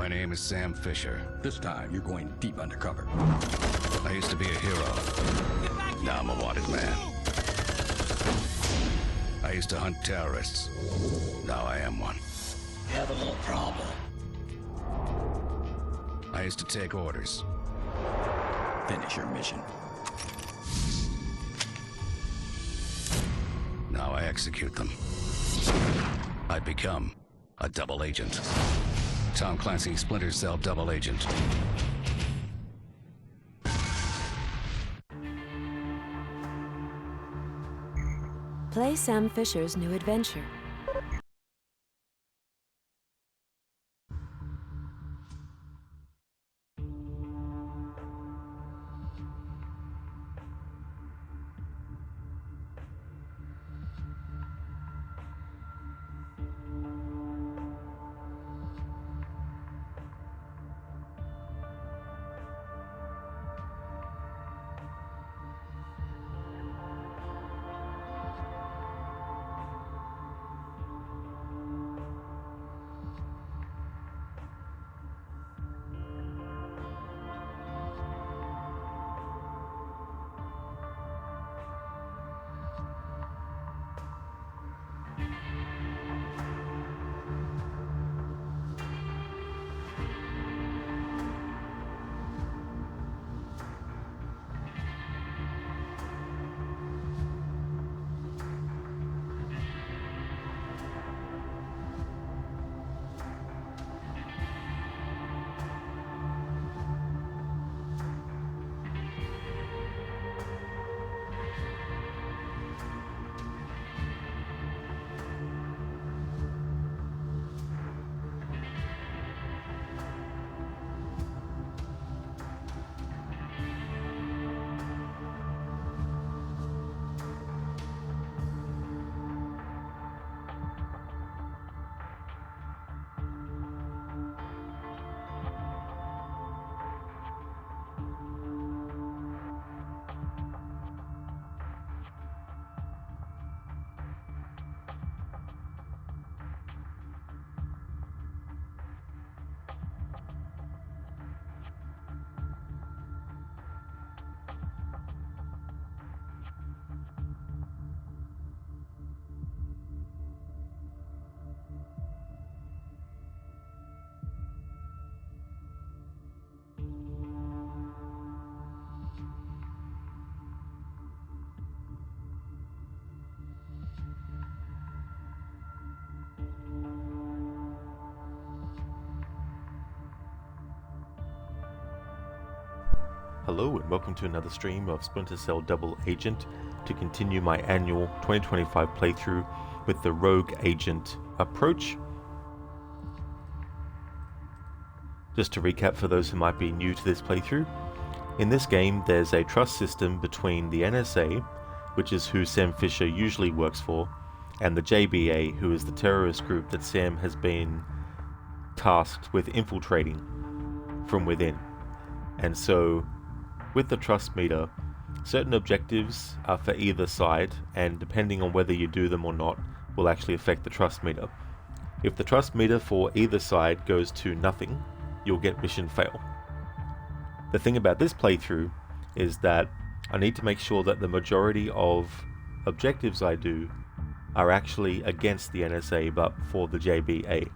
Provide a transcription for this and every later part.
My name is Sam Fisher. This time, you're going deep undercover. I used to be a hero. Now I'm a wanted man. I used to hunt terrorists. Now I am one. You have a little problem. I used to take orders. Finish your mission. Now I execute them. I become a double agent. Tom Clancy, Splinter Cell double agent. Play Sam Fisher's new adventure. Hello and welcome to another stream of Splinter Cell Double Agent to continue my annual 2025 playthrough with the Rogue Agent approach. Just to recap for those who might be new to this playthrough, in this game there's a trust system between the NSA, which is who Sam Fisher usually works for, and the JBA, who is the terrorist group that Sam has been tasked with infiltrating from within. And so with the trust meter, certain objectives are for either side, and depending on whether you do them or not will actually affect the trust meter. If the trust meter for either side goes to nothing, you'll get mission fail. The thing about this playthrough is that I need to make sure that the majority of objectives I do are actually against the NSA but for the JBA.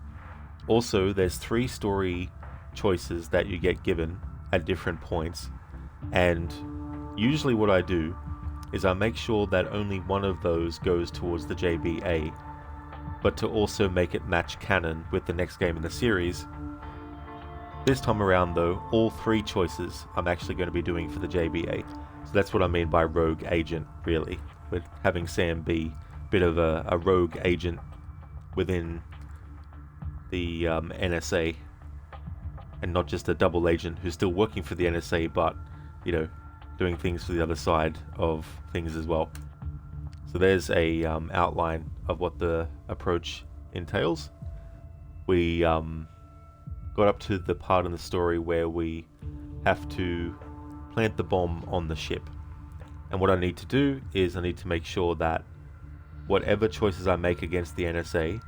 Also, there's 3 story choices that you get given at different points, and usually what I do is I make sure that only one of those goes towards the JBA, but to also make it match canon with the next game in the series. This time around though, all 3 choices I'm actually going to be doing for the JBA. So that's what I mean by rogue agent, really, with having Sam be a bit of a rogue agent within the NSA, and not just a double agent who's still working for the NSA but, you know, doing things for the other side of things as well. So there's a outline of what the approach entails. We got up to the part in the story where we have to plant the bomb on the ship. And what I need to do is I need to make sure that whatever choices I make against the NSA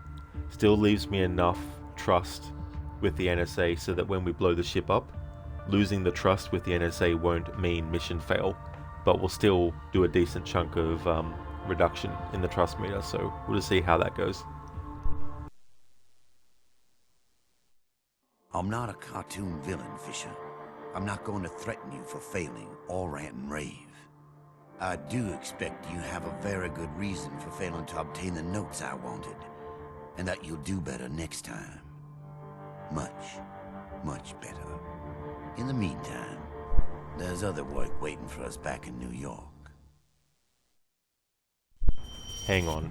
still leaves me enough trust with the NSA so that when we blow the ship up, losing the trust with the NSA won't mean mission fail, but we'll still do a decent chunk of reduction in the trust meter, so we'll just see how that goes. I'm not a cartoon villain, Fisher. I'm not going to threaten you for failing or rant and rave. I do expect you have a very good reason for failing to obtain the notes I wanted, and that you'll do better next time. Much, much better. In the meantime, there's other work waiting for us back in New York. Hang on.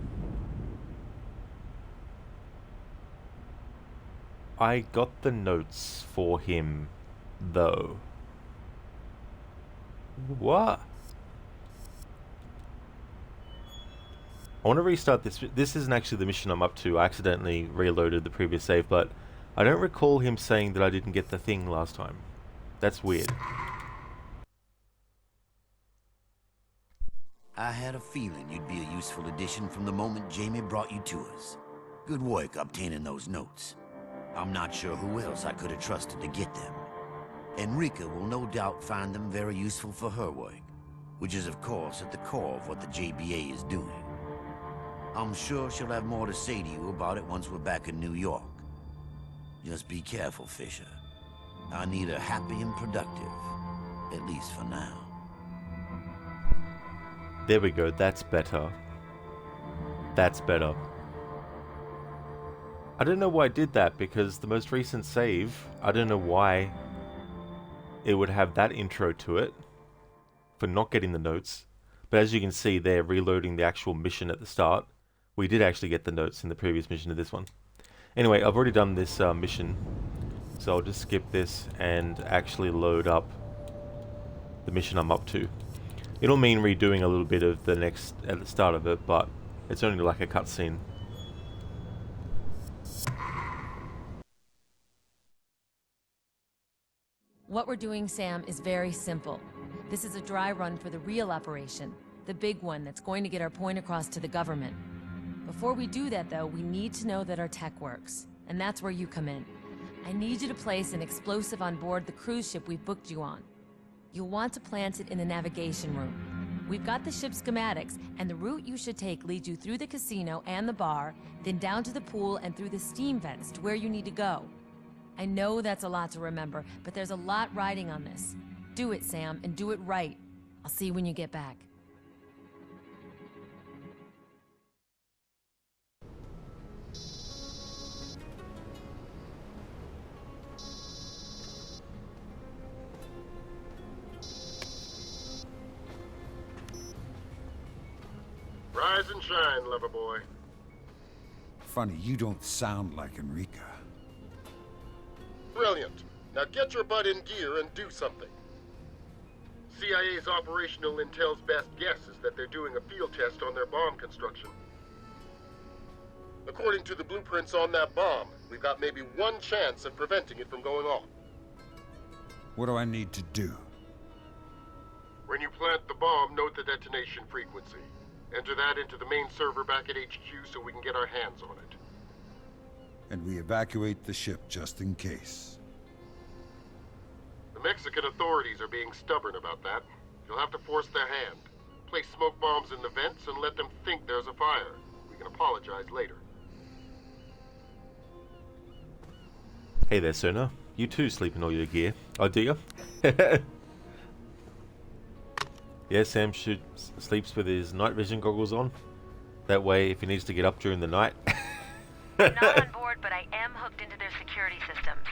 I got the notes for him, though. What? I want to restart this. This isn't actually the mission I'm up to. I accidentally reloaded the previous save, but I don't recall him saying that I didn't get the thing last time. That's weird. I had a feeling you'd be a useful addition from the moment Jamie brought you to us. Good work obtaining those notes. I'm not sure who else I could have trusted to get them. Enrica will no doubt find them very useful for her work, which is of course at the core of what the JBA is doing. I'm sure she'll have more to say to you about it once we're back in New York. Just be careful, Fisher. I need her happy and productive, at least for now. There we go, that's better. That's better. I don't know why I did that, because the most recent save, I don't know why it would have that intro to it for not getting the notes. But as you can see there, reloading the actual mission at the start, we did actually get the notes in the previous mission of this one. Anyway, I've already done this mission, so I'll just skip this and actually load up the mission I'm up to. It'll mean redoing a little bit of the next at the start of it, but it's only like a cutscene. What we're doing, Sam, is very simple. This is a dry run for the real operation, the big one that's going to get our point across to the government. Before we do that, though, we need to know that our tech works, and that's where you come in. I need you to place an explosive on board the cruise ship we've booked you on. You'll want to plant it in the navigation room. We've got the ship schematics, and the route you should take leads you through the casino and the bar, then down to the pool and through the steam vents to where you need to go. I know that's a lot to remember, but there's a lot riding on this. Do it, Sam, and do it right. I'll see you when you get back. Rise and shine, lover boy. Funny, you don't sound like Enrica. Brilliant. Now get your butt in gear and do something. CIA's operational intel's best guess is that they're doing a field test on their bomb construction. According to the blueprints on that bomb, we've got maybe one chance of preventing it from going off. What do I need to do? When you plant the bomb, note the detonation frequency. Enter that into the main server back at HQ so we can get our hands on it. And we evacuate the ship just in case. The Mexican authorities are being stubborn about that. You'll have to force their hand. Place smoke bombs in the vents and let them think there's a fire. We can apologize later. Hey there, Sona. You too sleep in all your gear. Oh, do you? Yeah, Sam sleeps with his night vision goggles on. That way, if he needs to get up during the night... I'm not on board, but I am hooked into their security systems.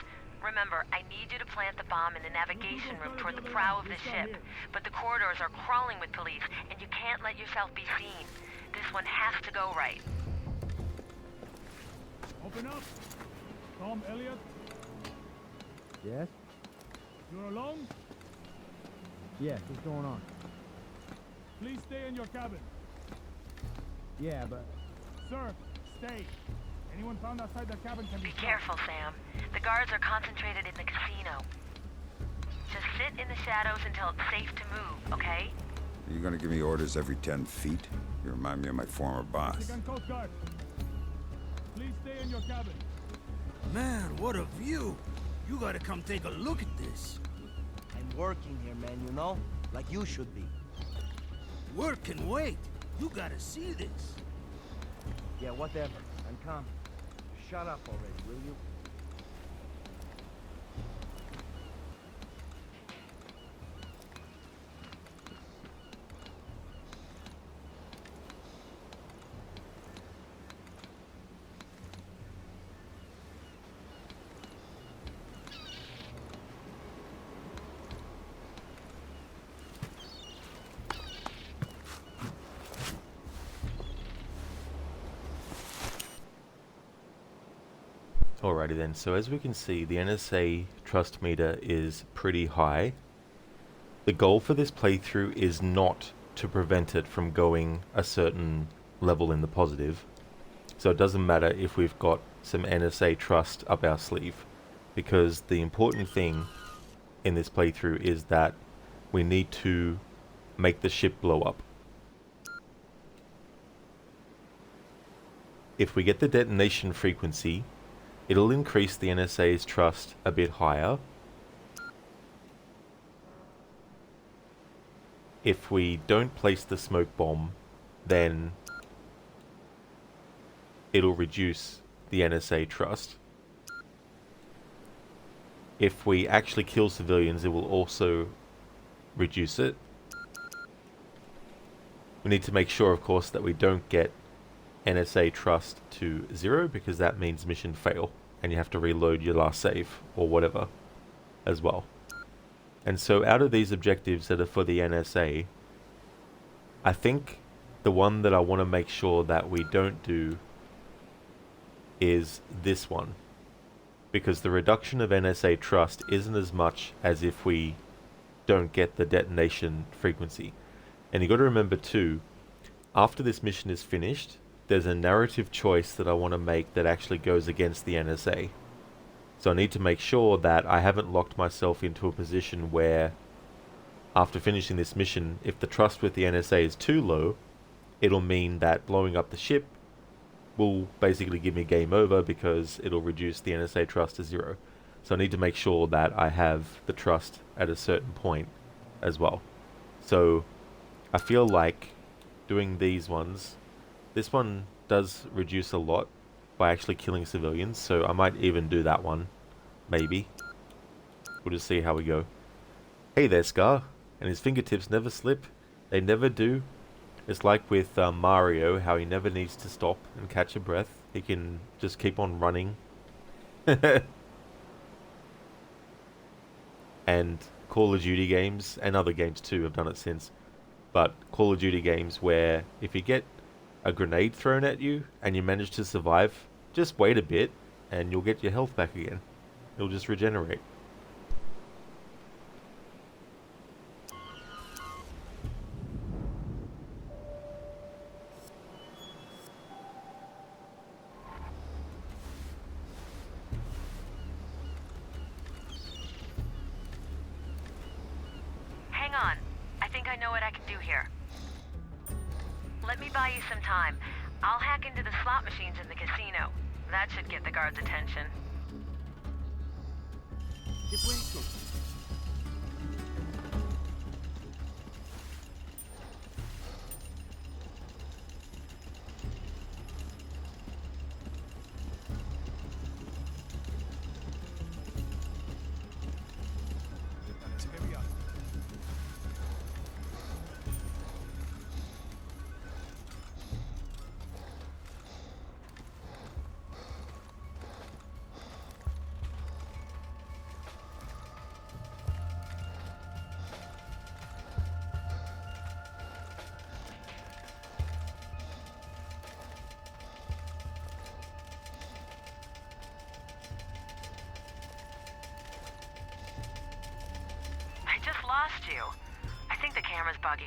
Remember, I need you to plant the bomb in the navigation room toward the prow of the ship. But the corridors are crawling with police, and you can't let yourself be seen. This one has to go right. Open up. Tom Elliott. Yes? You're alone? Yes, what's going on? Please stay in your cabin. Yeah, but... Sir, stay. Anyone found outside the cabin can be shot. Careful, Sam. The guards are concentrated in the casino. Just sit in the shadows until it's safe to move, okay? Are you gonna give me orders every 10 feet? You remind me of my former boss. Mexican Coast Guard. Please stay in your cabin. Man, what a view! You gotta come take a look at this. I'm working here, man, you know? Like you should be. Work can wait. You gotta see this. Yeah, whatever. I'm coming. Shut up already, will you? Alrighty then, so as we can see, the NSA trust meter is pretty high. The goal for this playthrough is not to prevent it from going a certain level in the positive. So it doesn't matter if we've got some NSA trust up our sleeve, because the important thing in this playthrough is that we need to make the ship blow up. If we get the detonation frequency, it'll increase the NSA's trust a bit higher. If we don't place the smoke bomb, then it'll reduce the NSA trust. If we actually kill civilians, it will also reduce it. We need to make sure, of course, that we don't get NSA trust to 0, because that means mission fail and you have to reload your last save or whatever as well. And so out of these objectives that are for the NSA, I think the one that I want to make sure that we don't do is this one, because the reduction of NSA trust isn't as much as if we don't get the detonation frequency. And you got to remember too, after this mission is finished, there's a narrative choice that I want to make that actually goes against the NSA. So I need to make sure that I haven't locked myself into a position where, after finishing this mission, if the trust with the NSA is too low, it'll mean that blowing up the ship will basically give me game over, because it'll reduce the NSA trust to 0. So I need to make sure that I have the trust at a certain point as well. So I feel like doing these ones, this one does reduce a lot by actually killing civilians, so I might even do that one, maybe. We'll just see how we go. Hey there, Scar. And his fingertips never slip. They never do. It's like with Mario, how he never needs to stop and catch a breath. He can just keep on running. And Call of Duty games, and other games too, have done it since. But Call of Duty games where if you get a grenade thrown at you and you manage to survive, just wait a bit and you'll get your health back again. It'll just regenerate. Hang on. I think I know what I can do here. Let me buy you some time. I'll hack into the slot machines in the casino. That should get the guards' attention. Lost you. I think the camera's buggy.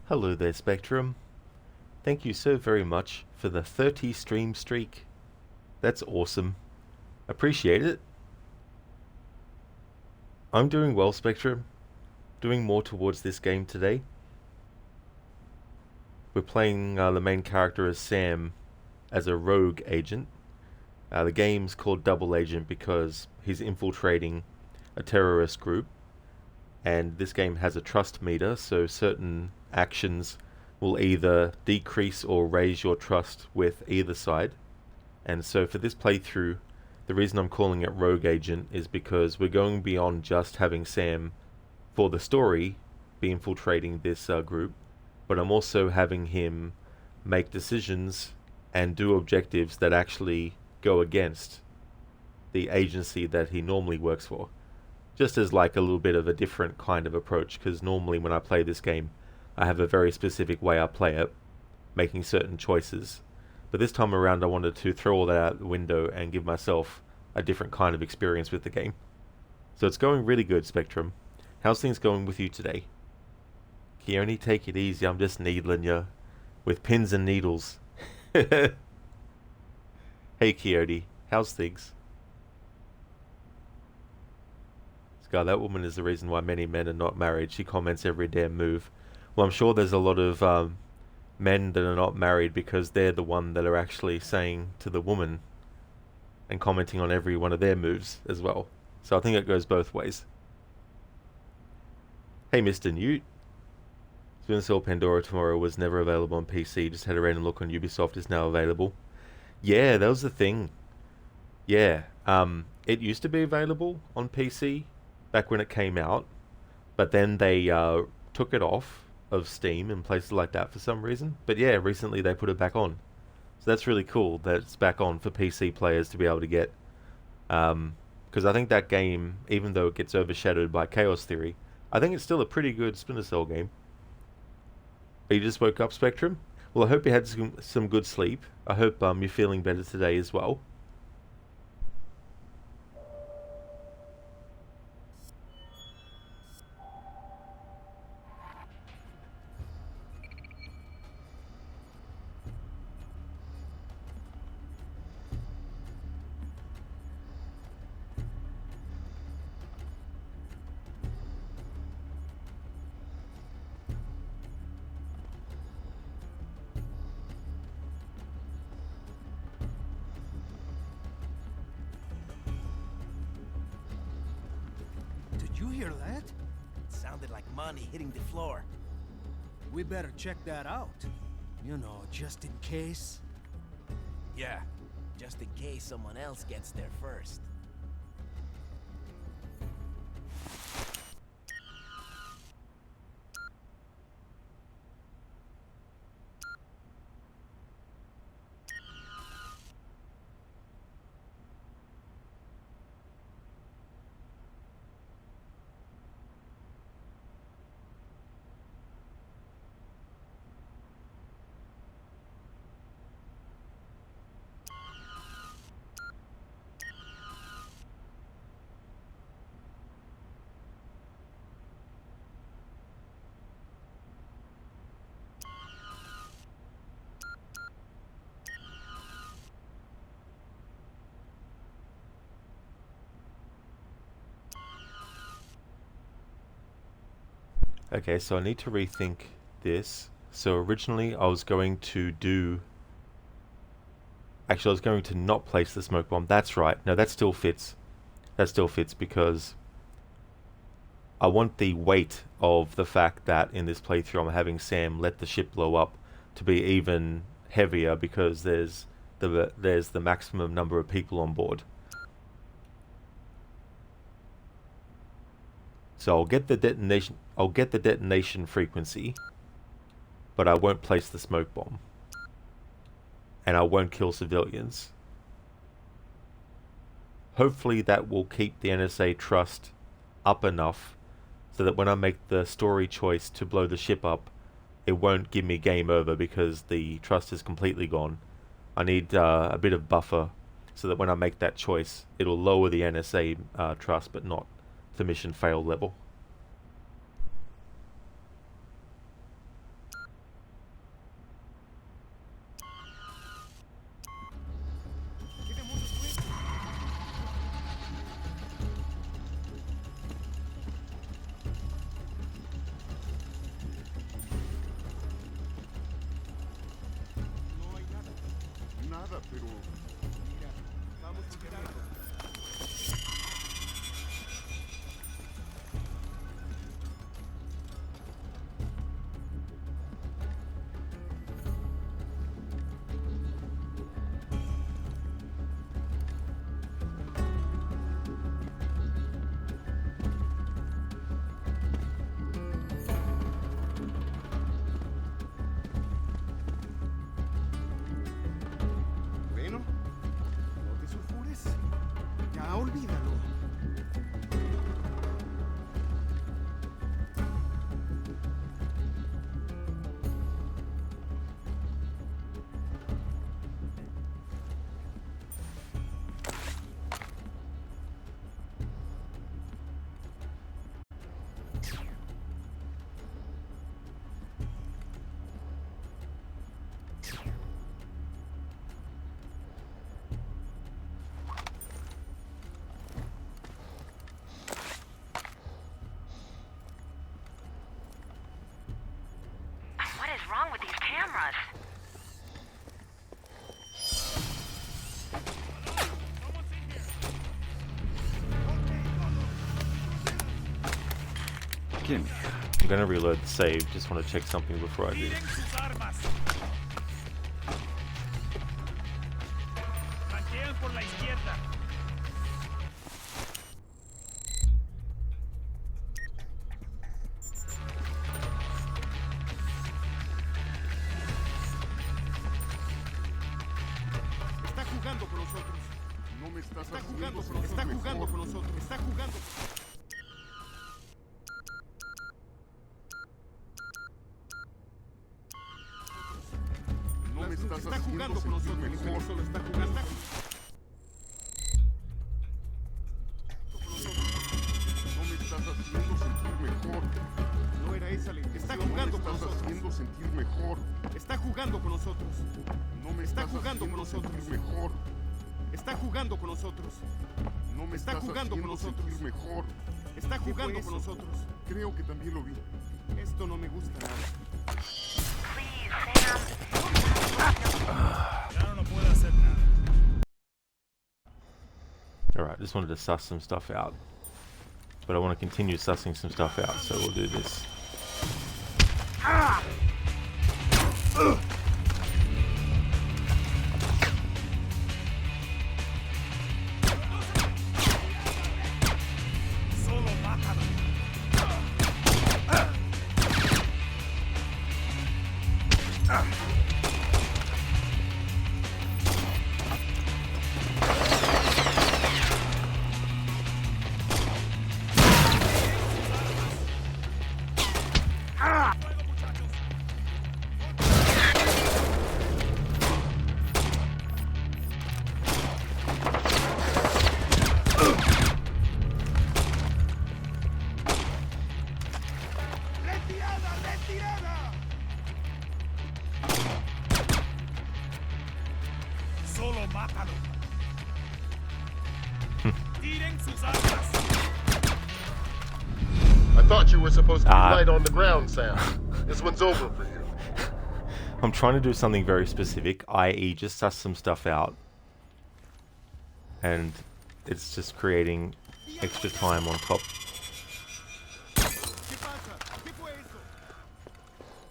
Hello there, Spectrum. Thank you so very much for the 30 stream streak. That's awesome. Appreciate it. I'm doing well, Spectrum. Doing more towards this game today. We're playing the main character as Sam, as a rogue agent. The game's called Double Agent because he's infiltrating a terrorist group. And this game has a trust meter, so certain actions will either decrease or raise your trust with either side. And so for this playthrough, the reason I'm calling it Rogue Agent is because we're going beyond just having Sam, for the story, be infiltrating this group, but I'm also having him make decisions and do objectives that actually go against the agency that he normally works for. Just as like a little bit of a different kind of approach, because normally when I play this game, I have a very specific way I play it, making certain choices. But this time around I wanted to throw all that out the window and give myself a different kind of experience with the game. So it's going really good, Spectrum. How's things going with you today? Keone, take it easy, I'm just needling you with pins and needles. Hey Keone, how's things? God, that woman is the reason why many men are not married. She comments every damn move. Well, I'm sure there's a lot of men that are not married because they're the one that are actually saying to the woman and commenting on every one of their moves as well. So I think it goes both ways. Hey, Mr. Newt. Splinter Cell Pandora tomorrow was never available on PC. Just had a random look on Ubisoft. Is now available. Yeah, that was the thing. Yeah, it used to be available on PC back when it came out, but then they took it off of Steam and places like that for some reason. But yeah, recently they put it back on, so that's really cool that it's back on for PC players to be able to get, because I think that game, even though it gets overshadowed by Chaos Theory, I think it's still a pretty good Splinter Cell game. You just woke up, Spectrum? Well, I hope you had some good sleep. I hope you're feeling better today as well. Did you hear that? It sounded like money hitting the floor. We better check that out. You know, just in case. Yeah, just in case someone else gets there first. Okay, so I need to rethink this. So originally I was going to do... Actually, I was going to not place the smoke bomb. That's right. No, that still fits. That still fits because I want the weight of the fact that in this playthrough I'm having Sam let the ship blow up to be even heavier because there's the maximum number of people on board. So I'll get the detonation frequency, but I won't place the smoke bomb. And I won't kill civilians. Hopefully that will keep the NSA trust up enough so that when I make the story choice to blow the ship up, it won't give me game over because the trust is completely gone. I need a bit of buffer so that when I make that choice, it'll lower the NSA trust, but not the mission fail level. Bueno, no te sulfures. Ya olvídalo. What is wrong with these cameras? Kim, I'm gonna reload the save, just want to check something before I do. Mantengan por la izquierda. Está jugando con nosotros. No me estás está jugando con nosotros. Está jugando con nosotros. Está jugando. No me estás está jugando con nosotros. Mejor. Solo está jugando. No me estás haciendo sentir mejor. No era esa la intención. Está jugando con nosotros. Haciendo sentir mejor. Está jugando con nosotros. No me está jugando con nosotros. Mejor. Está jugando con nosotros. No me está jugando con nosotros. Mejor. Está jugando con nosotros. Creo que también lo vi. Esto no me gusta nada. Ya no puedo hacer nada. Alright, just wanted to suss some stuff out. But I want to continue sussing some stuff out, so we'll do this. Solo mátalo. Solo mátalo. Tiren sus armas. I thought you were supposed to be light on the ground, Sam. This one's over for you. I'm trying to do something very specific, i.e. just suss some stuff out. And it's just creating extra time on top.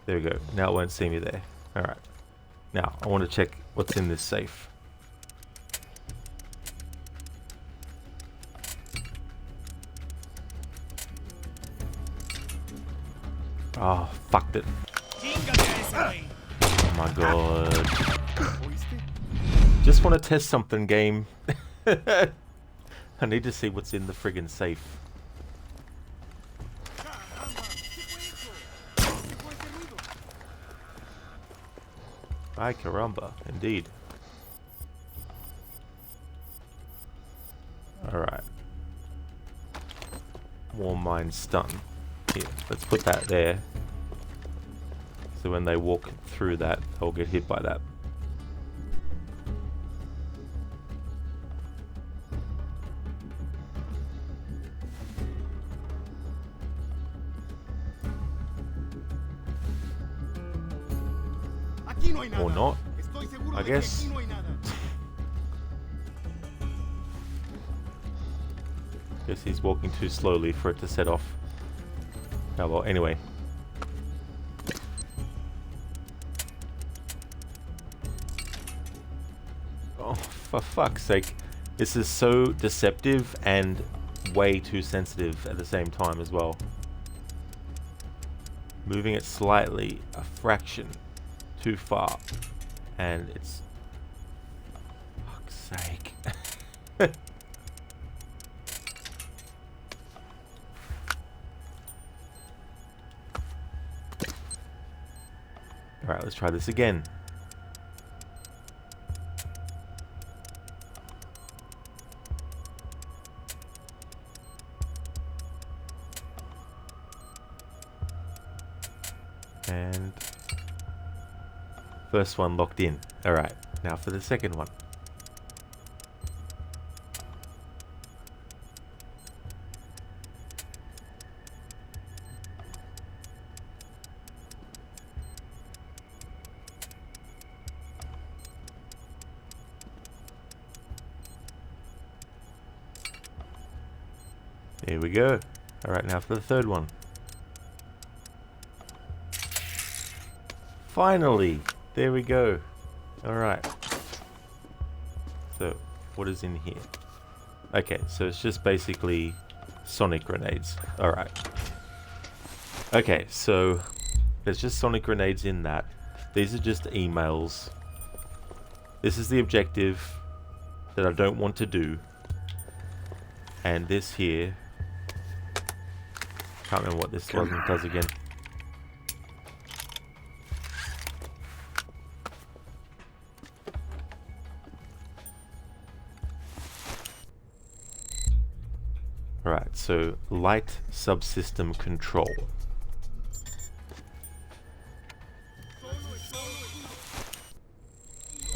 There we go. Now it won't see me there. Alright. Now, I want to check what's in this safe. Oh, fucked it. Oh my god. Just want to test something, game. I need to see what's in the friggin' safe. Ay caramba, indeed. Alright. Warm mind stun. Here, let's put that there. So when they walk through that, they'll get hit by that. Or not, I guess. Guess he's walking too slowly for it to set off. Oh well, anyway. Oh, for fuck's sake. This is so deceptive and way too sensitive at the same time as well. Moving it slightly, a fraction too far, and it's... fuck's sake. Alright, let's try this again. And first one locked in. Alright, now for the second one. There we go. Alright, now for the third one. Finally! There we go. Alright. So, what is in here? Okay, so it's just basically sonic grenades. Alright. Okay, so there's just sonic grenades in that. These are just emails. This is the objective that I don't want to do. And this here... can't remember what this one does again. Right, so light subsystem control.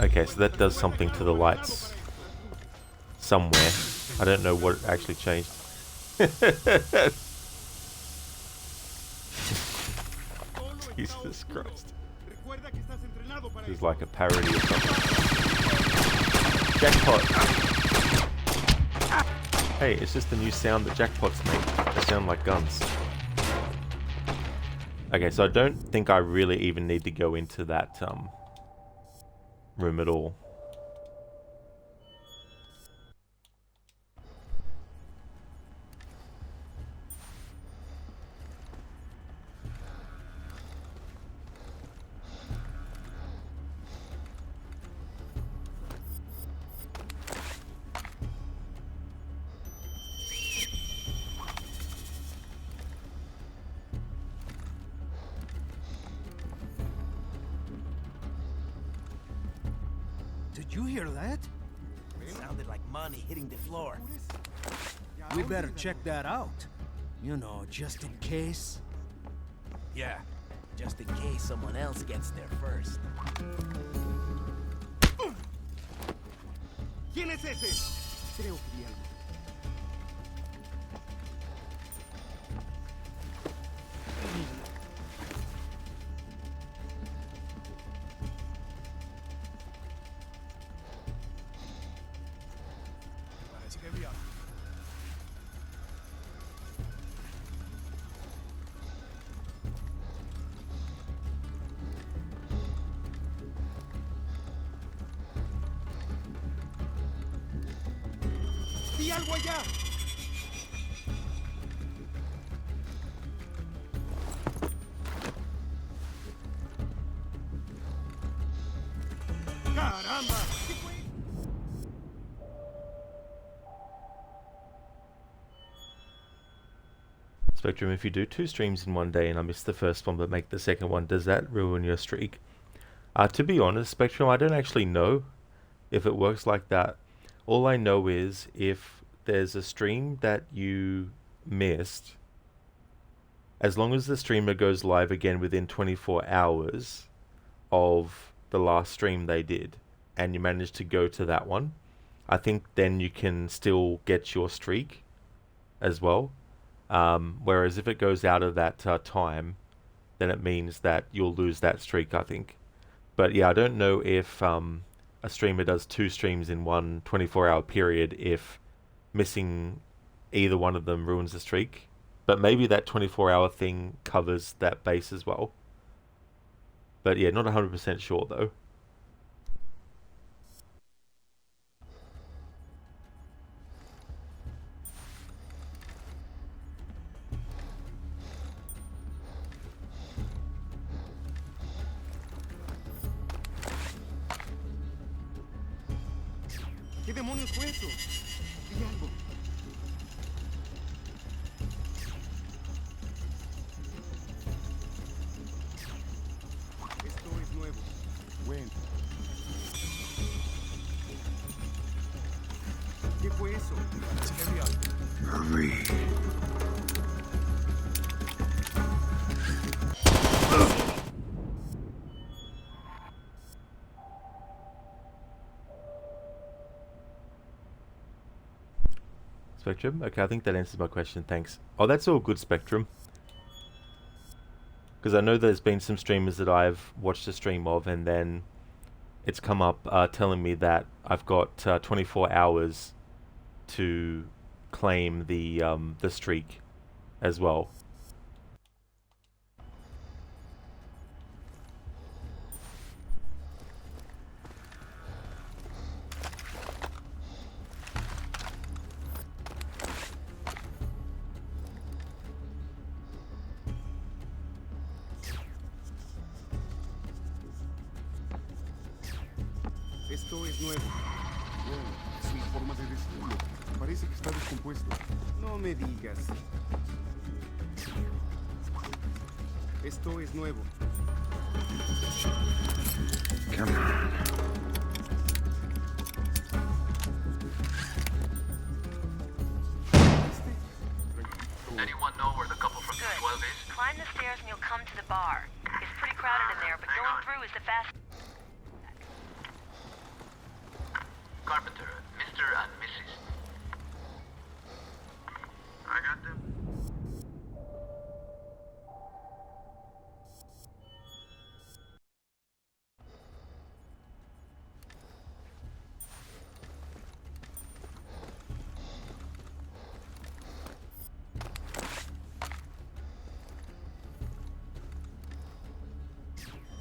Okay, so that does something to the lights somewhere. I don't know what it actually changed. Jesus Christ. This is like a parody or something. Jackpot! Hey, it's just the new sound that jackpots make. They sound like guns. Okay, so I don't think I really even need to go into that room at all. Did you hear that? It sounded like money hitting the floor. We better check that out. You know, just in case. Yeah, just in case someone else gets there first. ¿Quién es ese? Creo que vi algo. Parece que vi algo. ¡Vi algo allá! ¡Caramba! ¿Qué fue? Spectrum, if you do 2 streams in one day and I miss the first one but make the second one, does that ruin your streak? To be honest, Spectrum, I don't actually know if it works like that. All I know is if there's a stream that you missed, as long as the streamer goes live again within 24 hours of the last stream they did, and you manage to go to that one, I think then you can still get your streak as well. Whereas if it goes out of that time, then it means that you'll lose that streak, I think. But yeah, I don't know if a streamer does 2 streams in one 24-hour period, if missing either one of them ruins the streak. But maybe that 24-hour thing covers that base as well. But yeah, not 100% sure though. ¿Qué demonios fue eso? Vi algo. Esto es nuevo. Bueno. ¿Qué fue eso? Hurry. Spectrum? Okay, I think that answers my question, thanks. Oh, that's all good, Spectrum. Because I know there's been some streamers that I've watched a stream of, and then it's come up telling me that I've got 24 hours to claim the streak as well. Esto es nuevo. Bueno, es una forma de decirlo. Parece que está descompuesto. No me digas. Esto es nuevo. Come on. Anyone know where the couple from 212 is? Climb the stairs and you'll come to the bar. It's pretty crowded in there, but going through is the fastest. Carpenter, Mr. and Mrs. I got them.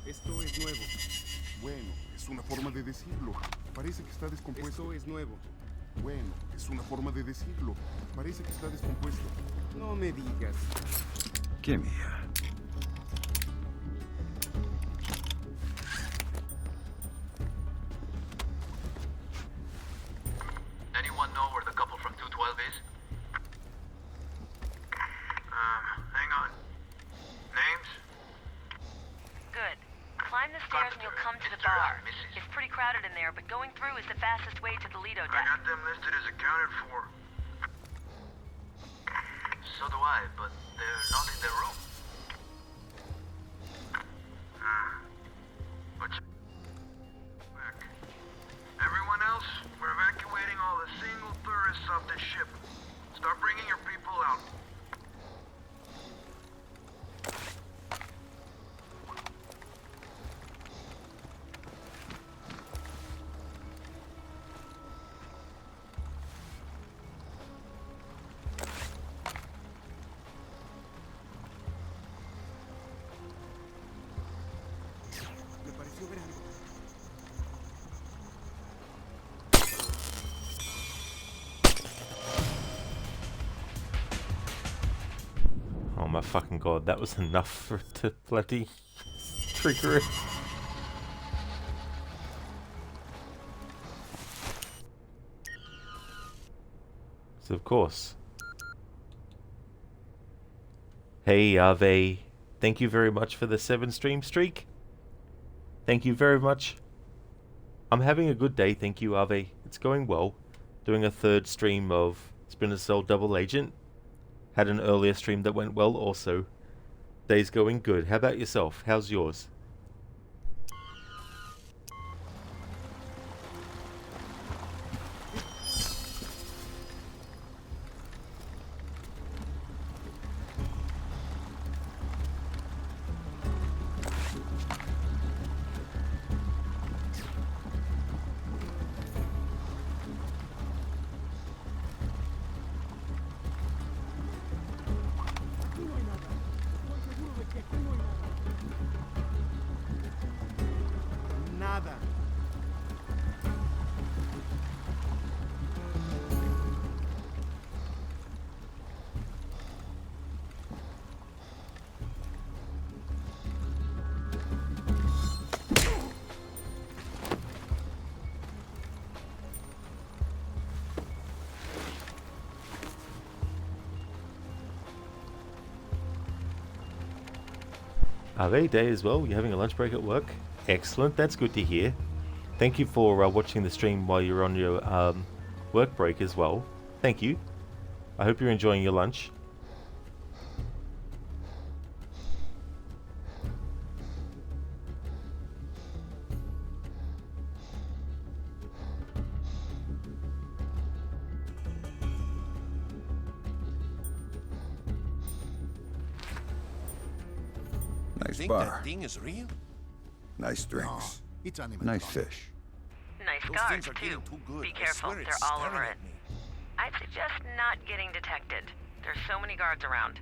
Esto es nuevo. Bueno, es una forma de decirlo. Parece que está descompuesto. Esto es nuevo. Bueno, es una forma de decirlo. Parece que está descompuesto. No me digas. Give me a... Anyone know where the couple from 212 is? Hang on. Names? Good. Climb the stairs and you'll come to the bar. It's pretty crowded in there, but going through is the fastest way to the Lido deck. I got them listed as accounted for. So do I, but they're not in their room. Back. Everyone else, we're evacuating all the single tourists off the ship. Start bringing your people out. Me pareció ver algo. Oh my fucking god, that was enough for it to bloody trigger it. So of course. Hey Ave, thank you very much for the 7 stream streak. Thank you very much. I'm having a good day, thank you Ave. It's going well. Doing a 3rd stream of Splinter Cell Double Agent. Had an earlier stream that went well also. Day's going good. How about yourself? How's yours? Are they day as well? You're having a lunch break at work? Excellent, that's good to hear. Thank you for watching the stream while you're on your work break as well. Thank you. I hope you're enjoying your lunch. Nice Think bar. that thing is real? Nice drinks. It's Nice fish. Nice Those guards, things are getting too. too good. Be I careful, swear they're it's all staring over at it. me. I'd suggest not getting detected. There's so many guards around.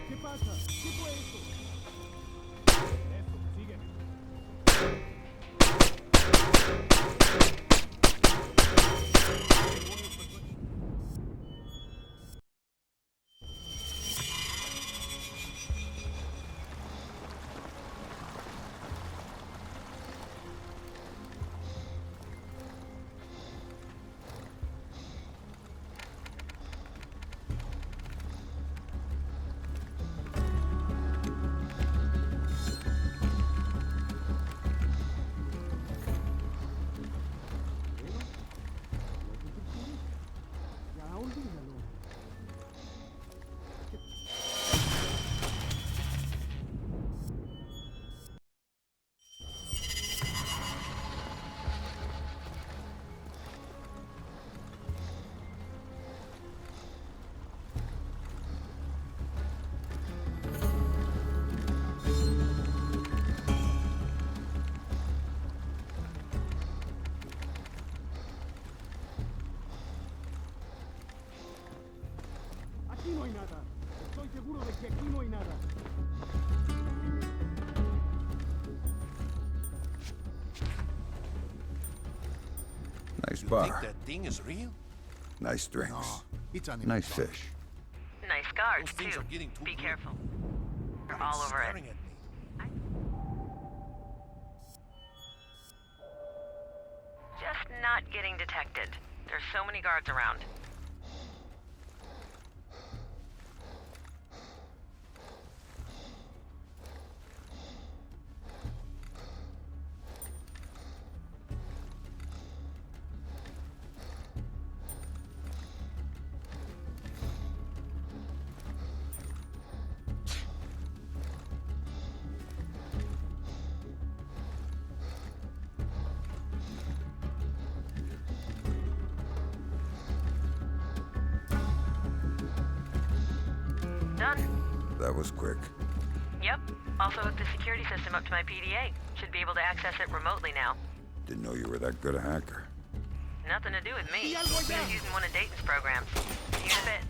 ¿Qué pasa? ¿Qué fue eso? Eso, sigue. Ya olvídalo. Aquí no hay nada. Estoy seguro de que aquí no hay nada. Nice You think bar. that thing is real? Nice drinks. No, it's an Nice fish. Nice guards, Those things too. are getting too Be good. careful. They're all over it. Staring at me. Just not getting detected. There's so many guards around. Done. That was quick. Yep. Also hooked the security system up to my PDA. Should be able to access it remotely now. Didn't know you were that good a hacker. Nothing to do with me. Just using one of Dayton's programs. See you in a bit.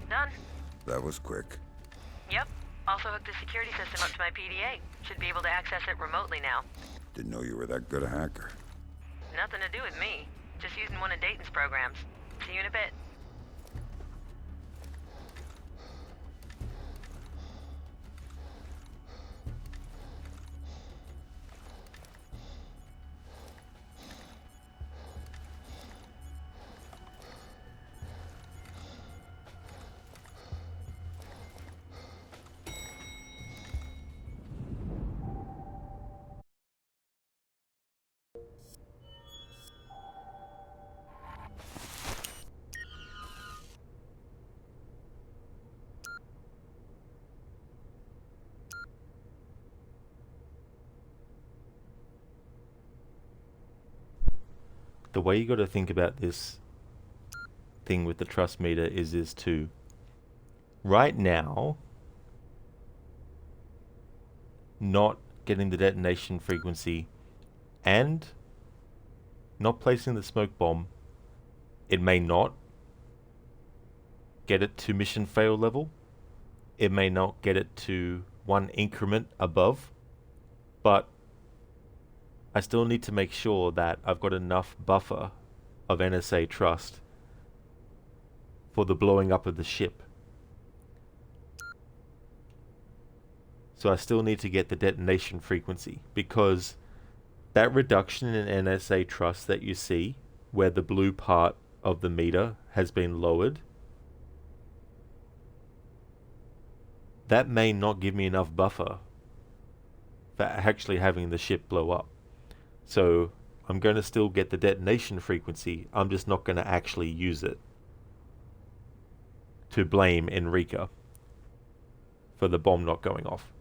Done. That was quick. Yep. Also hooked the security system up to my PDA. Should be able to access it remotely now. Didn't know you were that good a hacker. Nothing to do with me. Just using one of Dayton's programs. See you in a bit. the way you got to think about this thing with the trust meter is to, right now, not getting the detonation frequency and not placing the smoke bomb, it may not get it to mission fail level. It may not get it to one increment above, but I still need to make sure that I've got enough buffer of NSA trust for the blowing up of the ship. So I still need to get the detonation frequency, because that reduction in NSA trust that you see, where the blue part of the meter has been lowered, that may not give me enough buffer for actually having the ship blow up. So I'm going to still get the detonation frequency, I'm just not going to actually use it to blame Enrica for the bomb not going off.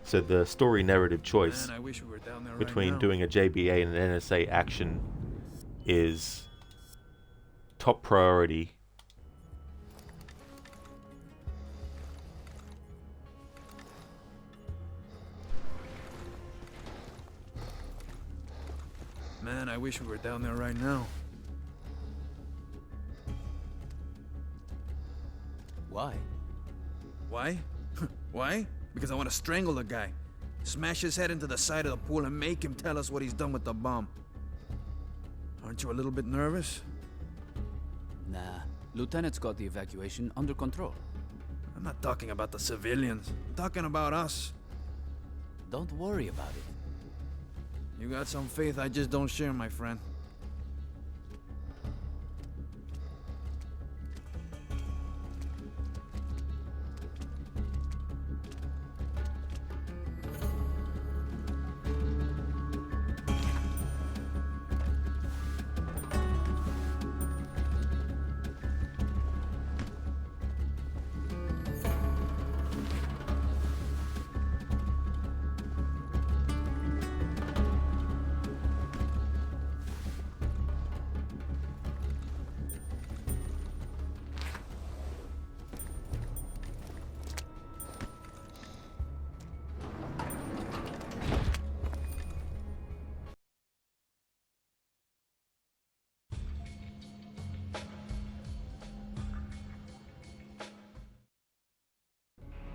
So the story narrative choice between doing a JBA and an NSA action is top priority. Man, I wish we were down there right now. Why? Why? Why? Because I want to strangle the guy. Smash his head into the side of the pool and make him tell us what he's done with the bomb. Aren't you a little bit nervous? Nah. Lieutenant's got the evacuation under control. I'm not talking about the civilians. I'm talking about us. Don't worry about it. You got some faith I just don't share, my friend.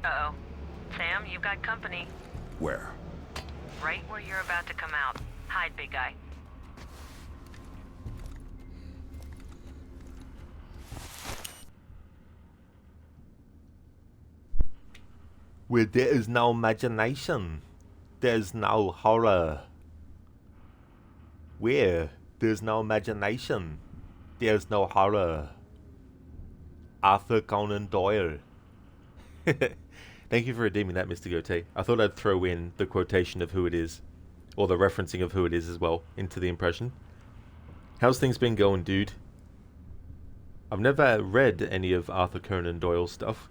Uh-oh. Sam, you've got company. Where? Right where you're about to come out. Hide, big guy. Where there is no imagination, there's no horror. Where there's no imagination, there's no horror. Arthur Conan Doyle. Thank you for redeeming that, Mr. Gote. I thought I'd throw in the quotation of who it is, or the referencing of who it is as well, into the impression. How's things been going, dude? I've never read any of Arthur Conan Doyle's stuff.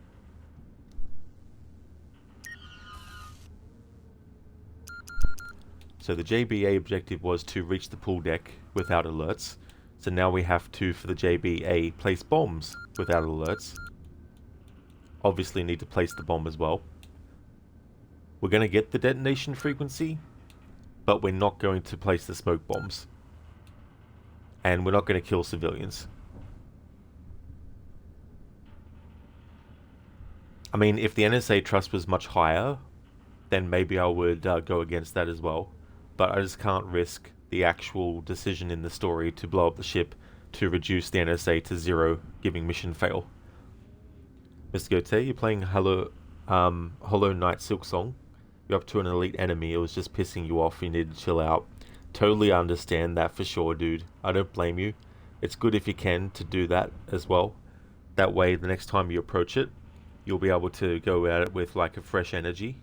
So the JBA objective was to reach the pool deck without alerts. So now we have to, for the JBA, place bombs without alerts. Obviously need to place the bomb as well. We're going to get the detonation frequency, but we're not going to place the smoke bombs. And we're not going to kill civilians. I mean, if the NSA trust was much higher, then maybe I would go against that as well. But I just can't risk the actual decision in the story to blow up the ship to reduce the NSA to 0, giving mission fail. Mr. Gote, you're playing Hollow Knight Silksong. You're up to an elite enemy. It was just pissing you off. You need to chill out. Totally understand that for sure, dude. I don't blame you. It's good if you can to do that as well. That way, the next time you approach it, you'll be able to go at it with like a fresh energy.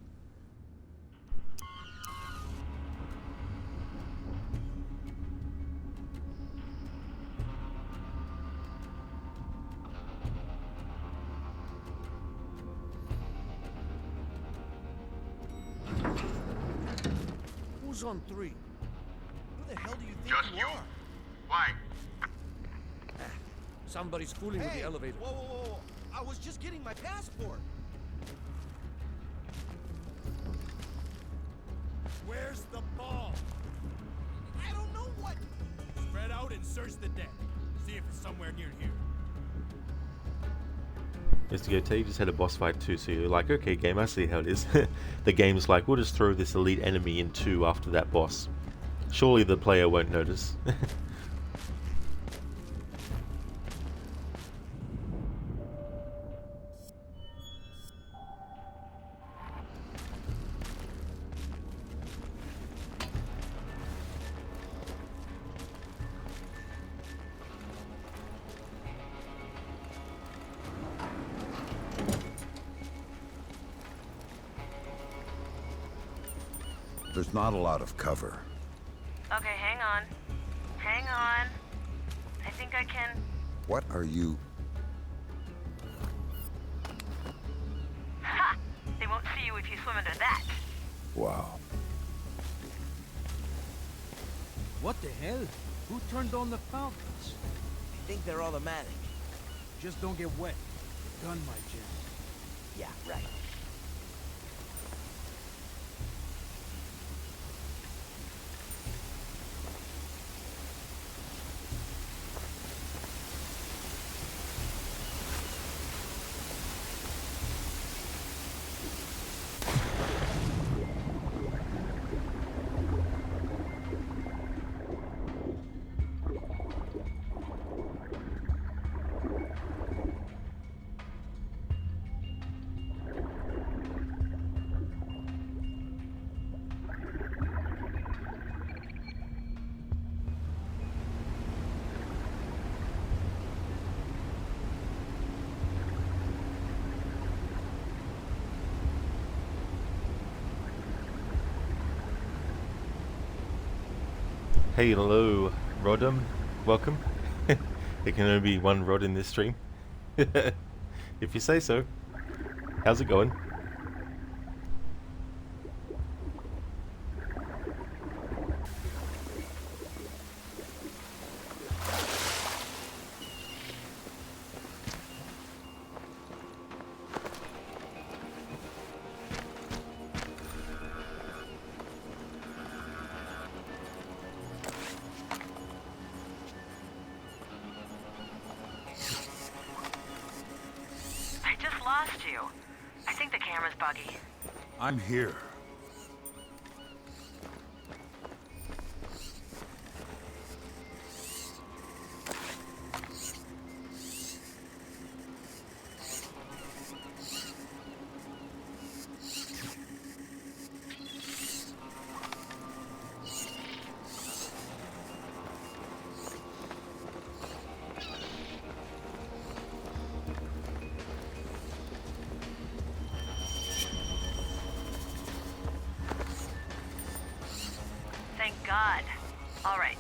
Who's on 3? Who the hell do you think Just you you. are? Why? Somebody's fooling with Hey, the elevator. Whoa, whoa, whoa. I was just getting my passport. Where's the ball? I don't know what. Spread out and search the deck. See if it's somewhere near here. Investigator, you just had a boss fight too, so you're like, okay game, I see how it is. The game's like, we'll just throw this elite enemy in 2 after that boss. Surely the player won't notice. There's not a lot of cover. Okay, hang on. Hang on. I think I can... What are you... Ha! They won't see you if you swim under that. Wow. What the hell? Who turned on the fountains? I think they're automatic. Just don't get wet. The gun might jam. Yeah, right. Hey, hello, Rodham. Welcome. There can only be one Rod in this stream. If you say so. How's it going? Lost you. I think the camera's buggy. I'm here. Thank God. All right.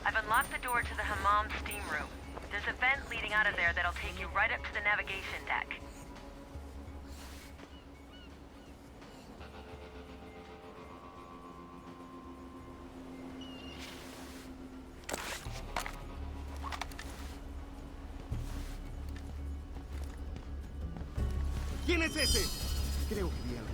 I've unlocked the door to the hammam steam room. There's a vent leading out of there that'll take you right up to the navigation deck. ¿Quién es ese? Creo que vi algo.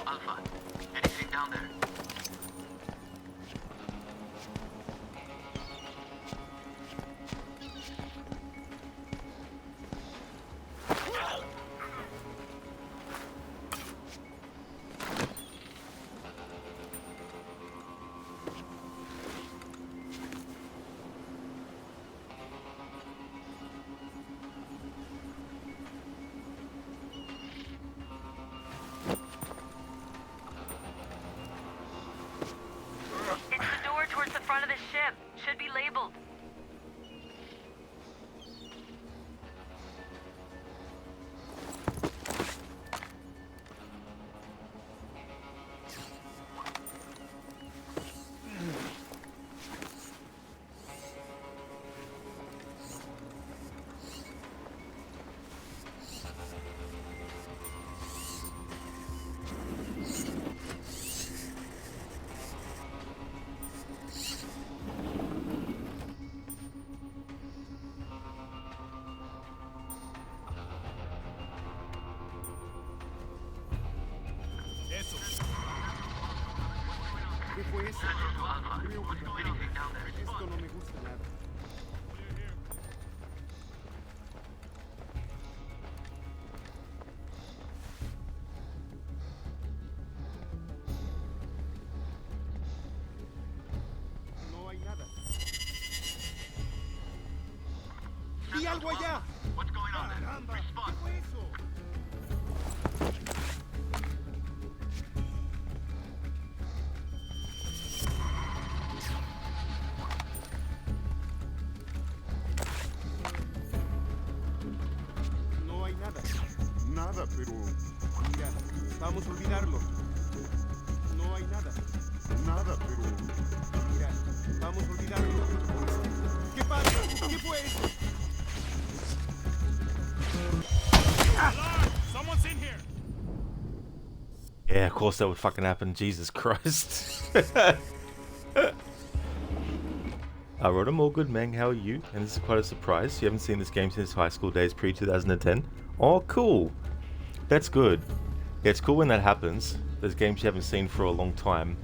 Alpha, anything down there? Should be labeled. Creo que esto no me gusta nada. No hay nada. ¡Vi algo allá! What's going on there? ¡Caramba! Respond. ¿Qué fue eso? No hay nada. Nada, pero Mira, vamos a olvidarlo. No hay nada. nada, pero Mira, vamos a olvidarlo. ¿Qué pasa? ¿Qué fue eso? Alarm! Someone's in here! Yeah, of course that would fucking happen. Jesus Christ. Rodham, all good, Meng. How are you? And this is quite a surprise. You haven't seen this game since high school days pre-2010. Oh, cool. That's good. Yeah, it's cool when that happens. There's games you haven't seen for a long time,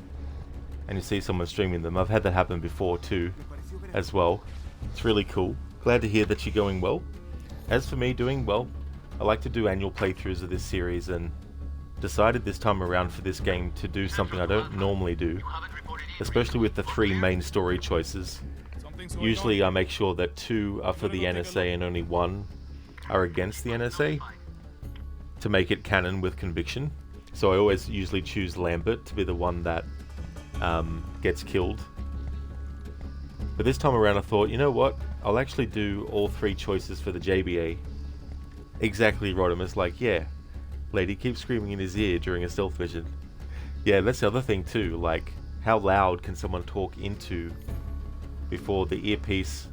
and you see someone streaming them. I've had that happen before too, as well. It's really cool. Glad to hear that you're going well. As for me doing well, I like to do annual playthroughs of this series, and decided this time around for this game to do something I don't normally do, especially with the 3 main story choices. Usually I make sure that 2 are for the NSA and only 1 are against the NSA, to make it canon with conviction. So I always usually choose Lambert to be the one that gets killed. But this time around I thought, you know what, I'll actually do all 3 choices for the JBA. Exactly, Rodimus, like, yeah, lady keeps screaming in his ear during a stealth mission. Yeah, that's the other thing too, like, how loud can someone talk into before the earpiece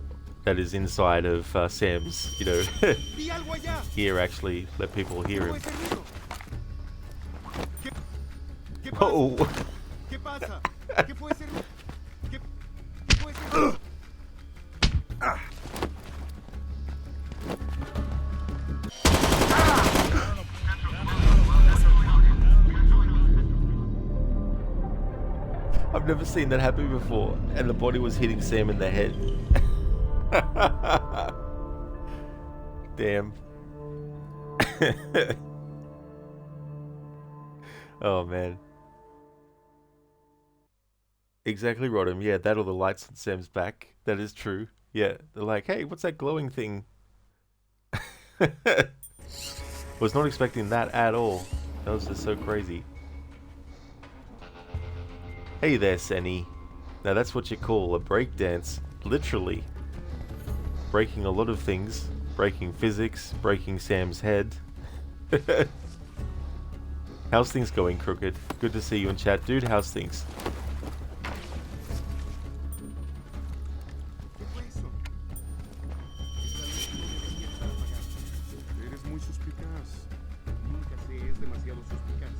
that is inside of Sam's, you know, ear actually let people hear him. Whoa! ¿Qué pasa? ¿Qué puede ser? ¿Qué puede ser? I've never seen that happen before, and the body was hitting Sam in the head. Damn. Oh man. Exactly, Rodham. Yeah, that or the lights on Sam's back. That is true. Yeah, they're like, hey, what's that glowing thing? Was not expecting that at all. That was just so crazy. Hey there, Senny. Now that's what you call a breakdance. Literally. Breaking a lot of things. Breaking physics. Breaking Sam's head. How's things going, Crooked? Good to see you in chat. Dude, how's things? Eres muy suspicaz. Nunca se es demasiado suspicaz.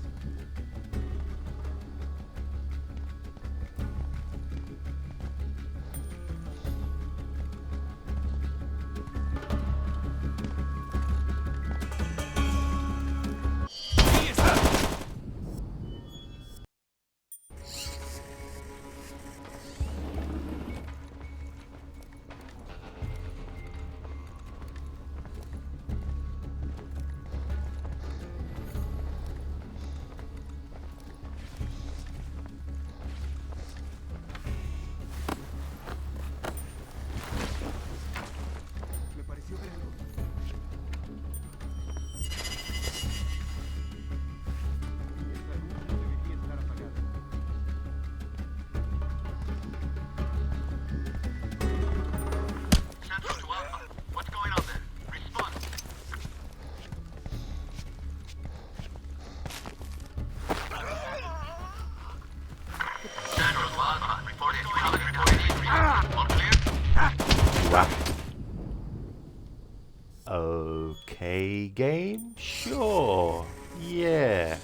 Okay, game? Sure. Yeah.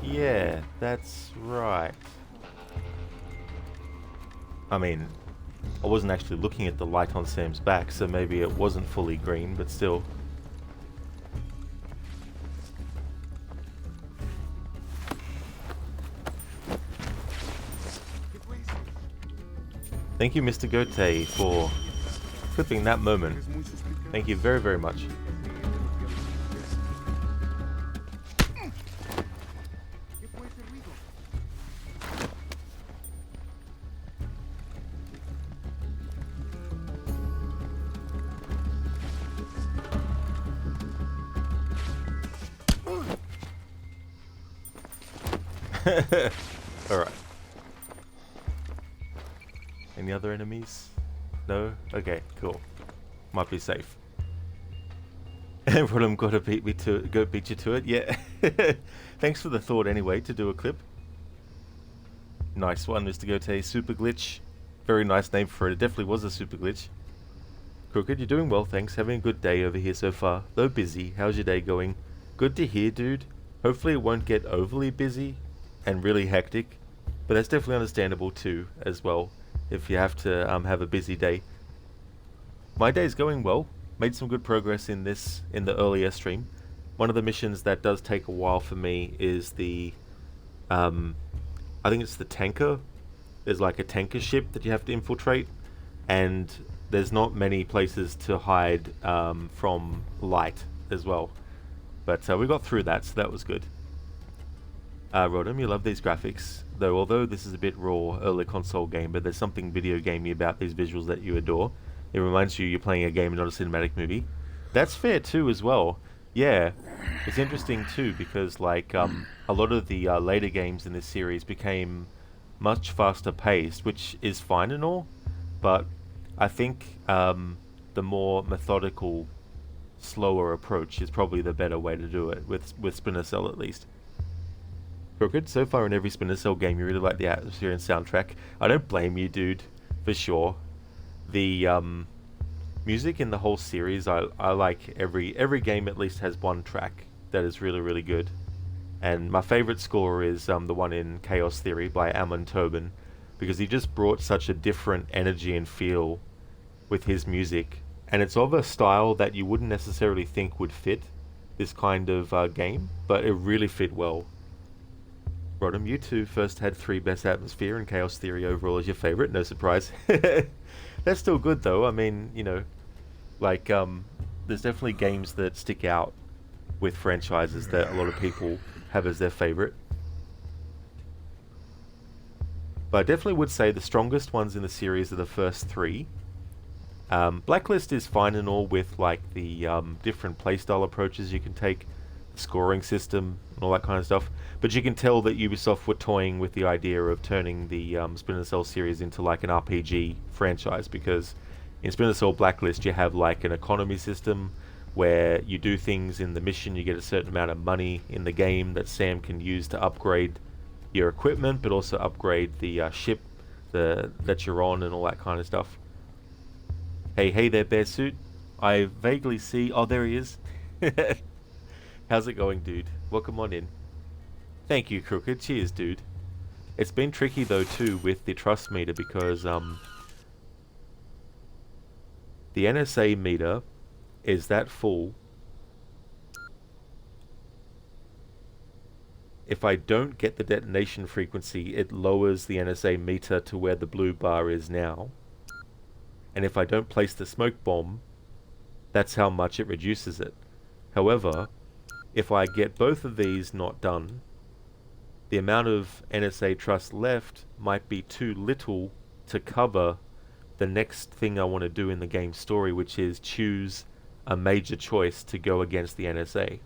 Yeah, that's right. I mean, I wasn't actually looking at the light on Sam's back, so maybe it wasn't fully green, but still. Thank you, Mr. Gote, for clipping that moment. Thank you very, very much. Alright. Any other enemies? No? Okay, cool. Might be safe. Rodham gotta beat you to it? Yeah. Thanks for the thought anyway, to do a clip. Nice one, Mr. Gote. Super Glitch. Very nice name for it. It definitely was a super glitch. Crooked, you're doing well, thanks. Having a good day over here so far. Though busy. How's your day going? Good to hear, dude. Hopefully it won't get overly busy and really hectic, but that's definitely understandable too, as well, if you have to have a busy day. My day's going well. Made some good progress in the earlier stream. One of the missions that does take a while for me is the, I think it's the tanker. There's like a tanker ship that you have to infiltrate, and there's not many places to hide from light as well. But we got through that, so that was good. Rodham, you love these graphics, though although this is a bit raw, early console game, but there's something video gamey about these visuals that you adore. It reminds you you're playing a game and not a cinematic movie. That's fair too as well. Yeah, it's interesting too because like a lot of the later games in this series became much faster paced, which is fine and all, but I think the more methodical, slower approach is probably the better way to do it, with Splinter Cell at least. Crooked, so far in every Splinter Cell game you really like the atmosphere and soundtrack. I don't blame you, dude, for sure. The music in the whole series, I like every game at least has one track that is really, really good. And my favourite score is the one in Chaos Theory by Amon Tobin, because he just brought such a different energy and feel with his music. And it's of a style that you wouldn't necessarily think would fit this kind of game, but it really fit well. Rodham, you two first had 3 best atmosphere and Chaos Theory overall as your favourite, no surprise. That's still good though, I mean, you know, like, there's definitely games that stick out with franchises that a lot of people have as their favourite. But I definitely would say the strongest ones in the series are the first 3. Blacklist is fine and all with like the different playstyle approaches you can take, the scoring system and all that kind of stuff, but you can tell that Ubisoft were toying with the idea of turning the Splinter Cell series into like an RPG franchise, because in Splinter Cell Blacklist you have like an economy system where you do things in the mission, you get a certain amount of money in the game that Sam can use to upgrade your equipment, but also upgrade the ship that you're on and all that kind of stuff. Hey there, Bear Suit. I vaguely see... Oh, there he is. How's it going, dude? Welcome on in. Thank you, Crooked. Cheers, dude. It's been tricky, though, too, with the trust meter, because the NSA meter is that full. If I don't get the detonation frequency, it lowers the NSA meter to where the blue bar is now. And if I don't place the smoke bomb, that's how much it reduces it. However, if I get both of these not done, the amount of NSA trust left might be too little to cover the next thing I want to do in the game story, which is choose a major choice to go against the NSA.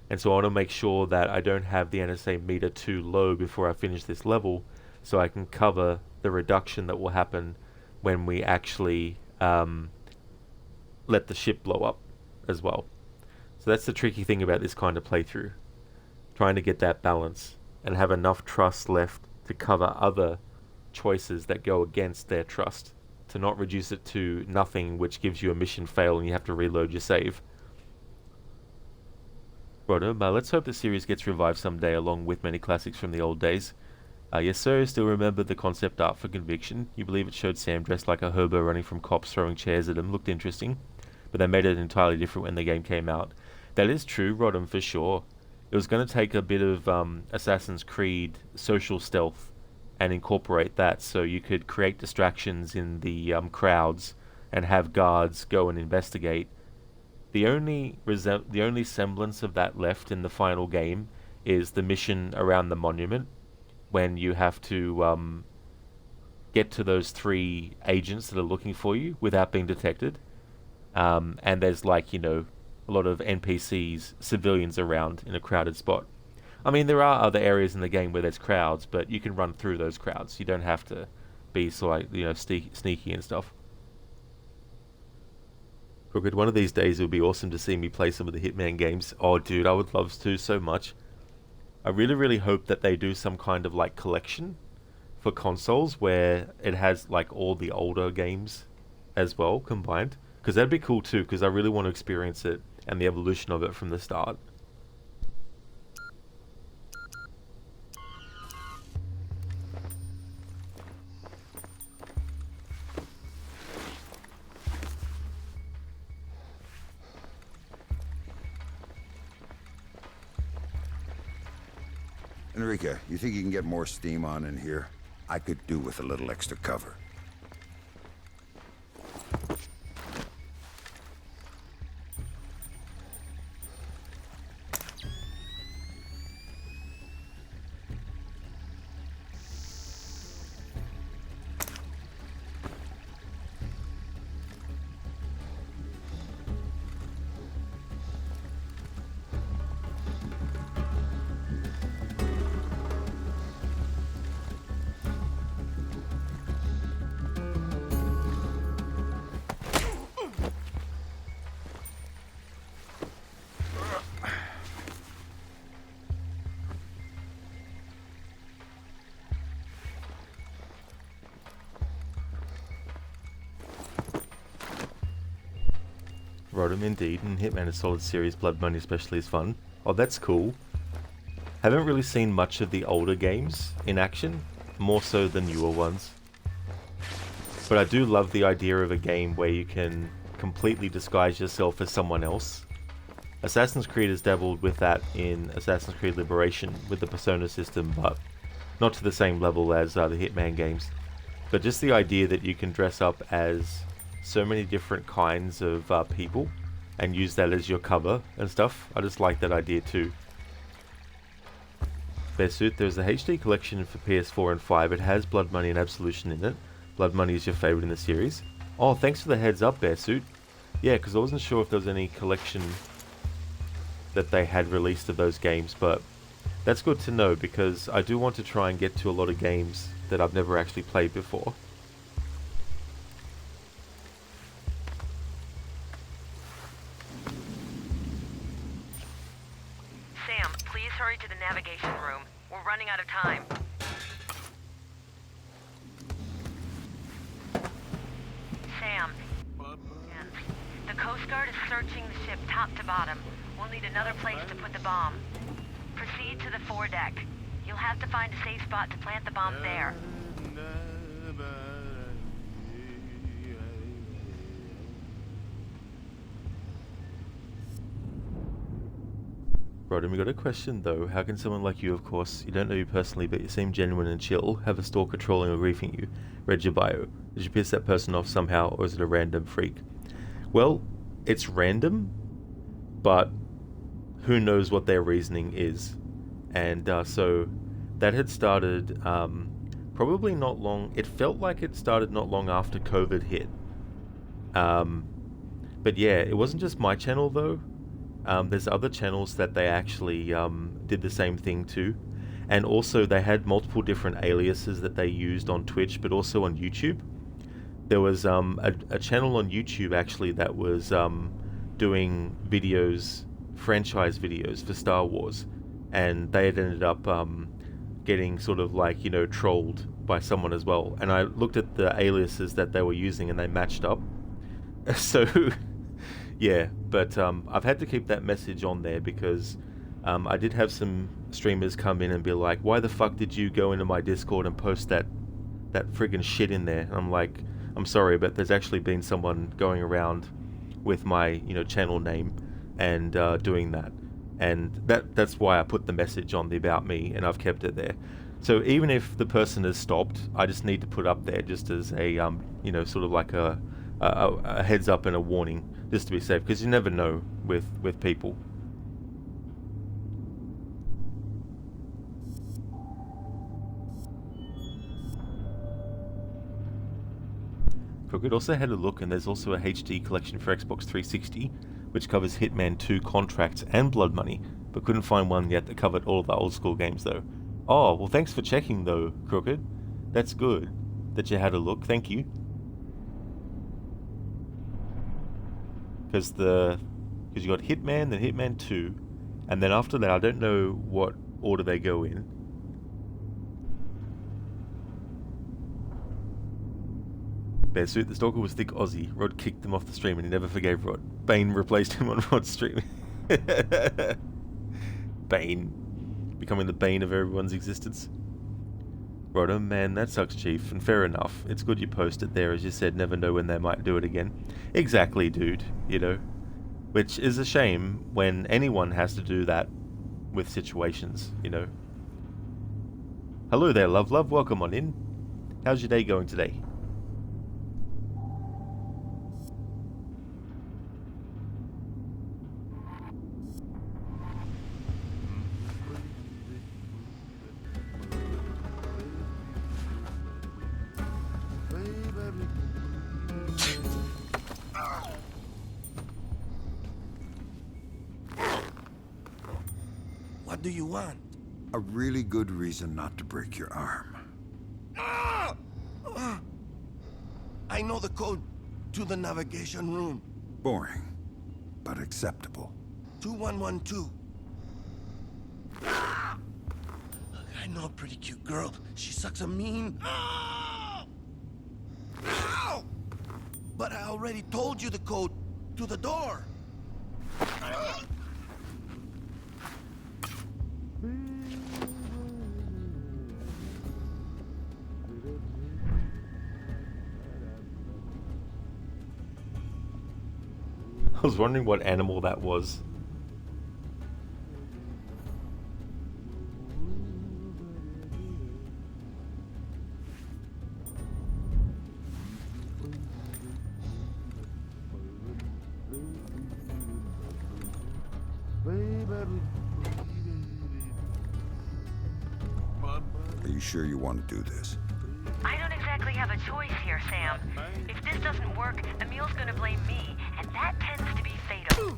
And so I want to make sure that I don't have the NSA meter too low before I finish this level, so I can cover the reduction that will happen when we actually let the ship blow up as well. So that's the tricky thing about this kind of playthrough. Trying to get that balance and have enough trust left to cover other choices that go against their trust, to not reduce it to nothing, which gives you a mission fail and you have to reload your save. Righto, let's hope the series gets revived someday along with many classics from the old days. Yes sir, still remember the concept art for Conviction. You believe it showed Sam dressed like a hobo running from cops throwing chairs at him. Looked interesting, but they made it entirely different when the game came out. That is true, Rodham, for sure. It was going to take a bit of Assassin's Creed social stealth and incorporate that, so you could create distractions in the crowds and have guards go and investigate. The only semblance of that left in the final game is the mission around the monument, when you have to get to those 3 agents that are looking for you without being detected. And there's like, a lot of NPCs, civilians around in a crowded spot. I mean, there are other areas in the game where there's crowds, but you can run through those crowds. You don't have to be sneaky and stuff. Crooked, one of these days it would be awesome to see me play some of the Hitman games. Oh, dude, I would love to so much. I really, really hope that they do some kind of like collection for consoles where it has like all the older games as well combined. Because that'd be cool too, because I really want to experience it and the evolution of it from the start. Enrique, you think you can get more steam on in here? I could do with a little extra cover. Rodham indeed, and Hitman is solid series, Blood Money especially is fun. Oh, that's cool. Haven't really seen much of the older games in action, more so than newer ones. But I do love the idea of a game where you can completely disguise yourself as someone else. Assassin's Creed has dabbled with that in Assassin's Creed Liberation with the Persona system, but not to the same level as the Hitman games. But just the idea that you can dress up as so many different kinds of people and use that as your cover and stuff. I just like that idea too. Bearsuit, there's a HD collection for PS4 and 5. It has Blood Money and Absolution in it. Blood Money is your favorite in the series. Oh, thanks for the heads up, Bearsuit. Yeah, because I wasn't sure if there was any collection that they had released of those games, but that's good to know because I do want to try and get to a lot of games that I've never actually played before. Sam, please hurry to the navigation room. We're running out of time. Sam. The Coast Guard is searching the ship top to bottom. We'll need another place to put the bomb. Proceed to the foredeck. You'll have to find a safe spot to plant the bomb there. Rodham, we got a question though. How can someone like you, of course, you don't know you personally, but you seem genuine and chill, have a stalker trolling or griefing you? Read your bio. Did you piss that person off somehow, or is it a random freak? Well, it's random, but who knows what their reasoning is. And so that had started probably not long, it felt like it started not long after COVID hit. But yeah, it wasn't just my channel though. There's other channels that they actually did the same thing too. And also they had multiple different aliases that they used on Twitch, but also on YouTube. There was a channel on YouTube actually that was doing videos, franchise videos for Star Wars. And they had ended up getting sort of like, you know, trolled by someone as well. And I looked at the aliases that they were using and they matched up. So... yeah, but I've had to keep that message on there because I did have some streamers come in and be like, why the fuck did you go into my Discord and post that friggin' shit in there? And I'm like, I'm sorry, but there's actually been someone going around with my, you know, channel name and doing that. And that's why I put the message on the About Me, and I've kept it there. So even if the person is stopped, I just need to put up there just as a, you know, sort of like a heads up and a warning, just to be safe, because you never know with people. Crooked also had a look, and there's also a HD collection for Xbox 360, which covers Hitman 2 Contracts and Blood Money, but couldn't find one yet that covered all of the old school games though. Oh, well thanks for checking though, Crooked. That's good that you had a look, thank you. Because you got Hitman, then Hitman 2, and then after that I don't know what order they go in. Bearsuit, the stalker was thick Aussie. Rod kicked him off the stream and he never forgave Rod. Bane replaced him on Rod's stream. Bane. Becoming the bane of everyone's existence. Rod, oh man, that sucks, Chief. And fair enough. It's good you post it there, as you said, never know when they might do it again. Exactly, dude. You know. Which is a shame when anyone has to do that with situations, you know. Hello there, love. Welcome on in. How's your day going today? What do you want? A really good reason not to break your arm. I know the code to the navigation room. Boring, but acceptable. 2112. I know a pretty cute girl. She sucks a mean... Ow! But I already told you the code to the door. I was wondering what animal that was. Are you sure you want to do this? I don't exactly have a choice here, Sam. If this doesn't work, Emil's gonna blame me, and that tends to be fatal.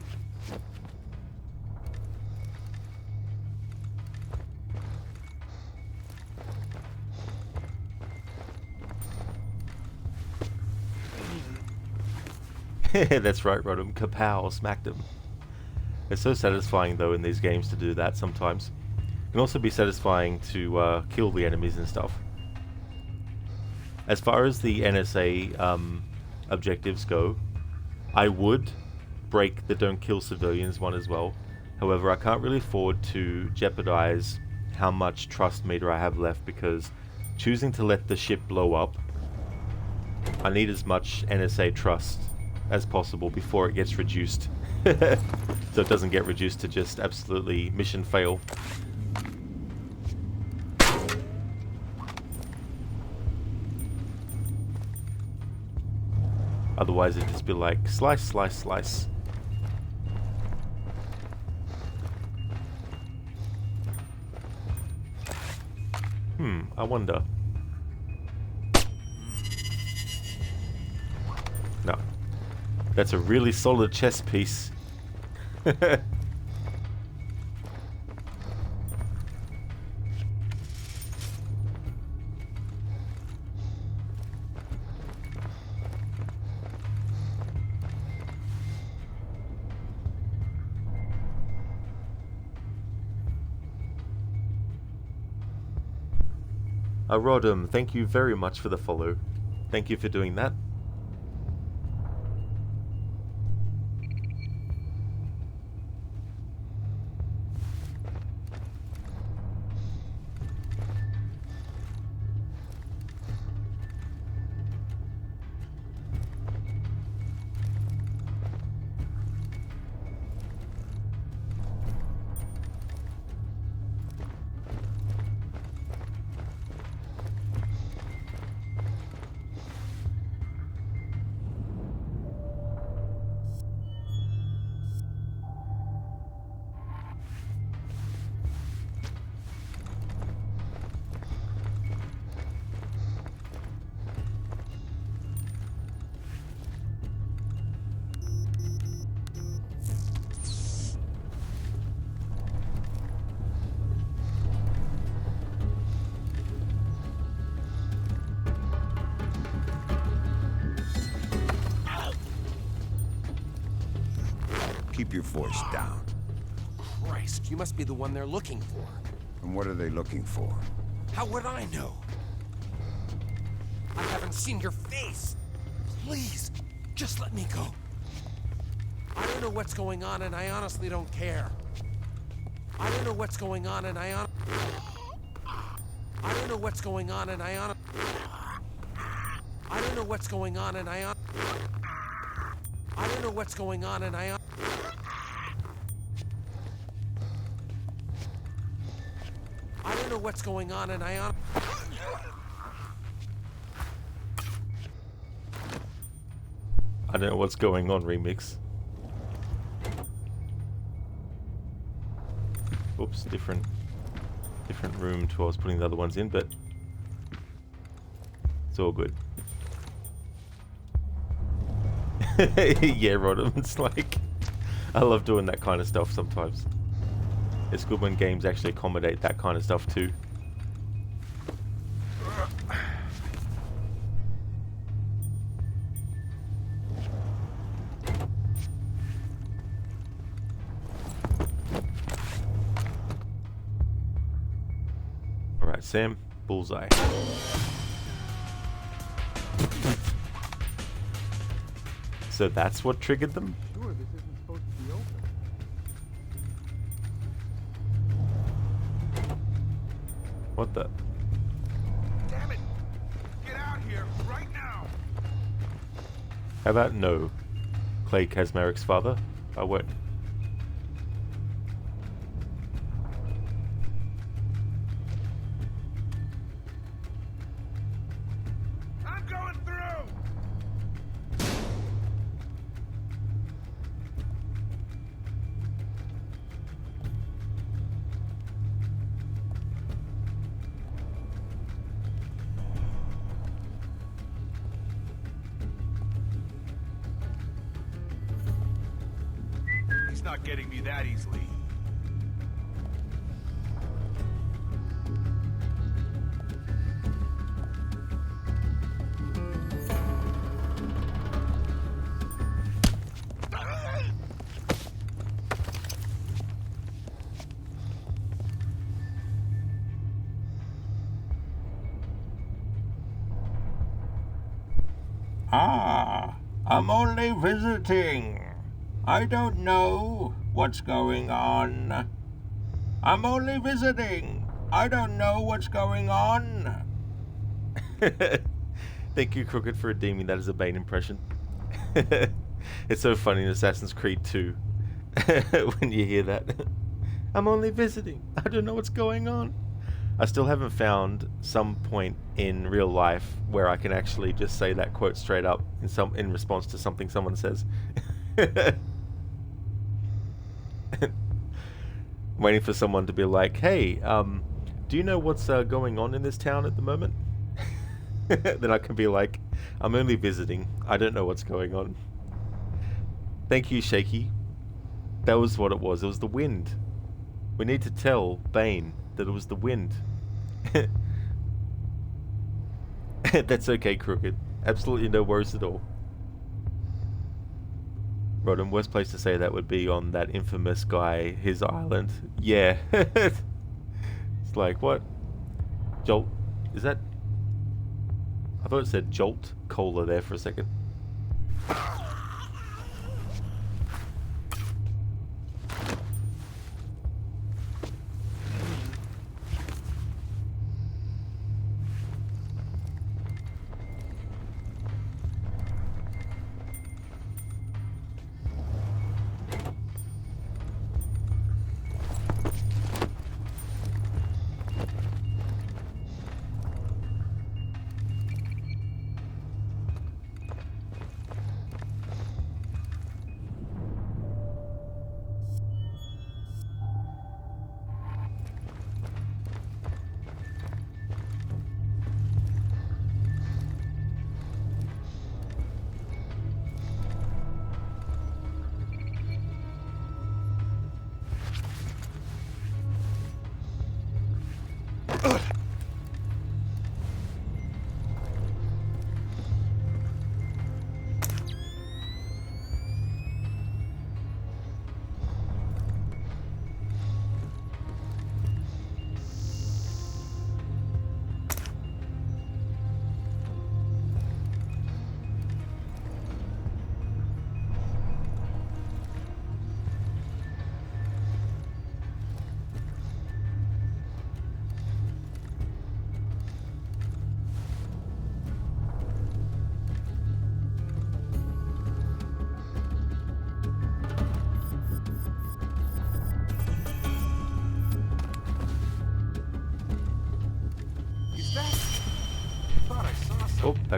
That's right, Rodham. Kapow, smacked him. It's so satisfying, though, in these games to do that sometimes. It can also be satisfying to kill the enemies and stuff. As far as the NSA objectives go, I would break the don't kill civilians one as well. However, I can't really afford to jeopardize how much trust meter I have left, because choosing to let the ship blow up, I need as much NSA trust as possible before it gets reduced. So it doesn't get reduced to just absolutely mission fail. Otherwise it'd just be like slice, slice, slice. I wonder. No. That's a really solid chess piece. Rodham, thank you very much for the follow. Thank you for doing that. Keep your voice down. Christ, you must be the one they're looking for. And what are they looking for? How would I know? I haven't seen your face. Please, just let me go. I don't know what's going on, and I honestly don't care. I don't know what's going on, and I don't know what's going on, and I don't know what's going on, and I don't know what's going on, and I don't know what's going on, and I don't know what's going on remix. Oops, different room to what I was putting the other ones in, but it's all good. Yeah, Rodham, it's like, I love doing that kind of stuff sometimes. It's good when games actually accommodate that kind of stuff too. Alright, Sam, bullseye. So that's what triggered them? Sure, this isn't supposed to be open. What the? Damn it! Get out here right now! How about no? Clay Kazmarek's father? I won't. I'm going through! He's not getting me that easily. Ah, I'm only visiting. I don't know what's going on. I'm only visiting. I don't know what's going on. Thank you, Crooked, for redeeming that as a Bane impression. It's so funny in Assassin's Creed 2 when you hear that. I'm only visiting. I don't know what's going on. I still haven't found some point in real life where I can actually just say that quote straight up in response to something someone says. Waiting for someone to be like, hey, do you know what's going on in this town at the moment? Then I can be like, I'm only visiting. I don't know what's going on. Thank you, Shaky. That was what it was. It was the wind. We need to tell Bane that it was the wind. That's okay, Crooked. Absolutely no worries at all. Rodham, worst place to say that would be on that infamous guy, his island. Yeah. It's like, what? Jolt? Is that... I thought it said Jolt Cola there for a second.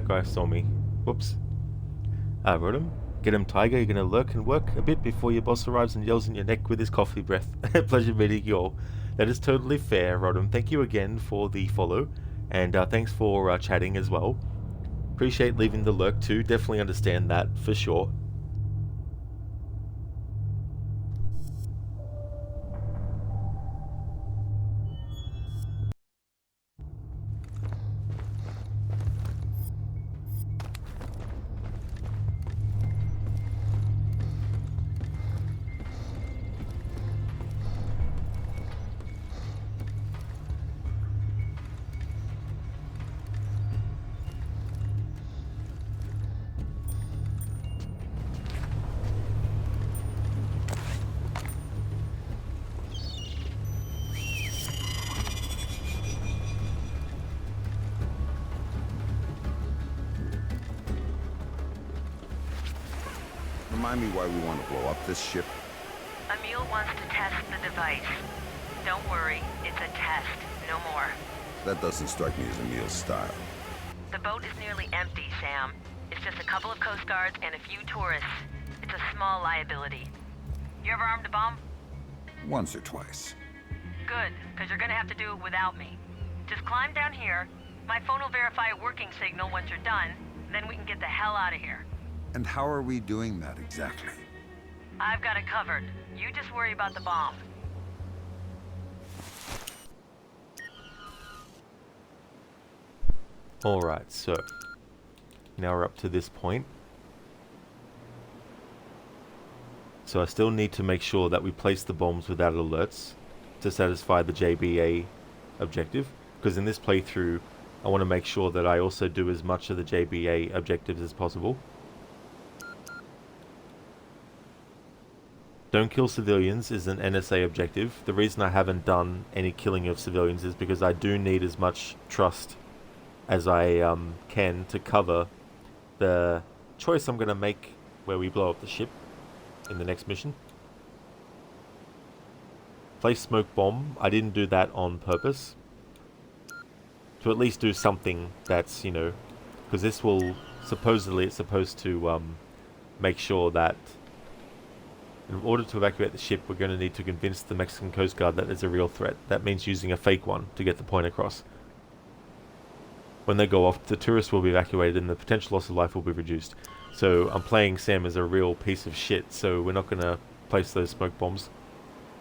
that guy saw me. Whoops. Rodham, get him, Tiger. You're gonna lurk and work a bit before your boss arrives and yells in your neck with his coffee breath. Pleasure meeting you all. That is totally fair, Rodham. Thank you again for the follow, and thanks for chatting as well. Appreciate leaving the lurk too. Definitely understand that for sure. Remind me why we want to blow up this ship. Emil wants to test the device. Don't worry, it's a test, no more. That doesn't strike me as Emil's style. The boat is nearly empty, Sam. It's just a couple of Coast Guards and a few tourists. It's a small liability. You ever armed a bomb? Once or twice. Good, because you're gonna have to do it without me. Just climb down here. My phone will verify a working signal once you're done, then we can get the hell out of here. And how are we doing that exactly? I've got it covered. You just worry about the bomb. Alright, so now we're up to this point. So I still need to make sure that we place the bombs without alerts to satisfy the JBA objective, because in this playthrough I want to make sure that I also do as much of the JBA objectives as possible. Don't kill civilians is an NSA objective. The reason I haven't done any killing of civilians is because I do need as much trust as I can to cover the choice I'm going to make where we blow up the ship in the next mission. Place smoke bomb. I didn't do that on purpose. To at least do something that's, you know, because this will, supposedly it's supposed to make sure that in order to evacuate the ship, we're going to need to convince the Mexican Coast Guard that there's a real threat. That means using a fake one to get the point across. When they go off, the tourists will be evacuated and the potential loss of life will be reduced. So I'm playing Sam as a real piece of shit, so we're not going to place those smoke bombs.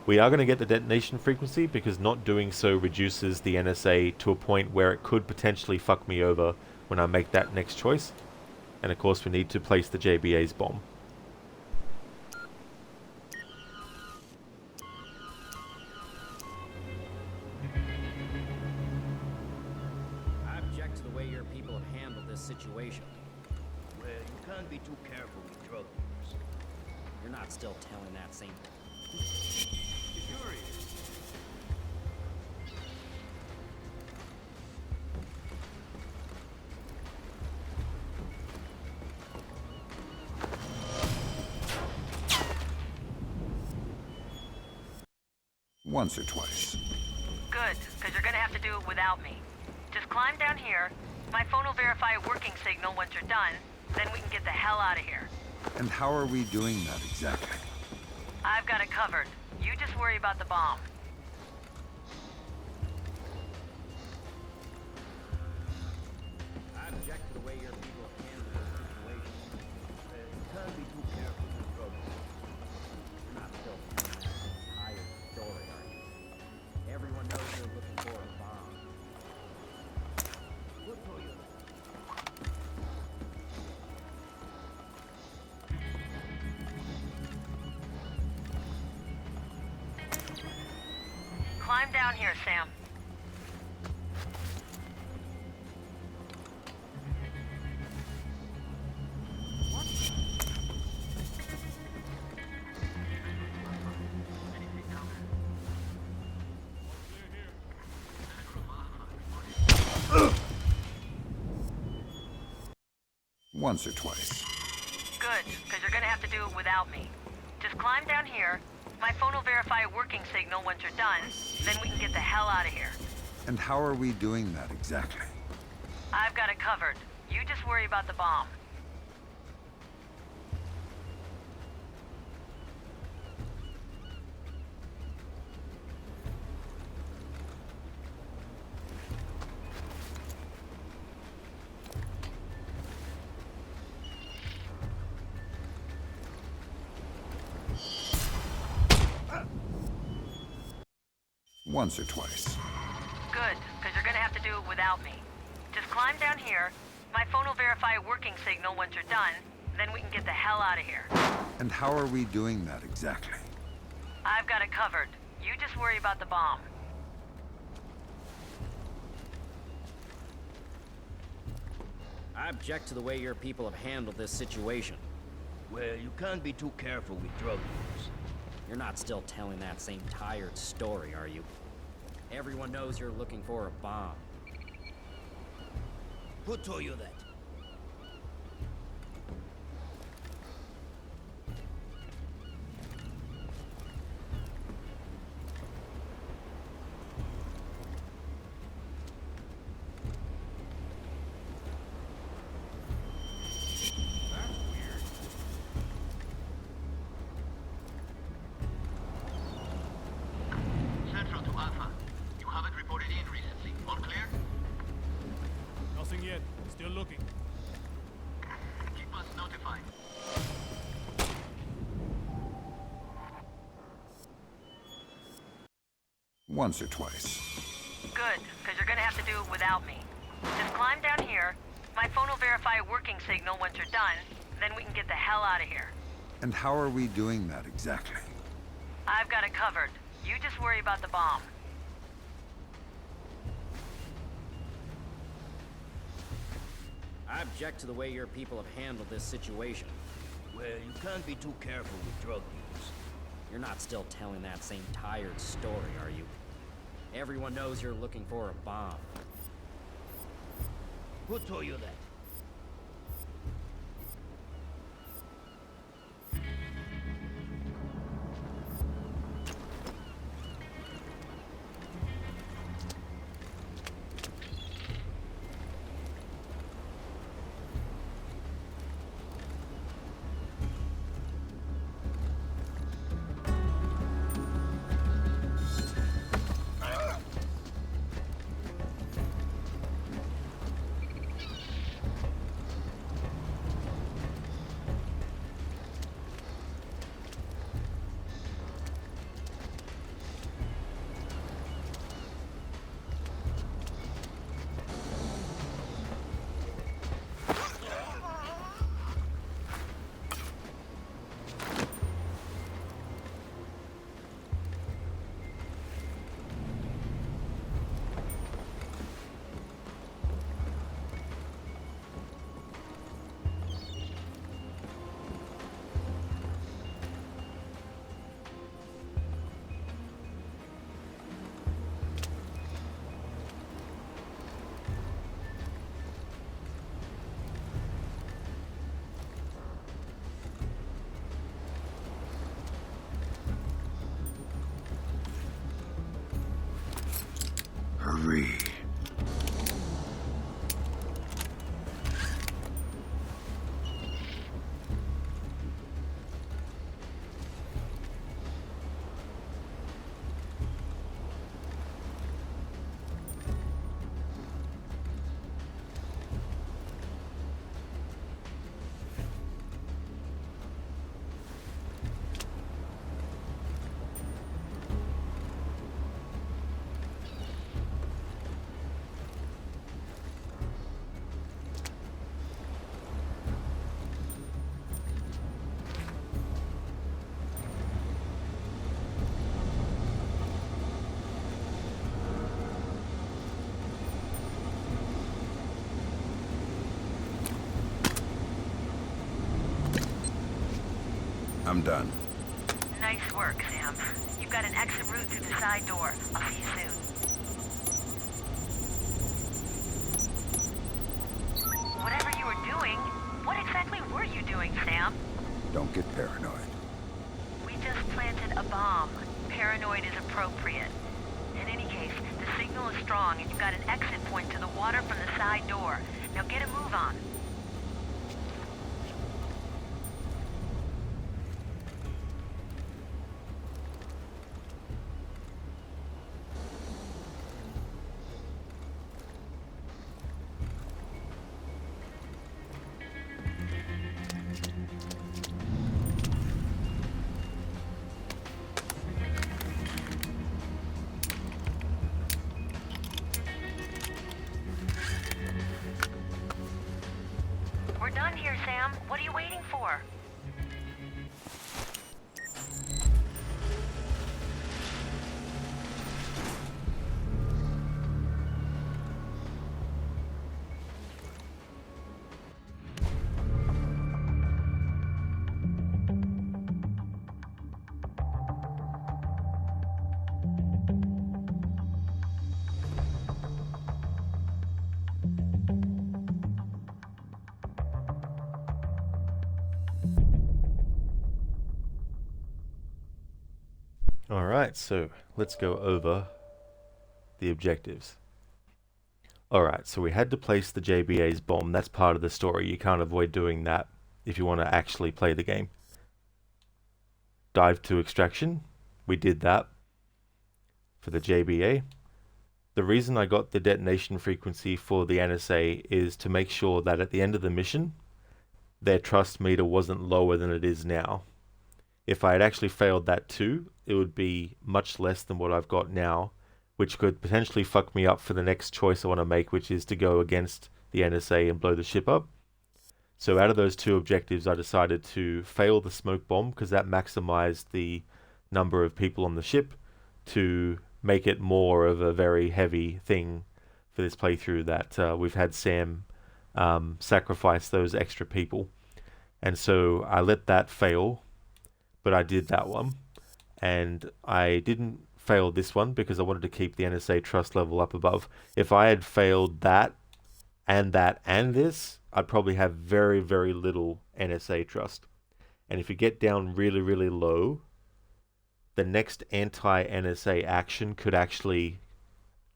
We are going to get the detonation frequency, because not doing so reduces the NSA to a point where it could potentially fuck me over when I make that next choice. And of course we need to place the JBA's bomb. Situation. Well, you can't be too careful with drug dealers. You're not still telling that same thing. Sure he is. Once or twice. Good, because you're gonna have to do it without me. Just climb down here. My phone will verify a working signal once you're done, then we can get the hell out of here. And how are we doing that exactly? I've got it covered. You just worry about the bomb. I object to the way your people have handled this situation. You can't be too careful with drug dealers. You're not still telling that entire story, are you? Everyone knows you're looking for a bomb. Climb down here, Sam. Once or twice. Good, because you're gonna have to do it without me. Just climb down here. My phone will verify a working signal once you're done, then we can get the hell out of here. And how are we doing that exactly? I've got it covered. You You just worry about the bomb. Once or twice. Good, because you're gonna have to do it without me. Just climb down here. My phone will verify a working signal once you're done. Then we can get the hell out of here. And how are we doing that exactly? I've got it covered. You just worry about the bomb. I object to the way your people have handled this situation. Well, you can't be too careful with drug use. You're not still telling that same tired story, are you? Everyone knows you're looking for a bomb. Who told you that? Central to Alpha. You haven't reported in recently. All clear? Nothing yet. Still looking. Keep us notified. Once or twice. Good, because you're gonna have to do it without me. Just climb down here. My phone will verify a working signal once you're done. Then we can get the hell out of here. And how are we doing that exactly? I've got it covered. You just worry about the bomb. I object to the way your people have handled this situation. Well, you can't be too careful with drug use. You're not still telling that same tired story, are you? Everyone knows you're looking for a bomb. Who told you that? Hurry. I'm done. Nice work, Sam. You've got an exit route through the side door. I'll see you soon. Whatever you were doing, what exactly were you doing, Sam? Don't get paranoid. We just planted a bomb. Paranoid is appropriate. In any case, the signal is strong and you've got an exit point to the water from the side door. Now get a move on. Alright, so let's go over the objectives. Alright, so we had to place the JBA's bomb. That's part of the story. You can't avoid doing that if you want to actually play the game. Dive to extraction. We did that for the JBA. The reason I got the detonation frequency for the NSA is to make sure that at the end of the mission, their trust meter wasn't lower than it is now. If I had actually failed that too, it would be much less than what I've got now, which could potentially fuck me up for the next choice I want to make, which is to go against the NSA and blow the ship up. So out of those two objectives, I decided to fail the smoke bomb because that maximized the number of people on the ship to make it more of a very heavy thing for this playthrough that we've had Sam sacrifice those extra people. And so I let that fail, but I did that one. And I didn't fail this one because I wanted to keep the NSA trust level up above. If I had failed that and this, I'd probably have very, very little NSA trust. And if you get down really, really low, the next anti-NSA action could actually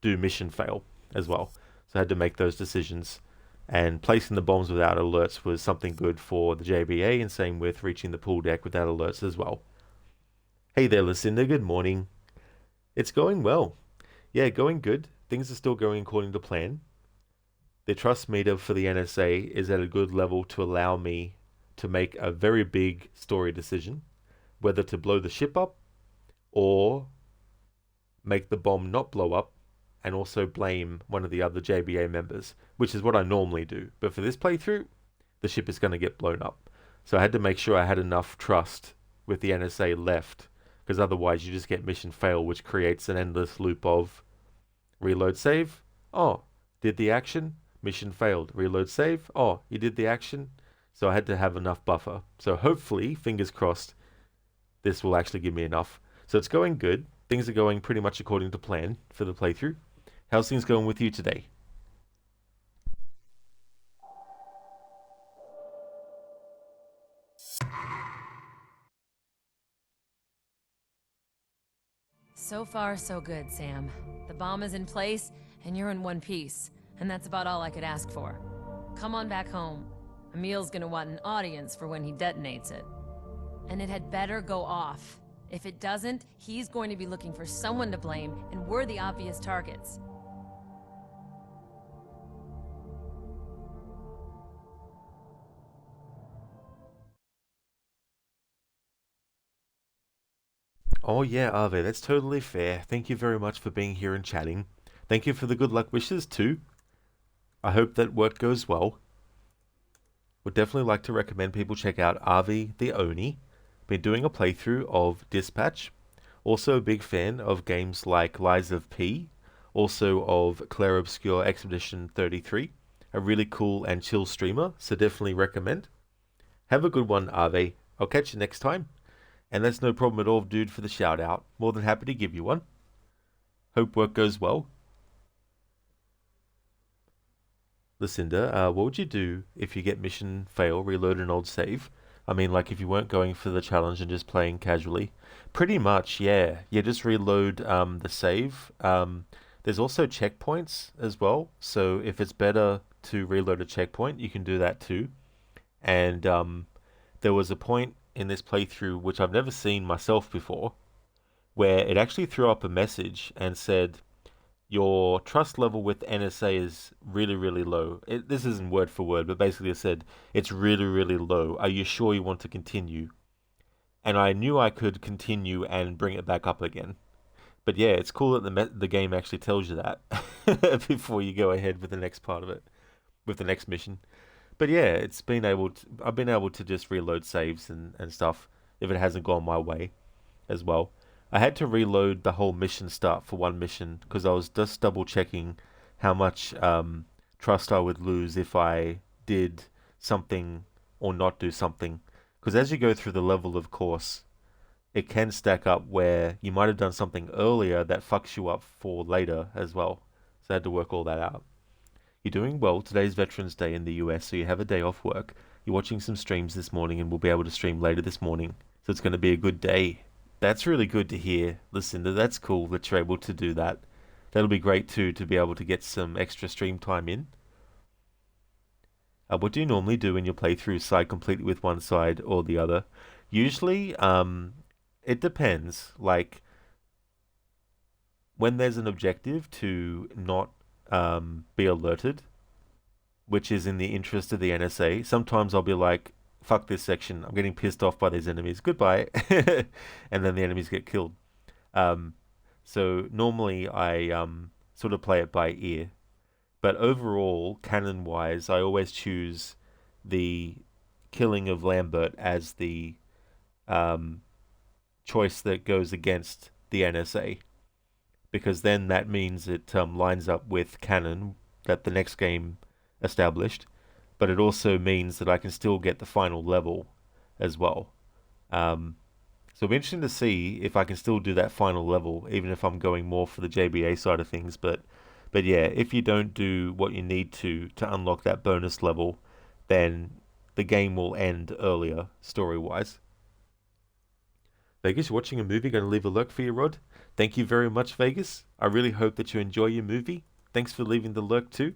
do mission fail as well. So I had to make those decisions. And placing the bombs without alerts was something good for the JBA, and same with reaching the pool deck without alerts as well. Hey there, Lucinda. Good morning. It's going well. Yeah, going good. Things are still going according to plan. The trust meter for the NSA is at a good level to allow me to make a very big story decision, whether to blow the ship up or make the bomb not blow up and also blame one of the other JBA members, which is what I normally do. But for this playthrough, the ship is going to get blown up. So I had to make sure I had enough trust with the NSA left, because otherwise you just get mission fail, which creates an endless loop of reload save. Oh, did the action? Mission failed. Reload save. Oh, you did the action. So I had to have enough buffer. So hopefully, fingers crossed, this will actually give me enough. So it's going good. Things are going pretty much according to plan for the playthrough. How's things going with you today? So far, so good, Sam. The bomb is in place, and you're in one piece. And that's about all I could ask for. Come on back home. Emil's gonna want an audience for when he detonates it. And it had better go off. If it doesn't, he's going to be looking for someone to blame, and we're the obvious targets. Oh yeah, Ave, that's totally fair. Thank you very much for being here and chatting. Thank you for the good luck wishes too. I hope that work goes well. Would definitely like to recommend people check out Avi the Oni. Been doing a playthrough of Dispatch. Also a big fan of games like Lies of P. Also of Claire Obscure Expedition 33. A really cool and chill streamer, so definitely recommend. Have a good one, Ave. I'll catch you next time. And that's no problem at all, dude, for the shout out. More than happy to give you one. Hope work goes well. Lucinda, what would you do if you get mission fail, reload an old save? I mean, like if you weren't going for the challenge and just playing casually. Pretty much, yeah. Yeah, just reload the save. There's also checkpoints as well. So if it's better to reload a checkpoint, you can do that too. And there was a point in this playthrough, which I've never seen myself before, where it actually threw up a message and said, your trust level with NSA is really, really low. This isn't word for word, but basically it said, it's really, really low. Are you sure you want to continue? And I knew I could continue and bring it back up again. But yeah, it's cool that the game actually tells you that before you go ahead with the next part of it, with the next mission. But yeah, I've been able to just reload saves and stuff if it hasn't gone my way as well. I had to reload the whole mission start for one mission because I was just double checking how much trust I would lose if I did something or not do something. Because as you go through the level, of course, it can stack up where you might have done something earlier that fucks you up for later as well. So I had to work all that out. You're doing well. Today's Veterans Day in the US, so you have a day off work. You're watching some streams this morning and we'll be able to stream later this morning. So it's going to be a good day. That's really good to hear, Lucinda. That's cool that you're able to do that. That'll be great too, to be able to get some extra stream time in. What do you normally do when you play through side completely with one side or the other? Usually, it depends. Like, when there's an objective to not be alerted, which is in the interest of the NSA, sometimes I'll be like, fuck this section, I'm getting pissed off by these enemies, goodbye. And then the enemies get killed. So normally I sort of play it by ear. But overall, canon-wise, I always choose the killing of Lambert as the choice that goes against the NSA. Because then that means it lines up with canon that the next game established. But it also means that I can still get the final level as well. So it'll be interesting to see if I can still do that final level, even if I'm going more for the JBA side of things. But yeah, if you don't do what you need to unlock that bonus level, then the game will end earlier, story-wise. Vegas, you're watching a movie, going to leave a lurk for you, Rod? Thank you very much, Vegas. I really hope that you enjoy your movie. Thanks for leaving the lurk too.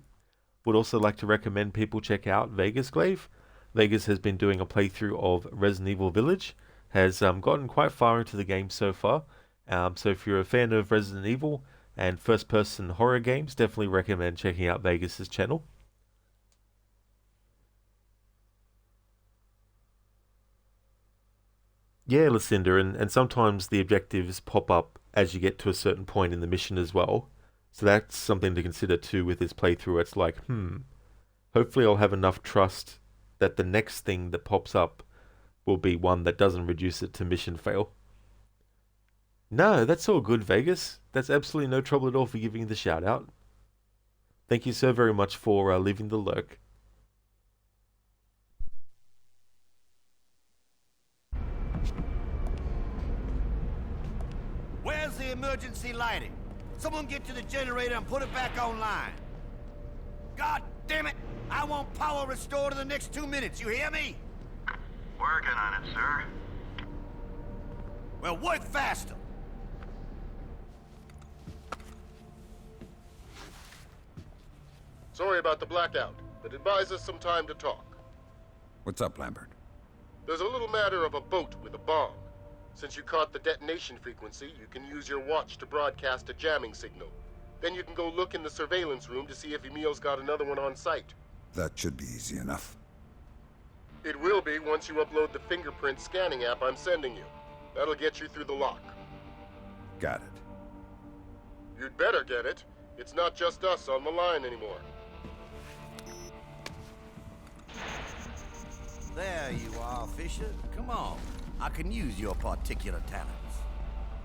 Would also like to recommend people check out Vegas Glaive. Vegas has been doing a playthrough of Resident Evil Village, has gotten quite far into the game so far. So if you're a fan of Resident Evil and first-person horror games, definitely recommend checking out Vegas's channel. Yeah, Lucinda, and sometimes the objectives pop up as you get to a certain point in the mission as well. So that's something to consider too with this playthrough. It's like, hopefully I'll have enough trust that the next thing that pops up will be one that doesn't reduce it to mission fail. No, that's all good, Vegas. That's absolutely no trouble at all for giving the shout out. Thank you so very much for leaving the lurk. Where's the emergency lighting? Someone get to the generator and put it back online. God damn it! I want power restored in the next 2 minutes, you hear me? Working on it, sir. Well, work faster! Sorry about the blackout, but it buys us some time to talk. What's up, Lambert? There's a little matter of a boat with a bomb. Since you caught the detonation frequency, you can use your watch to broadcast a jamming signal. Then you can go look in the surveillance room to see if Emil's got another one on site. That should be easy enough. It will be once you upload the fingerprint scanning app I'm sending you. That'll get you through the lock. Got it. You'd better get it. It's not just us on the line anymore. There you are, Fisher. Come on. I can use your particular talents.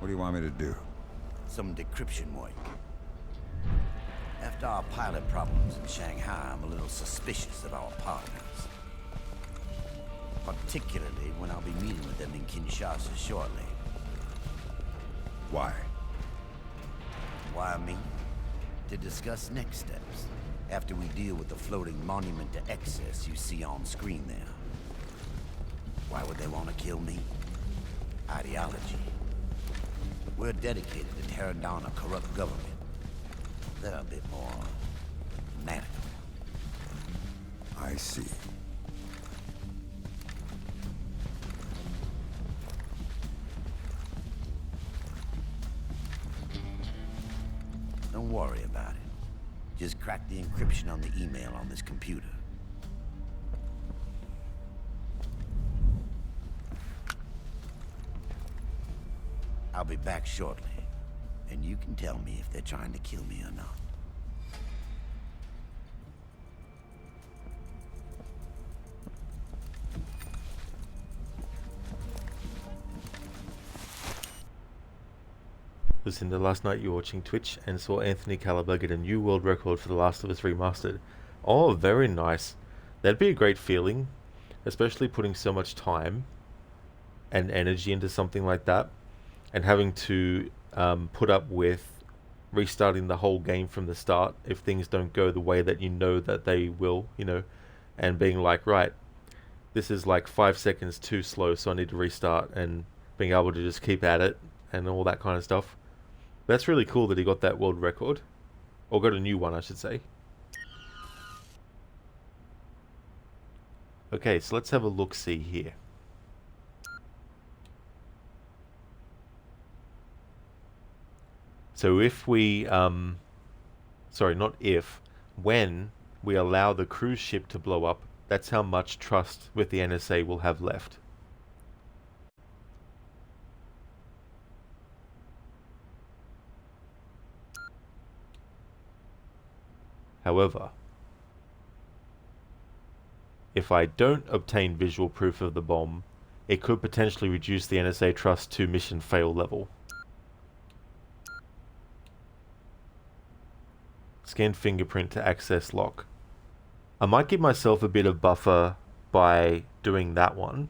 What do you want me to do? Some decryption work. After our pilot problems in Shanghai, I'm a little suspicious of our partners. Particularly when I'll be meeting with them in Kinshasa shortly. Why? Why me? To discuss next steps. After we deal with the floating monument to excess you see on screen there. Why would they want to kill me? Ideology. We're dedicated to tearing down a corrupt government. They're a bit more fanatical. I see. Don't worry about it. Just crack the encryption on the email on this computer. I'll be back shortly, and you can tell me if they're trying to kill me or not. Lucinda, last night you were watching Twitch and saw Anthony Caliber get a new world record for The Last of Us Remastered. Oh, very nice. That'd be a great feeling, especially putting so much time and energy into something like that, and having to put up with restarting the whole game from the start if things don't go the way that you know that they will, you know, and being like, right, this is like 5 seconds too slow, so I need to restart, and being able to just keep at it and all that kind of stuff. That's really cool that he got that world record. Or got a new one, I should say. Okay, so let's have a look-see here. So if we, sorry, not if, when we allow the cruise ship to blow up, that's how much trust with the NSA we'll have left. However, if I don't obtain visual proof of the bomb, it could potentially reduce the NSA trust to mission fail level. Scan fingerprint to access lock. I might give myself a bit of buffer by doing that one.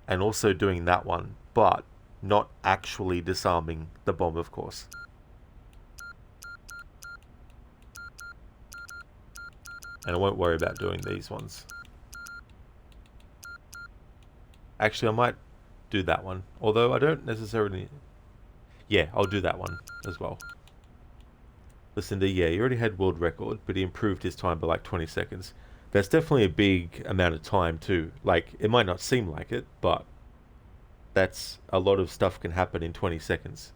And also doing that one, but not actually disarming the bomb, of course. And I won't worry about doing these ones. Actually, I might do that one. Although I don't necessarily... Yeah, I'll do that one as well. Lucinda, yeah, he already had world record, but he improved his time by like 20 seconds. That's definitely a big amount of time too. Like, it might not seem like it, but that's a lot of stuff can happen in 20 seconds.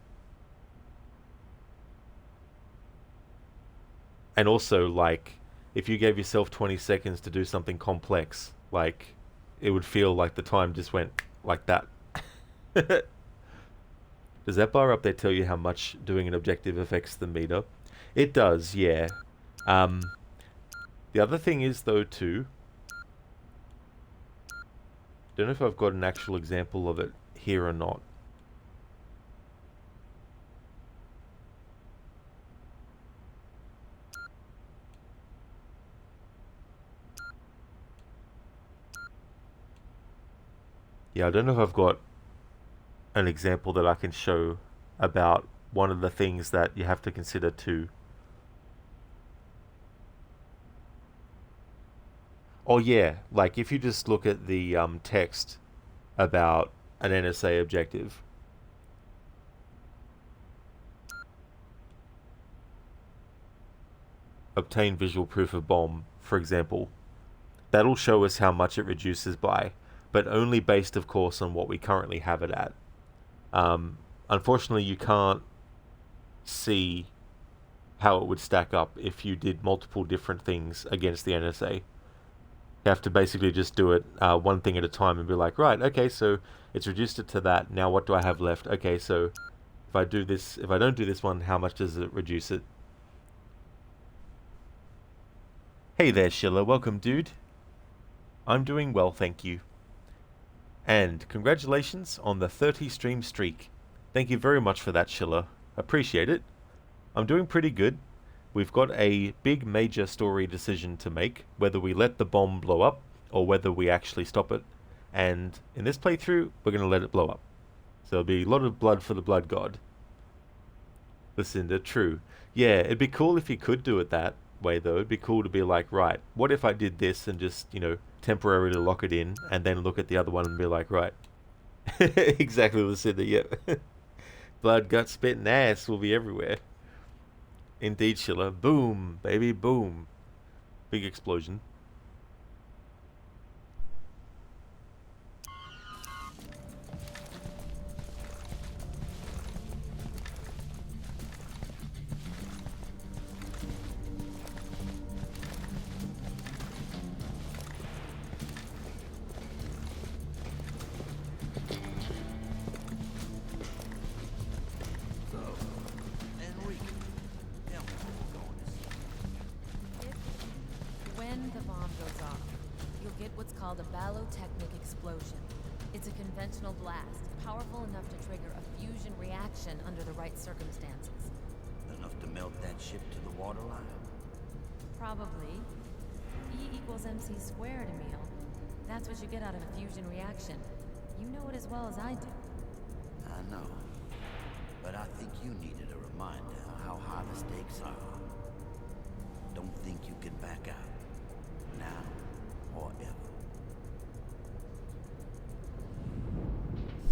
And also, like, if you gave yourself 20 seconds to do something complex, like, it would feel like the time just went like that. Does that bar up there tell you how much doing an objective affects the meter? It does, yeah. The other thing is, though, too... Don't know if I've got an actual example of it here or not. Yeah, I don't know if I've got an example that I can show about one of the things that you have to consider too. Oh yeah, like if you just look at the text about an NSA objective. Obtain visual proof of bomb, for example. That'll show us how much it reduces by, but only based, of course, on what we currently have it at. Unfortunately, you can't see how it would stack up if you did multiple different things against the NSA. You have to basically just do it one thing at a time and be like, right, okay, so it's reduced it to that. Now what do I have left? Okay, so if I do this, if I don't do this one, how much does it reduce it? Hey there, Schiller. Welcome, dude. I'm doing well, thank you. And congratulations on the 30 stream streak. Thank you very much for that, Schiller. Appreciate it. I'm doing pretty good. We've got a big major story decision to make, whether we let the bomb blow up or whether we actually stop it. And in this playthrough, we're going to let it blow up. So there'll be a lot of blood for the blood god. Lucinda, true. Yeah, it'd be cool if you could do it that way though. It'd be cool to be like, right, what if I did this and just, you know, temporarily lock it in and then look at the other one and be like, right. Exactly, Lucinda, yep. Blood, gut, spit, and ass will be everywhere. Indeed, Schiller. Boom, baby, boom. Big explosion. When the bomb goes off, you'll get what's called a ballotechnic explosion. It's a conventional blast, powerful enough to trigger a fusion reaction under the right circumstances. Enough to melt that ship to the waterline? Probably. E equals MC squared, Emil. That's what you get out of a fusion reaction. You know it as well as I do. I know. But I think you needed a reminder how high the stakes are. Don't think you can back out. Now or ever.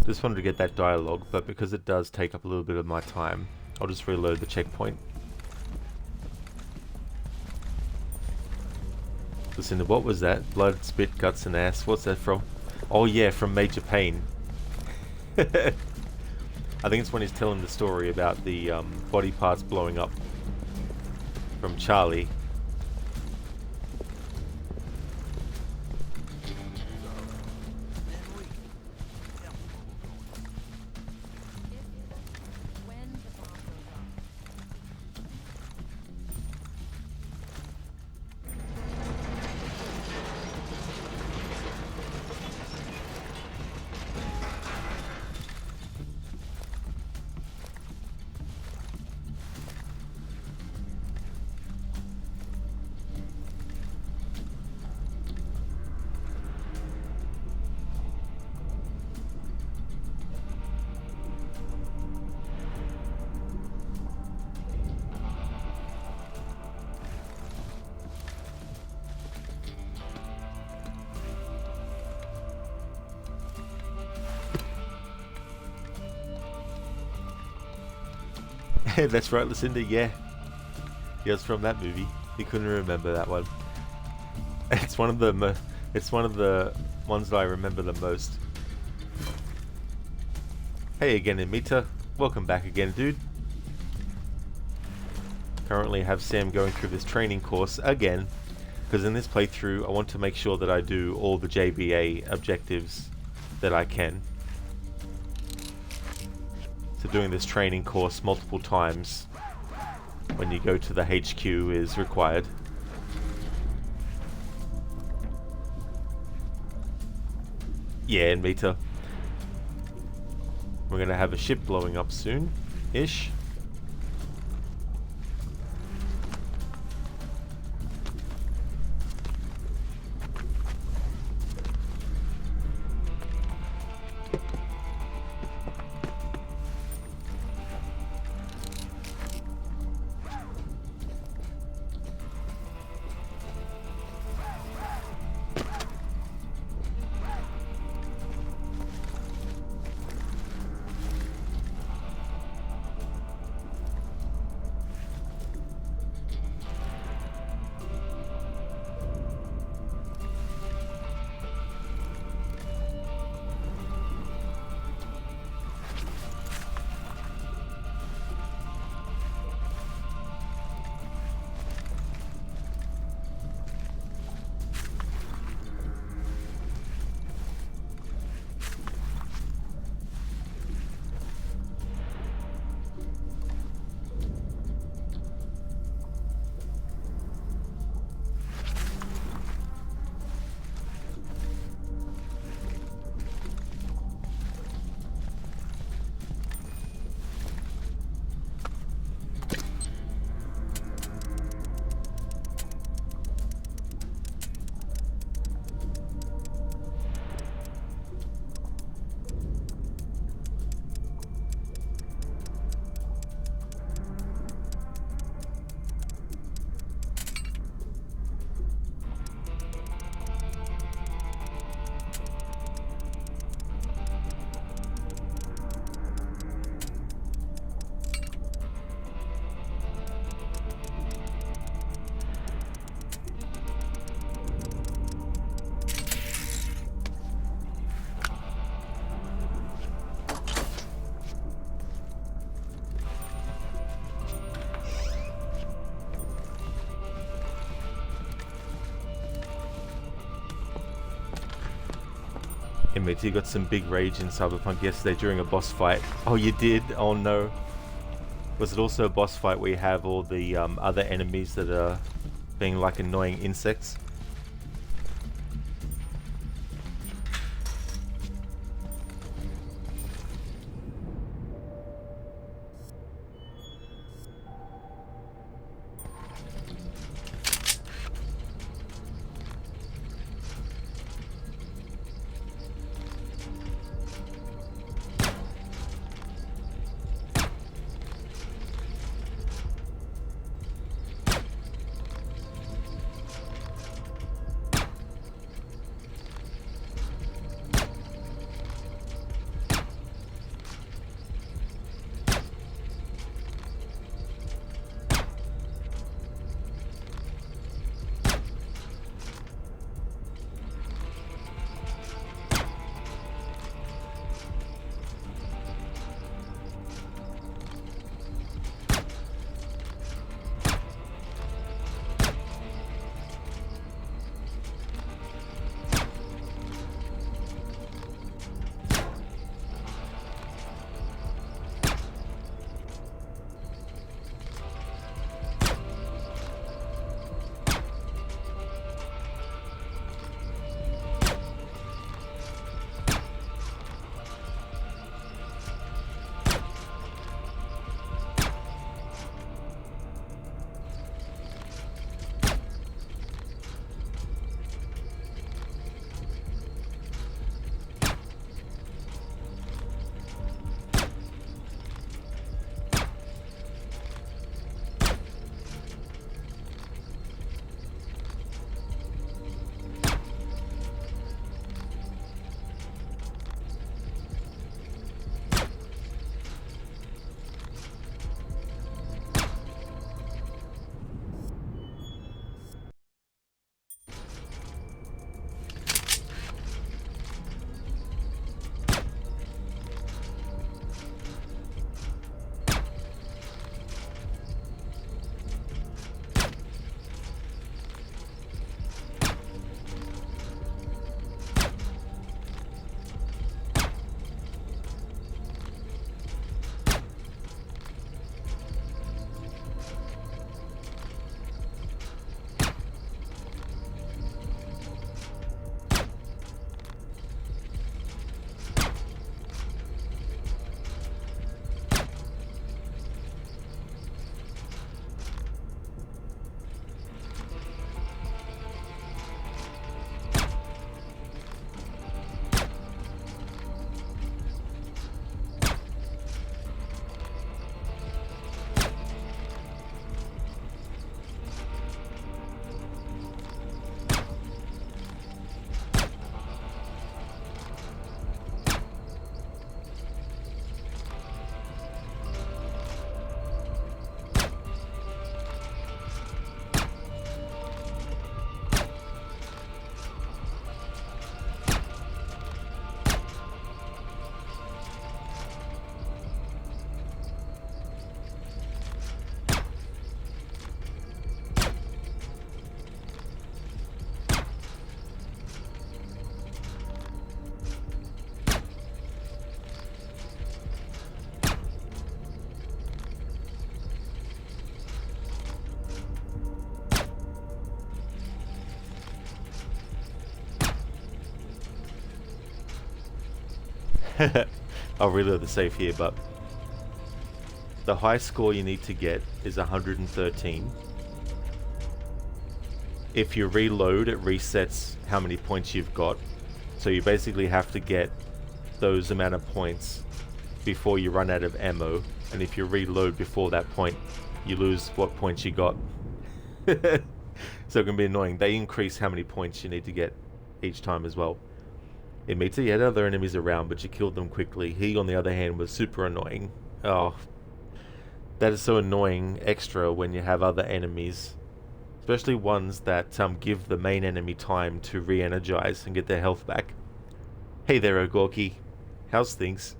Just wanted to get that dialogue, but because it does take up a little bit of my time, I'll just reload the checkpoint. Listen, what was that? Blood, spit, guts and ass. What's that from? Oh yeah, from Major Payne. I think it's when he's telling the story about the body parts blowing up from Charlie. That's right, Lucinda, yeah. Yeah, it's from that movie. You couldn't remember that one. It's one of the ones that I remember the most. Hey again, Amita. Welcome back again, dude. Currently have Sam going through this training course again, because in this playthrough I want to make sure that I do all the JBA objectives that I can. So doing this training course multiple times when you go to the HQ is required. Yeah, and Mita. We're gonna have a ship blowing up soon-ish. Inmates, you got some big rage in Cyberpunk yesterday during a boss fight. Oh, you did? Oh no. Was it also a boss fight where you have all the other enemies that are being like annoying insects? I'll reload the save here, but the high score you need to get is 113. If you reload, it resets how many points you've got. So you basically have to get those amount of points before you run out of ammo. And if you reload before that point, you lose what points you got. So it can be annoying. They increase how many points you need to get each time as well. In Mita, you had other enemies around, but you killed them quickly. He, on the other hand, was super annoying. Oh, that is so annoying extra when you have other enemies. Especially ones that give the main enemy time to re-energize and get their health back. Hey there, Ogorki. How's things?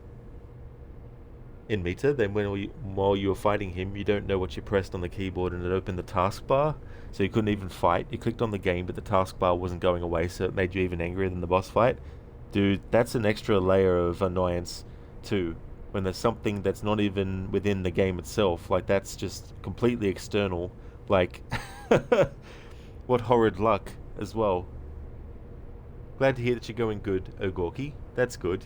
In Mita, then while you were fighting him, you don't know what you pressed on the keyboard and it opened the taskbar, so you couldn't even fight. You clicked on the game, but the taskbar wasn't going away, so it made you even angrier than the boss fight. Dude, that's an extra layer of annoyance, too. When there's something that's not even within the game itself, like that's just completely external. Like, what horrid luck as well. Glad to hear that you're going good, Ogorki. That's good.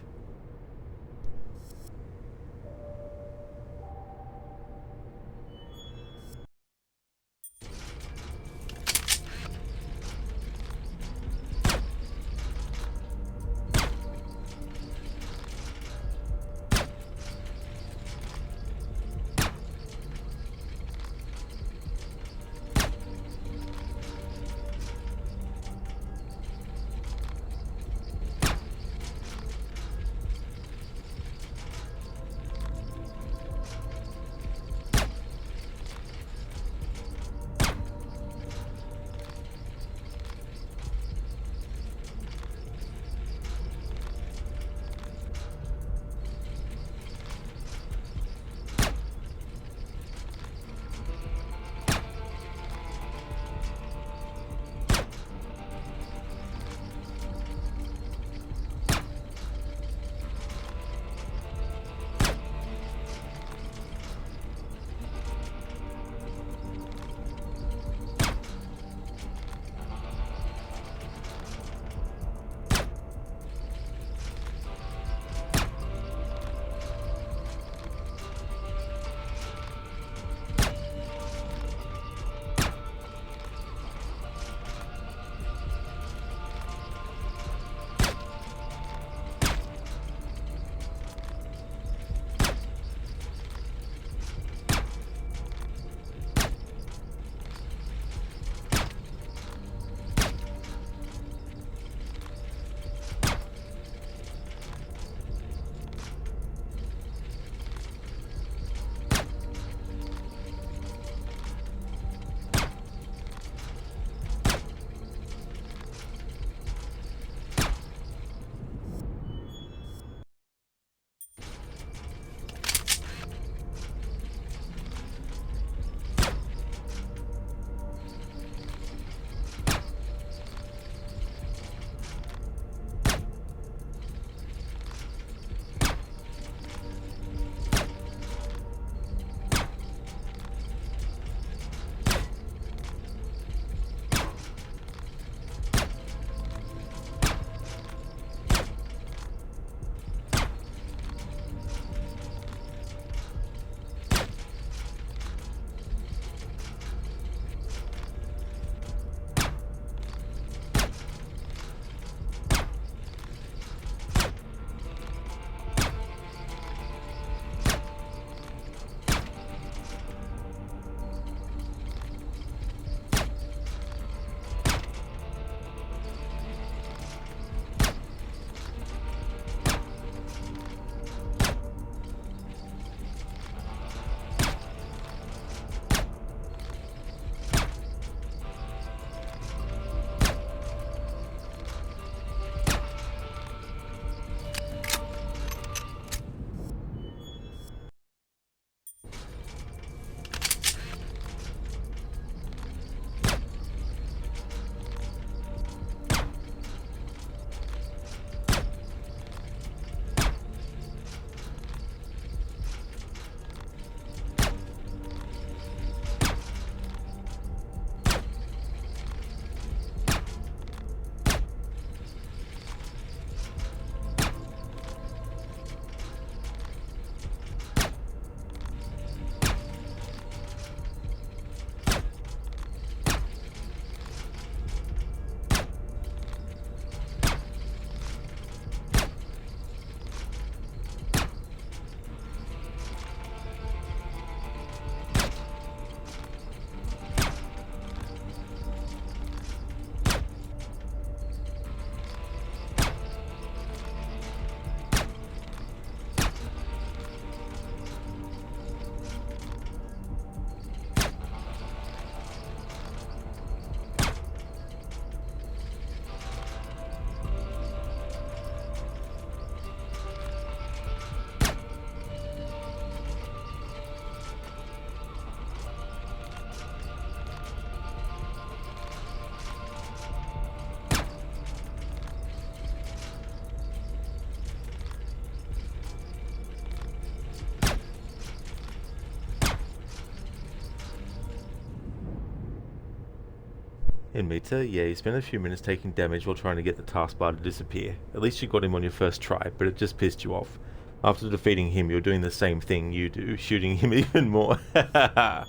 Inmita, yeah, you spent a few minutes taking damage while trying to get the taskbar to disappear. At least you got him on your first try, but it just pissed you off. After defeating him, you're doing the same thing you do, shooting him even more. That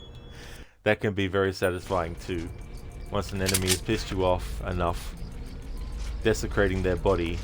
can be very satisfying too. Once an enemy has pissed you off enough, desecrating their body,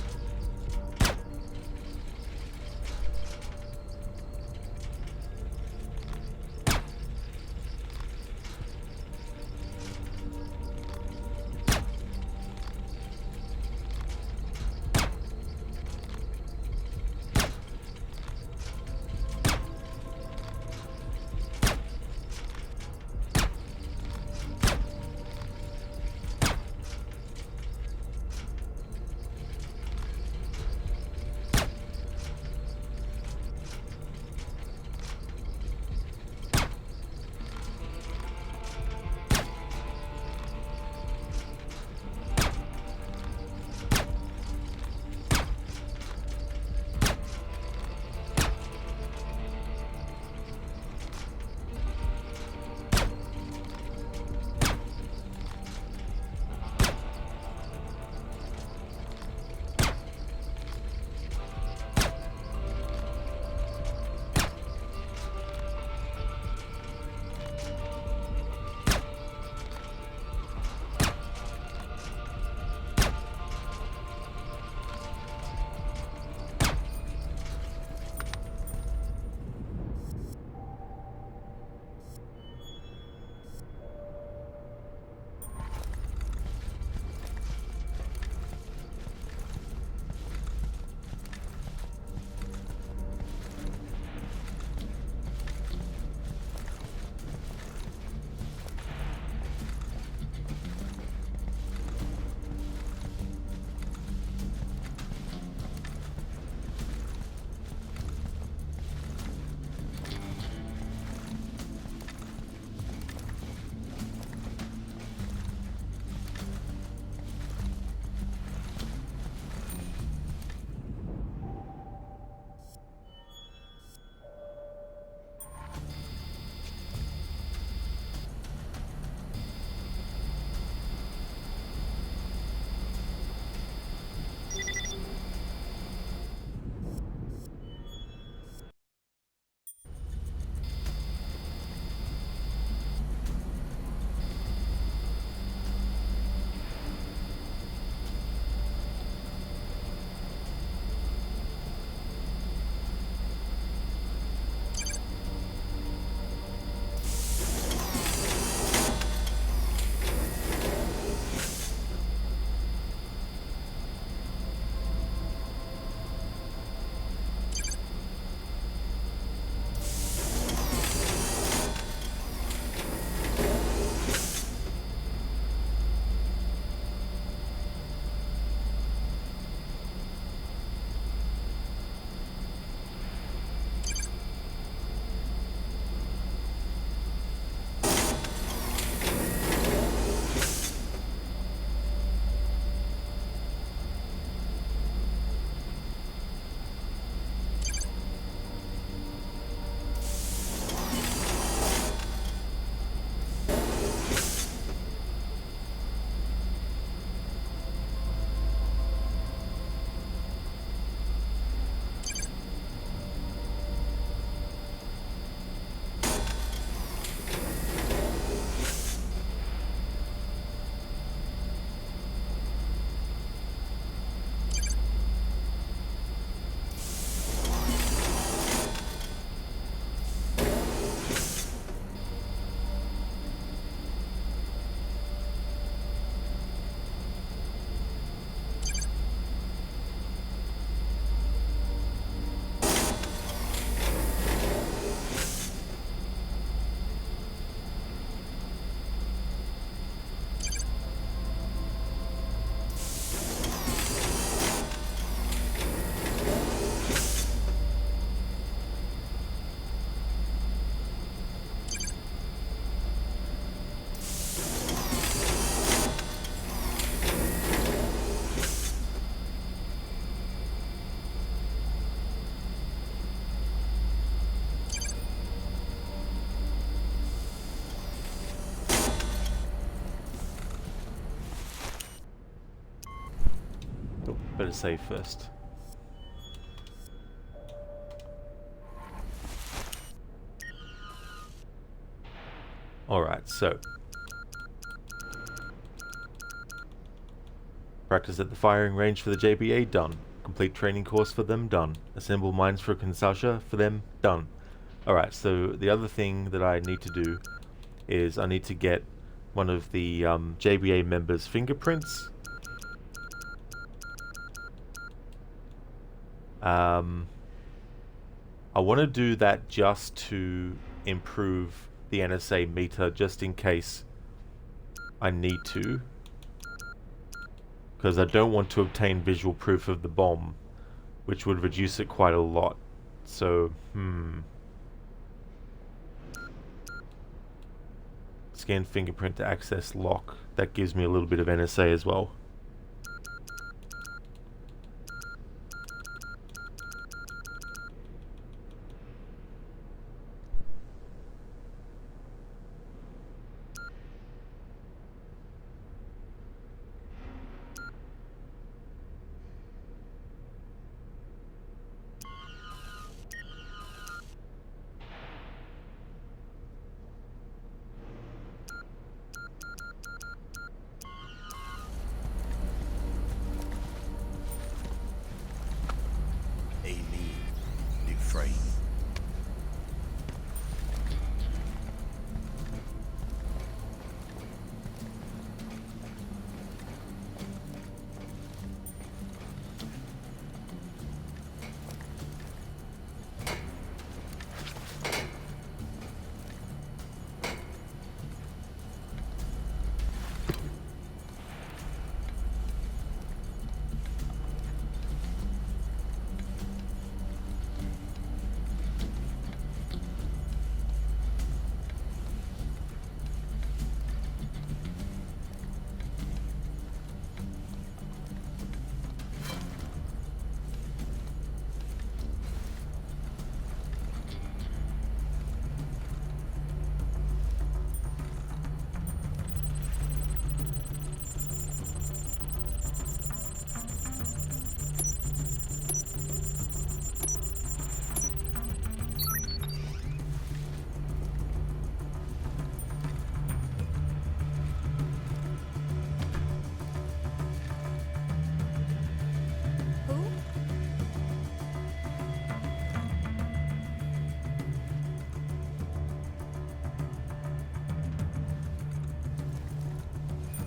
Better save first. Alright, so practice at the firing range for the JBA, done. Complete training course for them, done. Assemble mines for Kinshasa for them, done. Alright, so the other thing that I need to do is I need to get one of the JBA members' fingerprints. I want to do that just to improve the NSA meter, just in case I need to. Because I don't want to obtain visual proof of the bomb, which would reduce it quite a lot. So, Scan fingerprint to access lock. That gives me a little bit of NSA as well.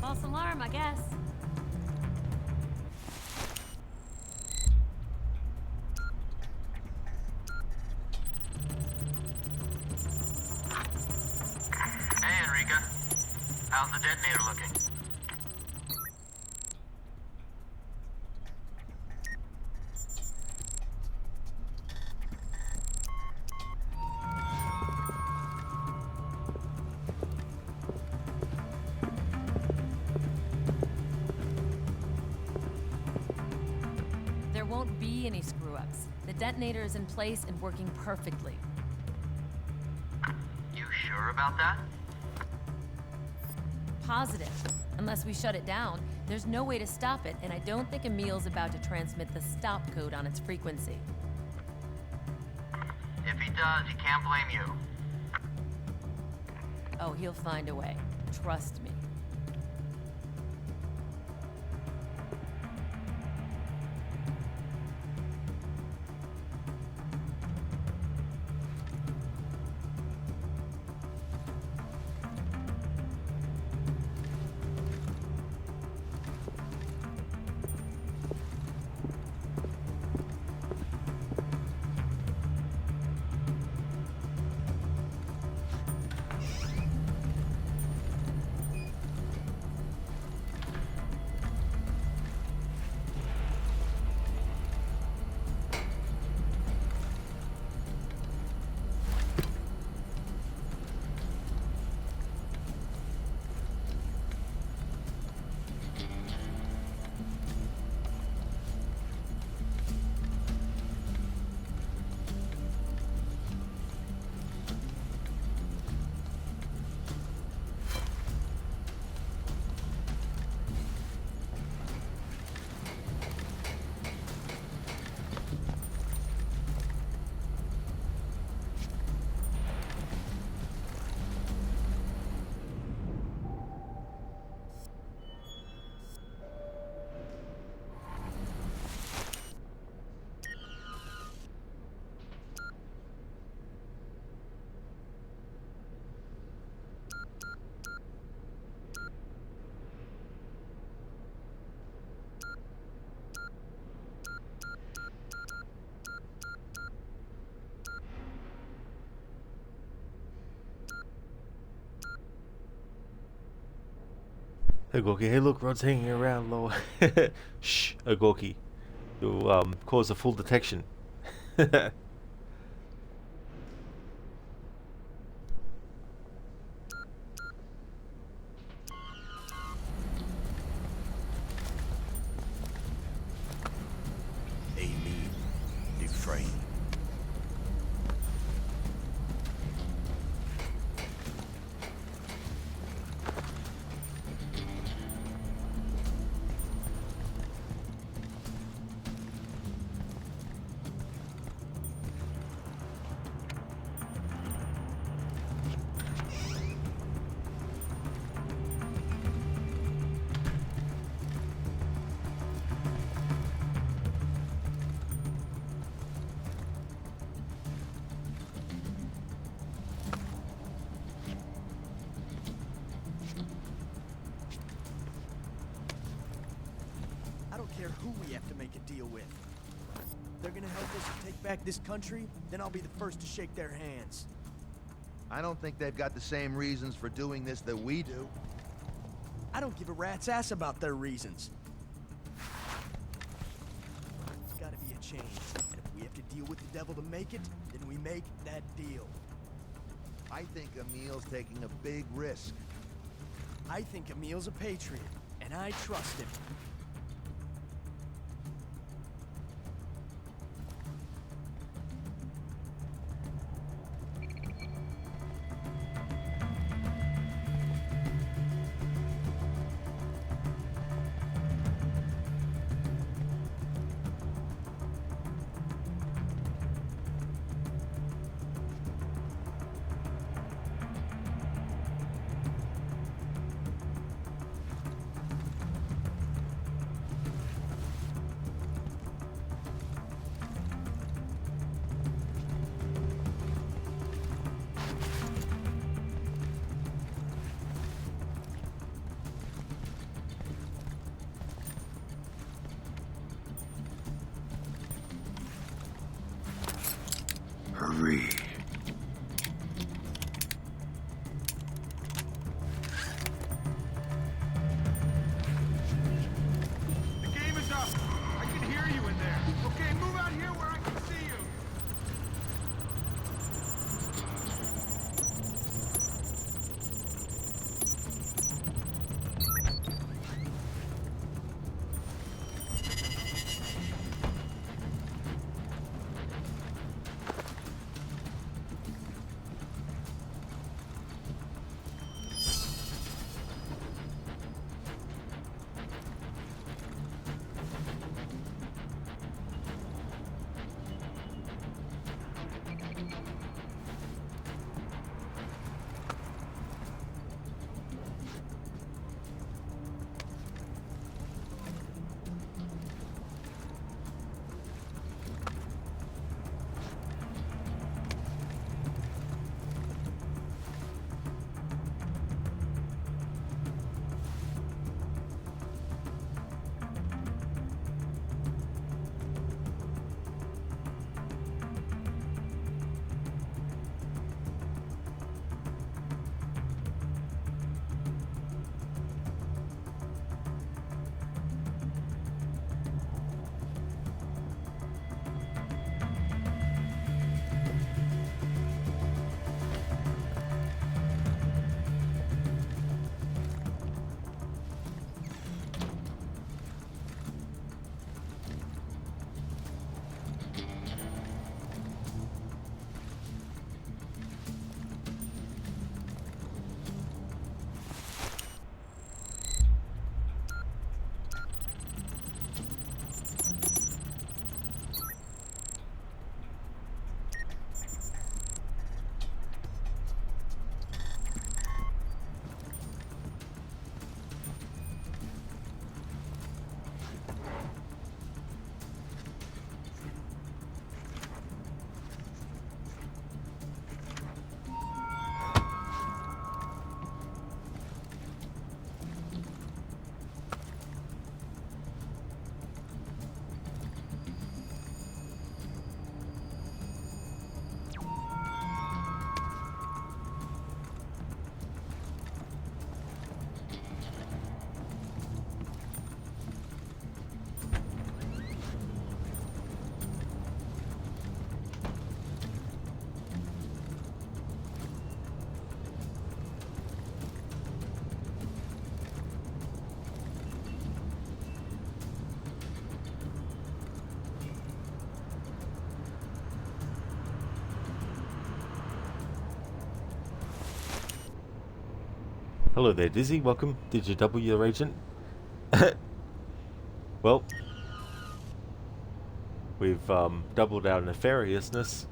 False alarm, I guess. Hey, Enrica. How's the detonator looking? There won't be any screw-ups. The detonator is in place and working perfectly. You sure about that? Positive. Unless we shut it down, there's no way to stop it, and I don't think Emil's about to transmit the stop code on its frequency. If he does, he can't blame you. Oh, he'll find a way. Trust me. Hey Gorky, hey look, Rod's hanging around, lol. Shh, Gorky. You'll cause a full detection. Amy Dufresne. I don't care who we have to make a deal with. If they're gonna help us take back this country, then I'll be the first to shake their hands. I don't think they've got the same reasons for doing this that we do. I don't give a rat's ass about their reasons. There's gotta be a change. And if we have to deal with the devil to make it, then we make that deal. I think Emil's taking a big risk. I think Emil's a patriot, and I trust him. Hello there, Dizzy. Welcome. Did you double your agent? Well, we've doubled our nefariousness.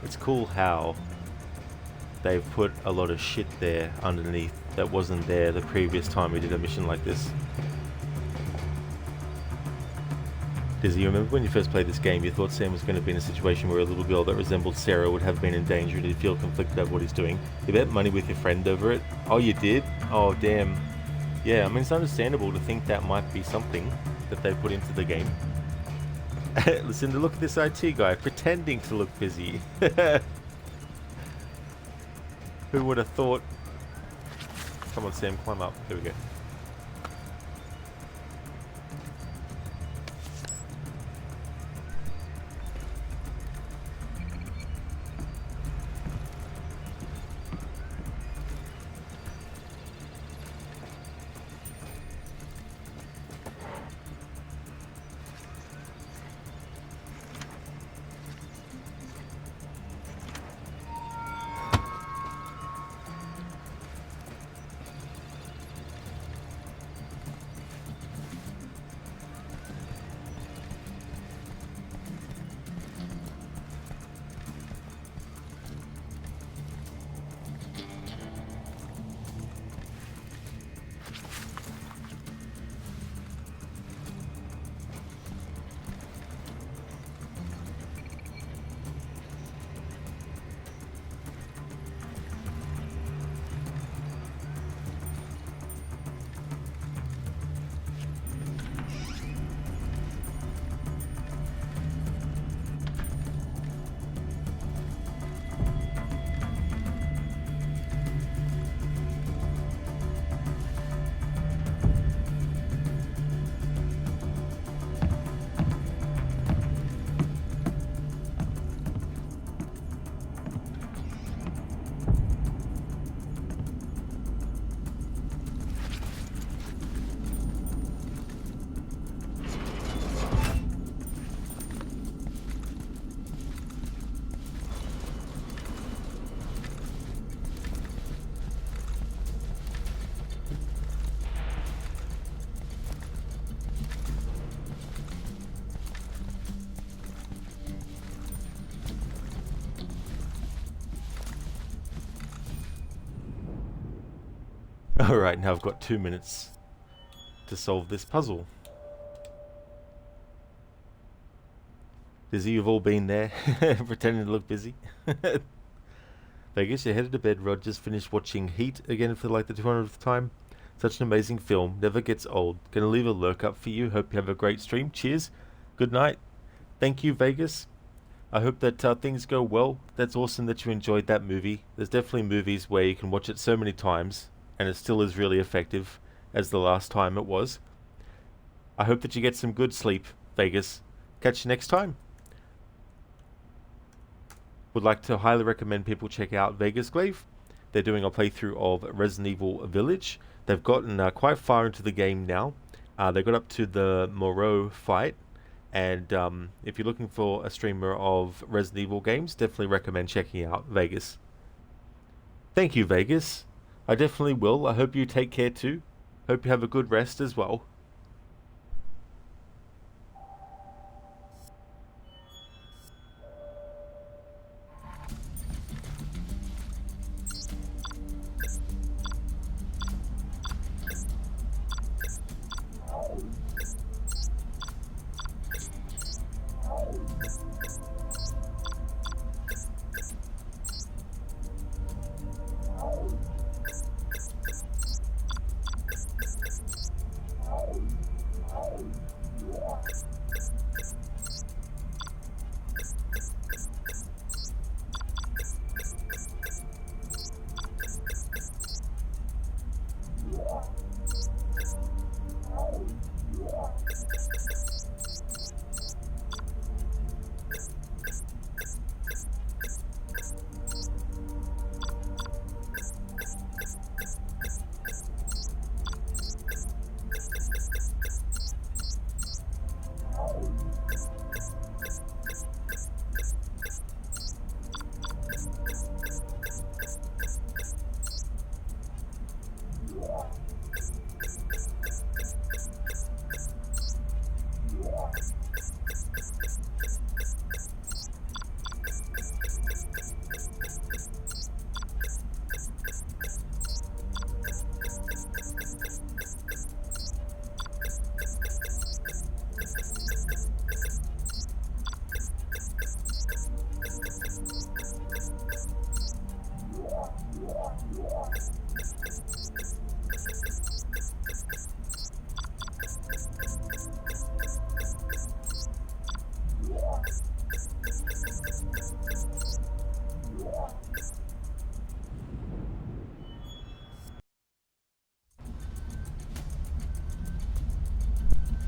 It's cool how they've put a lot of shit there underneath that wasn't there the previous time we did a mission like this. Dizzy, you remember when you first played this game, you thought Sam was going to be in a situation where a little girl that resembled Sarah would have been in danger and you'd feel conflicted over what he's doing. You bet money with your friend over it. Oh, you did? Oh, damn. Yeah, I mean, it's understandable to think that might be something that they put into the game. Listen to look at this IT guy pretending to look busy. Who would have thought? Come on, Sam, climb up. Here we go. Alright, now I've got 2 minutes to solve this puzzle. Dizzy, you've all been there, pretending to look busy. Vegas, you're headed to bed. Rod just finished watching Heat again for like the 200th time. Such an amazing film, never gets old. Gonna leave a lurk up for you. Hope you have a great stream. Cheers. Good night. Thank you, Vegas. I hope that things go well. That's awesome that you enjoyed that movie. There's definitely movies where you can watch it so many times and it still is really effective as the last time it was. I hope that you get some good sleep, Vegas. Catch you next time. Would like to highly recommend people check out Vegas Glaive. They're doing a playthrough of Resident Evil Village. They've gotten quite far into the game now. They got up to the Moreau fight. And if you're looking for a streamer of Resident Evil games, definitely recommend checking out Vegas. Thank you, Vegas. I definitely will. I hope you take care too. Hope you have a good rest as well.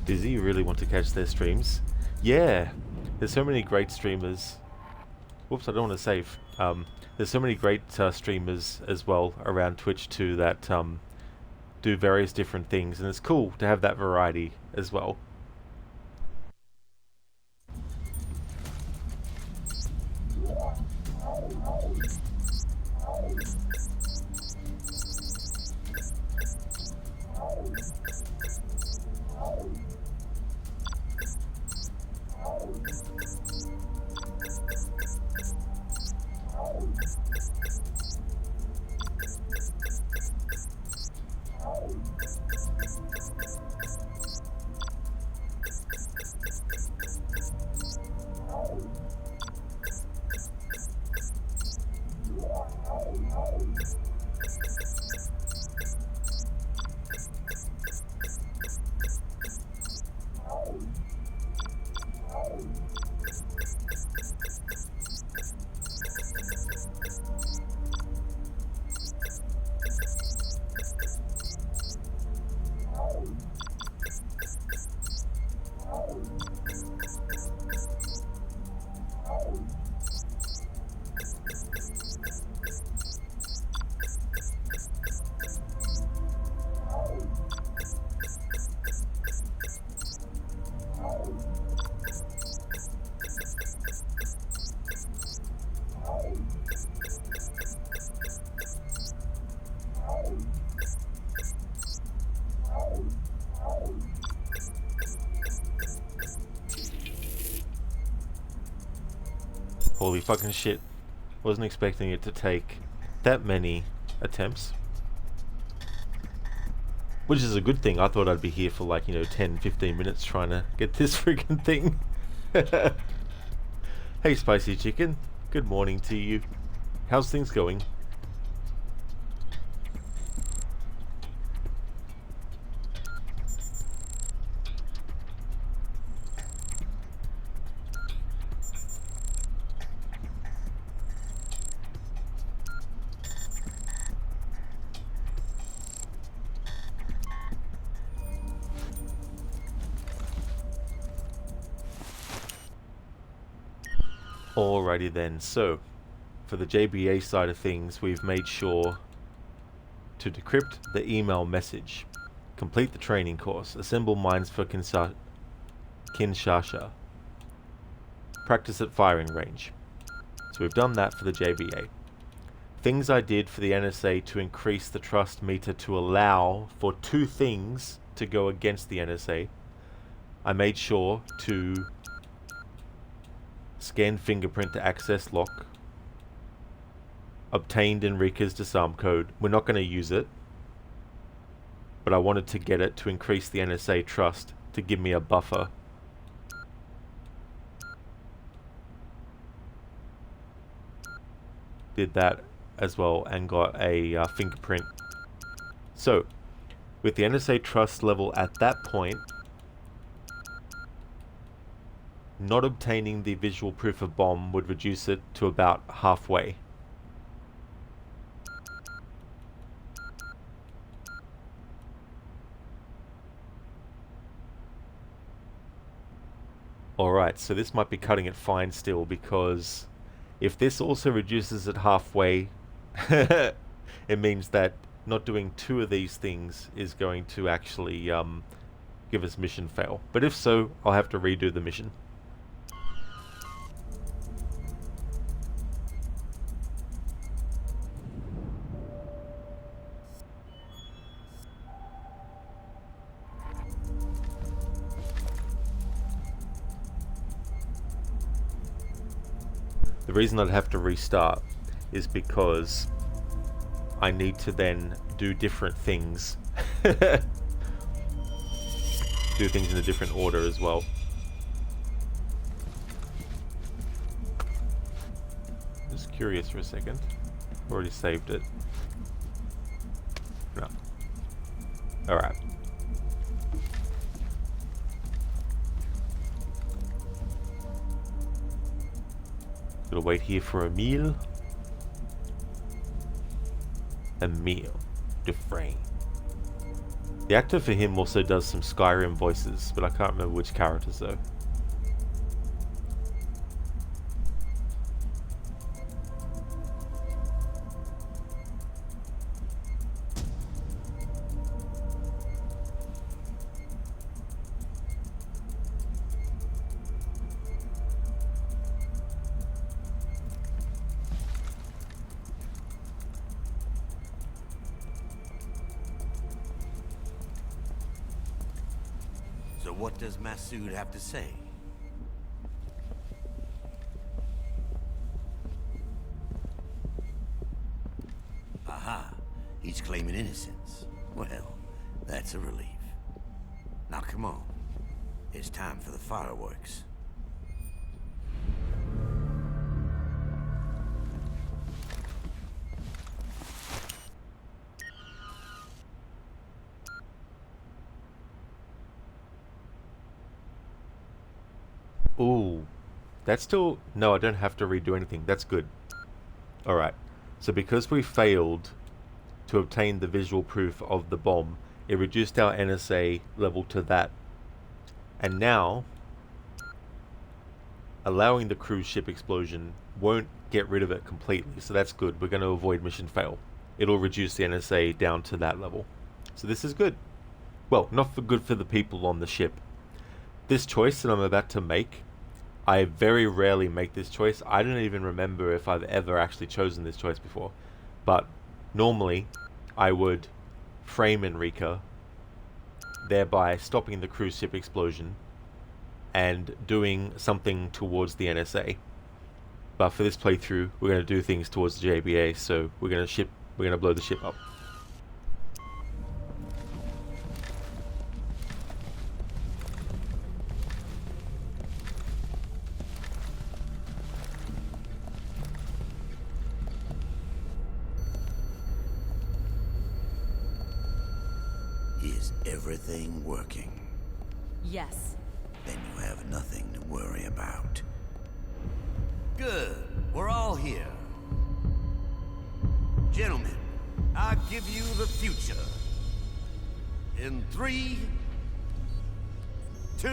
Dizzy, you really want to catch their streams? Yeah, there's so many great streamers. Whoops, I don't want to save. There's so many great streamers as well around Twitch too that do various different things, and it's cool to have that variety as well. Holy fucking shit. Wasn't expecting it to take that many attempts. Which is a good thing. I thought I'd be here for like, 10, 15 minutes trying to get this freaking thing. Hey, Spicy Chicken. Good morning to you. How's things going? Alrighty then, so for the JBA side of things, we've made sure to decrypt the email message, complete the training course, assemble mines for Kinshasa, practice at firing range. So we've done that for the JBA. Things I did for the NSA to increase the trust meter to allow for 2 things to go against the NSA. I made sure to scan fingerprint to access lock. Obtained Enrique's disarm code. We're not going to use it, but I wanted to get it to increase the NSA trust, to give me a buffer. Did that as well and got a fingerprint. So, with the NSA trust level at that point, not obtaining the visual proof of bomb would reduce it to about halfway. Alright, so this might be cutting it fine still, because if this also reduces it halfway, it means that not doing 2 of these things is going to actually give us mission fail. But if so, I'll have to redo the mission. The reason I'd have to restart is because I need to then do different things. Do things in a different order as well. Just curious for a second. Already saved it. No. Alright. Gotta wait here for a meal. A meal. Dufresne. The actor for him also does some Skyrim voices, but I can't remember which characters though. So what does Masood have to say? Aha, he's claiming innocence. Well, that's a relief. Now come on, it's time for the fireworks. Ooh, that's still... No, I don't have to redo anything. That's good. Alright, so because we failed to obtain the visual proof of the bomb, it reduced our NSA level to that. And now, allowing the cruise ship explosion won't get rid of it completely, so that's good. We're going to avoid mission fail. It'll reduce the NSA down to that level. So this is good. Well, not for good for the people on the ship. This choice that I'm about to make, I very rarely make this choice. I don't even remember if I've ever actually chosen this choice before. But normally, I would frame Enrique, thereby stopping the cruise ship explosion and doing something towards the NSA. But for this playthrough, we're going to do things towards the JBA, so we're going to blow the ship up. Is everything working? Yes. Then you have nothing to worry about. Good. We're all here. Gentlemen, I give you the future. In 3, 2,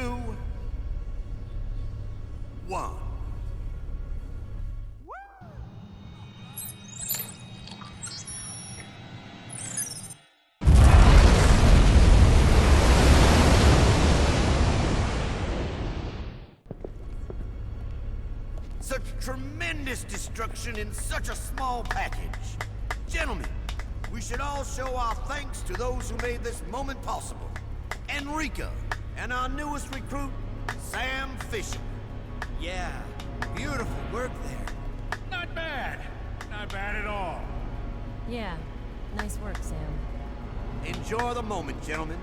1. Such tremendous destruction in such a small package. Gentlemen, we should all show our thanks to those who made this moment possible. Enrica, and our newest recruit, Sam Fisher. Yeah, beautiful work there. Not bad. Not bad at all. Yeah, nice work, Sam. Enjoy the moment, gentlemen.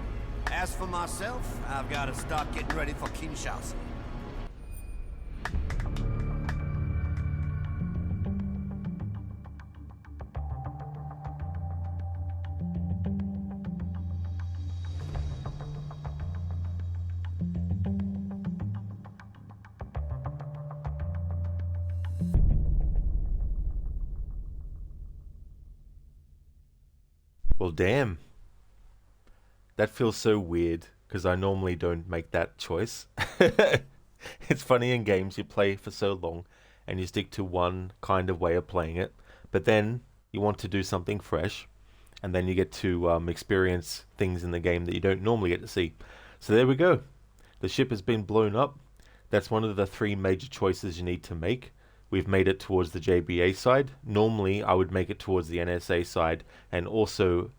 As for myself, I've got to start getting ready for Kinshasa. Well, damn. That feels so weird, because I normally don't make that choice. It's funny in games you play for so long, and you stick to one kind of way of playing it, but then you want to do something fresh, and then you get to experience things in the game that you don't normally get to see. So there we go. The ship has been blown up. That's one of the 3 major choices you need to make. We've made it towards the JBA side. Normally, I would make it towards the NSA side and also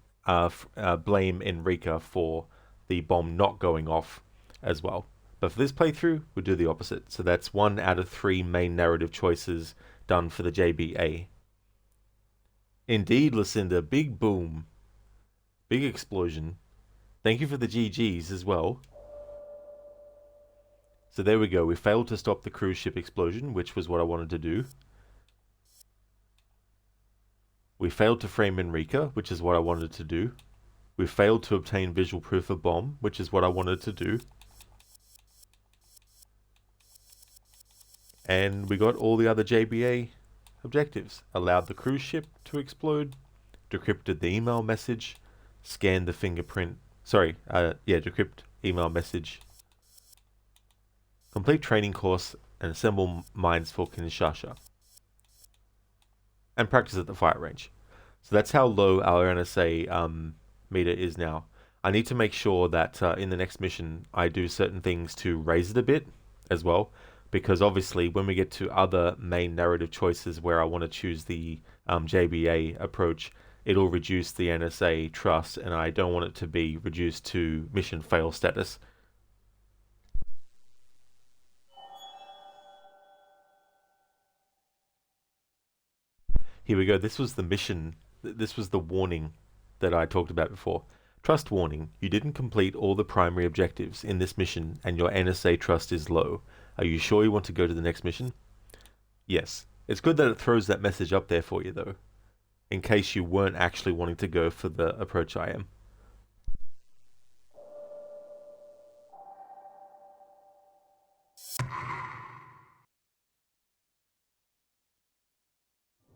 blame Enrica for the bomb not going off as well. But for this playthrough, we'll do the opposite. So that's 1 out of 3 main narrative choices done for the JBA. Indeed, Lucinda, big boom. Big explosion. Thank you for the GGs as well. So there we go, we failed to stop the cruise ship explosion, which was what I wanted to do. We failed to frame Enrica, which is what I wanted to do. We failed to obtain visual proof of bomb, which is what I wanted to do. And we got all the other JBA objectives. Allowed the cruise ship to explode, decrypted the email message, scanned the fingerprint, decrypt email message, complete training course, and assemble mines for Kinshasa. And practice at the fire range. So that's how low our NSA meter is now. I need to make sure that in the next mission I do certain things to raise it a bit as well, because obviously when we get to other main narrative choices where I want to choose the JBA approach, it'll reduce the NSA trust, and I don't want it to be reduced to mission fail status. Here we go. This was the mission. This was the warning that I talked about before. Trust warning. You didn't complete all the primary objectives in this mission and your NSA trust is low. Are you sure you want to go to the next mission? Yes. It's good that it throws that message up there for you though, in case you weren't actually wanting to go for the approach I am.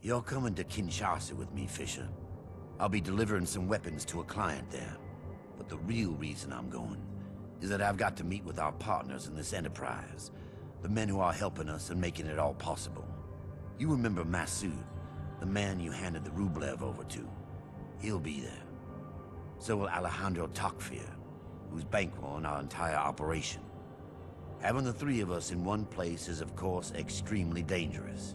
You're coming to Kinshasa with me, Fisher. I'll be delivering some weapons to a client there. But the real reason I'm going is that I've got to meet with our partners in this enterprise. The men who are helping us and making it all possible. You remember Masood, the man you handed the Rublev over to. He'll be there. So will Alejandro Tokfir, who's bankrolling our entire operation. Having the 3 of us in one place is, of course, extremely dangerous.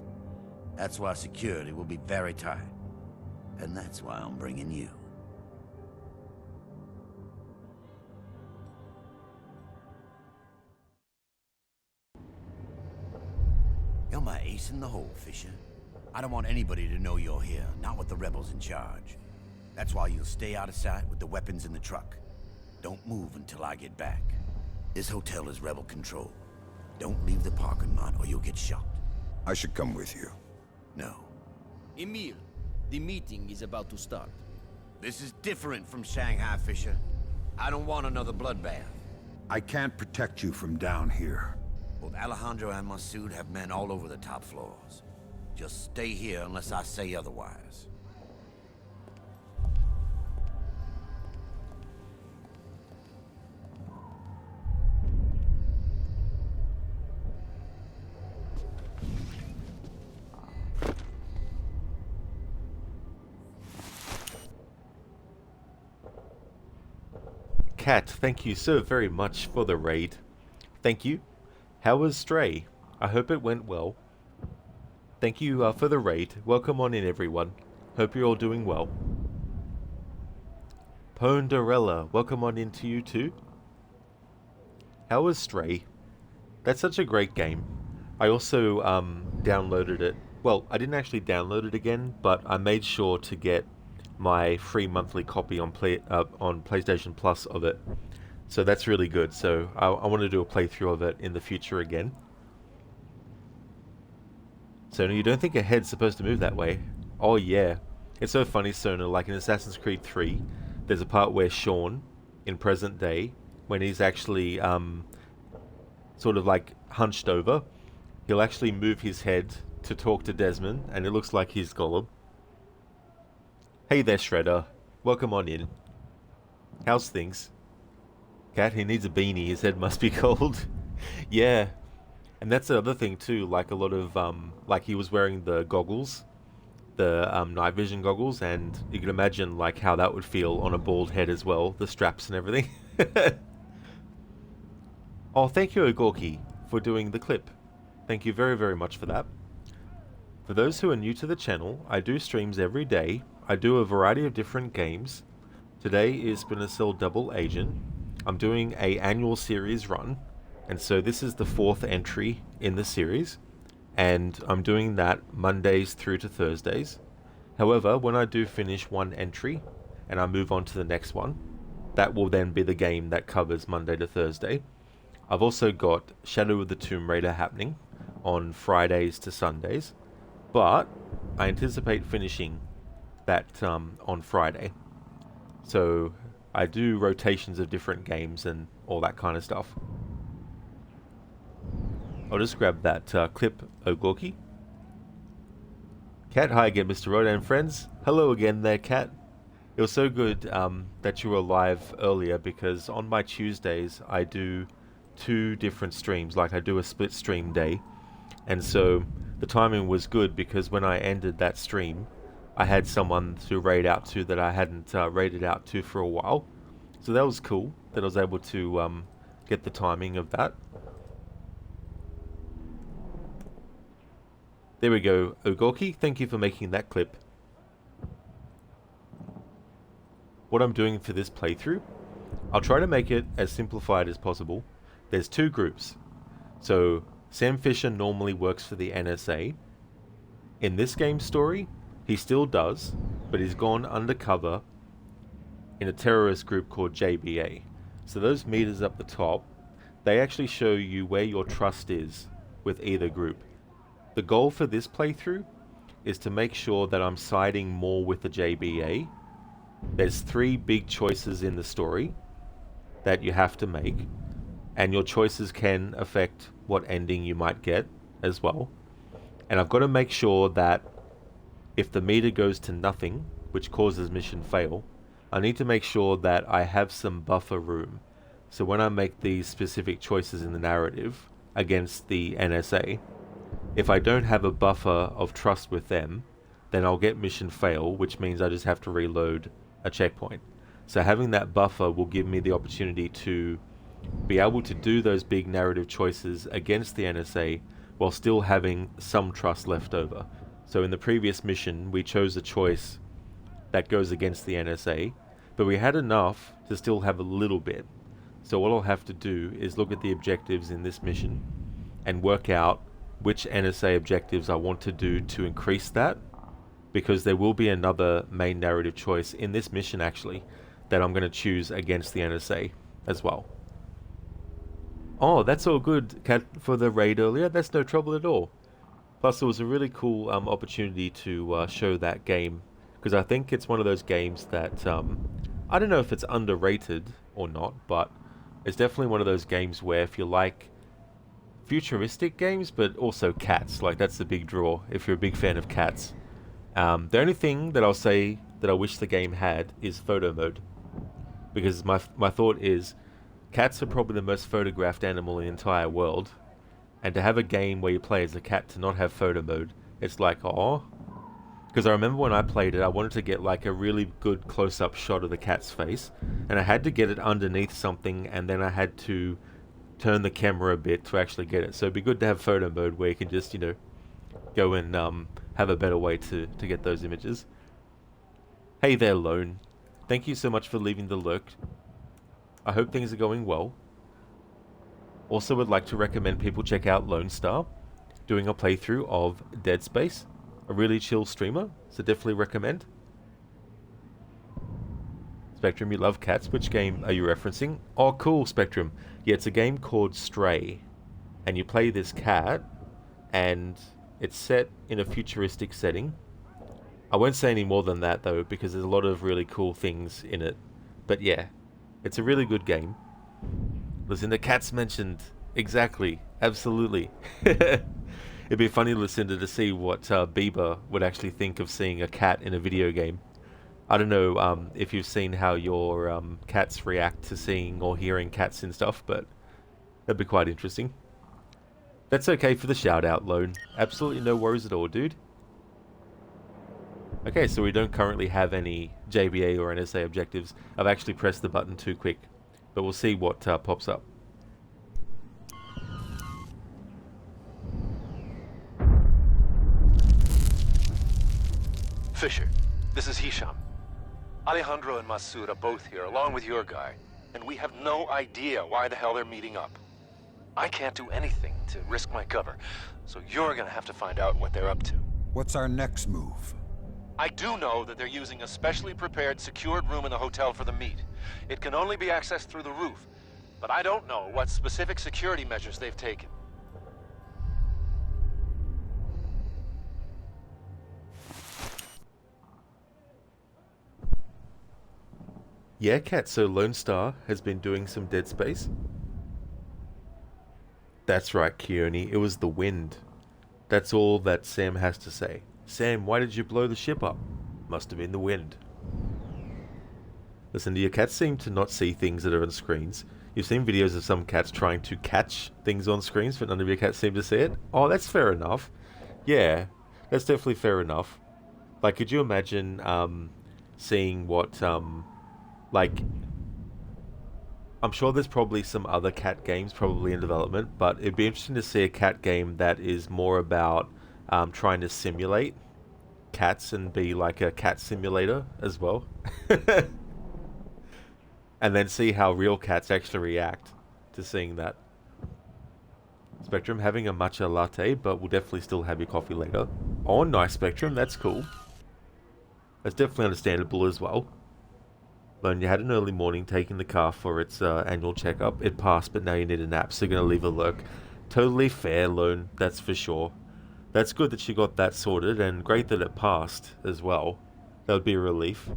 That's why security will be very tight. And that's why I'm bringing you. You're my ace in the hole, Fisher. I don't want anybody to know you're here, not with the rebels in charge. That's why you'll stay out of sight with the weapons in the truck. Don't move until I get back. This hotel is rebel control. Don't leave the parking lot or you'll get shot. I should come with you. No. Emile, the meeting is about to start. This is different from Shanghai, Fisher. I don't want another bloodbath. I can't protect you from down here. Both Alejandro and Masood have men all over the top floors. Just stay here unless I say otherwise. Kat, thank you so very much for the raid. Thank you. How was Stray? I hope it went well. Thank you for the raid. Welcome on in, everyone. Hope you're all doing well. Ponderella, welcome on in to you too. How was Stray? That's such a great game. I also downloaded it. Well, I didn't actually download it again, but I made sure to get my free monthly copy on PlayStation Plus of it. So that's really good. So I want to do a playthrough of it in the future again. Sona, you don't think a head's supposed to move that way? Oh yeah. It's so funny, Sona, like in Assassin's Creed 3, there's a part where Sean, in present day, when he's actually sort of like hunched over, he'll actually move his head to talk to Desmond, and it looks like he's Gollum. Hey there, Shredder. Welcome on in. How's things? Cat, he needs a beanie. His head must be cold. Yeah. And that's the other thing too, like a lot of, like he was wearing the goggles, the night vision goggles, and you can imagine like how that would feel on a bald head as well, the straps and everything. Oh, thank you, Ogorki, for doing the clip. Thank you very, very much for that. For those who are new to the channel, I do streams every day. I do a variety of different games. Today is Splinter Cell Double Agent. I'm doing a annual series run, and so this is the 4th entry in the series, and I'm doing that Mondays through to Thursdays. However, when I do finish one entry and I move on to the next one, that will then be the game that covers Monday to Thursday. I've also got Shadow of the Tomb Raider happening on Fridays to Sundays, but I anticipate finishing that on Friday. So I do rotations of different games and all that kind of stuff. I'll just grab that clip, Ogorki. Cat, hi again, Mr. Rodan and friends. Hello again there, Cat. It was so good that you were live earlier, because on my Tuesdays I do 2 different streams, like I do a split stream day, and so the timing was good because when I ended that stream I had someone to raid out to that I hadn't raided out to for a while. So that was cool that I was able to get the timing of that. There we go, Ogorki. Thank you for making that clip. What I'm doing for this playthrough, I'll try to make it as simplified as possible. There's 2 groups. So Sam Fisher normally works for the NSA. In this game story, he still does, but he's gone undercover in a terrorist group called JBA. So those meters up the top, they actually show you where your trust is with either group. The goal for this playthrough is to make sure that I'm siding more with the JBA. There's 3 big choices in the story that you have to make, and your choices can affect what ending you might get as well. And I've got to make sure that if the meter goes to nothing, which causes mission fail, I need to make sure that I have some buffer room. So when I make these specific choices in the narrative against the NSA, if I don't have a buffer of trust with them, then I'll get mission fail, which means I just have to reload a checkpoint. So having that buffer will give me the opportunity to be able to do those big narrative choices against the NSA while still having some trust left over. So in the previous mission, we chose a choice that goes against the NSA, but we had enough to still have a little bit. So what I'll have to do is look at the objectives in this mission and work out which NSA objectives I want to do to increase that, because there will be another main narrative choice in this mission actually that I'm going to choose against the NSA as well. Oh, that's all good, Cat, for the raid earlier. That's no trouble at all. Plus, it was a really cool opportunity to show that game, because I think it's one of those games that I don't know if it's underrated or not, but it's definitely one of those games where if you like futuristic games, but also cats, like that's the big draw if you're a big fan of cats. The only thing that I'll say that I wish the game had is photo mode, because my thought is cats are probably the most photographed animal in the entire world, and to have a game where you play as a cat to not have photo mode, it's like, oh. Because I remember when I played it, I wanted to get like a really good close-up shot of the cat's face, and I had to get it underneath something, and then I had to turn the camera a bit to actually get it. So it'd be good to have photo mode where you can just, you know, go and have a better way to get those images. Hey there, Lone. Thank you so much for leaving the lurk. I hope things are going well. Also would like to recommend people check out Lone Star, doing a playthrough of Dead Space. A really chill streamer, so definitely recommend. Spectrum, you love cats. Which game are you referencing? Oh, cool, Spectrum. Yeah, it's a game called Stray. And you play this cat, and it's set in a futuristic setting. I won't say any more than that, though, because there's a lot of really cool things in it. But yeah, it's a really good game. Listen, the cat's mentioned. Exactly. Absolutely. It'd be funny, Lucinda, to see what Bieber would actually think of seeing a cat in a video game. I don't know if you've seen how your cats react to seeing or hearing cats and stuff, but that'd be quite interesting. That's okay for the shout out, Lone. Absolutely no worries at all, dude. Okay, so we don't currently have any JBA or NSA objectives. I've actually pressed the button too quick, but we'll see what pops up. Fisher, this is Hisham. Alejandro and Masood are both here, along with your guy, and we have no idea why the hell they're meeting up. I can't do anything to risk my cover, so you're gonna have to find out what they're up to. What's our next move? I do know that they're using a specially prepared, secured room in the hotel for the meet. It can only be accessed through the roof, but I don't know what specific security measures they've taken. Yeah, Cat, so Lone Star has been doing some Dead Space. That's right, Keone, it was the wind. That's all that Sam has to say. Sam, why did you blow the ship up? Must have been the wind. Listen, your cats seem to not see things that are on screens. You've seen videos of some cats trying to catch things on screens, but none of your cats seem to see it. Oh, that's fair enough. Yeah, that's definitely fair enough. Like, could you imagine seeing what... like, I'm sure there's probably some other cat games probably in development, but it'd be interesting to see a cat game that is more about trying to simulate cats and be like a cat simulator as well. And then see how real cats actually react to seeing that. Spectrum, having a matcha latte, but we'll definitely still have your coffee later. Oh, nice, Spectrum, that's cool. That's definitely understandable as well. Lone, you had an early morning taking the car for its annual checkup. It passed, but now you need a nap, so you're going to leave a lurk. Totally fair, Lone, that's for sure. That's good that you got that sorted, and great that it passed as well. That would be a relief.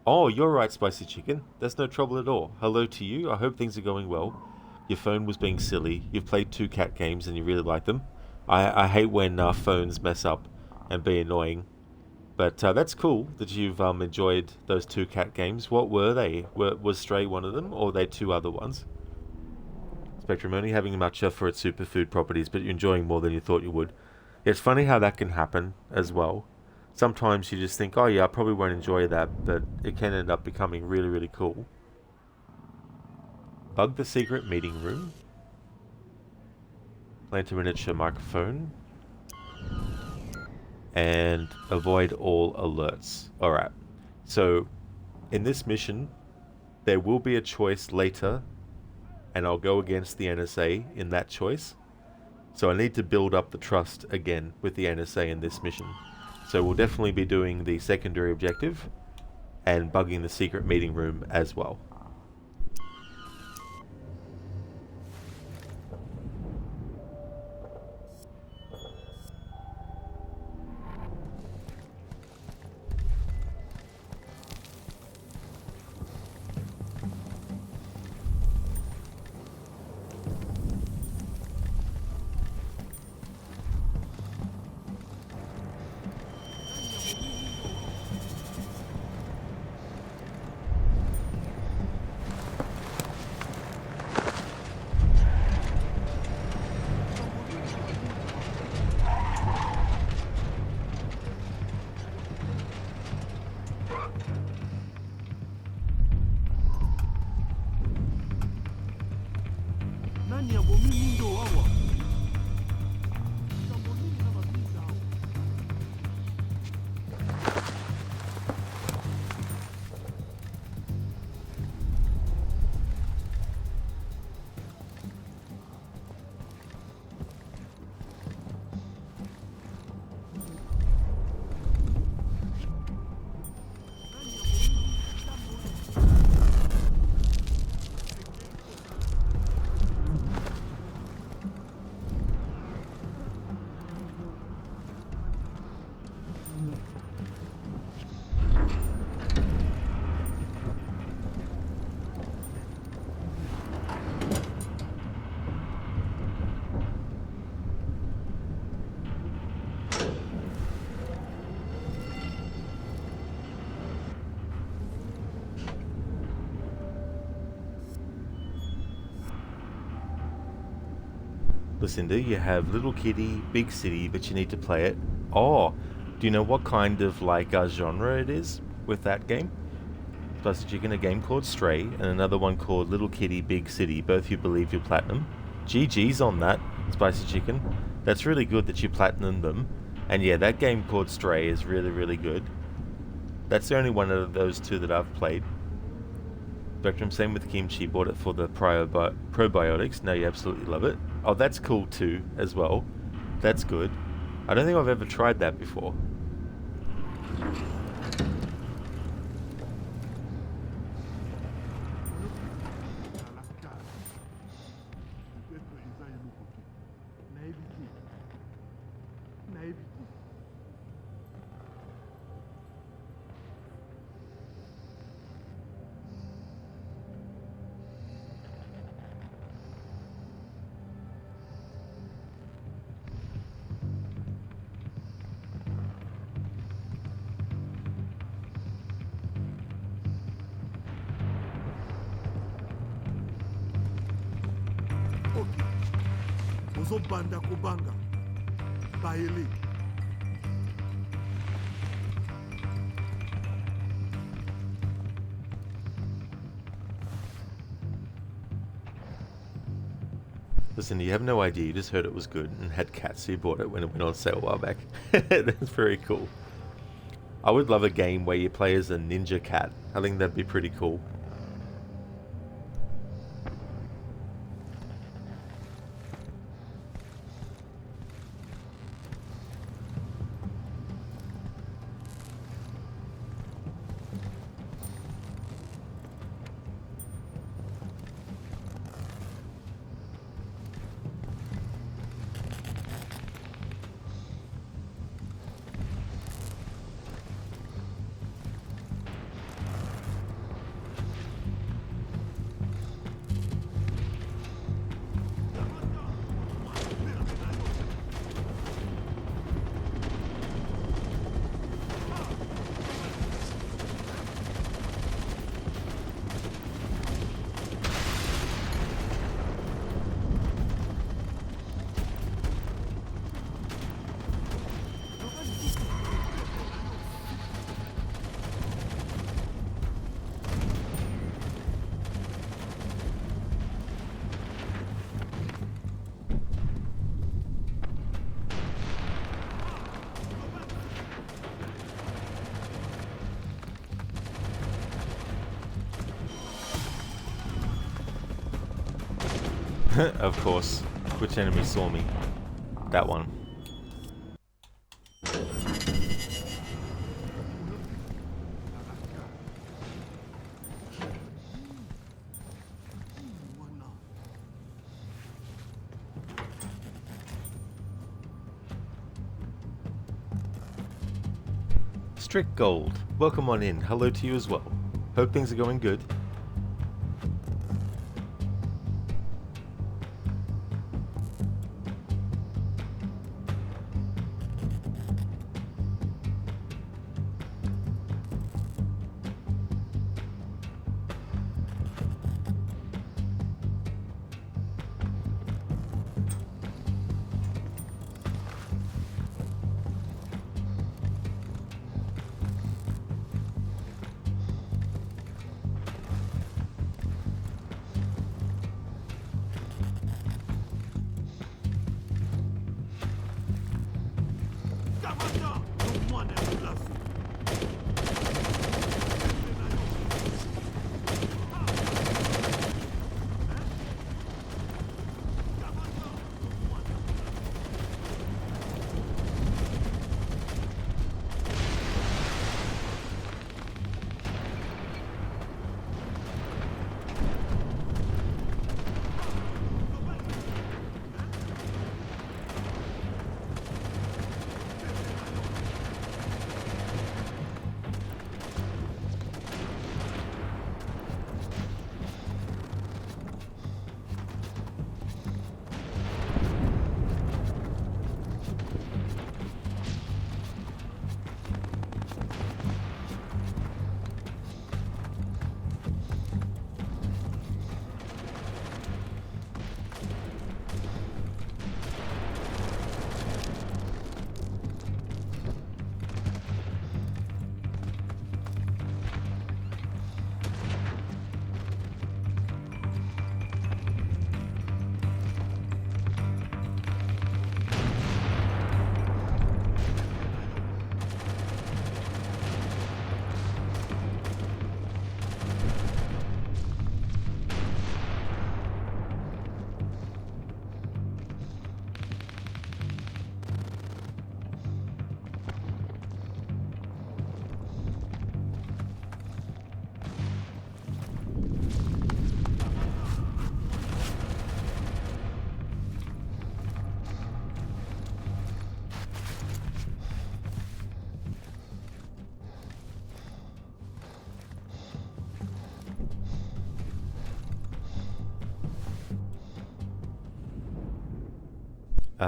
Oh, you're right, Spicy Chicken. That's no trouble at all. Hello to you, I hope things are going well. Your phone was being silly. You've played 2 cat games and you really like them. I hate when phones mess up and be annoying. But that's cool that you've enjoyed those 2 cat games. What were they? Was Stray one of them, or were they 2 other ones? Spectrum, only having matcha for its superfood properties, but you're enjoying more than you thought you would. It's funny how that can happen as well. Sometimes you just think, oh yeah, I probably won't enjoy that, but it can end up becoming really, really cool. Bug the secret meeting room. Plant a miniature microphone. And avoid all alerts. Alright, so in this mission, there will be a choice later, and I'll go against the NSA in that choice. So I need to build up the trust again with the NSA in this mission. So we'll definitely be doing the secondary objective and bugging the secret meeting room as well. Lucinda, you have Little Kitty, Big City, but you need to play it. Oh, do you know what kind of genre it is with that game? Spicy Chicken, a game called Stray, and another one called Little Kitty, Big City. Both you believe you're platinum. GG's on that, Spicy Chicken. That's really good that you platinum them. And yeah, that game called Stray is really, really good. That's the only one of those two that I've played. Spectrum, same with Kimchi, bought it for the probiotics. No, you absolutely love it. Oh, that's cool too, as well. That's good. I don't think I've ever tried that before. Uzobanda kubanga bayili. Listen, you have no idea, you just heard it was good and had cats, so you bought it when it went on sale a while back. That's very cool. I would love a game where you play as a ninja cat. I think that'd be pretty cool. Of course. Which enemy saw me? That one. Strict Gold, welcome on in. Hello to you as well. Hope things are going good.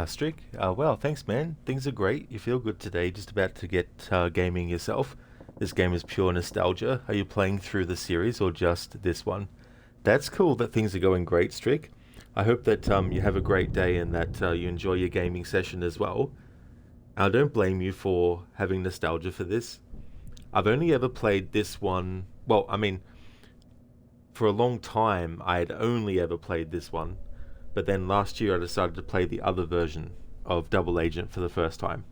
Strick, well, thanks man. Things are great. You feel good today, just about to get gaming yourself. This game is pure nostalgia. Are you playing through the series or just this one? That's cool that things are going great, Strick. I hope that you have a great day and that you enjoy your gaming session as well. I don't blame you for having nostalgia for this. I've only ever played this one, well, I mean, for a long time I had only ever played this one. But then last year I decided to play the other version of Double Agent for the first time.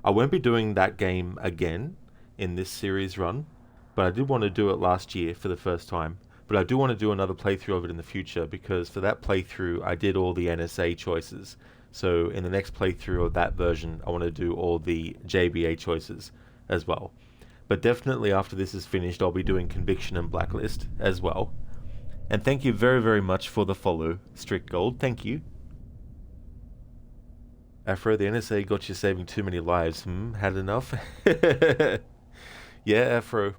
I won't be doing that game again in this series run, but I did want to do it last year for the first time. But I do want to do another playthrough of it in the future, because for that playthrough I did all the NSA choices. So in the next playthrough of that version I want to do all the JBA choices as well. But definitely after this is finished I'll be doing Conviction and Blacklist as well. And thank you very, very much for the follow, Strict Gold. Thank you. Afro, the NSA got you saving too many lives. Had enough? Yeah, Afro.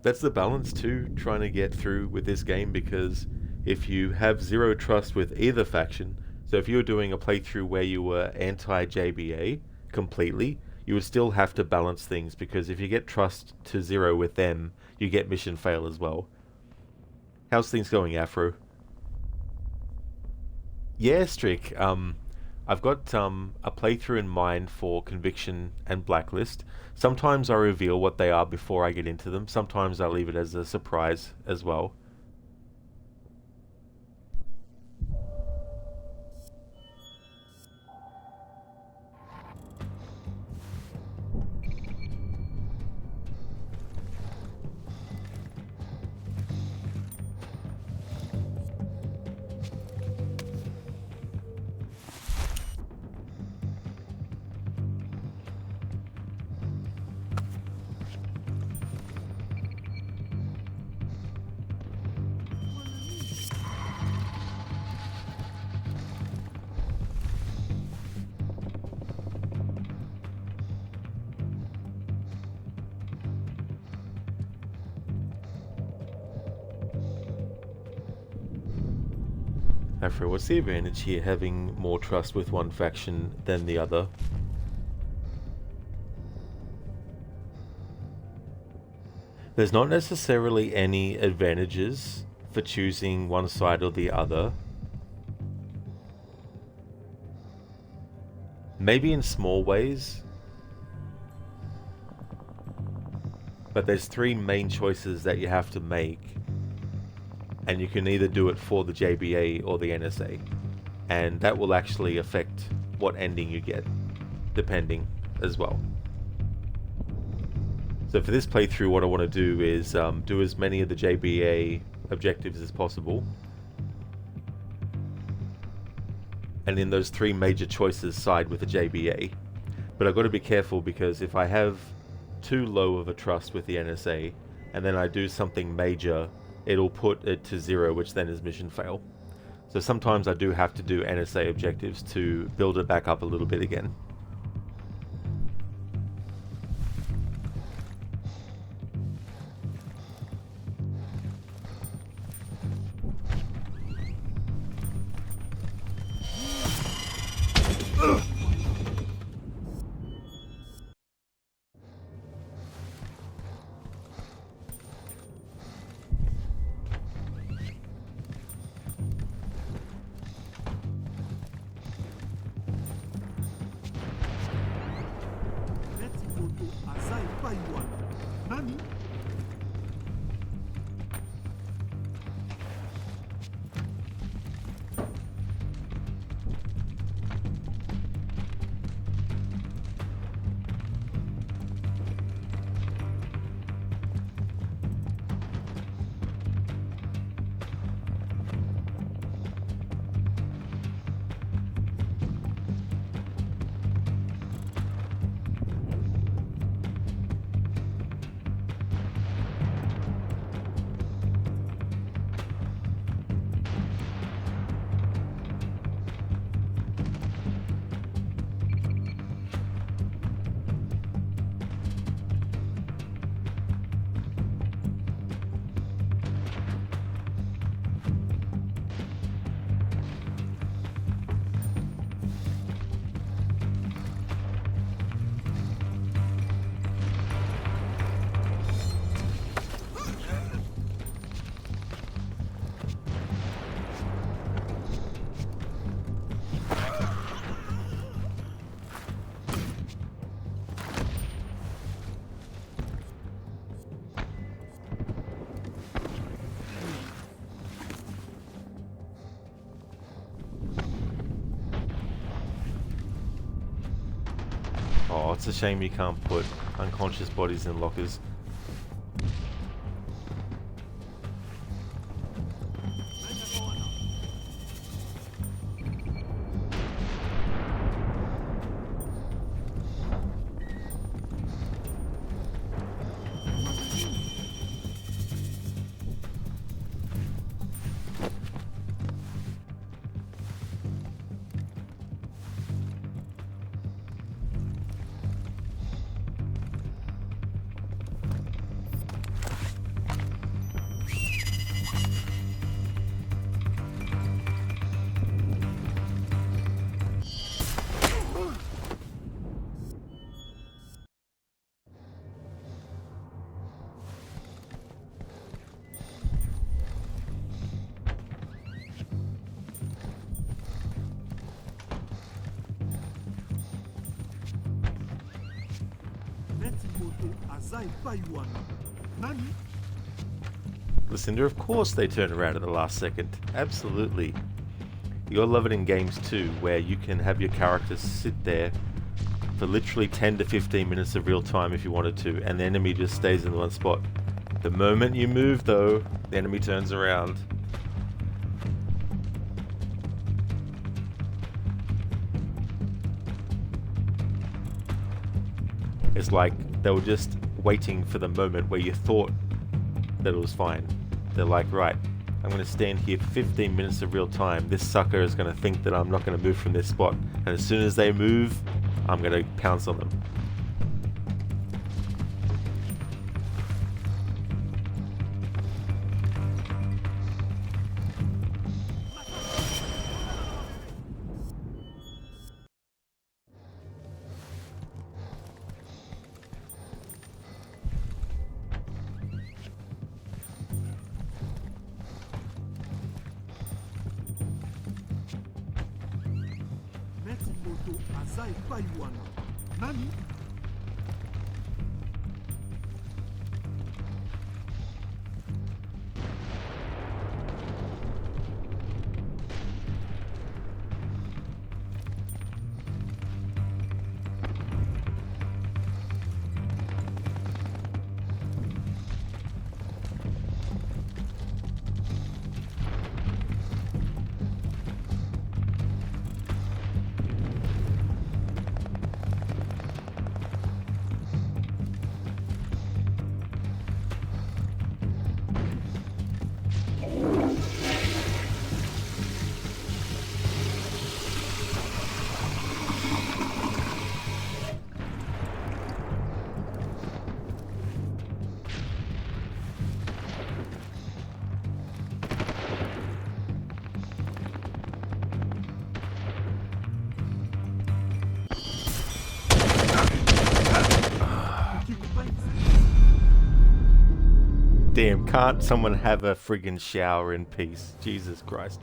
That's the balance too, trying to get through with this game, because if you have zero trust with either faction, so if you were doing a playthrough where you were anti-JBA completely, you would still have to balance things, because if you get trust to zero with them, you get mission fail as well. How's things going, Afro? Yeah, Strick. I've got a playthrough in mind for Conviction and Blacklist. Sometimes I reveal what they are before I get into them. Sometimes I leave it as a surprise as well. Afro, what's the advantage here having more trust with one faction than the other? There's not necessarily any advantages for choosing one side or the other. Maybe in small ways. But there's three main choices that you have to make. And you can either do it for the JBA or the NSA. And that will actually affect what ending you get, depending as well. So for this playthrough, what I want to do is do as many of the JBA objectives as possible. And in those three major choices, side with the JBA. But I've got to be careful, because if I have too low of a trust with the NSA, and then I do something major, it'll put it to zero, which then is mission fail. So sometimes I do have to do NSA objectives to build it back up a little bit again. it's a shame you can't put unconscious bodies in lockers. Lucinda, of course they turn around at the last second. Absolutely. You'll love it in games too, where you can have your characters sit there for literally 10 to 15 minutes of real time if you wanted to, and the enemy just stays in one spot. The moment you move though, the enemy turns around. It's like they were just waiting for the moment where you thought that it was fine. They're like, right, I'm going to stand here for 15 minutes of real time. This sucker is going to think that I'm not going to move from this spot. And as soon as they move, I'm going to pounce on them. Damn, can't someone have a friggin' shower in peace? Jesus Christ.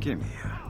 Give me a...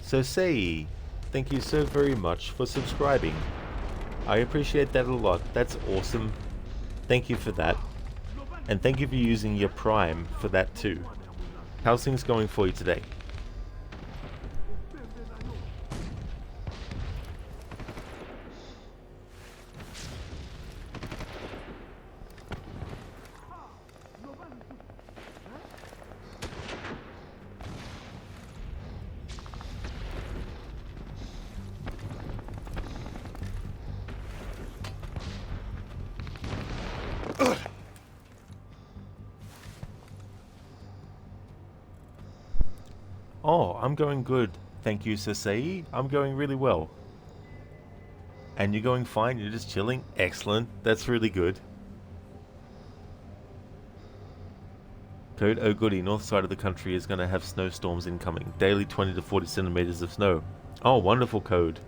So Sei, thank you so very much for subscribing. I appreciate that a lot. That's awesome. Thank you for that. And thank you for using your Prime for that too. How's things going for you today? Oh, I'm going good. Thank you, Sasei. I'm going really well. And you're going fine? You're just chilling? Excellent. That's really good. Code, oh goody, north side of the country is going to have snowstorms incoming. Daily 20 to 40 centimeters of snow. Oh, wonderful, Code.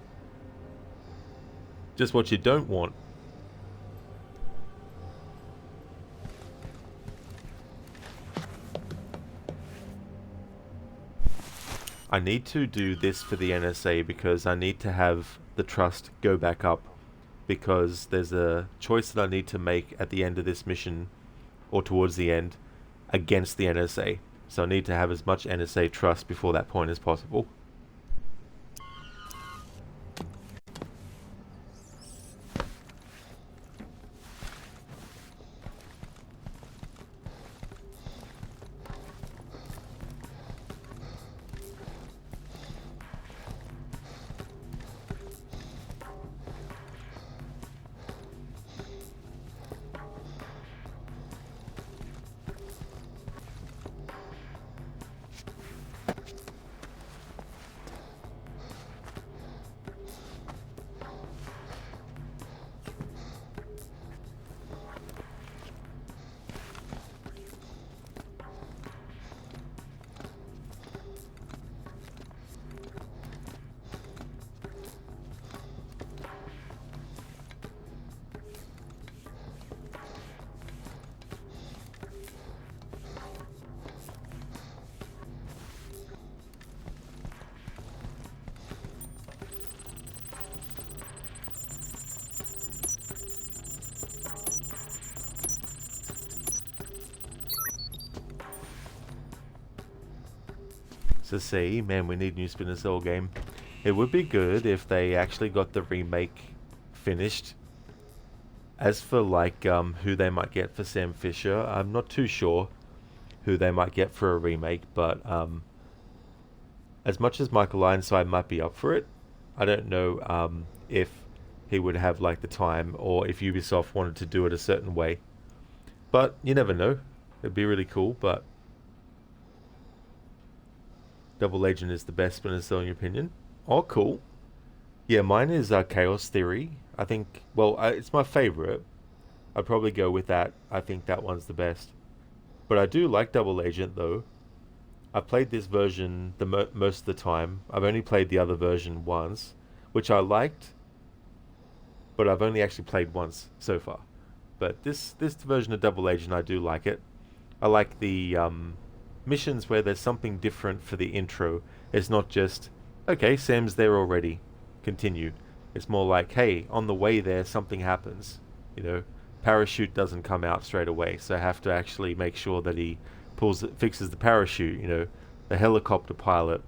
Just what you don't want. I need to do this for the NSA because I need to have the trust go back up, because there's a choice that I need to make at the end of this mission, or towards the end, against the NSA. So I need to have as much NSA trust before that point as possible. So see, man, we need a new Splinter Cell game. It would be good if they actually got the remake finished. As for like who they might get for Sam Fisher, I'm not too sure who they might get for a remake, but as much as Michael Ironside might be up for it, I don't know if he would have like the time, or if Ubisoft wanted to do it a certain way. But you never know. It'd be really cool, but Double Agent is the best Splinter Cell in your opinion? Oh, cool. Yeah, mine is Chaos Theory. I think, well, it's my favorite. I'd probably go with that. I think that one's the best. But I do like Double Agent, though. I played this version most of the time. I've only played the other version once, which I liked, but I've only actually played once so far. But this version of Double Agent, I do like it. I like the missions where there's something different for the intro. It's not just, okay, Sam's there already, continue. It's more like, hey, on the way there something happens, you know, parachute doesn't come out straight away, so I have to actually make sure that he fixes the parachute. You know, the helicopter pilot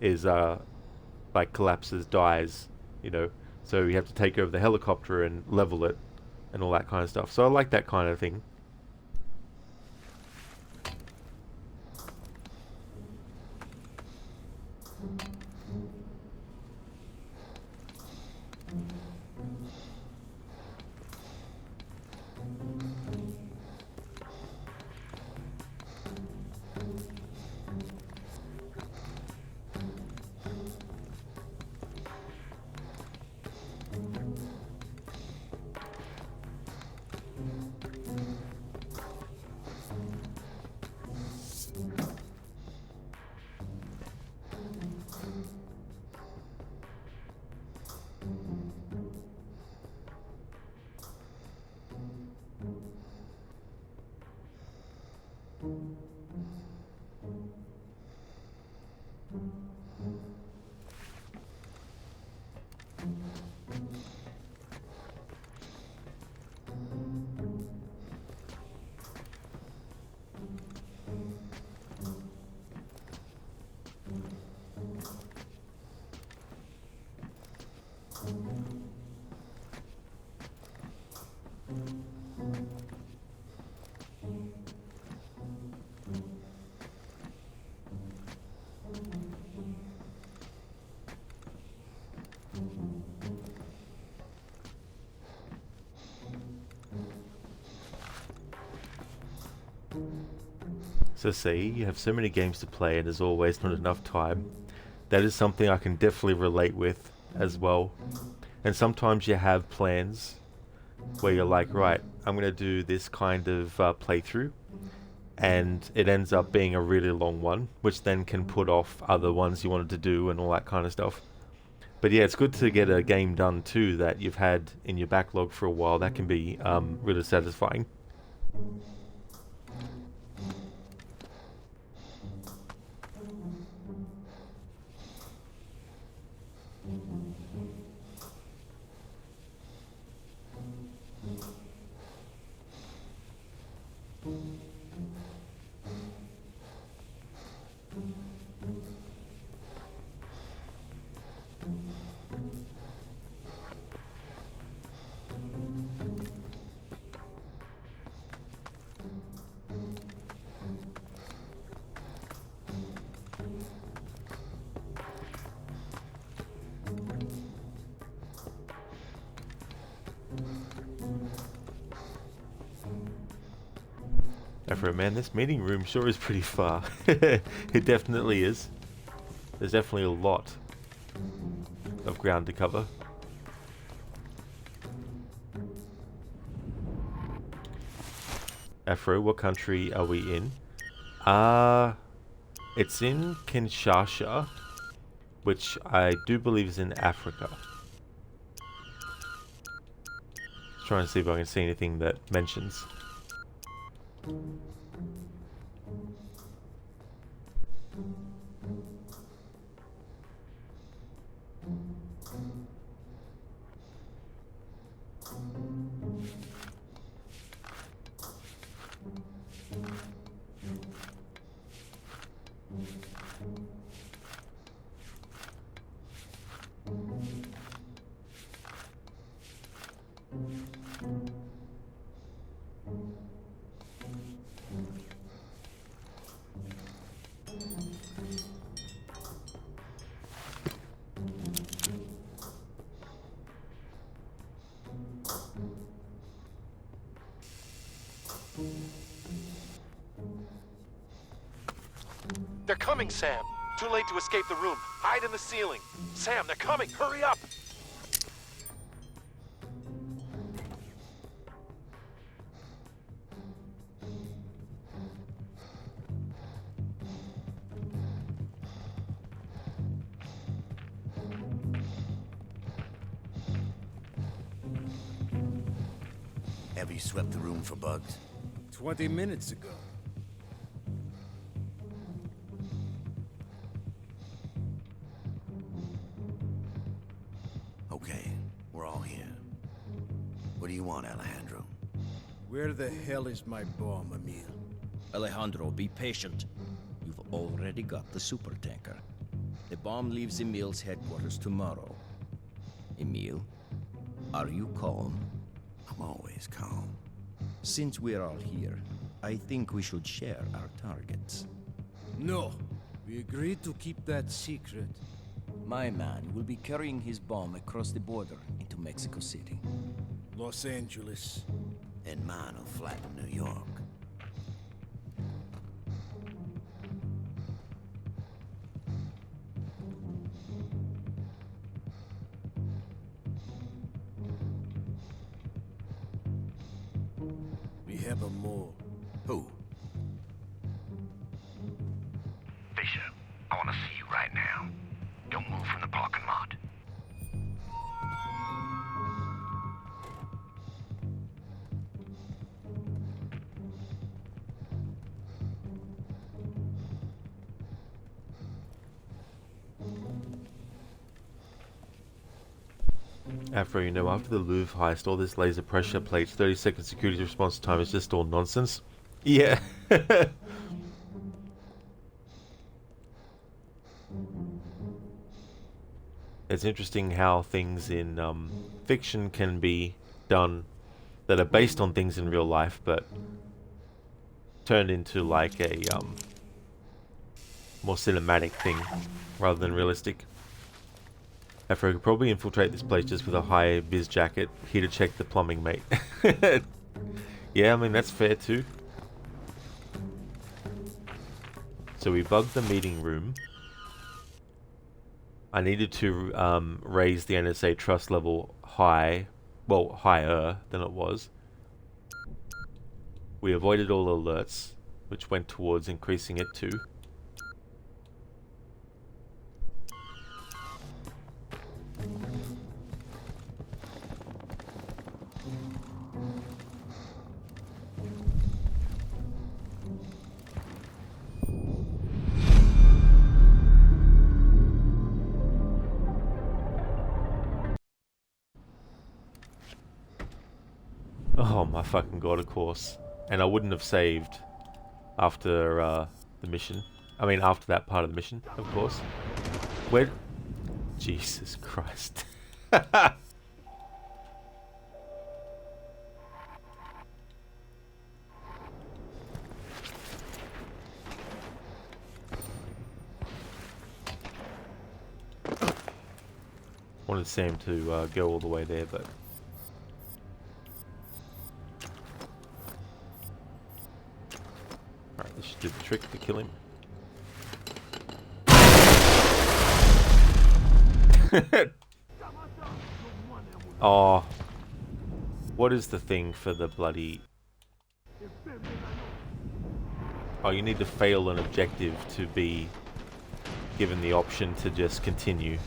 is like collapses, dies, you know, so you have to take over the helicopter and level it and all that kind of stuff. So I like that kind of thing. So see, you have so many games to play and there's always not enough time. That is something I can definitely relate with as well. And sometimes you have plans where you're like, right, I'm going to do this kind of playthrough, and it ends up being a really long one, which then can put off other ones you wanted to do and all that kind of stuff. But yeah, it's good to get a game done too that you've had in your backlog for a while. That can be really satisfying. Man, this meeting room sure is pretty far. It definitely is. There's definitely a lot of ground to cover. Afro, what country are we in? It's in Kinshasa, which I do believe is in Africa. Just trying to see if I can see anything that mentions. They're coming, Sam. Too late to escape the room. Hide in the ceiling. Sam, they're coming. Hurry up. Have you swept the room for bugs? 20 minutes ago. Okay, we're all here. What do you want, Alejandro? Where the hell is my bomb, Emil? Alejandro, be patient. You've already got the supertanker. The bomb leaves Emil's headquarters tomorrow. Emil, are you calm? I'm always calm. Since we're all here, I think we should share our targets. No. We agreed to keep that secret. My man will be carrying his bomb across the border into Mexico City. Los Angeles. And mine will flatten New York. We have a mole. Who? Fisher, I want to see you right now. Don't move from the parking lot. Afro, you know, after the Louvre heist, all this laser pressure plates, 30-second security response time is just all nonsense. Yeah. It's interesting how things in fiction can be done that are based on things in real life, but turned into like a more cinematic thing rather than realistic. Afro could probably infiltrate this place just with a high vis jacket, here to check the plumbing, mate. Yeah, I mean, that's fair too. So we bugged the meeting room. I needed to raise the NSA trust level high, well, higher than it was. We avoided all alerts, which went towards increasing it too. Oh my fucking god, of course. And I wouldn't have saved after the mission. I mean, after that part of the mission, of course. Where... Jesus Christ. Wanted Sam to go all the way there, but... Alright, this should do the trick to kill him. Oh. What is the thing for the bloody... Oh, you need to fail an objective to be given the option to just continue.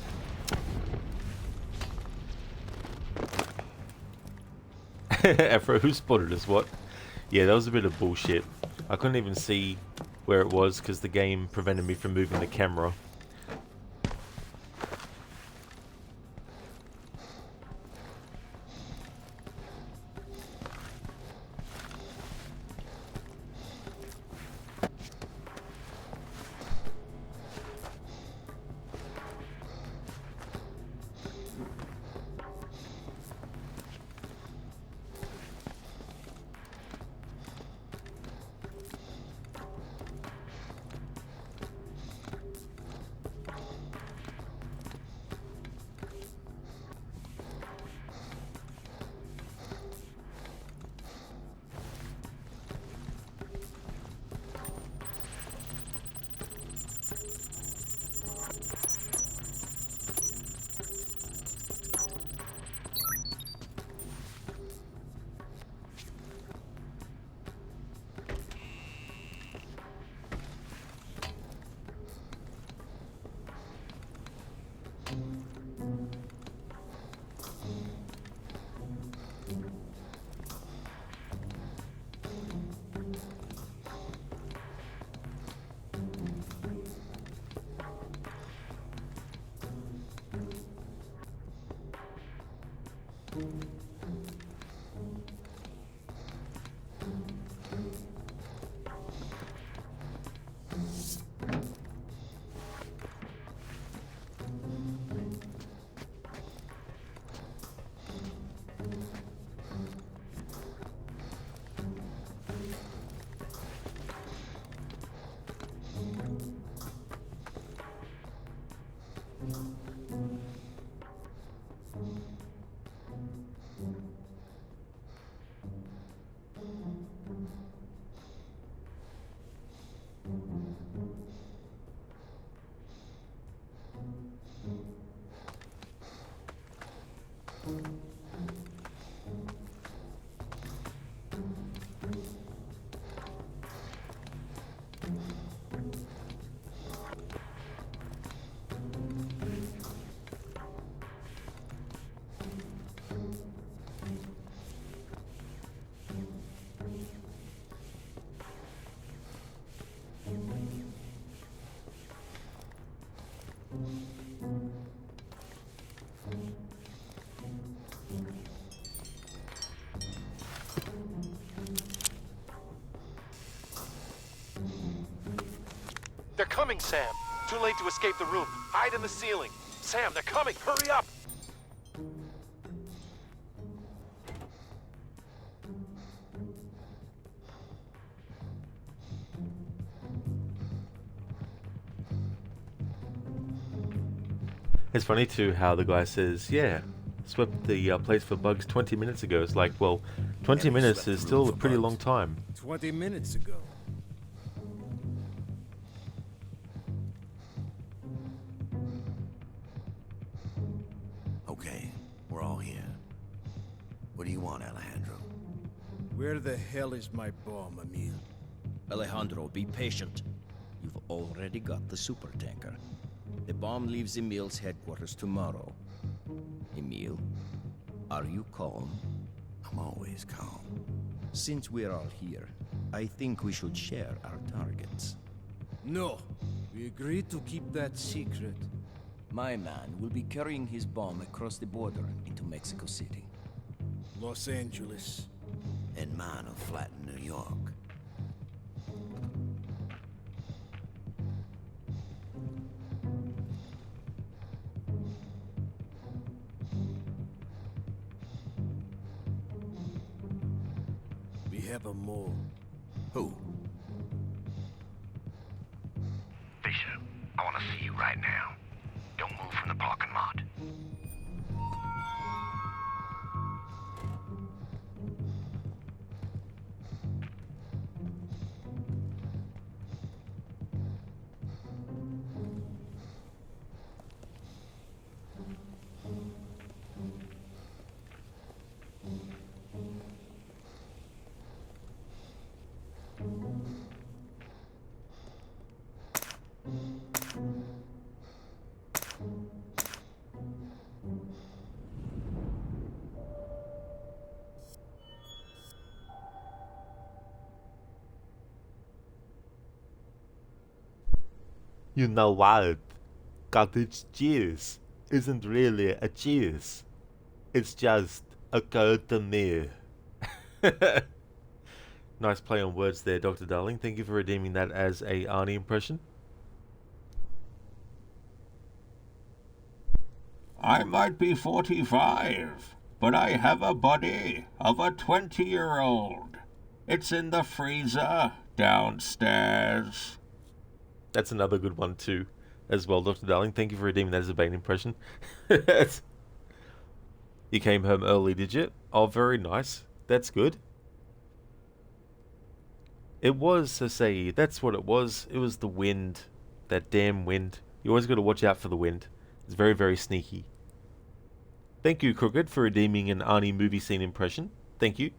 Afro, who spotted us? What? Yeah, that was a bit of bullshit. I couldn't even see where it was because the game prevented me from moving the camera. They're coming, Sam. Too late to escape the room. Hide in the ceiling. Sam, they're coming. Hurry up. It's funny too how the guy says, yeah, swept the place for bugs 20 minutes ago. It's like, well, 20 minutes is still a pretty long time. 20 minutes ago. What do you want, Alejandro? Where the hell is my bomb, Emil? Alejandro, be patient. You've already got the supertanker. The bomb leaves Emil's headquarters tomorrow. Emil, are you calm? I'm always calm. Since we're all here, I think we should share our targets. No. We agreed to keep that secret. My man will be carrying his bomb across the border into Mexico City. Los Angeles. And mine will flatten New York. We have a mole. Who? Fisher, I want to see you right now. Don't move from the parking lot. You know what? Cottage cheese isn't really a cheese. It's just a me. Nice play on words there, Dr. Darling. Thank you for redeeming that as a Arnie impression. I might be 45, but I have a body of a 20-year-old. It's in the freezer downstairs. That's another good one too, as well, Dr. Darling. Thank you for redeeming that as a Bane impression. You came home early, did you? Oh, very nice. That's good. It was, I say, that's what it was. It was the wind. That damn wind. You always got to watch out for the wind. It's very, very sneaky. Thank you, Crooked, for redeeming an Arnie movie scene impression. Thank you.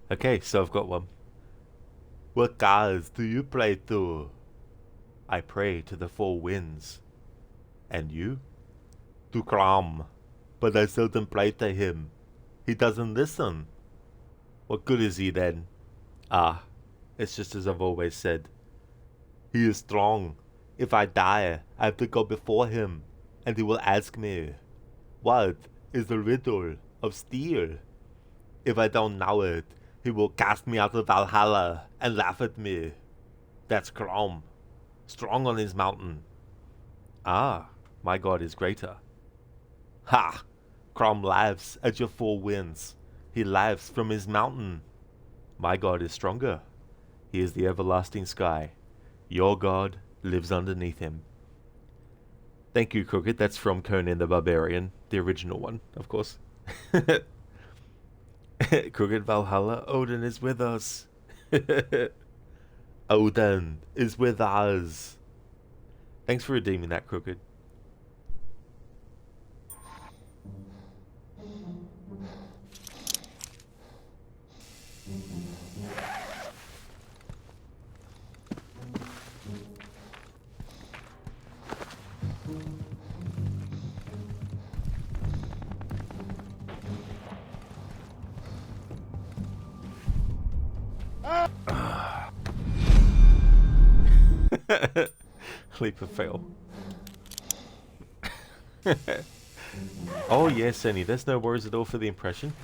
Okay, so I've got one. What gods do you pray to? I pray to the four winds. And you? To Crom. But I seldom pray to him. He doesn't listen. What good is he then? Ah, It's just as I've always said. He is strong. If I die, I have to go before him, and he will ask me, what is the riddle of steel? If I don't know it, he will cast me out of Valhalla and laugh at me. That's Crom. Strong on his mountain. Ah, my god is greater. Ha! Crom laughs at your four winds. He laughs from his mountain. My god is stronger. He is the everlasting sky. Your god lives underneath him. Thank you, Crooked. That's from Conan the Barbarian. The original one, of course. Crooked Valhalla, Odin is with us. Odin is with us. Thanks for redeeming that, Crooked. Leap of fail. Oh yes, Annie, there's no worries at all for the impression.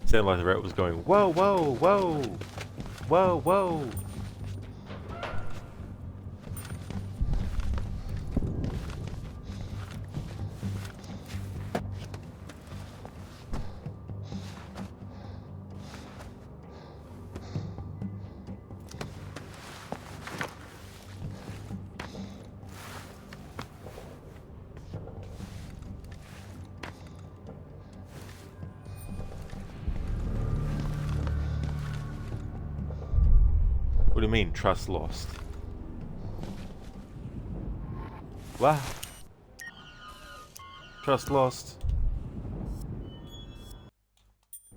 Sounded like the rat was going, whoa, whoa, whoa, whoa, whoa. What do you mean, trust lost? What? Trust lost?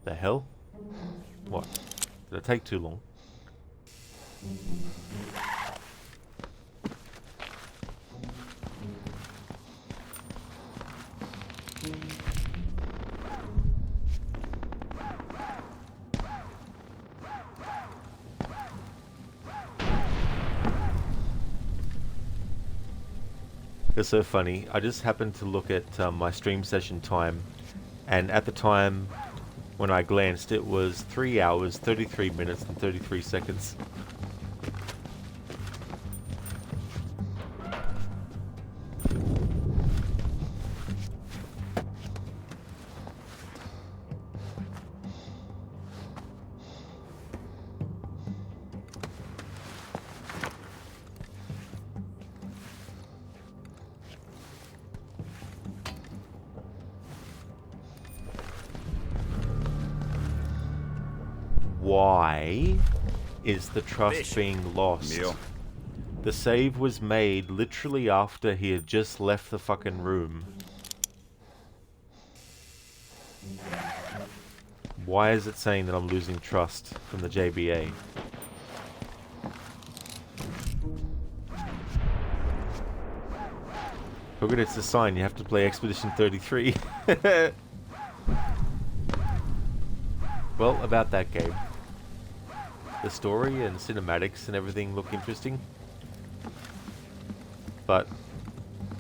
The hell? What? Did it take too long? It's so funny. I just happened to look at my stream session time, and at the time when I glanced, it was 3 hours, 33 minutes, and 33 seconds. Why is the trust being lost? Meal. The save was made literally after he had just left the fucking room. Why is it saying that I'm losing trust from the JBA? Look at it's a sign, you have to play Expedition 33. Well, about that game. The story and cinematics and everything look interesting. But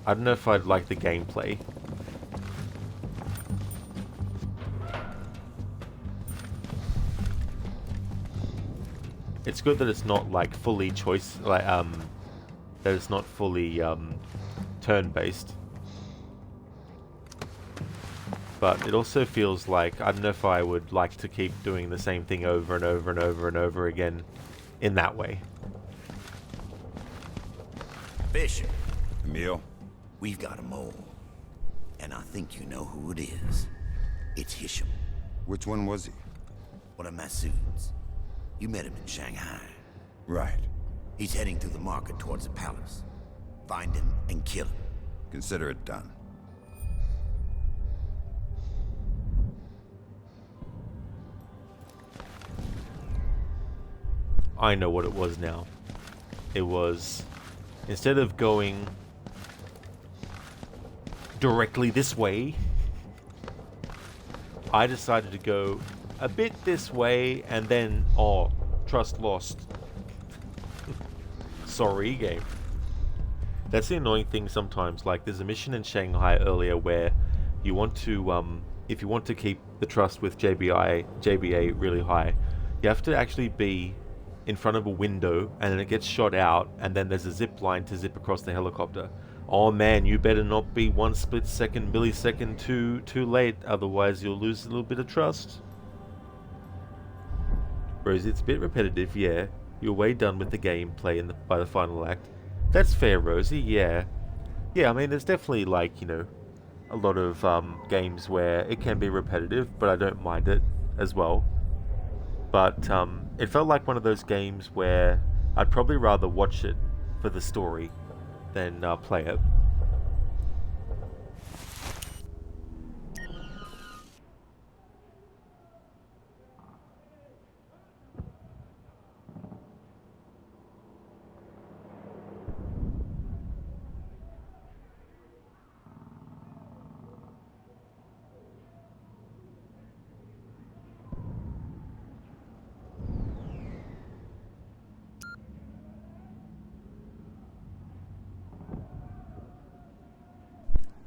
I don't know if I'd like the gameplay. It's good that it's not like fully choice, like that it's not fully turn-based. But it also feels like, I don't know if I would like to keep doing the same thing over and over and over and over again in that way. Fisher. Emil? We've got a mole. And I think you know who it is. It's Hisham. Which one was he? One of Masood's. You met him in Shanghai. Right. He's heading through the market towards the palace. Find him and kill him. Consider it done. I know what it was now. It was, instead of going directly this way, I decided to go a bit this way and then, oh, trust lost. Sorry, game. That's the annoying thing sometimes. Like, there's a mission in Shanghai earlier where you want to, if you want to keep the trust with JBA really high, you have to actually be in front of a window and then it gets shot out and then there's a zip line to zip across the helicopter. Oh man, you better not be 1 split second, millisecond too late, otherwise you'll lose a little bit of trust. Rosie, it's a bit repetitive, yeah. You're way done with the gameplay by the final act. That's fair, Rosie, yeah. Yeah, I mean, there's definitely, like, you know, a lot of games where it can be repetitive, but I don't mind it as well. But it felt like one of those games where I'd probably rather watch it for the story than play it.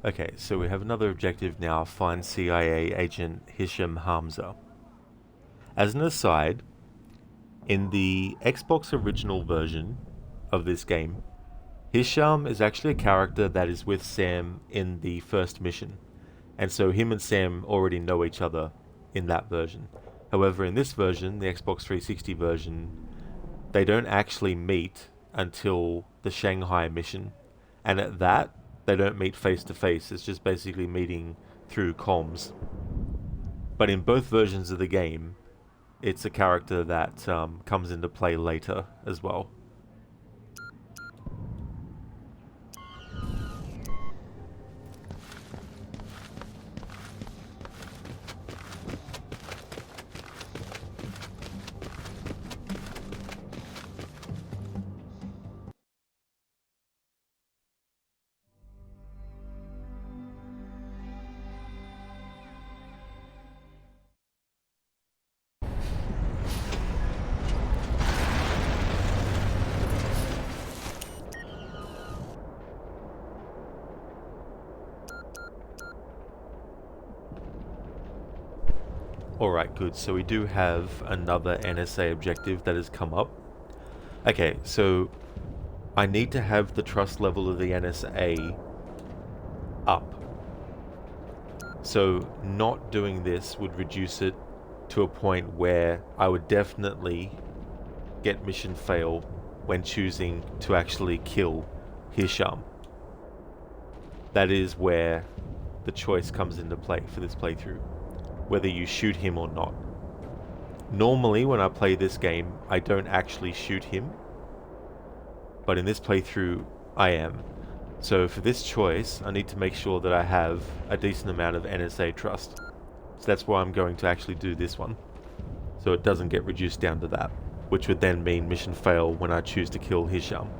Okay, so we have another objective now, find CIA agent Hisham Hamza. As an aside, in the Xbox original version of this game, Hisham is actually a character that is with Sam in the first mission, and so him and Sam already know each other in that version. However, in this version, the Xbox 360 version, they don't actually meet until the Shanghai mission, and at that, they don't meet face to face, it's just basically meeting through comms. But in both versions of the game, it's a character that comes into play later as well. Alright, good. So we do have another NSA objective that has come up. Okay, so I need to have the trust level of the NSA up. So not doing this would reduce it to a point where I would definitely get mission fail when choosing to actually kill Hisham. That is where the choice comes into play for this playthrough, whether you shoot him or not. Normally when I play this game, I don't actually shoot him, but in this playthrough, I am. So for this choice, I need to make sure that I have a decent amount of NSA trust. So that's why I'm going to actually do this one, so it doesn't get reduced down to that, which would then mean mission fail when I choose to kill Hisham.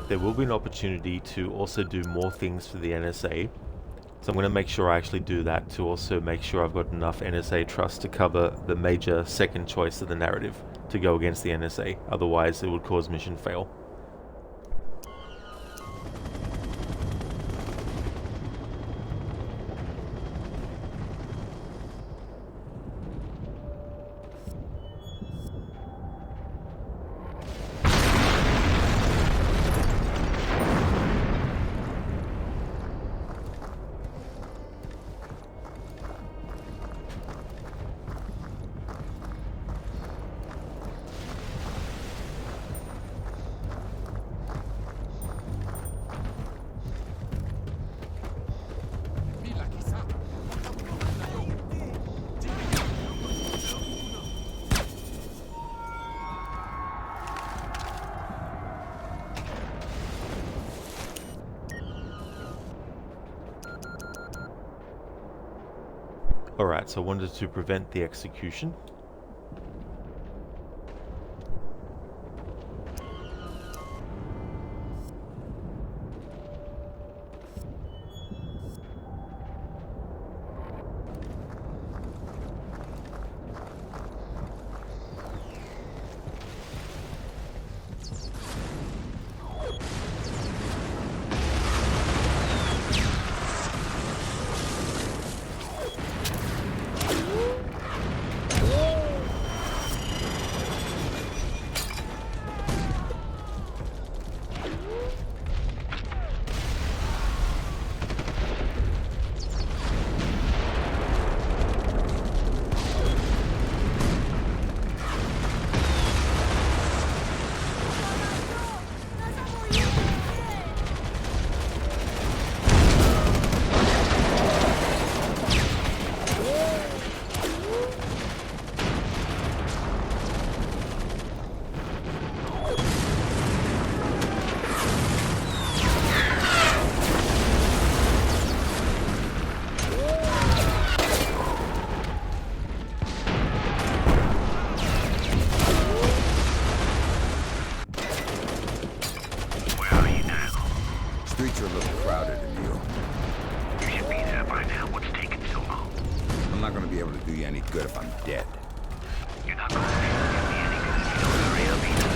there will be an opportunity to also do more things for the NSA. So I'm going to make sure I actually do that to also make sure I've got enough NSA trust to cover the major second choice of the narrative to go against the NSA. Otherwise it would cause mission fail. Alright, so I wanted to prevent the execution. Streets are a little crowded, Emil. You should be there by now. What's taking so long? I'm not gonna be able to do you any good if I'm dead. You're not going to do me any good if you don't hurry up either.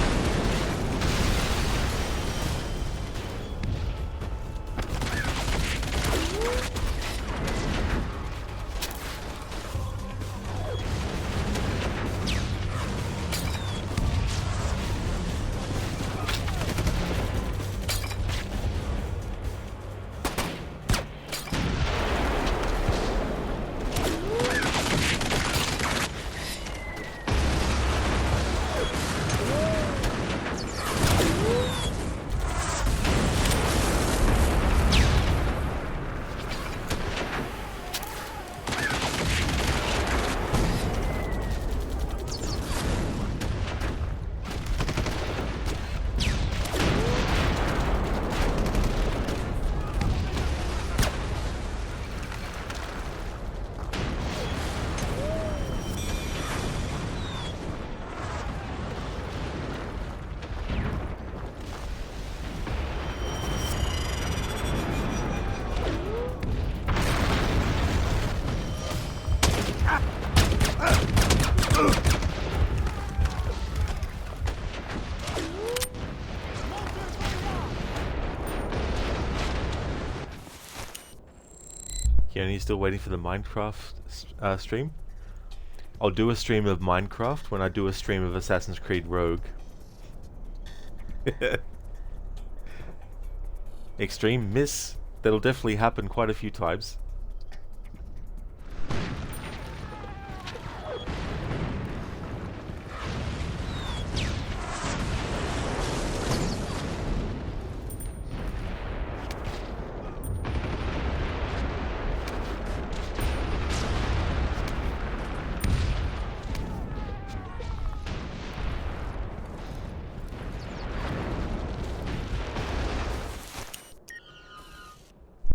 And he's still waiting for the Minecraft stream. I'll do a stream of Minecraft when I do a stream of Assassin's Creed Rogue. Extreme miss. That'll definitely happen quite a few times.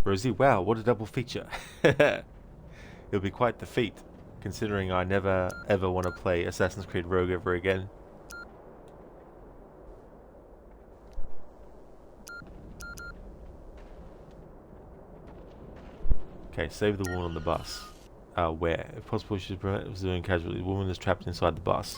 Rosie, wow, what a double feature. It'll be quite the feat, considering I never ever want to play Assassin's Creed Rogue ever again. Okay, save the woman on the bus. Where? If possible, she should prevent civilian casualty. The woman is trapped inside the bus.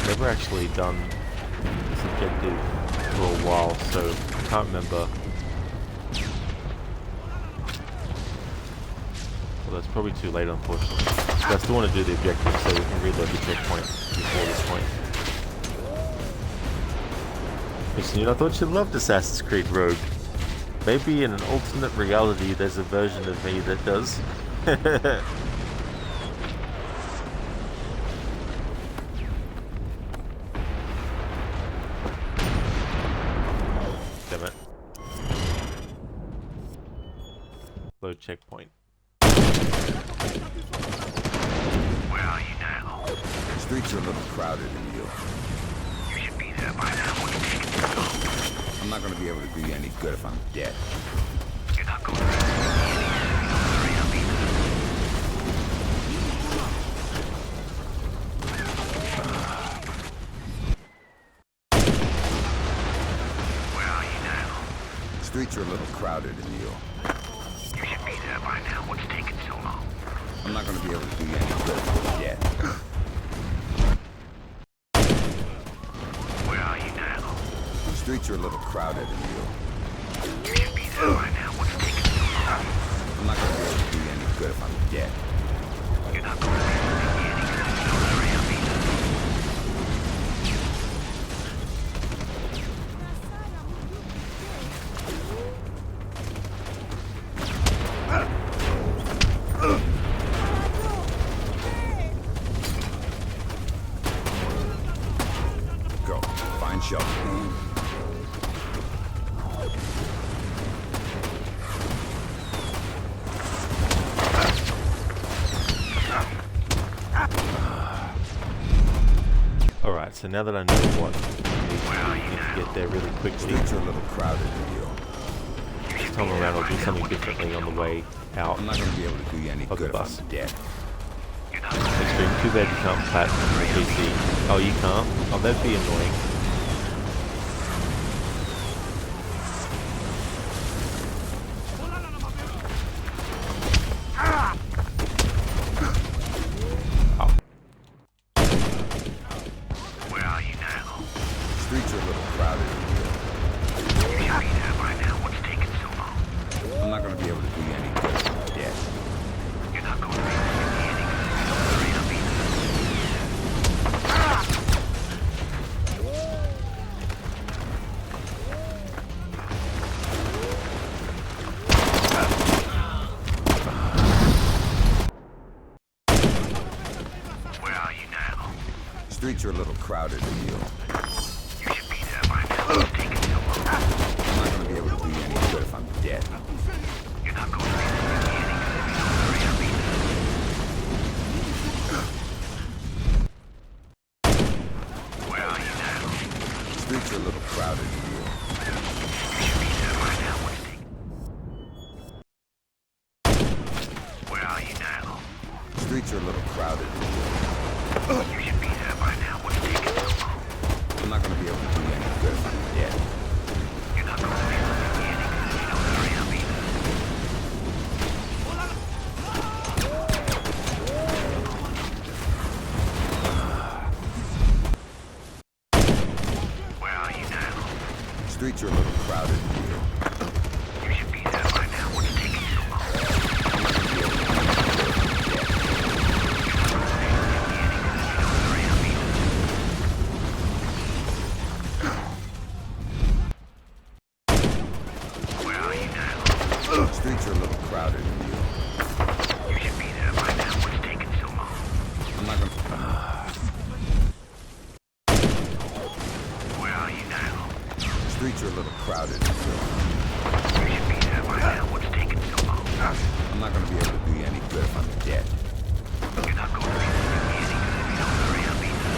Never actually done this objective for a while, so I can't remember. Well, that's probably too late, unfortunately. But I still want to do the objective so we can reload the checkpoint before this point. Listen, I thought you loved Assassin's Creed Rogue. Maybe in an alternate reality there's a version of me that does. Damn it. Load checkpoint. Where are you now? The streets are a little crowded in you. You should be there by now. What are you taking so long? I'm not going to be able to do you any good if I'm dead. You're not going to hurry up either. Where are you now? The streets are a little crowded in you. You should be there by now. What's taking so long? I'm not going to be able to do you any good if I'm dead. Where are you now? The streets are a little crowded in you. You should be there by now. What's taking so long? I'm not going to be able to do you any good if I'm dead. You're not going to be able to do any good. Don't hurry up either. Go. Find shelter. Alright, so now that I know what I need to get there really quickly, Streets are a little crowded in you. this time around I'll do something differently on the way out I'm not going to be able to do you any of the good if bus. I'm dead. Extreme, too bad you can't plat on the PC. Oh, you can't? Oh, that'd be annoying. Where are you now? Streets are a little crowded in you. You should be there by now. What's taking so long? I'm not going to be able to do you any good if I'm dead. You're not going to be able to do any good. Don't hurry up either. Where are you now? Streets are a little crowded in you. You should be there by now. What's taking so long? I'm not going to be able to do you any good if I'm dead. You're not going to be able to do any good. Don't hurry up either. Where are you now? Streets are a little crowded. You should be there by now. What's taking so long? I'm not gonna be able to do you any good if I'm dead. You're not going to be able to do me any good if you don't hurry up either. Where are you now? Streets are a little crowded here. You should be there by now. What's taking so long? I'm not gonna be able to do you any good if I'm dead. Where are you now? Streets are a little crowded here. You should be there by now. What's taking so long? I'm not gonna... Where are you now? Streets are a little crowded here. You should be there by now. What's taking so long? I'm not gonna be able to do you any good if I'm dead. You're not going to be able to do me any good if you don't hurry up either.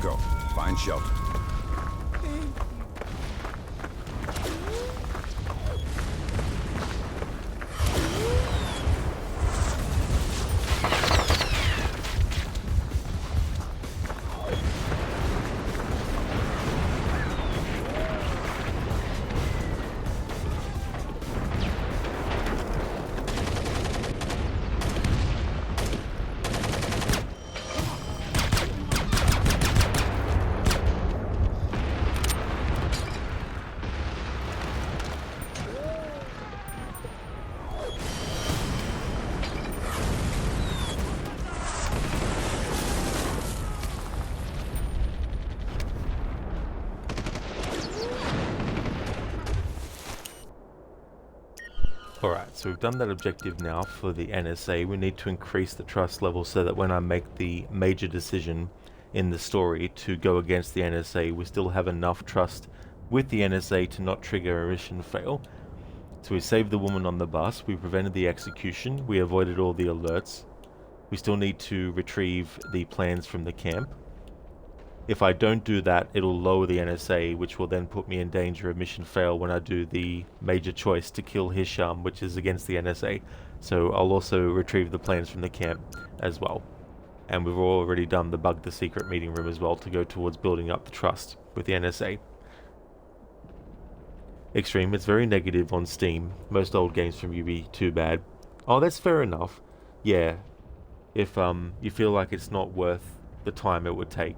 Go. Find shelter. Alright, so we've done that objective now for the NSA. We need to increase the trust level so that when I make the major decision in the story to go against the NSA, we still have enough trust with the NSA to not trigger a mission fail. So we saved the woman on the bus, we prevented the execution, we avoided all the alerts. We still need to retrieve the plans from the camp. If I don't do that, it'll lower the NSA, which will then put me in danger of mission fail when I do the major choice to kill Hisham, which is against the NSA. So I'll also retrieve the plans from the camp as well. And we've already done the bug the secret meeting room as well to go towards building up the trust with the NSA. Extreme, it's very negative on Steam. Most old games from UB, too bad. Oh, that's fair enough. Yeah. If you feel like it's not worth the time it would take.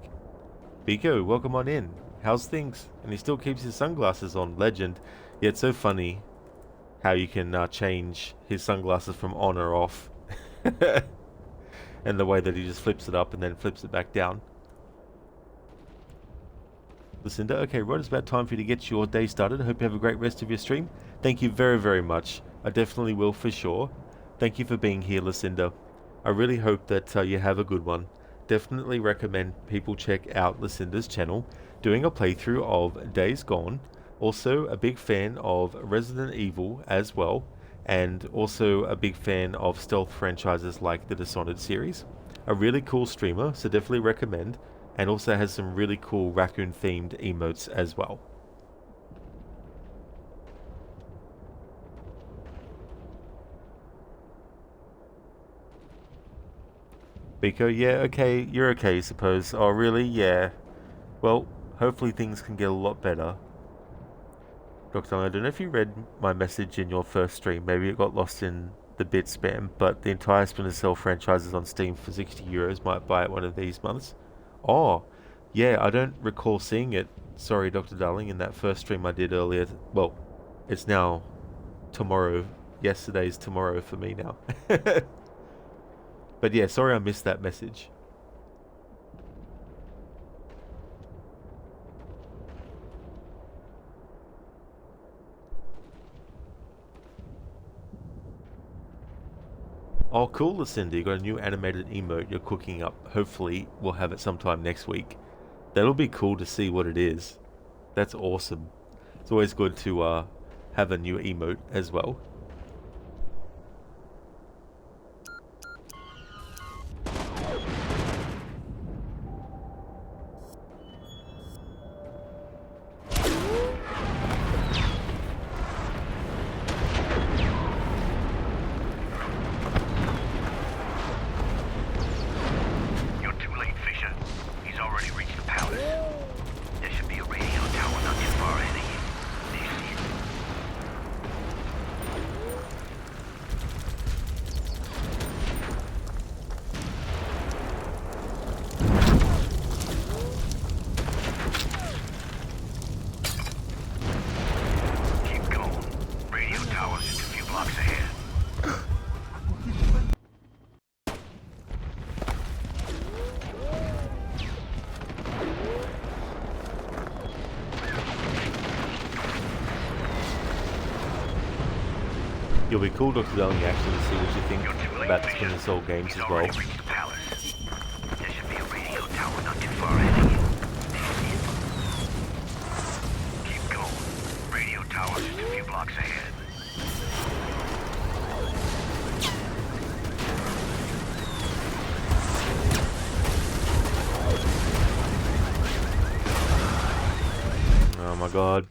Biko, welcome on in. How's things? And he still keeps his sunglasses on. Legend. Yeah, it's so funny how you can change his sunglasses from on or off. And the way that he just flips it up and then flips it back down. Lucinda, okay, Rod, it's about time for you to get your day started. I hope you have a great rest of your stream. Thank you very, very much. I definitely will for sure. Thank you for being here, Lucinda. I really hope that you have a good one. Definitely recommend people check out Lucinda's channel, doing a playthrough of Days Gone. Also a big fan of Resident Evil as well, and also a big fan of stealth franchises like the Dishonored series. A really cool streamer, so definitely recommend, and also has some really cool raccoon themed emotes as well. Biko, yeah, okay, you're okay, I suppose. Oh, really? Yeah. Well, hopefully things can get a lot better. Dr. I don't know if you read my message in your first stream. Maybe it got lost in the bit spam, but the entire Splinter Cell franchise is on Steam for €60. Might buy it one of these months. Oh, yeah, I don't recall seeing it. Sorry, Dr. Darling, in that first stream I did earlier. Well, it's now tomorrow. Yesterday's tomorrow for me now. But yeah, sorry I missed that message. Oh, cool, Lucinda. You got a new animated emote you're cooking up. Hopefully, we'll have it sometime next week. That'll be cool to see what it is. That's awesome. It's always good to have a new emote as well. You'll be cool, Dr. Darling, actually, to see what you think about the Splinter Cell games as well. There should be a radio tower not too far ahead of you. Keep going. Radio tower just a few blocks ahead. Oh my god.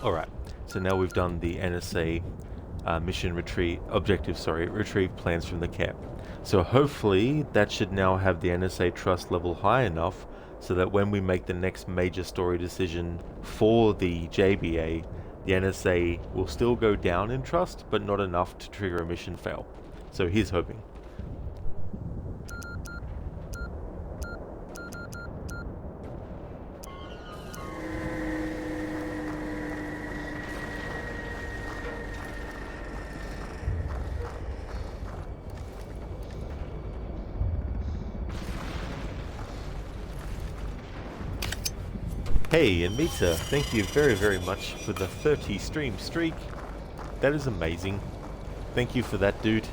Alright, so now we've done the NSA mission retrieve plans from the camp. So hopefully that should now have the NSA trust level high enough so that when we make the next major story decision for the JBA, the NSA will still go down in trust, but not enough to trigger a mission fail. So here's hoping. Hey, Anita, thank you very, very much for the 30 stream streak. That is amazing. Thank you for that, dude.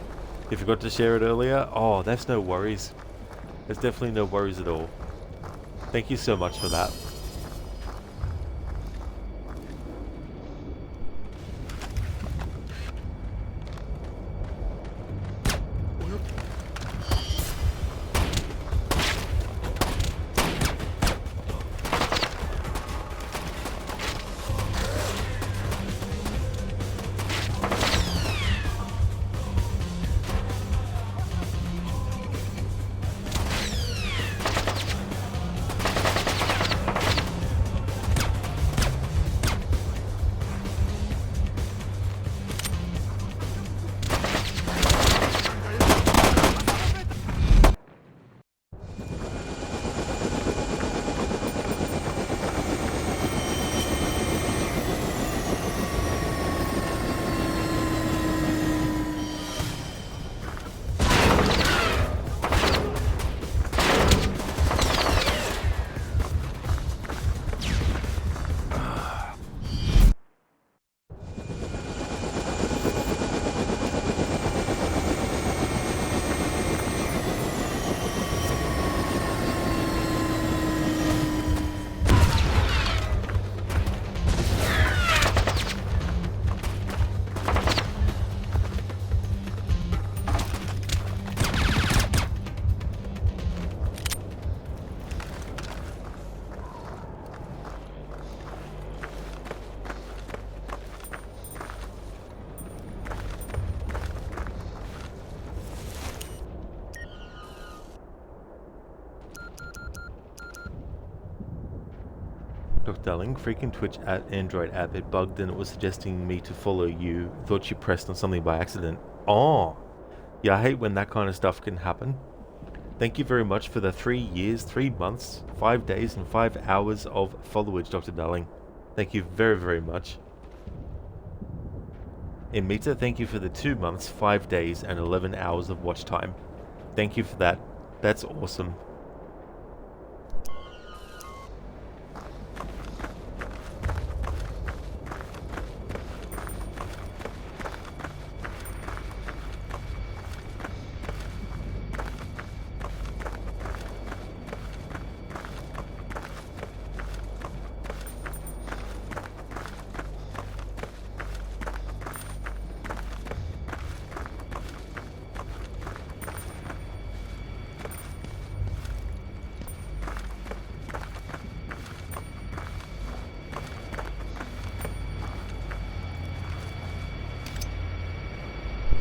You forgot to share it earlier? Oh, that's no worries. There's definitely no worries at all. Thank you so much for that. Dr. Darling, freaking Twitch Android app, it bugged and it was suggesting me to follow you. Thought you pressed on something by accident. Oh! Yeah, I hate when that kind of stuff can happen. Thank you very much for the 3 years, 3 months, 5 days and 5 hours of followage, Dr. Darling. Thank you very, very much. Imita, thank you for the 2 months, 5 days and 11 hours of watch time. Thank you for that. That's awesome.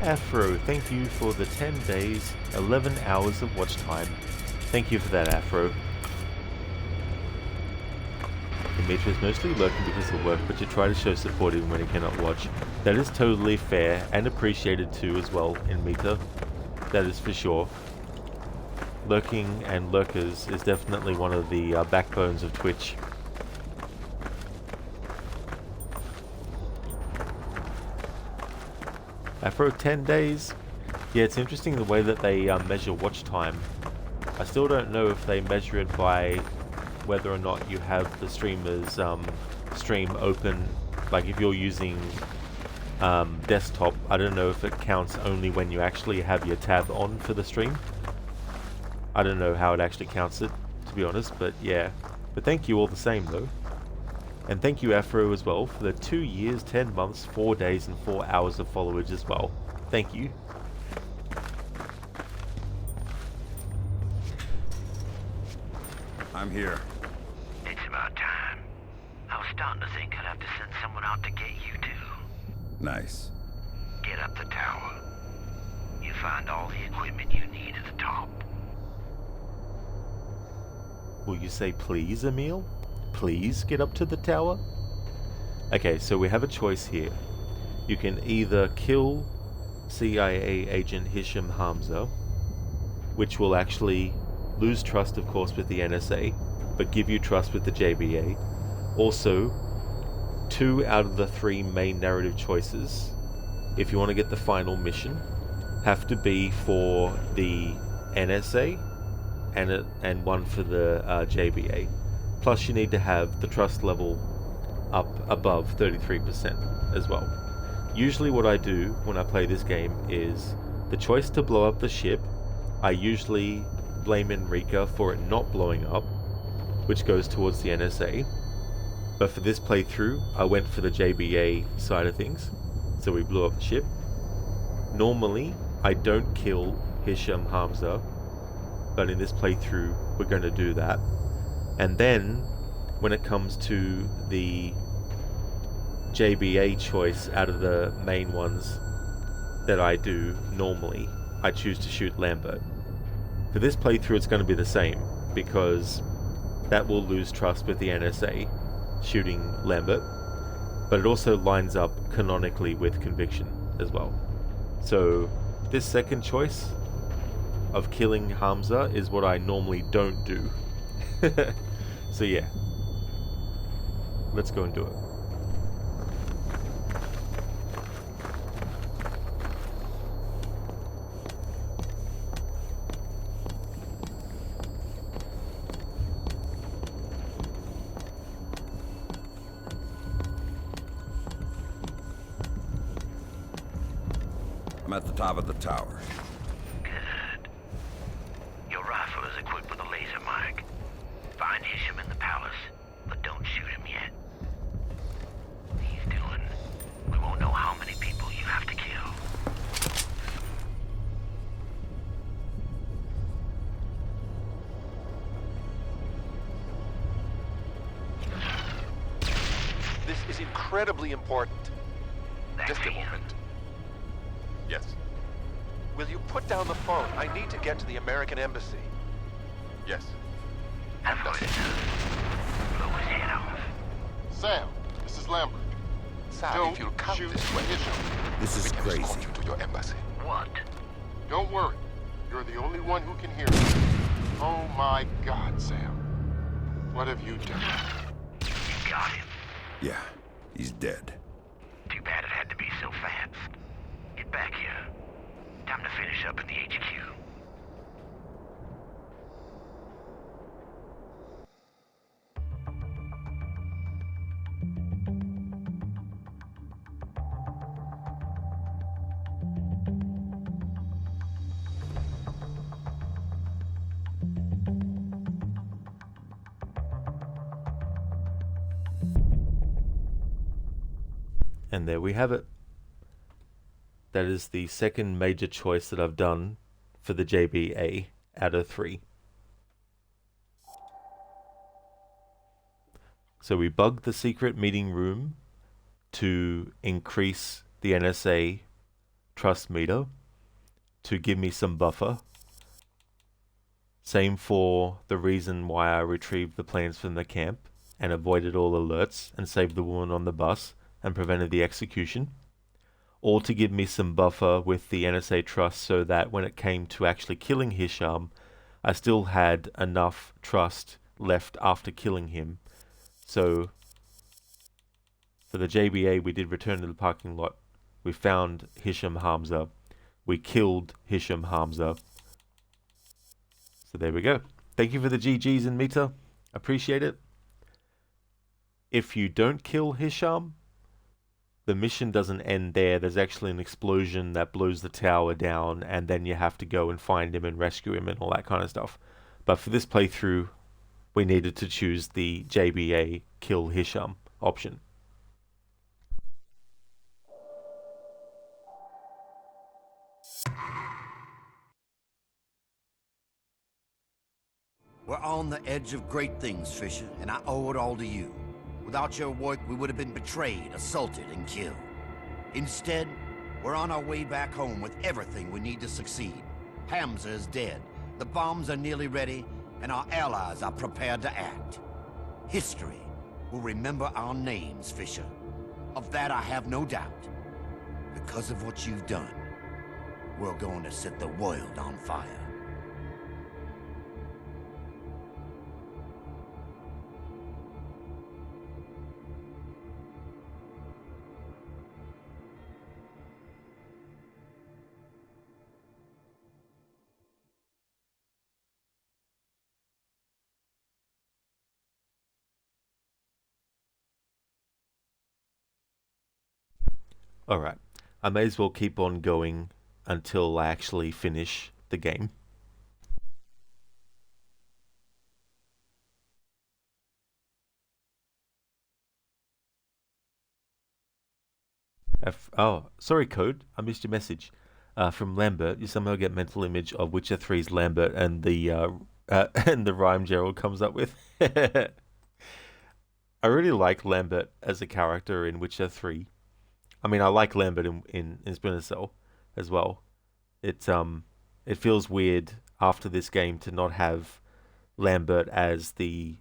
Afro, thank you for the 10 days, 11 hours of watch time. Thank you for that, Afro. Dimitri is mostly lurking because of work, but you try to show support even when he cannot watch. That is totally fair and appreciated too as well in Meta. That is for sure. Lurking and lurkers is definitely one of the backbones of Twitch. Afro 10 days? Yeah, it's interesting the way that they measure watch time. I still don't know if they measure it by whether or not you have the streamer's stream open. Like if you're using desktop, I don't know if it counts only when you actually have your tab on for the stream. I don't know how it actually counts it, to be honest, but yeah. But thank you all the same though. And thank you, Afro, as well, for the 2 years, 10 months, 4 days, and 4 hours of followage as well. Thank you. I'm here. It's about time. I was starting to think I'd have to send someone out to get you two. Nice. Get up the tower. You find all the equipment you need at the top. Will you say please, Emil? Please get up to the tower? Okay, so we have a choice here. You can either kill CIA agent Hisham Hamza, which will actually lose trust, of course, with the NSA, but give you trust with the JBA. Also, 2 out of the 3 main narrative choices, if you want to get the final mission, have to be for the NSA and one for the JBA. Plus you need to have the trust level up above 33% as well. Usually what I do when I play this game is the choice to blow up the ship, I usually blame Enrica for it not blowing up, which goes towards the NSA. But for this playthrough, I went for the JBA side of things, so we blew up the ship. Normally, I don't kill Hisham Hamza, but in this playthrough, we're going to do that. And then, when it comes to the JBA choice out of the main ones that I do normally, I choose to shoot Lambert. For this playthrough, it's going to be the same, because that will lose trust with the NSA, shooting Lambert, but it also lines up canonically with Conviction as well. So this second choice of killing Hamza is what I normally don't do. So yeah, let's go and do it. I'm at the top of the tower. Good. Your rifle is equipped with a laser mic. Find Hisham in the palace, but don't shoot him yet. He's doing... we won't know how many people you have to kill. This is incredibly important. Just a moment. Yes. Will you put down the phone? I need to get to the American embassy. Yes. I've got it. Blow his head off. Sam, this is Lambert. Sam, Don't if you'll come shoot this way, Hisham. This is we can crazy. escort you to your embassy. What? Don't worry. You're the only one who can hear me. Oh my God, Sam. What have you done? You got him. Yeah, he's dead. Too bad it had to be so fast. Get back here. Time to finish up in the HQ. And there we have it. That is the second major choice that I've done for the JBA out of 3. So we bugged the secret meeting room to increase the NSA trust meter to give me some buffer. Same for the reason why I retrieved the plans from the camp and avoided all alerts and saved the woman on the bus and prevented the execution. All to give me some buffer with the NSA trust so that when it came to actually killing Hisham, I still had enough trust left after killing him. So for the JBA, we did return to the parking lot. We found Hisham Hamza. We killed Hisham Hamza. So there we go. Thank you for the GGs and Mita. Appreciate it. If you don't kill Hisham, the mission doesn't end there. There's actually an explosion that blows the tower down, and then you have to go and find him and rescue him and all that kind of stuff. But for this playthrough, we needed to choose the JBA kill Hisham option. We're on the edge of great things, Fisher, and I owe it all to you. Without your work, we would have been betrayed, assaulted, and killed. Instead, we're on our way back home with everything we need to succeed. Hamza is dead, the bombs are nearly ready, and our allies are prepared to act. History will remember our names, Fisher. Of that I have no doubt. Because of what you've done, we're going to set the world on fire. Alright, I may as well keep on going until I actually finish the game. Oh, sorry, Code. I missed your message. From Lambert, you somehow get mental image of Witcher 3's Lambert and the and the rhyme Gerald comes up with. I really like Lambert as a character in Witcher 3. I mean, I like Lambert in Splinter Cell as well. It feels weird after this game to not have Lambert as the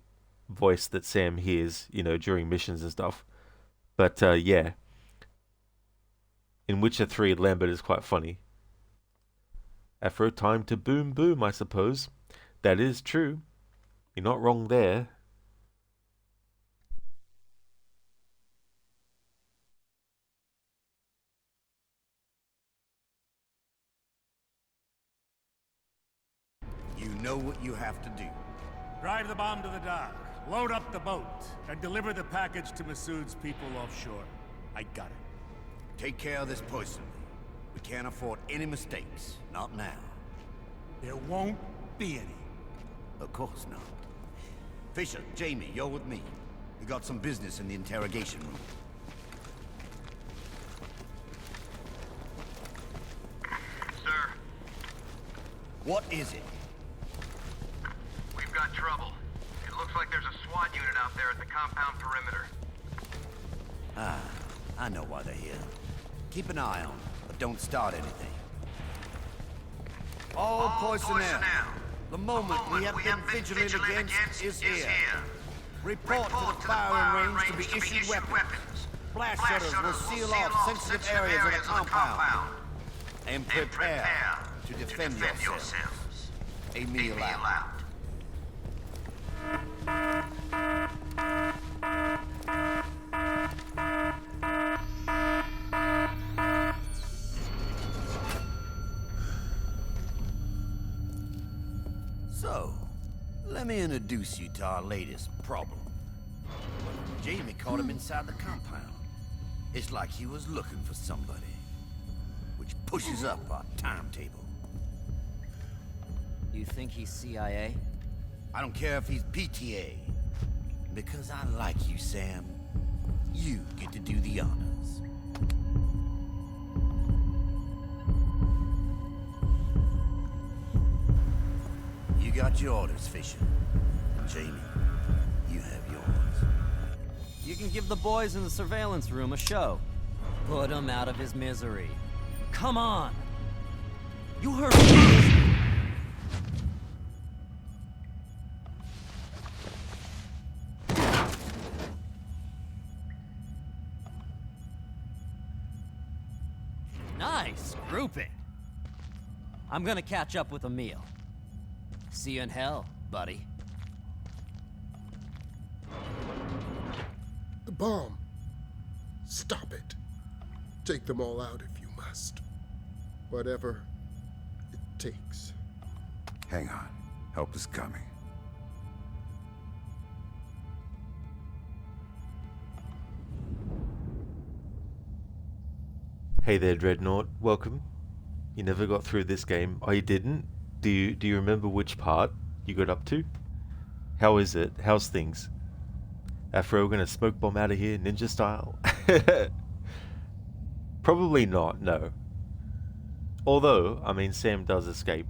voice that Sam hears, you know, during missions and stuff. But yeah. In Witcher 3, Lambert is quite funny. Afro time to boom boom, I suppose. That is true. You're not wrong there. You know what you have to do. Drive the bomb to the dock, load up the boat, and deliver the package to Masood's people offshore. I got it. Take care of this personally. We can't afford any mistakes. Not now. There won't be any. Of course not. Fisher, Jamie, you're with me. We got some business in the interrogation room. Sir. What is it? We've got trouble. It looks like there's a SWAT unit out there at the compound perimeter. Ah, I know why they're here. Keep an eye on them, but don't start anything. All personnel. The moment we have been vigilant against is here. Report to the firing range to be issued weapons. Blast shutters will seal off sensitive areas of the compound. And prepare to defend yourselves. Emil out. So, let me introduce you to our latest problem. Jamie caught him inside the compound. It's like he was looking for somebody, which pushes up our timetable. You think he's CIA? I don't care if he's PTA. Because I like you, Sam, you get to do the honors. You got your orders, Fisher. And Jamie, you have yours. You can give the boys in the surveillance room a show. Put him out of his misery. Come on! You heard me! Nice grouping. I'm gonna catch up with Emil. See you in hell, buddy. The bomb. Stop it. Take them all out if you must. Whatever it takes. Hang on. Help is coming. Hey there, Dreadnought. Welcome. You never got through this game. Oh, you didn't? Do you remember which part you got up to? How is it? How's things? Afro, we're gonna smoke bomb out of here, ninja style? Probably not, no. Although, I mean, Sam does escape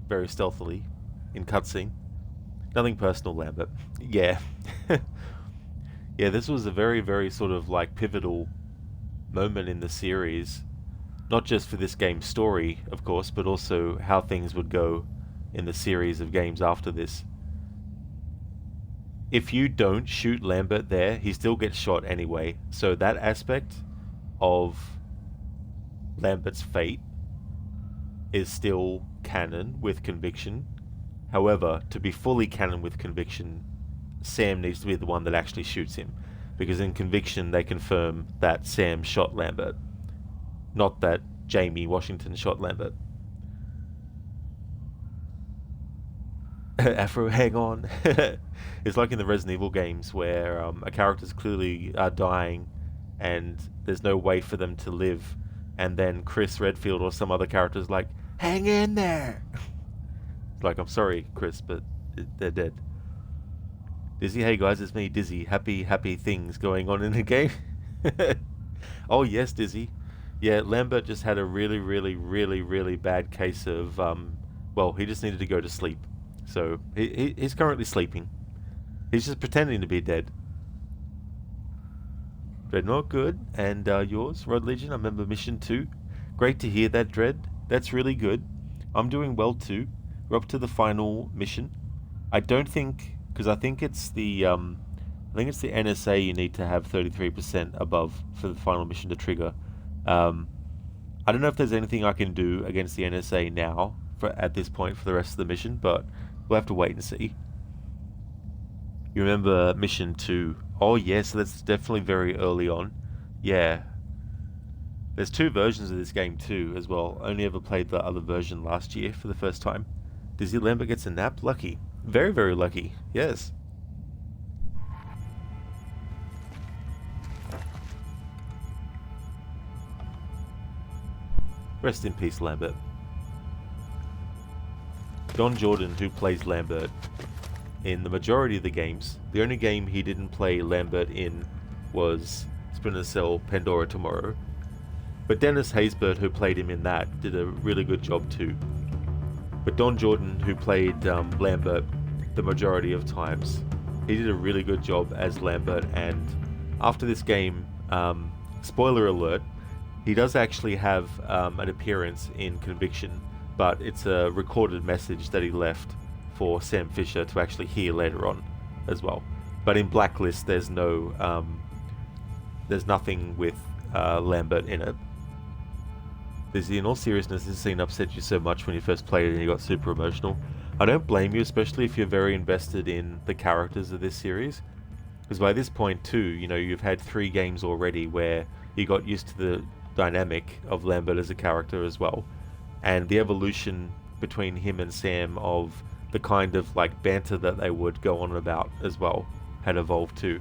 very stealthily in cutscene. Nothing personal, Lambert. Yeah. Yeah, this was a very, very sort of like pivotal moment in the series. Not just for this game's story, of course, but also how things would go in the series of games after this. If you don't shoot Lambert there, he still gets shot anyway. So that aspect of Lambert's fate is still canon with Conviction. However, to be fully canon with Conviction, Sam needs to be the one that actually shoots him. Because in Conviction, they confirm that Sam shot Lambert. Not that Jamie Washington shot Lambert. Afro, hang on. It's like in the Resident Evil games where a character's clearly dying and there's no way for them to live. And then Chris Redfield or some other character's like, hang in there. It's like, I'm sorry, Chris, but they're dead. Dizzy, hey guys, it's me, Dizzy. Happy things going on in the game. Oh yes, Dizzy. Yeah, Lambert just had a really bad case of, well, he just needed to go to sleep. So, he's currently sleeping. He's just pretending to be dead. Dreadnought, good. And yours, Rod Legion, I remember Mission 2. Great to hear that, Dread. That's really good. I'm doing well too. We're up to the final mission. I don't think, because I think it's the NSA you need to have 33% above for the final mission to trigger. I don't know if there's anything I can do against the NSA now at this point for the rest of the mission, but we'll have to wait and see. You remember Mission 2? Oh yes, that's definitely very early on. Yeah. There's 2 versions of this game too, as well. Only ever played the other version last year for the first time. Dizzy Lambert gets a nap? Lucky. Very lucky. Yes. Rest in peace, Lambert. Don Jordan, who plays Lambert in the majority of the games. The only game he didn't play Lambert in was Splinter Cell Pandora Tomorrow. But Dennis Haysbert, who played him in that, did a really good job too. But Don Jordan, who played Lambert the majority of times, he did a really good job as Lambert. And after this game, spoiler alert, he does actually have an appearance in Conviction, but it's a recorded message that he left for Sam Fisher to actually hear later on as well. But in Blacklist, there's no, there's nothing with Lambert in it. In all seriousness, this scene upset you so much when you first played it and you got super emotional. I don't blame you, especially if you're very invested in the characters of this series. Because by this point too, you know, you've had 3 games already where you got used to the dynamic of Lambert as a character as well. And the evolution between him and Sam of the kind of like banter that they would go on about as well had evolved too.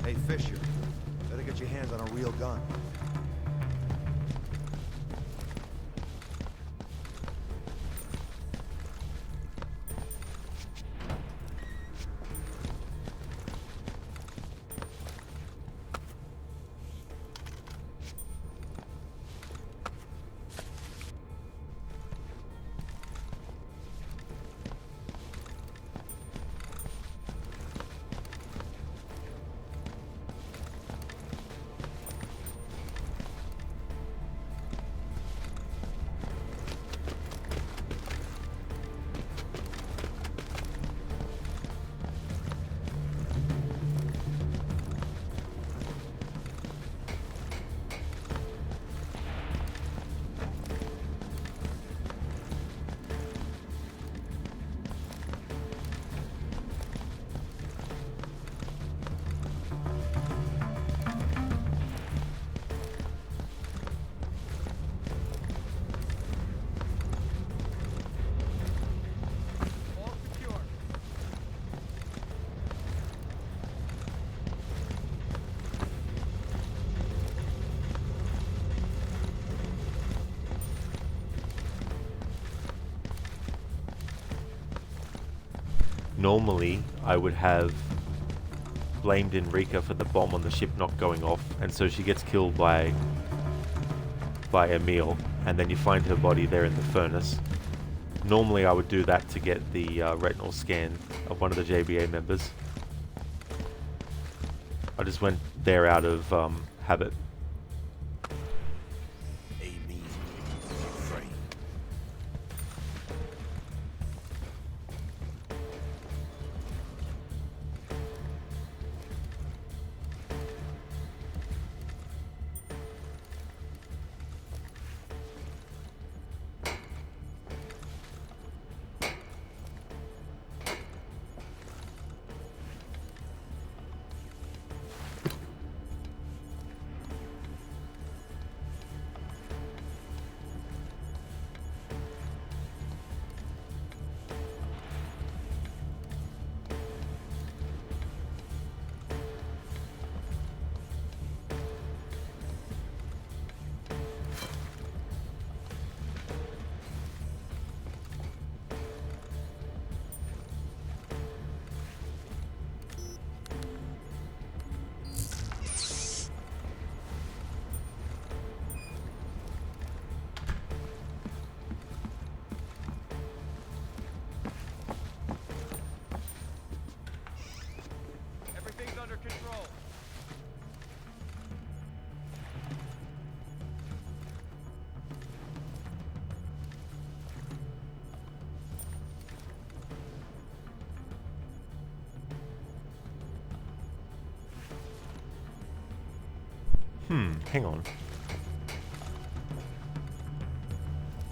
Hey, Fisher, better get your hands on a real gun. Normally, I would have blamed Enrica for the bomb on the ship not going off, and so she gets killed by Emil, and then you find her body there in the furnace. Normally, I would do that to get the retinal scan of one of the JBA members. I just went there out of habit. Hang on.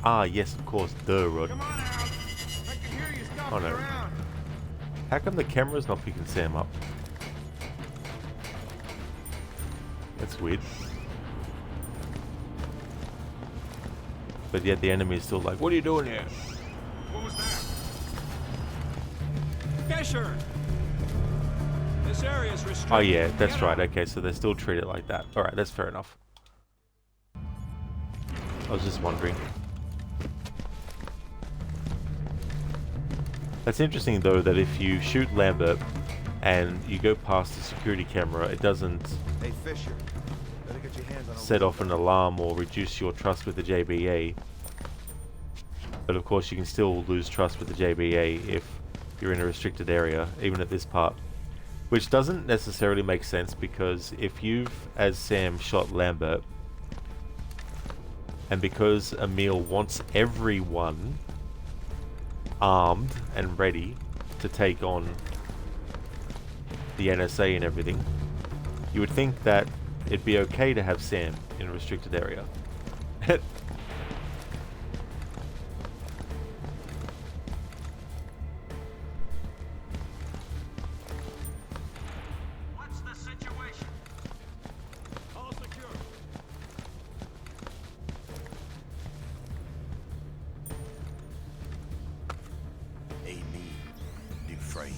Ah, yes, of course, the rod. Come on out. I can hear you stomping Oh no. around. How come the camera's not picking Sam up? That's weird. But yet the enemy is still like, what are you doing here? What was that? Fisher! This area's restricted. Oh yeah, that's right. Okay, so they still treat it like that. Alright, that's fair enough. I was just wondering. That's interesting though, that if you shoot Lambert and you go past the security camera, it doesn't Hey, Fisher. Better get your hands on set off an alarm or reduce your trust with the JBA. But of course you can still lose trust with the JBA if you're in a restricted area, even at this part. Which doesn't necessarily make sense, because if you've, as Sam, shot Lambert, and because Emil wants everyone armed and ready to take on the NSA and everything, you would think that it'd be okay to have Sam in a restricted area. What's the situation? All secure. Amy Dufresne.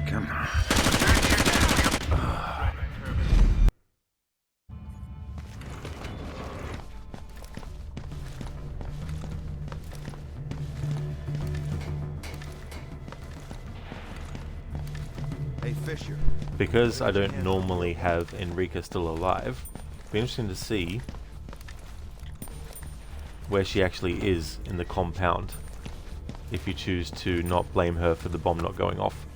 Come on. Hey, Fisher. Because I don't normally have Enrica still alive, it'll be interesting to see where she actually is in the compound, if you choose to not blame her for the bomb not going off.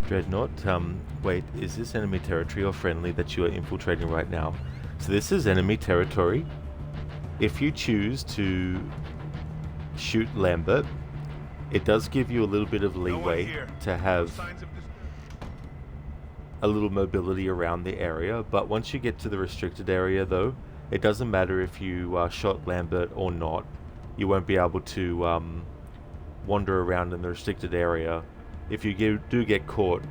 Dreadnought, wait, is this enemy territory or friendly that you are infiltrating right now? So this is enemy territory. If you choose to shoot Lambert, it does give you a little bit of leeway to have a little mobility around the area, but once you get to the restricted area though, it doesn't matter if you shot Lambert or not. You won't be able to wander around in the restricted area. If you do get caught,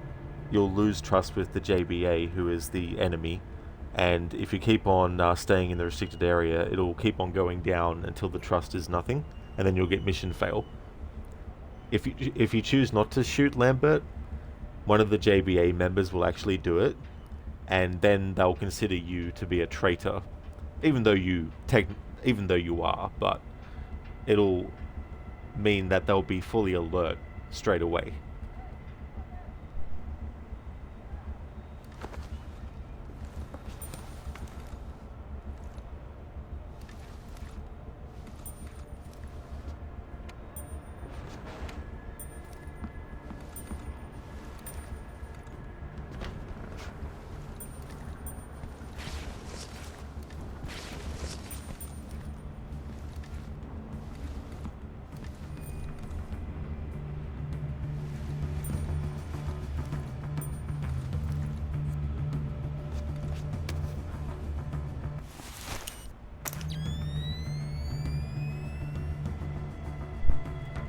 you'll lose trust with the JBA, who is the enemy, and if you keep on staying in the restricted area, it'll keep on going down until the trust is nothing, and then you'll get mission fail. If you choose not to shoot Lambert, one of the JBA members will actually do it, and then they'll consider you to be a traitor, even though you are, but it'll mean that they'll be fully alert straight away.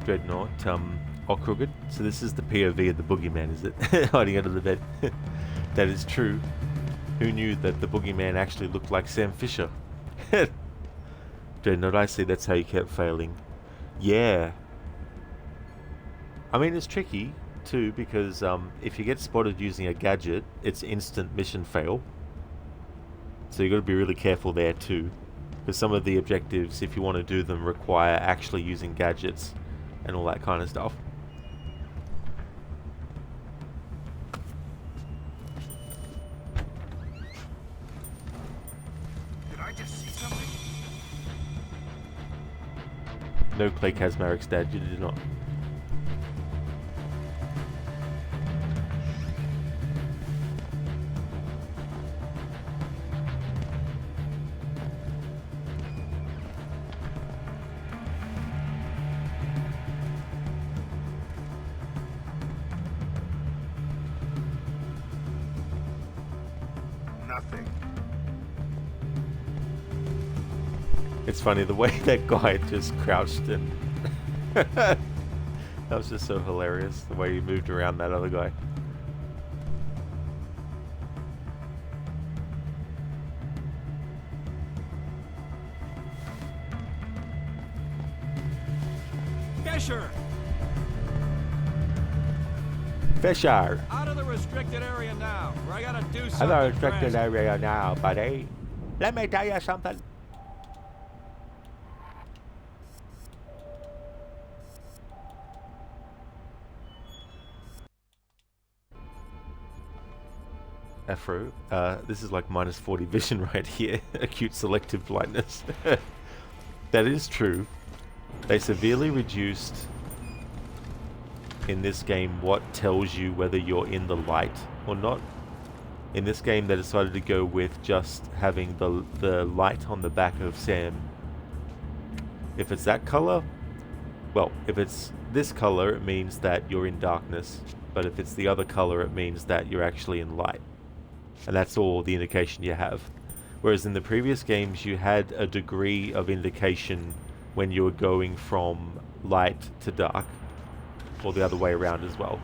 Dreadnought, Crooked. So this is the POV of the boogeyman, is it? Hiding under the bed. That is true. Who knew that the boogeyman actually looked like Sam Fisher? Dreadnought, I see that's how you kept failing. Yeah. I mean, it's tricky too, because if you get spotted using a gadget, it's instant mission fail. So you've got to be really careful there too. Because some of the objectives, if you want to do them, require actually using gadgets and all that kind of stuff. Did I just see something? No, Clay Kazmarek's dad, you did not. Nothing. It's funny the way that guy just crouched and that was just so hilarious, the way he moved around that other guy. Fisher! Fisher! Out of the restricted area now, or I gotta do something. I'm not restricted drastic. area now, buddy. Let me tell you something. Afro, this is like minus 40 vision right here. Acute selective blindness. That is true. They severely reduced in this game what tells you whether you're in the light or not. In this game they decided to go with just having the light on the back of Sam. If it's that color, well, if it's this color it means that you're in darkness, but if it's the other color it means that you're actually in light. And that's all the indication you have. Whereas in the previous games you had a degree of indication when you were going from light to dark, or the other way around as well.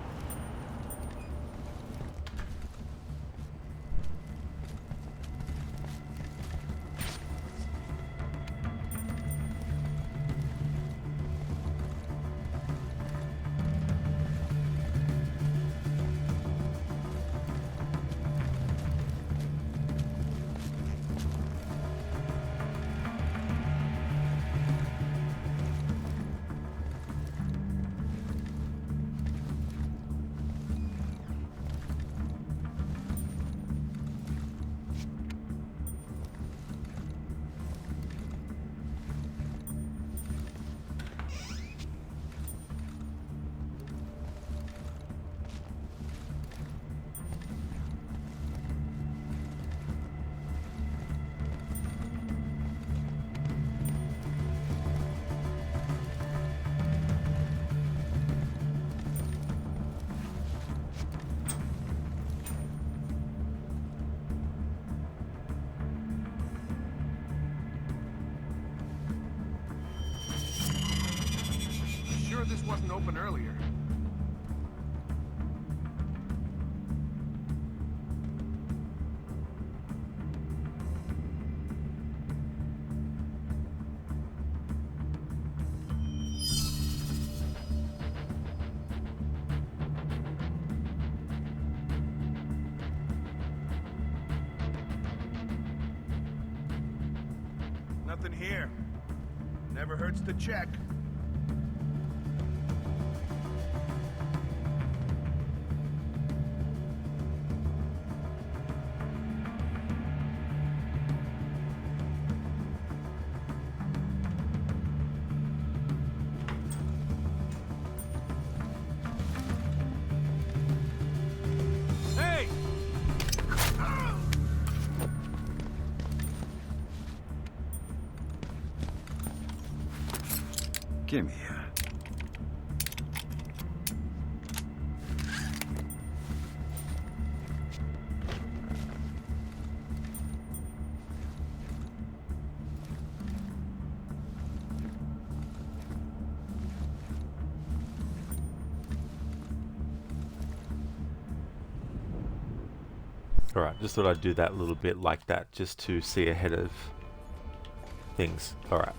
didn't open earlier. Nothing here. Never hurts to check. Hey! Give me a... Alright, just thought I'd do that a little bit like that, just to see ahead of things. Alright.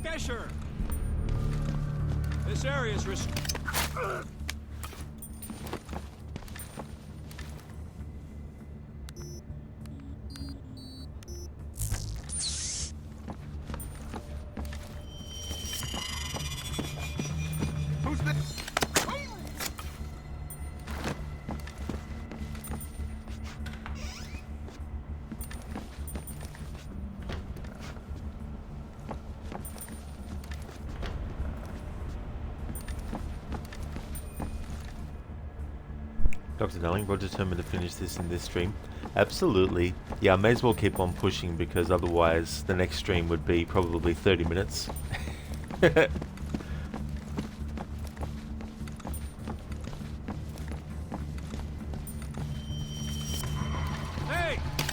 Fisher! This area is Who's this? Dr. Darling, we're determined to finish this in this stream. Absolutely. Yeah, I may as well keep on pushing because otherwise the next stream would be probably 30 minutes. Hey!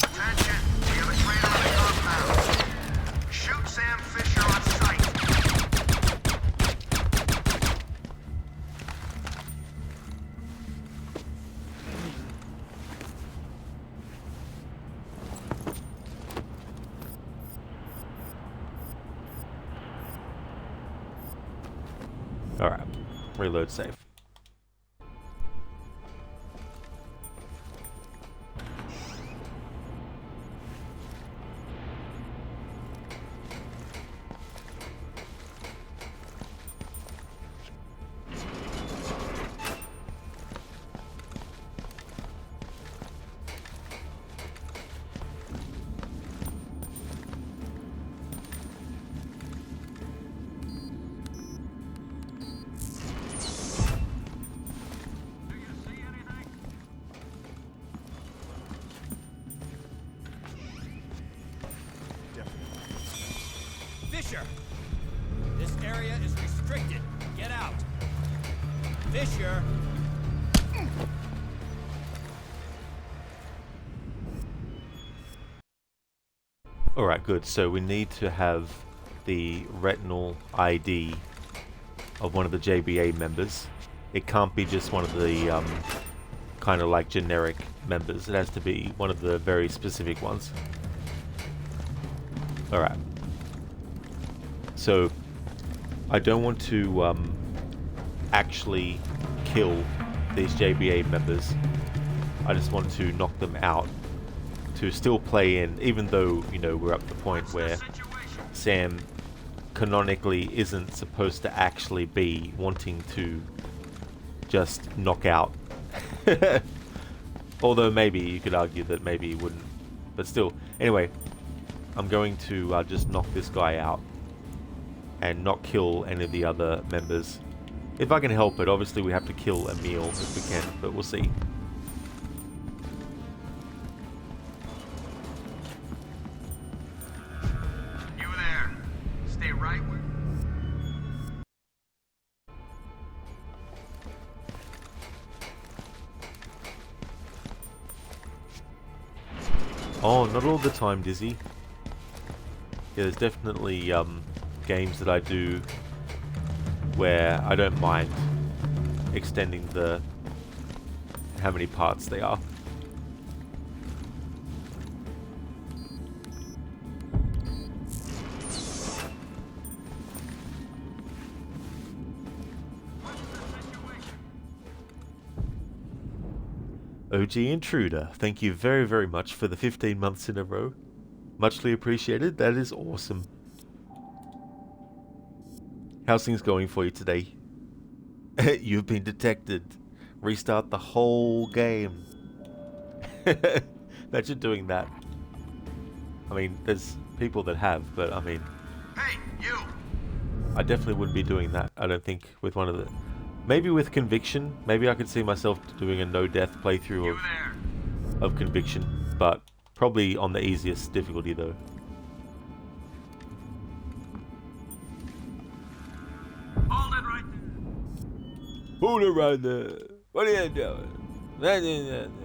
Attention! We have a traitor on the compound. Shoot Sam Fisher on sight. Alright, reload save. Fisher! This area is restricted. Get out. Fisher! Alright, good. So we need to have the retinal ID of one of the JBA members. It can't be just one of the kind of like generic members. It has to be one of the very specific ones. Alright. So I don't want to actually kill these JBA members. I just want to knock them out to still play in, even though, you know, we're up to the point where Sam canonically isn't supposed to actually be wanting to just knock out. Although maybe you could argue that maybe he wouldn't. But still, anyway, I'm going to just knock this guy out and not kill any of the other members. If I can help it. Obviously we have to kill Emil if we can, but we'll see. Oh, not all the time, Dizzy. Yeah, there's definitely games that I do where I don't mind extending the how many parts they are. OG Intruder, thank you very, very much for the 15 months in a row. Muchly appreciated. That is awesome. How's things going for you today? You've been detected. Restart the whole game. Imagine doing that. I mean, there's people that have, but I mean... Hey, you! I definitely wouldn't be doing that, I don't think, with one of the... Maybe with Conviction. Maybe I could see myself doing a no-death playthrough of Conviction, but probably on the easiest difficulty, though. Hold it right there! Hold it right there! What are you doing?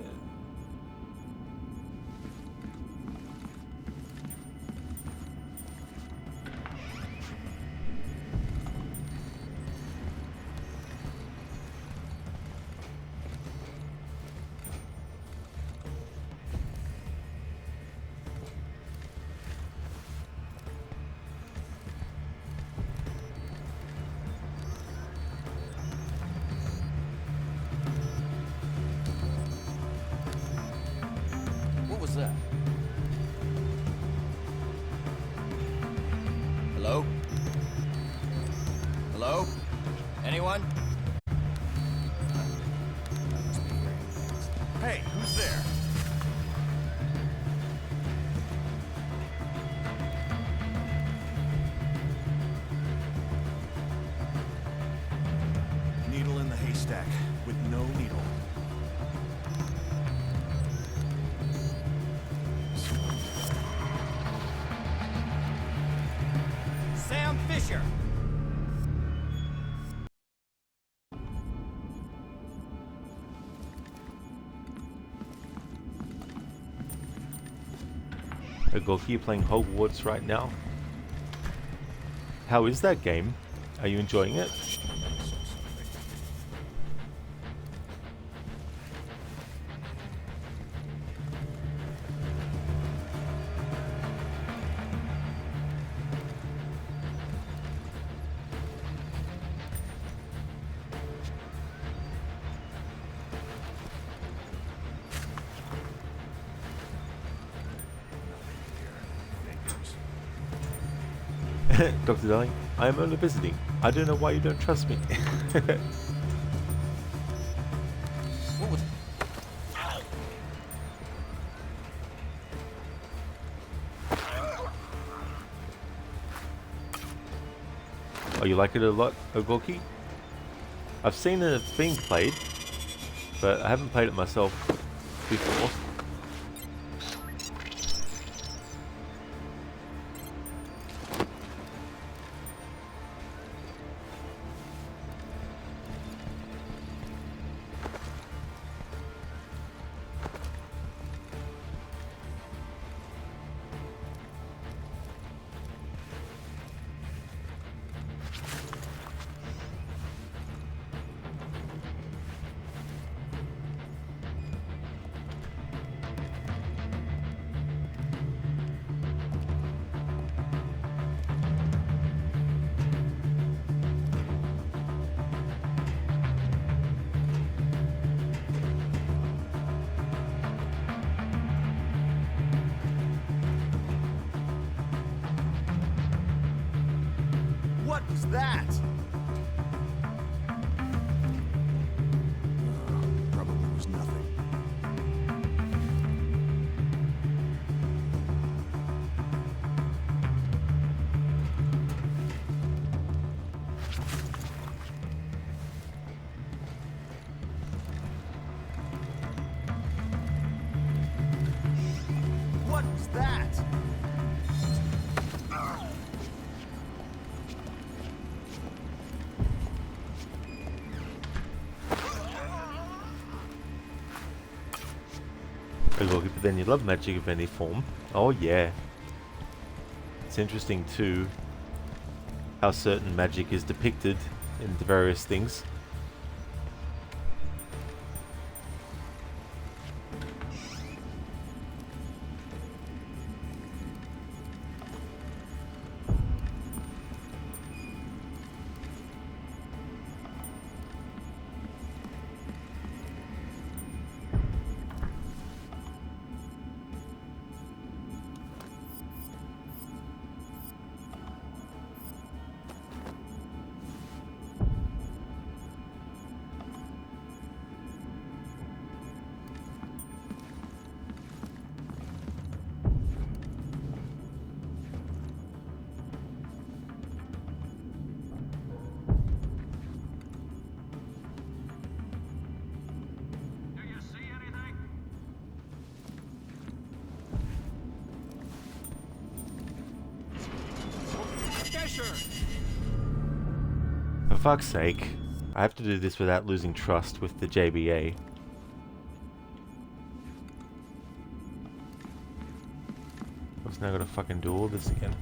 What was that? Hello? Hello? Anyone? Hey, who's there? Needle in the haystack with no needle. Sam Fisher! Gorky, you're playing Hogwarts right now. How is that game? Are you enjoying it? Dr. Darling, I am only visiting. I don't know why you don't trust me. What was... Oh, you like it a lot, Ogorki? I've seen it being played, but I haven't played it myself before. What was that? Probably was nothing. What was that? then you love magic of any form. Oh yeah. It's interesting too how certain magic is depicted in the various things. For fuck's sake, I have to do this without losing trust with the JBA. What's now gotta fucking do all this again?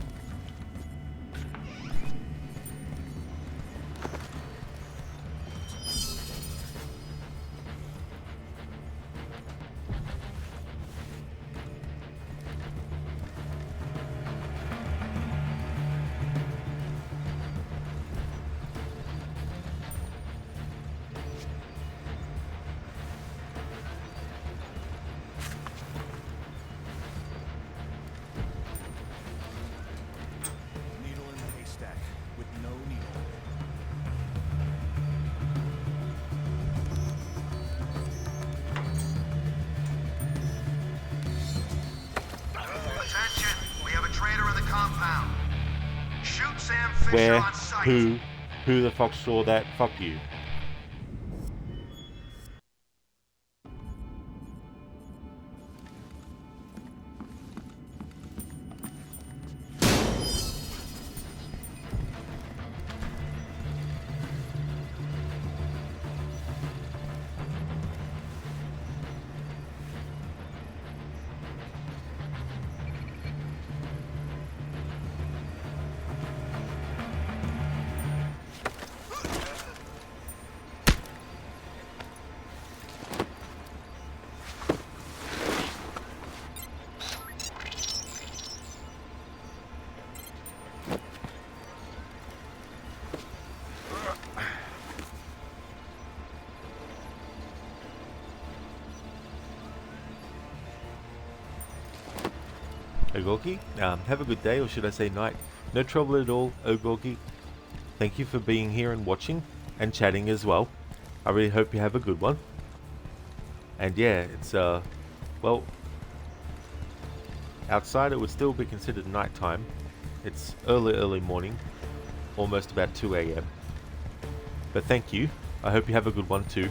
Where? Who the fuck saw that? Fuck you. Ogorki, have a good day, or should I say night. No trouble at all, Ogorki. Thank you for being here and watching, and chatting as well. I really hope you have a good one. And yeah, it's, well, outside it would still be considered nighttime. It's early morning, almost about 2 AM. But thank you, I hope you have a good one too.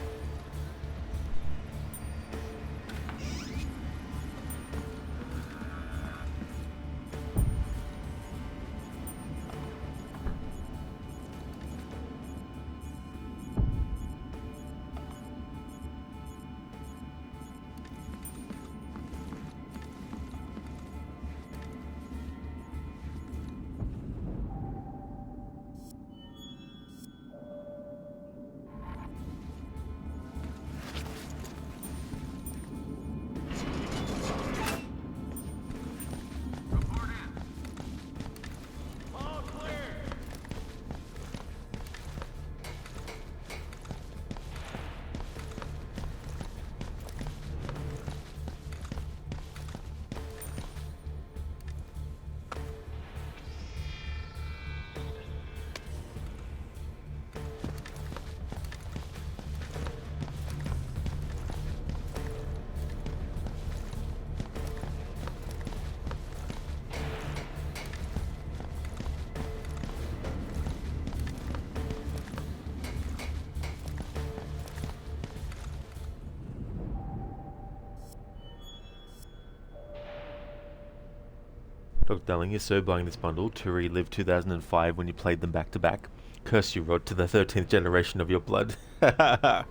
Dr. Darling, you're so buying this bundle to relive 2005 when you played them back to back. Curse you, Rod, to the 13th generation of your blood. That's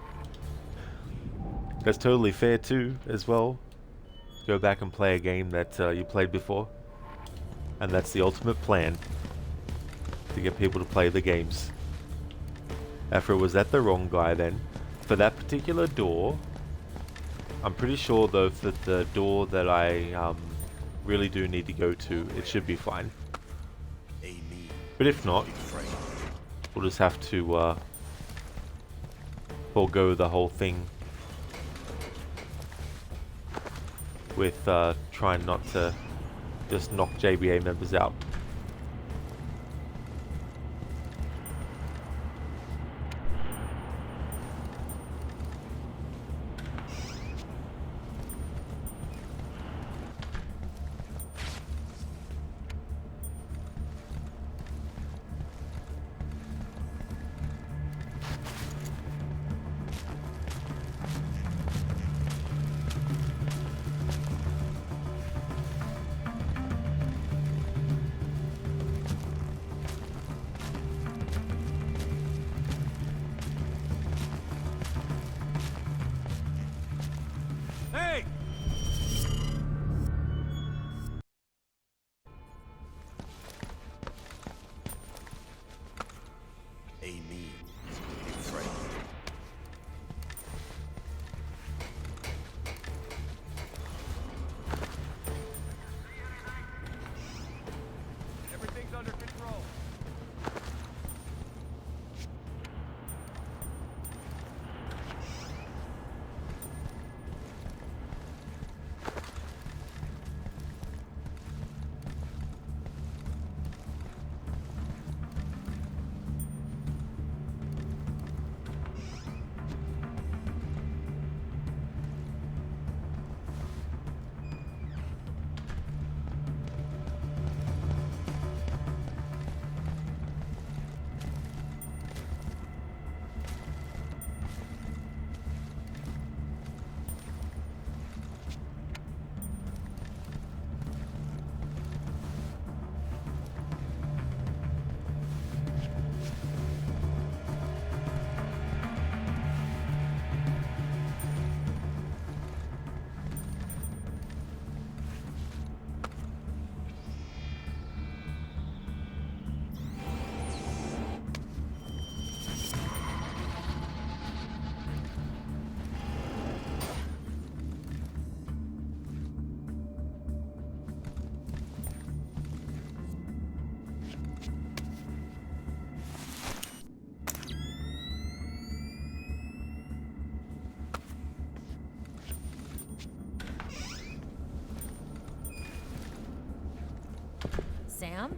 totally fair too, as well. go back and play a game that you played before. And that's the ultimate plan, to get people to play the games. After was that the wrong guy then? For that particular door, I'm pretty sure though that the door that I really do need to go to, it should be fine. But if not, we'll just have to forego the whole thing with trying not to just knock JBA members out. Hey! Amy, big friend. Everything's under control. Sam?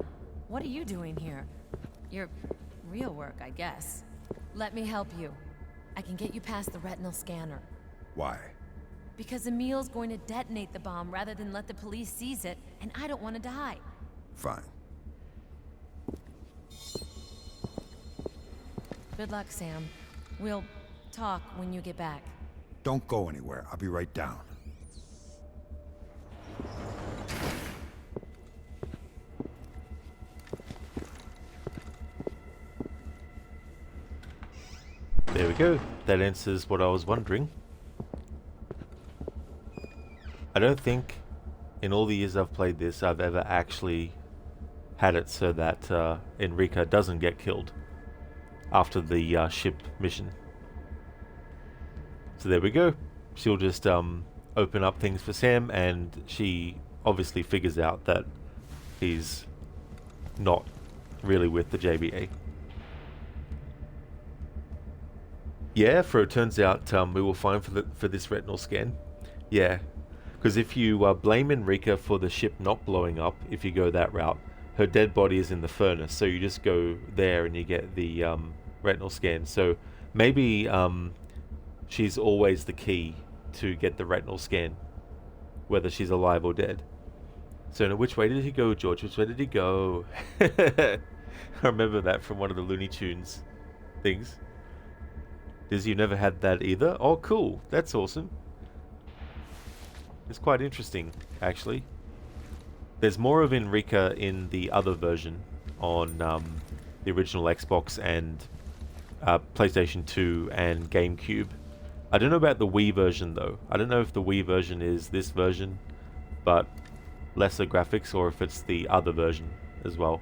What are you doing here? Your real work, I guess. Let me help you. I can get you past the retinal scanner. Why? Because Emil's going to detonate the bomb rather than let the police seize it, and I don't want to die. Fine. Good luck, Sam. We'll talk when you get back. Don't go anywhere. I'll be right down. There we go. That answers what I was wondering. I don't think in all the years I've played this I've ever actually had it so that Enrica doesn't get killed after the ship mission. So there we go. She'll just open up things for Sam, and she obviously figures out that he's not really with the JBA. Yeah, for it turns out we were fine for this retinal scan. Yeah, because if you blame Enrica for the ship not blowing up, if you go that route, her dead body is in the furnace, so you just go there and you get the retinal scan. So maybe she's always the key to get the retinal scan, whether she's alive or dead. So now, which way did he go, George? Which way did he go? I remember that from one of the Looney Tunes things. Diz, you never had that either? Oh, cool. That's awesome. It's quite interesting, actually. There's more of Enrica in the other version on the original Xbox and PlayStation 2 and GameCube. I don't know about the Wii version, though. I don't know if the Wii version is this version but lesser graphics, or if it's the other version as well.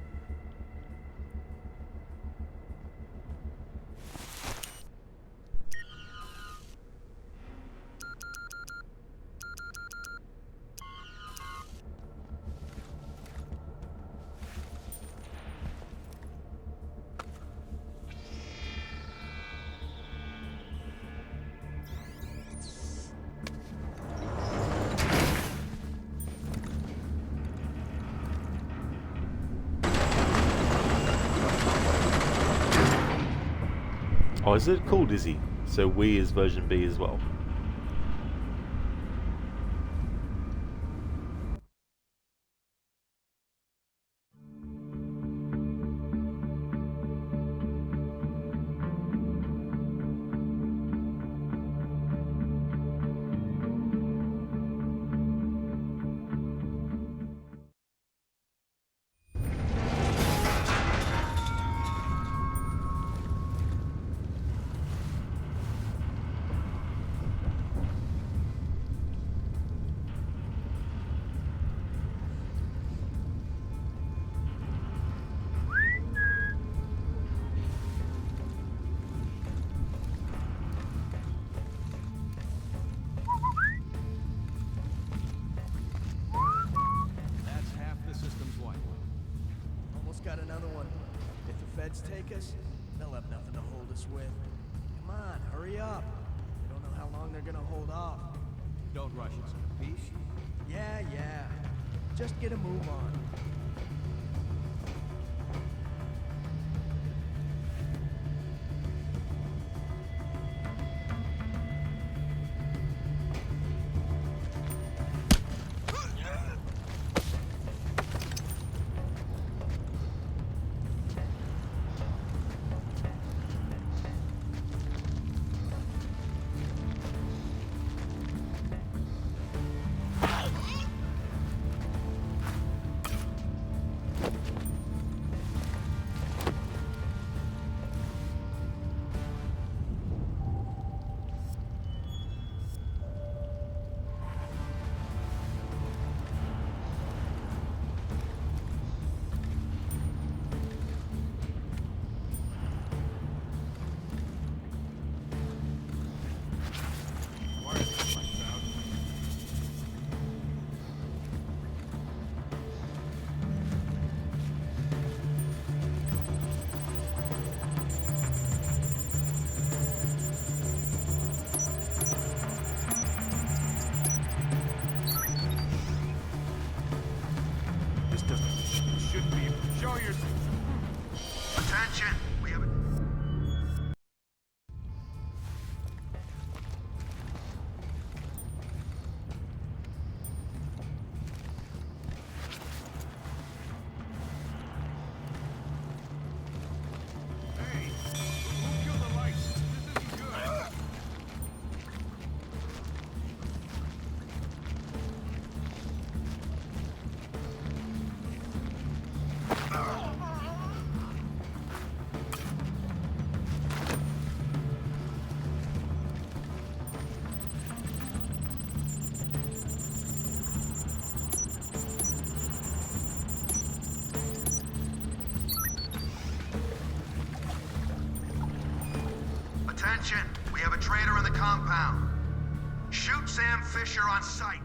Oh, is it called Izzy? So Wii is version B as well. Got another one. If the feds take us, they'll have nothing to hold us with. Come on, hurry up. We don't know how long they're gonna hold off. Don't rush it, son. Peace? Yeah. Just get a move on. Attention! We have a... Hey, who killed the lights? This isn't good. Attention! We have a traitor in the compound. Shoot Sam Fisher on sight.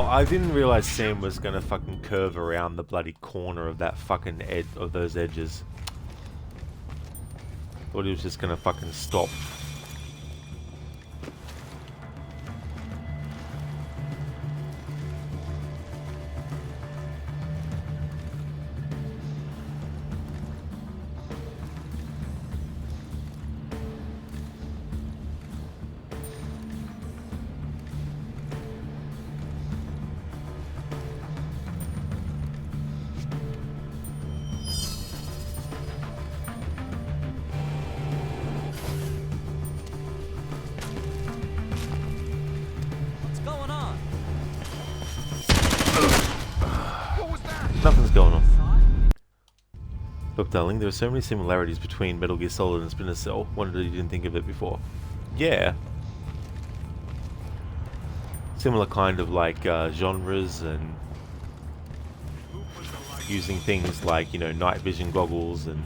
Oh, I didn't realize Sam was gonna fucking curve around the bloody corner of that fucking edge of those edges. Thought he was just gonna fucking stop. Nothing's going on. Look, darling, there are so many similarities between Metal Gear Solid and Splinter Cell. Wondered you didn't think of it before. Yeah. Similar kind of like genres and using things like, you know, night vision goggles and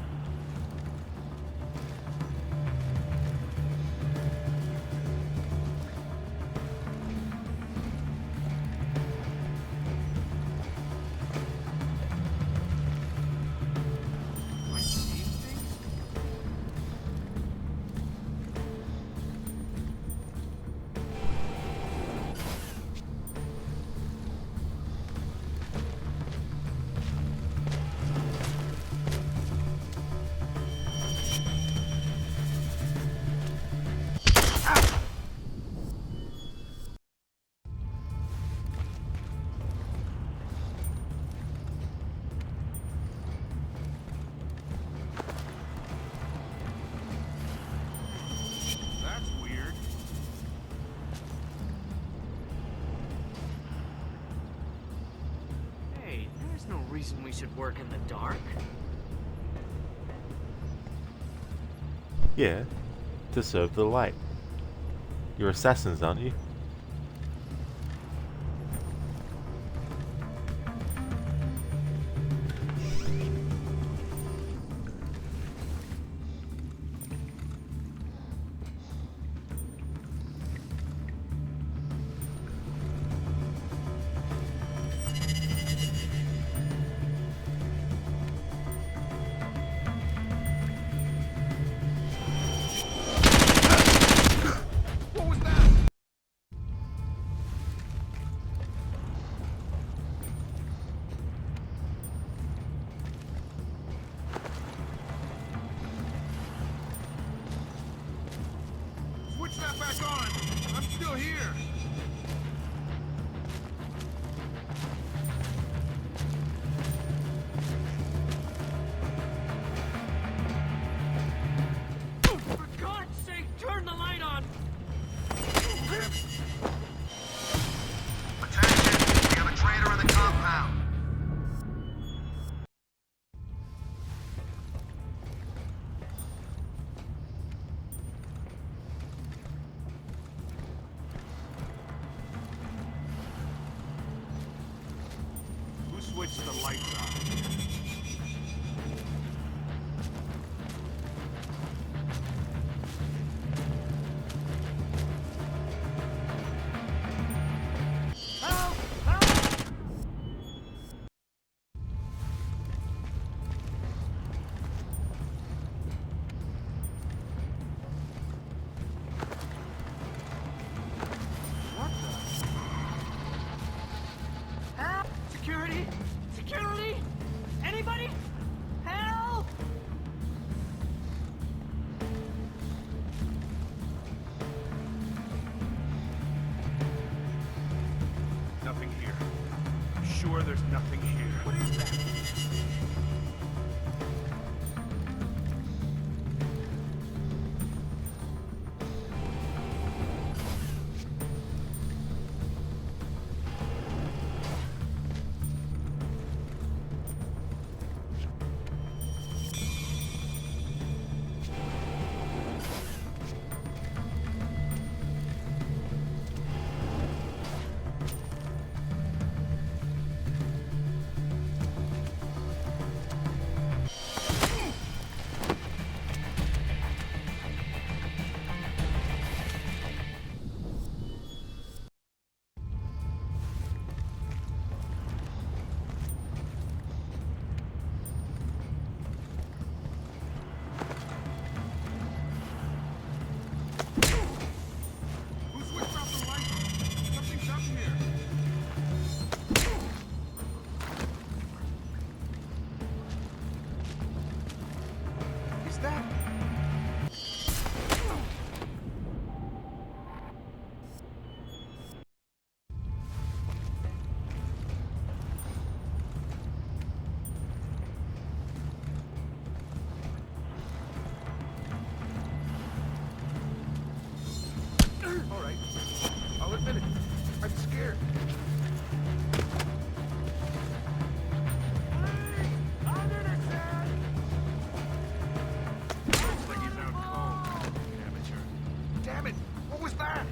We should work in the dark. yeah, to serve the light. You're assassins, aren't you? Switch that back on! I'm still here! For God's sake, turn the light on! Attention! We have a traitor in the compound! Switch the lights on. Help! Help! What the? Help! Security! Security! Anybody? Help! Nothing here. I'm sure there's nothing here. What is that? that? All right. I'll admit it. I'm scared. Looks like he's out cold. Amateur. Damn it! What was that?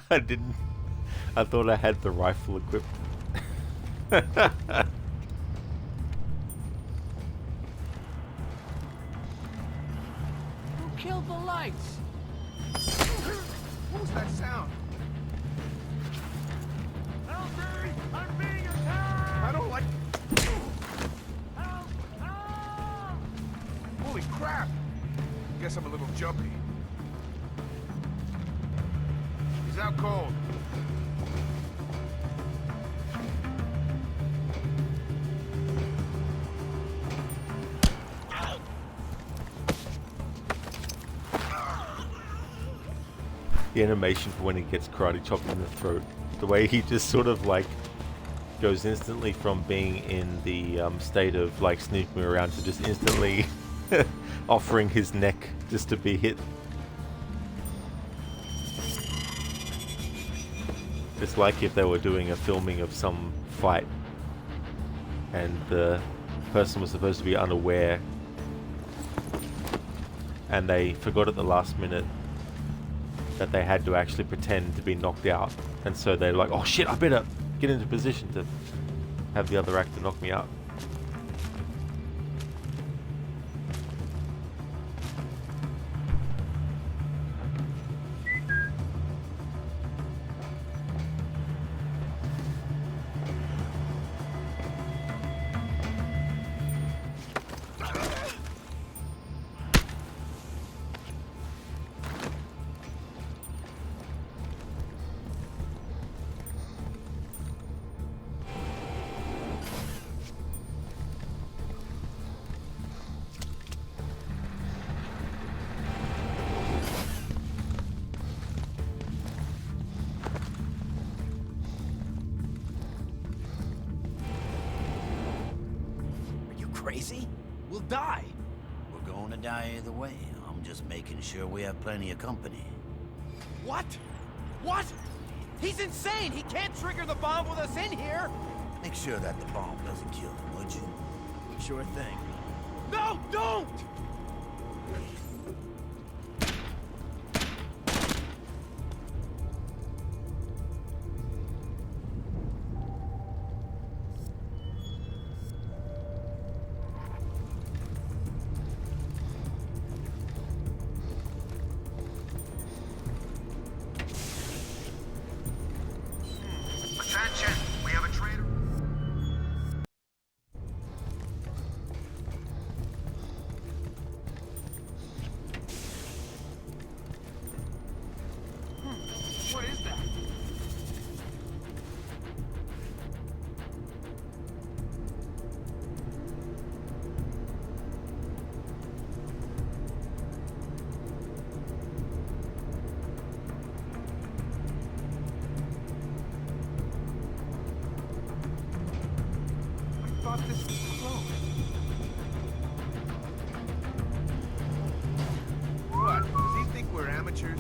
I didn't. I thought I had the rifle equipped. Who killed the lights? What was that sound? Help me! I'm being attacked! I don't like... Help! Help! Holy crap! Guess I'm a little jumpy. He's out cold. The animation for when he gets karate chopped in the throat, the way he just sort of like goes instantly from being in the state of like snooping around to just instantly offering his neck just to be hit. It's like if they were doing a filming of some fight and the person was supposed to be unaware and they forgot at the last minute that they had to actually pretend to be knocked out, and so they're like, oh shit, I better get into position to have the other actor knock me out. Crazy? We'll die. We're going to die either way. I'm just making sure we have plenty of company. What? What? He's insane! He can't trigger the bomb with us in here! Make sure that the bomb doesn't kill him, would you? Sure thing. No, don't! Attention! We have a traitor. thought this was closed. What? Does he think we're amateurs?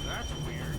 That's weird.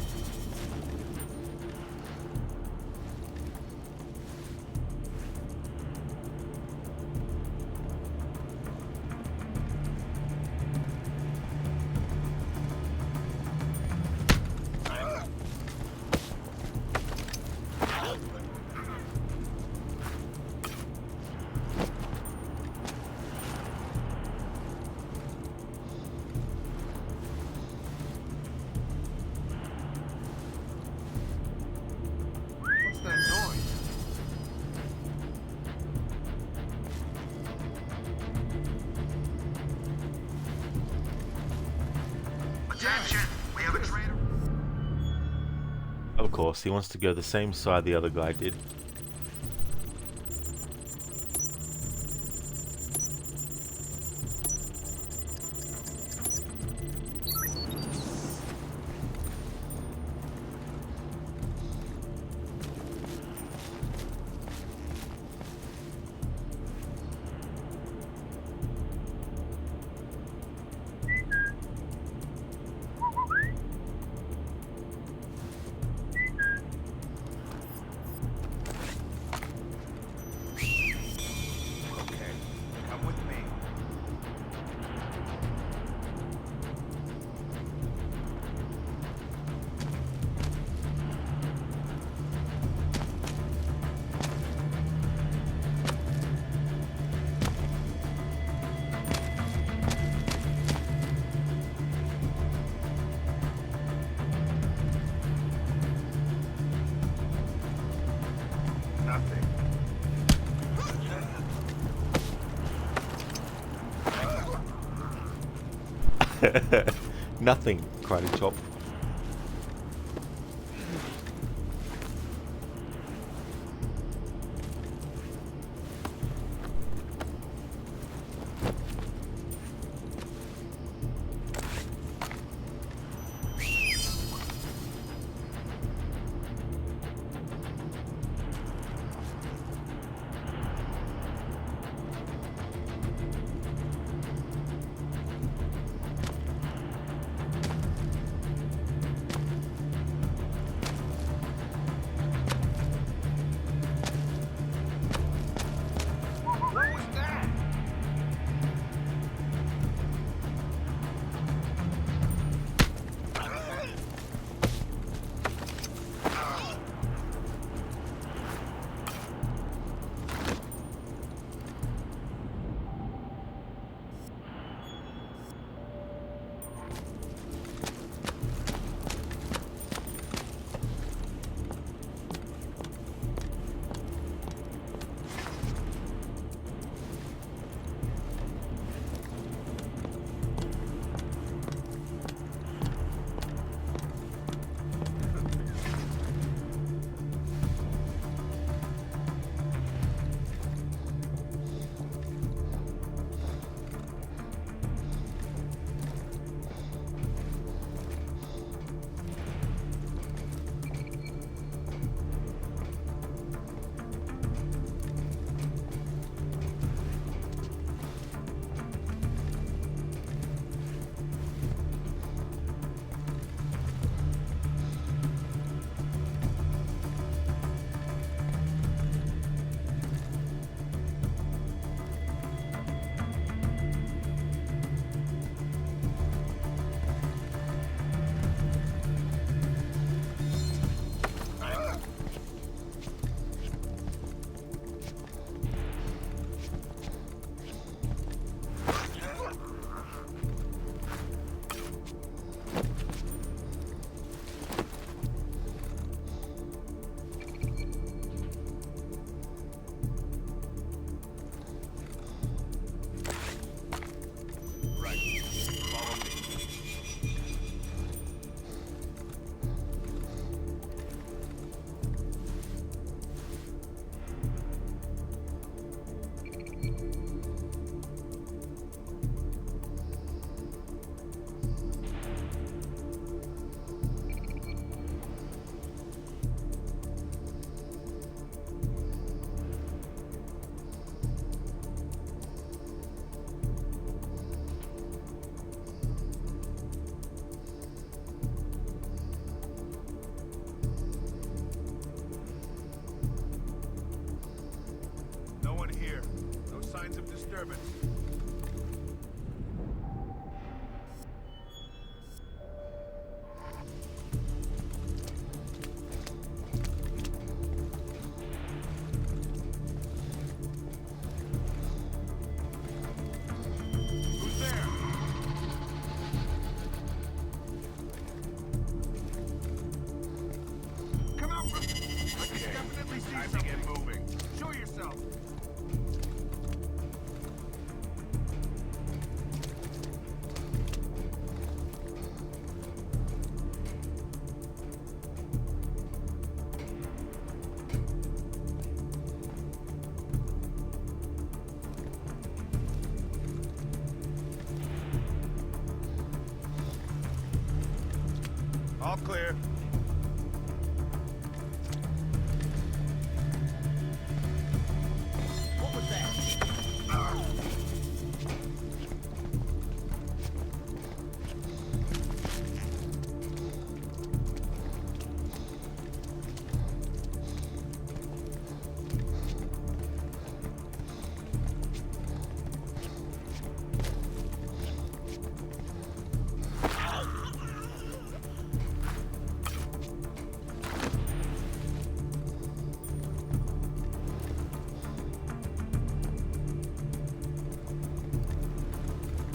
What's that noise? Attention! We have a traitor. Of course, he wants to go the same side the other guy did. Okay, come with me. Nothing. Nothing, Karate Chop. signs of disturbance. Who's there? Come out from... I can definitely see something. Get moving. Show yourself. All clear. What was that?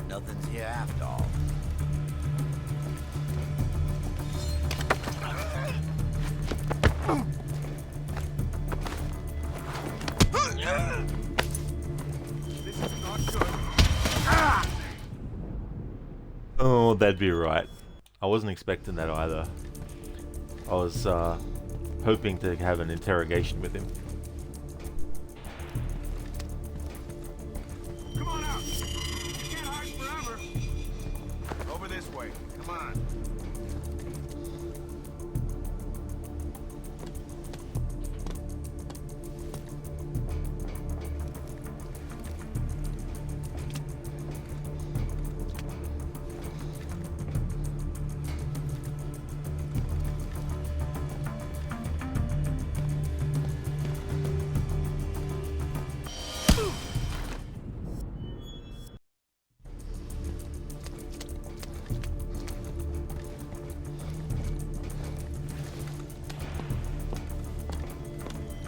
Nothing's here after all. This is not good. Oh, that'd be right. I wasn't expecting that either. I was hoping to have an interrogation with him. Come on out. You can't hide forever. Over this way. Come on.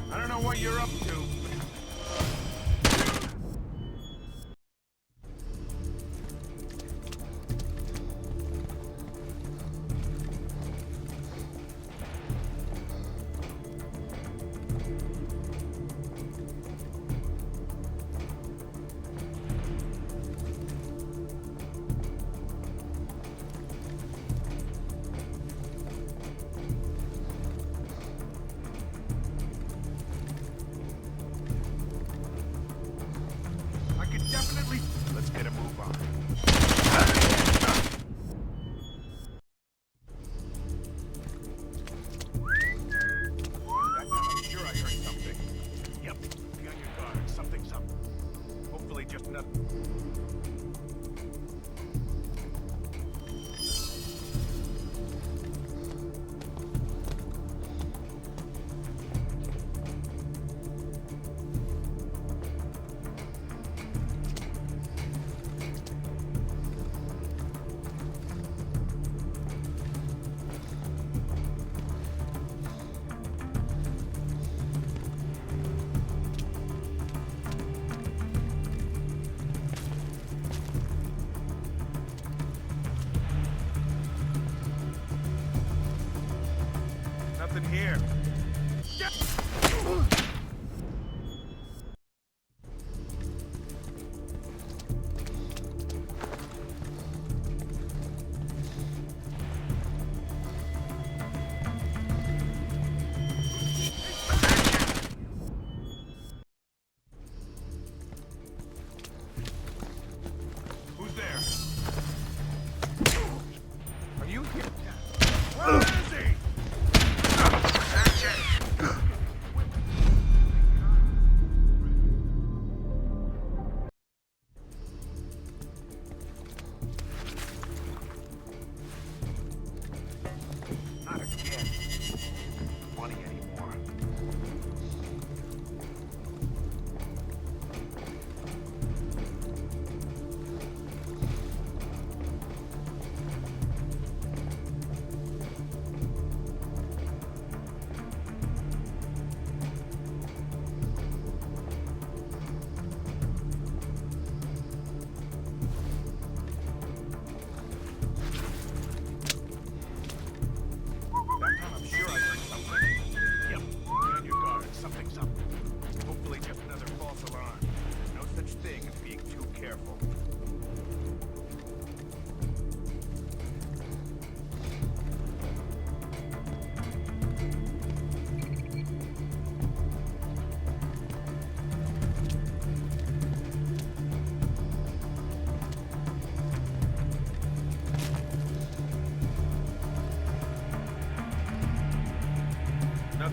I don't know what you're up to. I could definitely... Let's get a move on. I'm sure I heard something. Yep. Be on your guard. Something's up. Hopefully just nothing.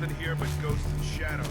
nothing here but ghosts and shadows.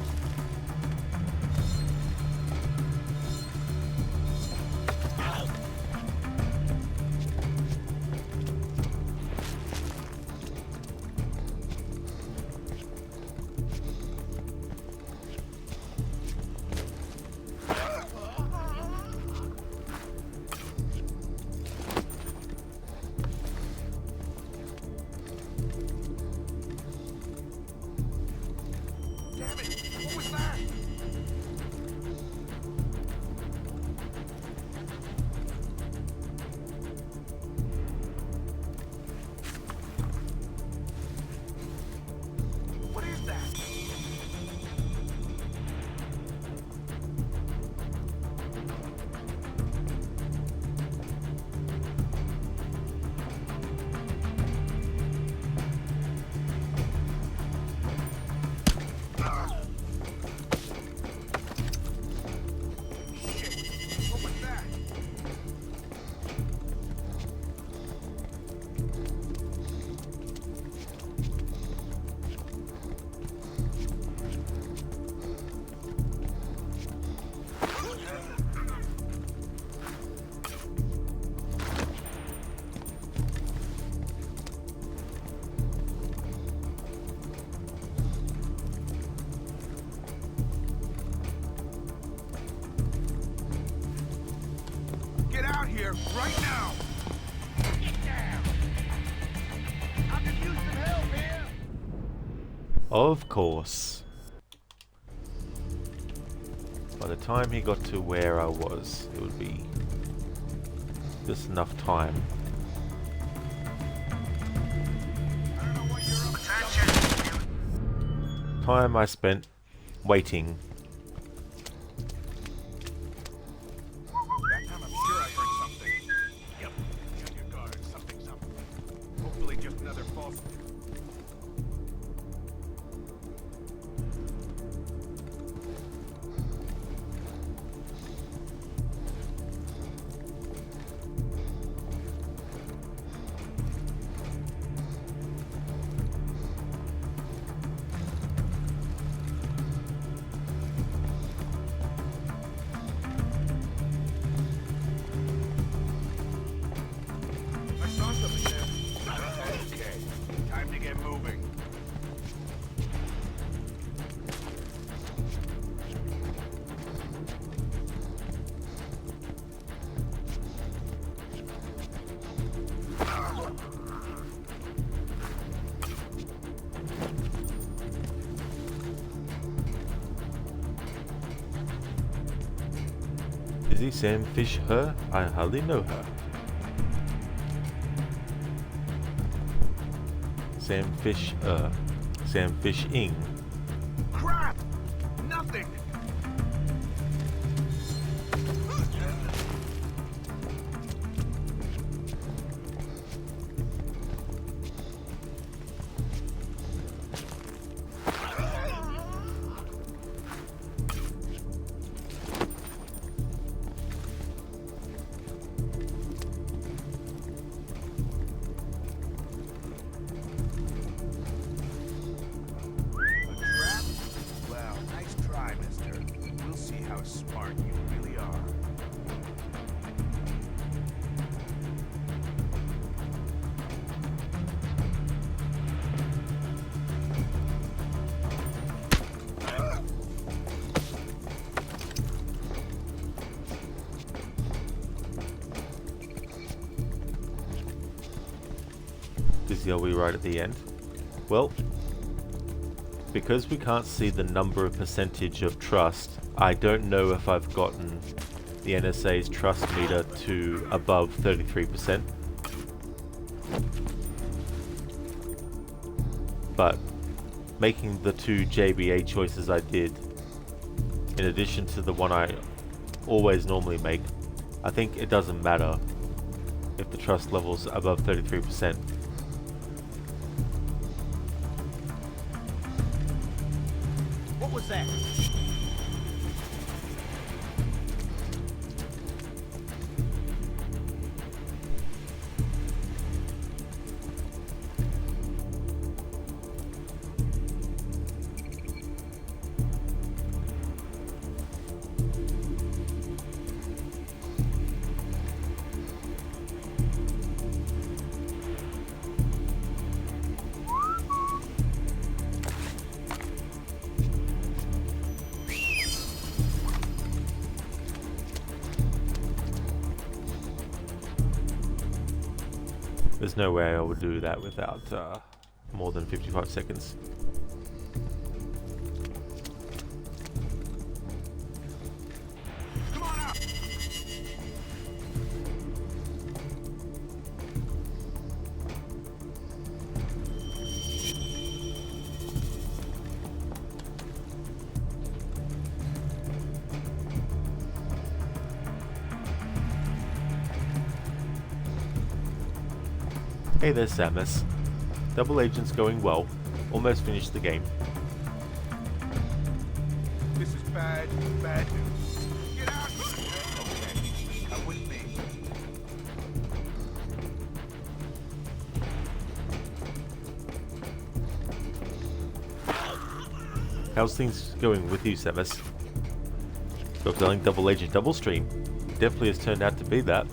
Get out here right now! Get down! I could use some help here! Of course. By the time he got to where I was, it would be just enough time. Time I spent waiting. That time I'm sure I heard something. Yep. Be on your guard. Something. Hopefully just another false... I saw something there. Okay. Time to get moving. Is he Sam Fish her? I hardly know her. Sam Fish Sam Fish Ing. Crap! Nothing! Well, nice try, mister. We'll see how smart you really are. Are we right at the end? Well, because we can't see the number of percentage of trust, I don't know if I've gotten the NSA's trust meter to above 33%. But making the two JBA choices I did, in addition to the one I always normally make, I think it doesn't matter if the trust level's above 33%. What was that? There's no way I would do that without more than 55 seconds. Come on out! Hey there, Samus. Double agent's going well. Almost finished the game. This is bad news. Get out of here! Okay, come with me. How's things going with you, Samus? You're feeling double agent double stream. It definitely has turned out to be that.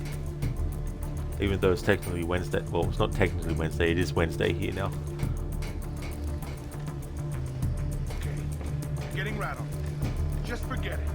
Even though it's technically Wednesday. Well, it's not technically Wednesday, it is Wednesday here now. Okay, you're getting rattled. Just forget it.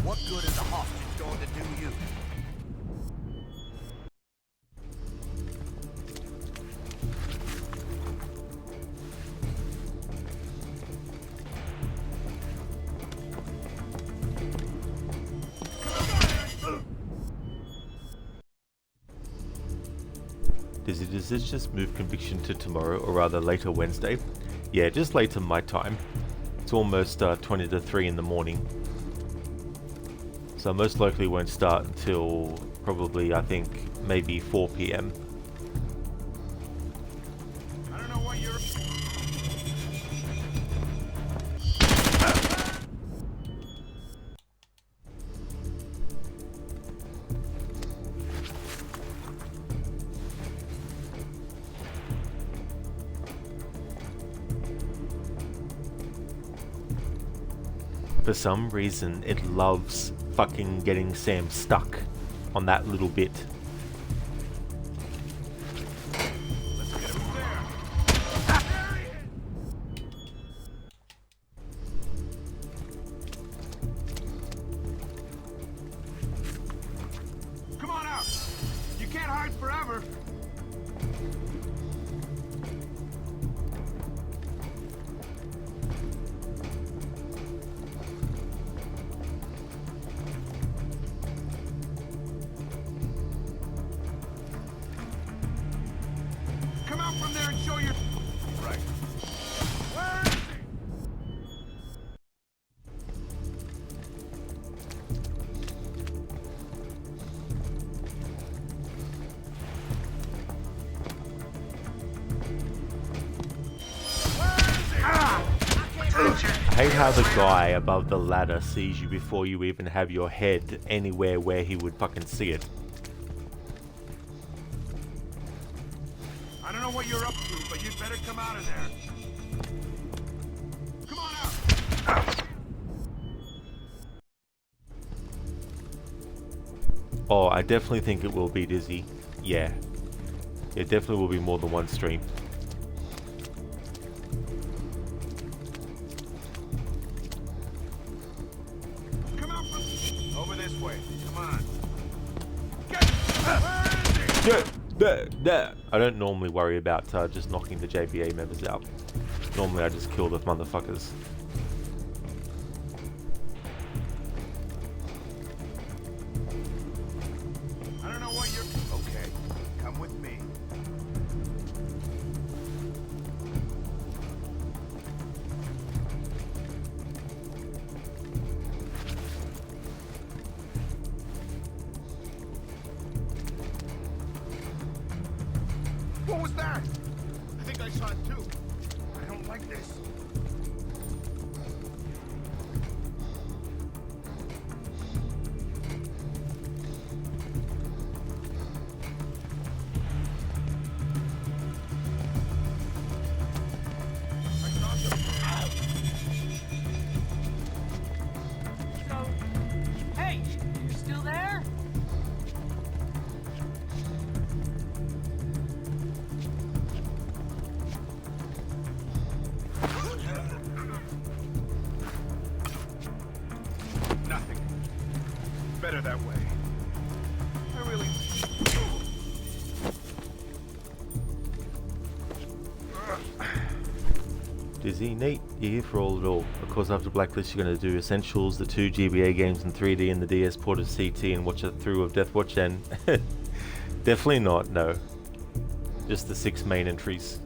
What good is a hostage going to do you? Does this just move conviction to tomorrow, or rather later Wednesday? Yeah, just later my time. It's almost 20 to 3 in the morning. So most likely won't start until probably, I think, maybe 4 PM. I don't know what you're... For some reason, it loves fucking getting Sam stuck on that little bit. Come on out! You can't hide forever! Come out from there and show your... Right. Where is he? I hate how the guy above the ladder sees you before you even have your head anywhere where he would fucking see it. I don't know what you're up to, but you'd better come out of there. Come on out! Oh, I definitely think it will be Dizzy. Yeah. It definitely will be more than one stream. Come out from... Over this way. Come on. I don't normally worry about just knocking the JBA members out. Normally I just kill the motherfuckers. I don't know what you're... Okay, come with me. was that? I think I saw it too. I don't like this. Hey, you still there? Nothing. Better that way. I really... Dizzy, Nate, you're here for all it all. Of course, after Blacklist, you're going to do Essentials, the 2 GBA games in 3D, and the DS port of CT, and watch it through of Deathwatch, and definitely not, no. Just the 6 main entries.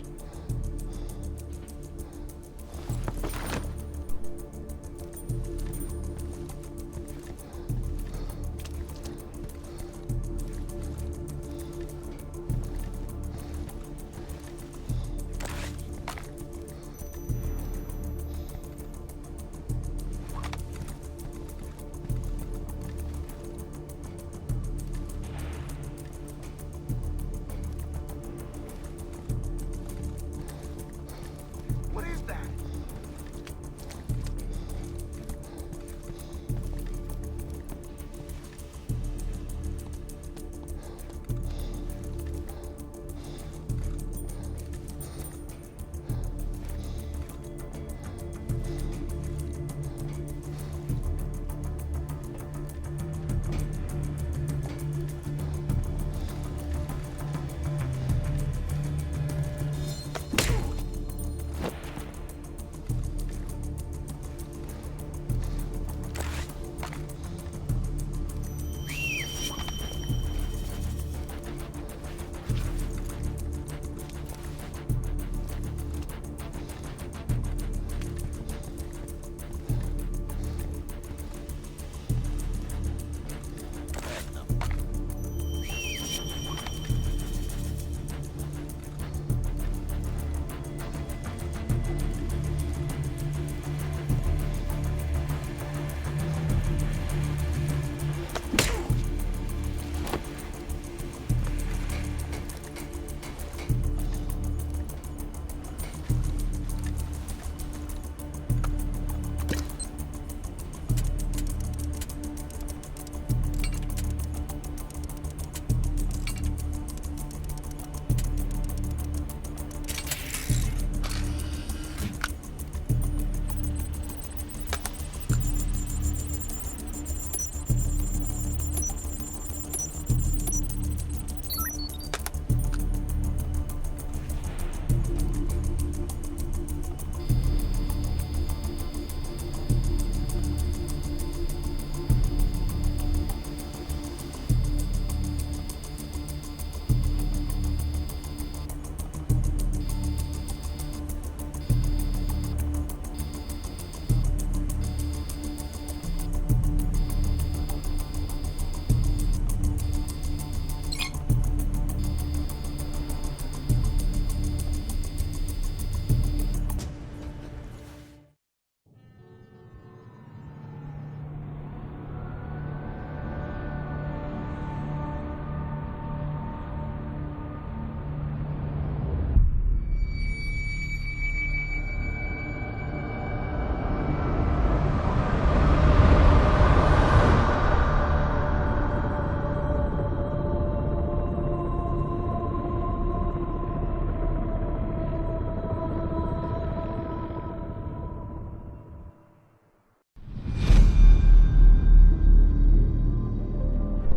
What is that?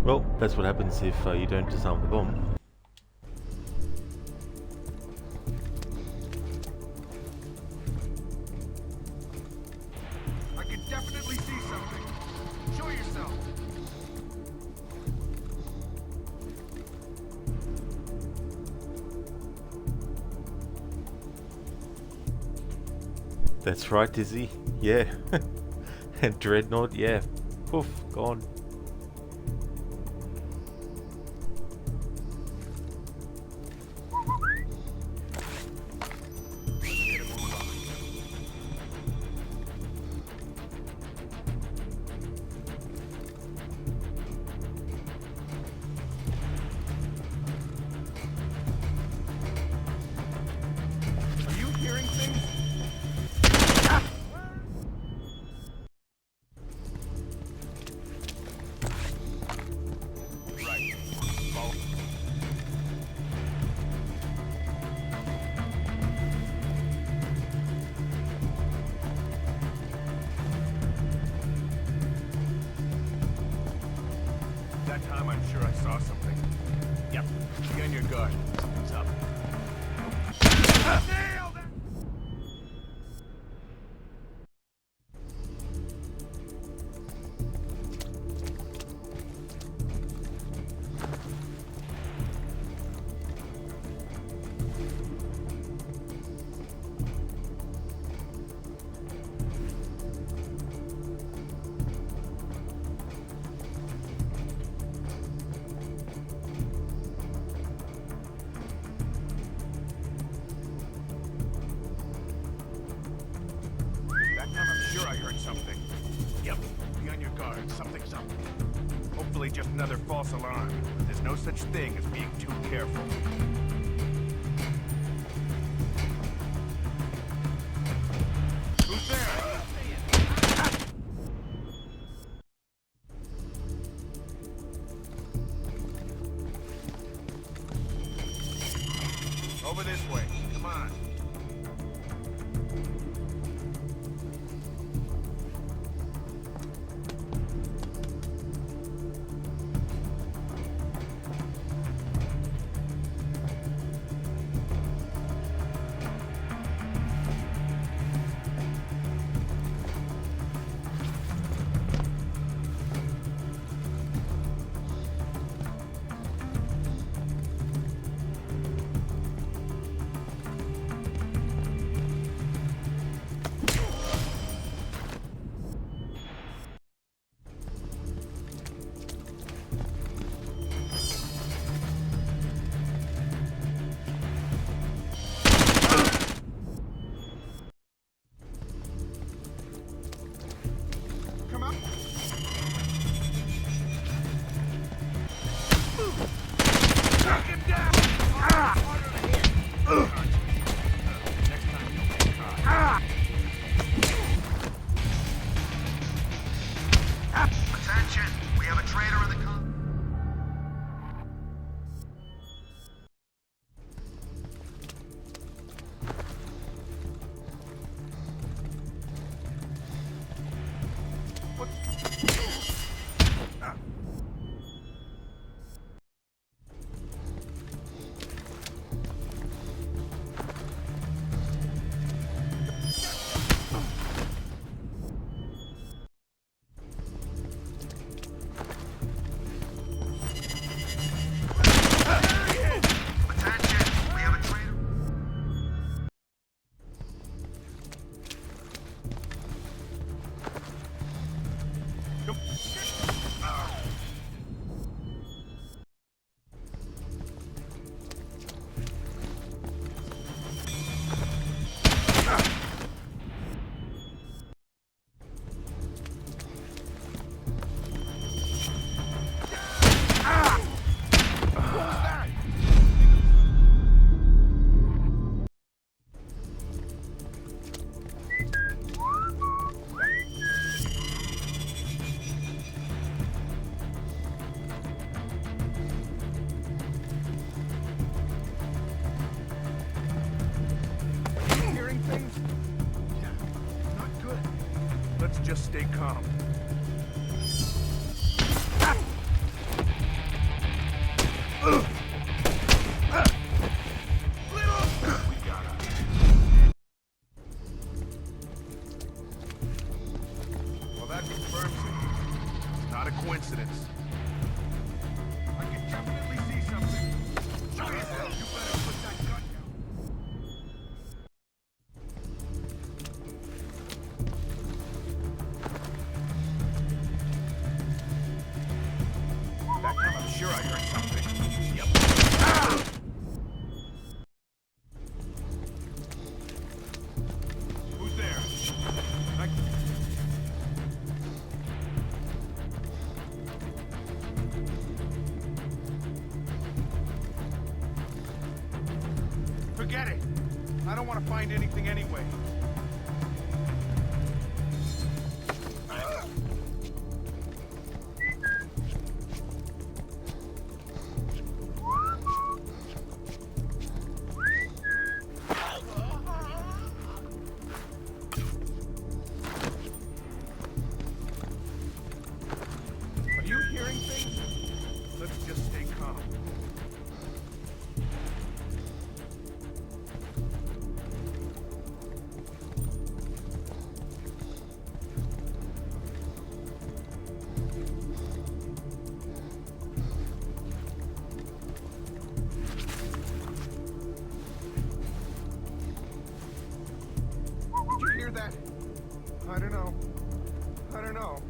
Well, that's what happens if you don't disarm the bomb. I can definitely see something. Show yourself. That's right, Dizzy. Yeah. And Dreadnought, yeah. Poof, gone. I'm sure I saw something. Yep. Be on your guard. Something's up. Nailed it! Sure I heard something. Yep, be on your guard. Something's up. Hopefully just another false alarm. There's no such thing as being too careful. Who's there? Over this way. Come on. Attention! We have a traitor in the Just stay calm. Well, that confirms it. Not a coincidence. I can definitely see something. Jesus, you better put that gun down. That time I'm sure I heard something. Yep. Ah! Who's there? Forget it. I don't want to find anything anyway. Are you hearing things? don't know. I don't know.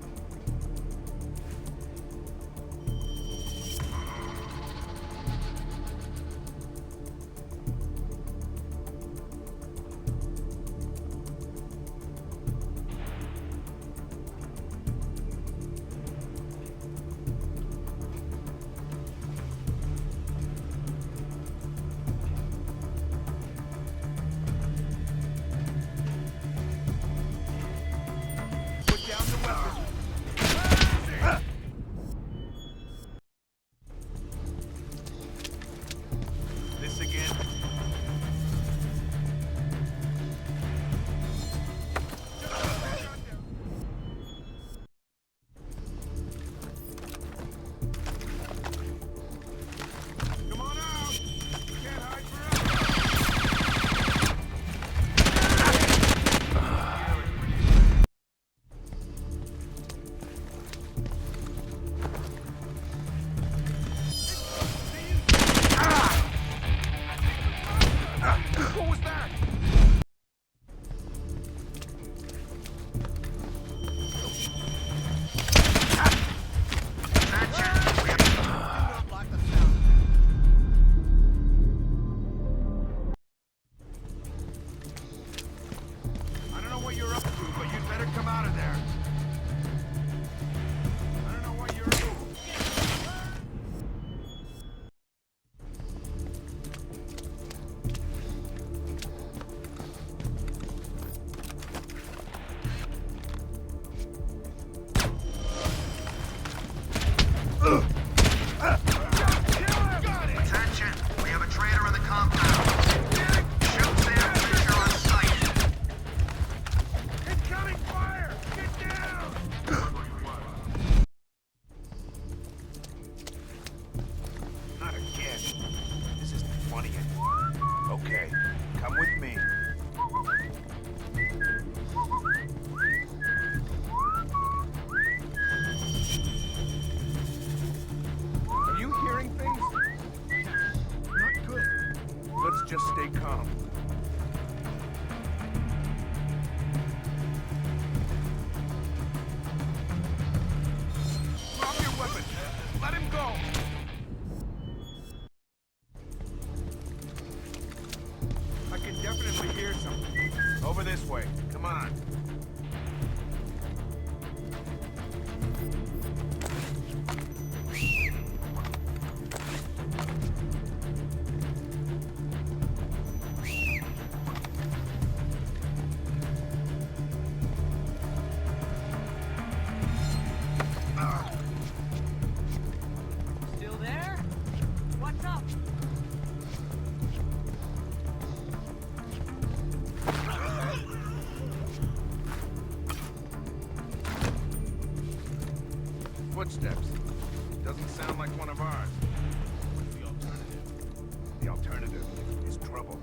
Just stay calm. Drop your weapon. Let him go. I can definitely hear something. Over this way. Come on. Footsteps. Doesn't sound like one of ours. What's the alternative? The alternative is trouble.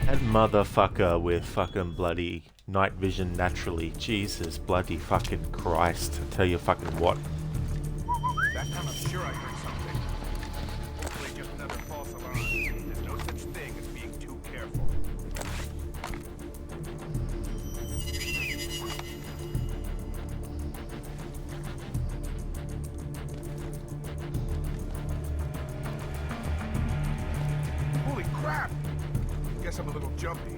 That motherfucker with fucking bloody night vision naturally. Jesus bloody fucking Christ. I tell you fucking what. That time I'm sure I heard something. Hopefully just another false alarm. There's no such thing as being too careful. Holy crap! Guess I'm a little jumpy.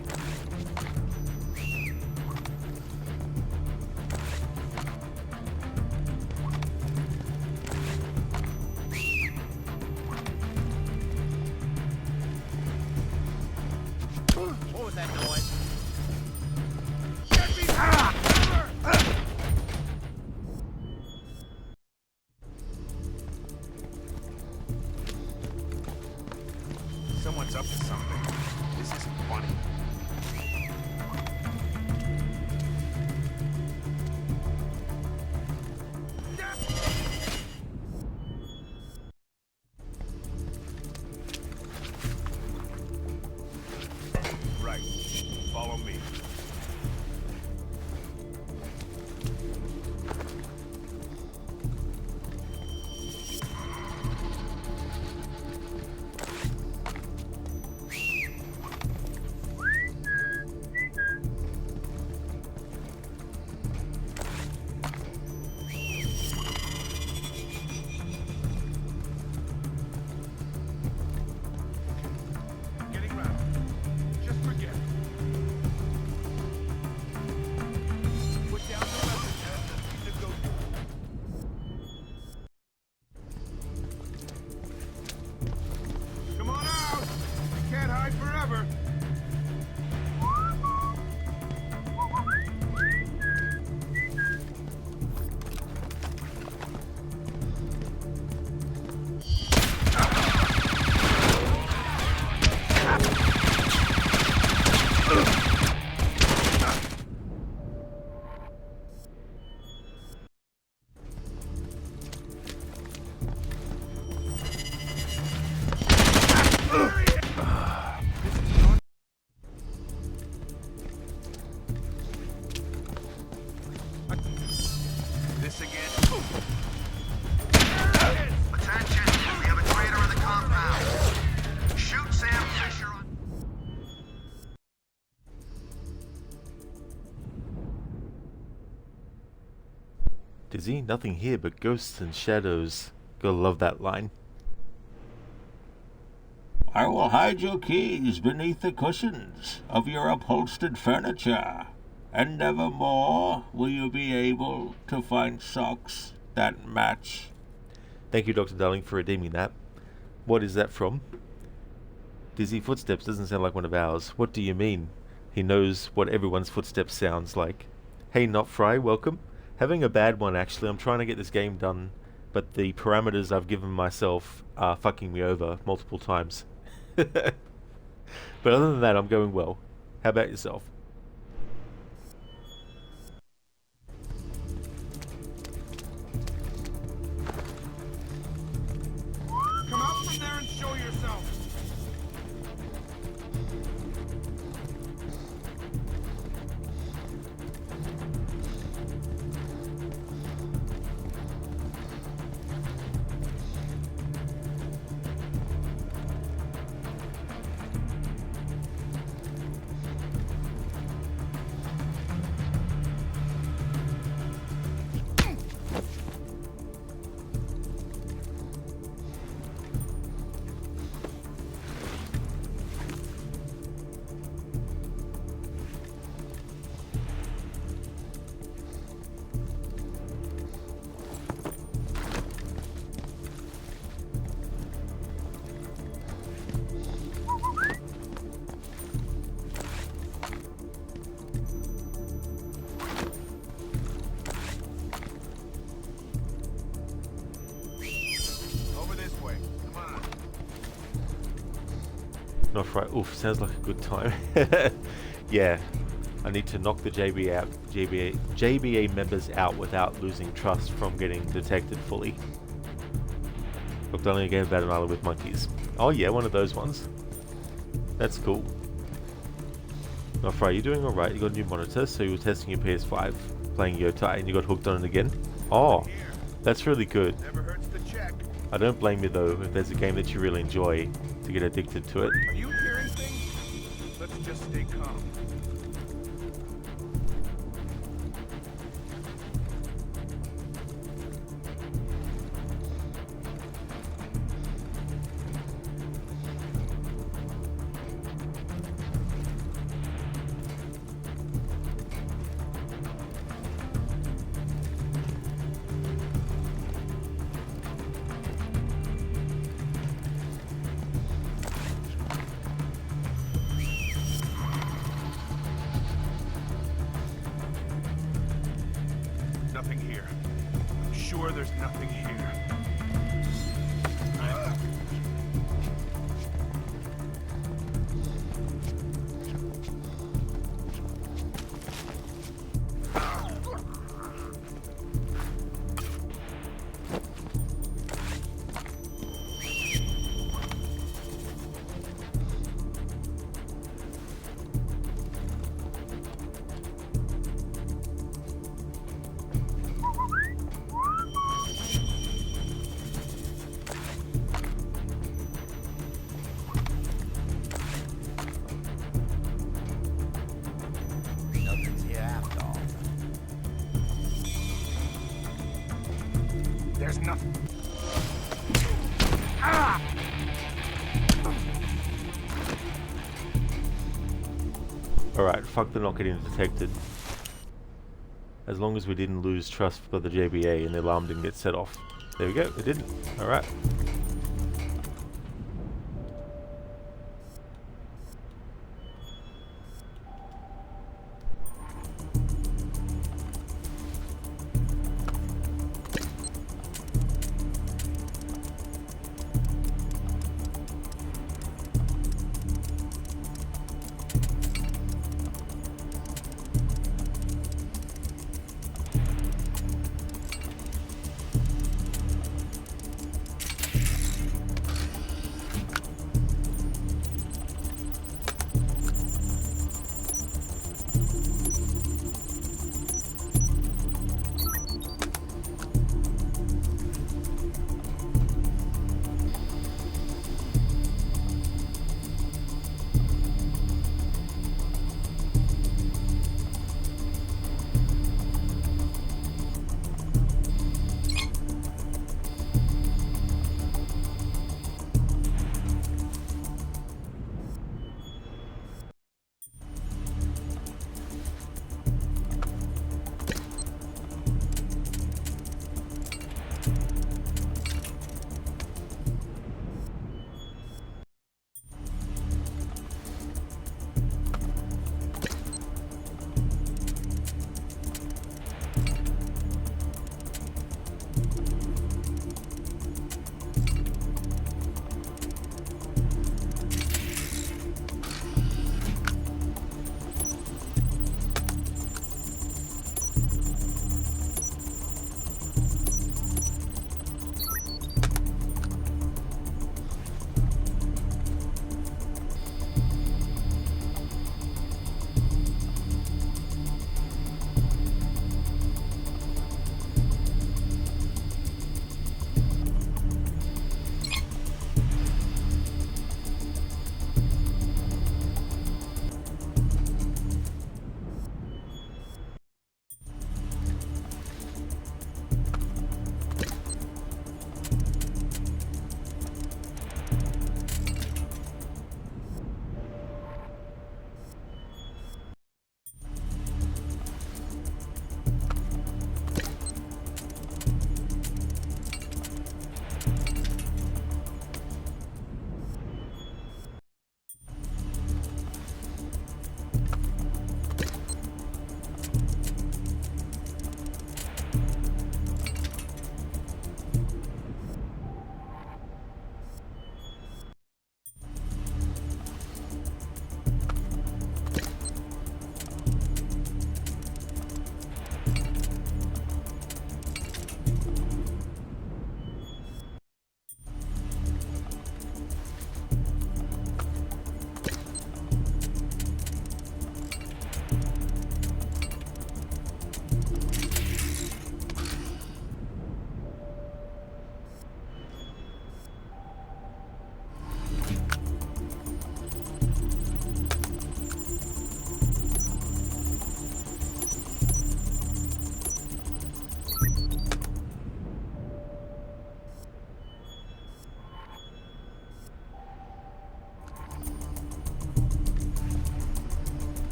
What was that noise? Someone's up to something. This isn't funny. Right. Follow me. Attention, we have a traitor in the compound. Shoot Sam Fisher on... Dizzy, nothing here but ghosts and shadows. Gotta love that line. I will hide your keys beneath the cushions of your upholstered furniture, and nevermore will you be able to find socks that match. Thank you, Dr. Darling, for redeeming that. What is that from? Dizzy footsteps doesn't sound like one of ours. What do you mean? He knows what everyone's footsteps sounds like. Hey, Not Fry, welcome. Having a bad one, actually. I'm trying to get this game done, but the parameters I've given myself are fucking me over multiple times. But other than that, I'm going well. How about yourself? Come out from there and show yourself. Not right. Oof, sounds like a good time. Yeah, I need to knock the JBA members out without losing trust from getting detected fully. Looked only a game about an island with monkeys. Oh yeah, one of those ones. That's cool. Not right, you're doing alright. You got a new monitor, so you were testing your PS5, playing Yotai, and you got hooked on it again. Oh, that's really good. I don't blame you though if there's a game that you really enjoy to get addicted to it. Are you hearing things? Let's just stay calm. Nothing here. I'm sure there's nothing here. Nothing's here after all. There's nothing. Ah! Alright, fuck the not getting detected. As long as we didn't lose trust for the JBA and the alarm didn't get set off. There we go, it didn't. Alright.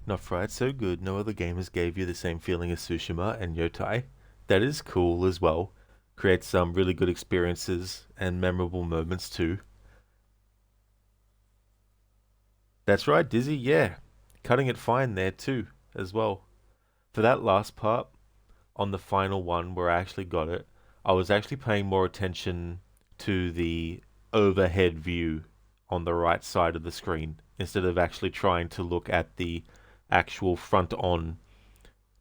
Not fried so good, no other gamers gave you the same feeling as Tsushima and Yotai. That is cool as well. Creates some really good experiences and memorable moments too. That's right, Dizzy, yeah. Cutting it fine there too, as well. For that last part, on the final one where I actually got it, I was actually paying more attention to the overhead view on the right side of the screen, instead of actually trying to look at the actual front on,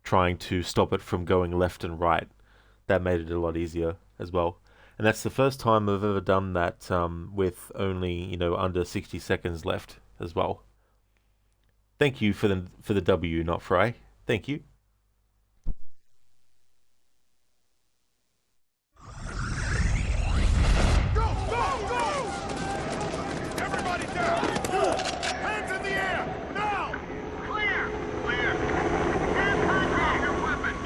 trying to stop it from going left and right. That made it a lot easier as well. And that's the first time I've ever done that with only, under 60 seconds left as well. Thank you for the W, not Fry. Thank you. Go! Everybody down! Hands in the air! Now! Clear! Can't contact your weapons!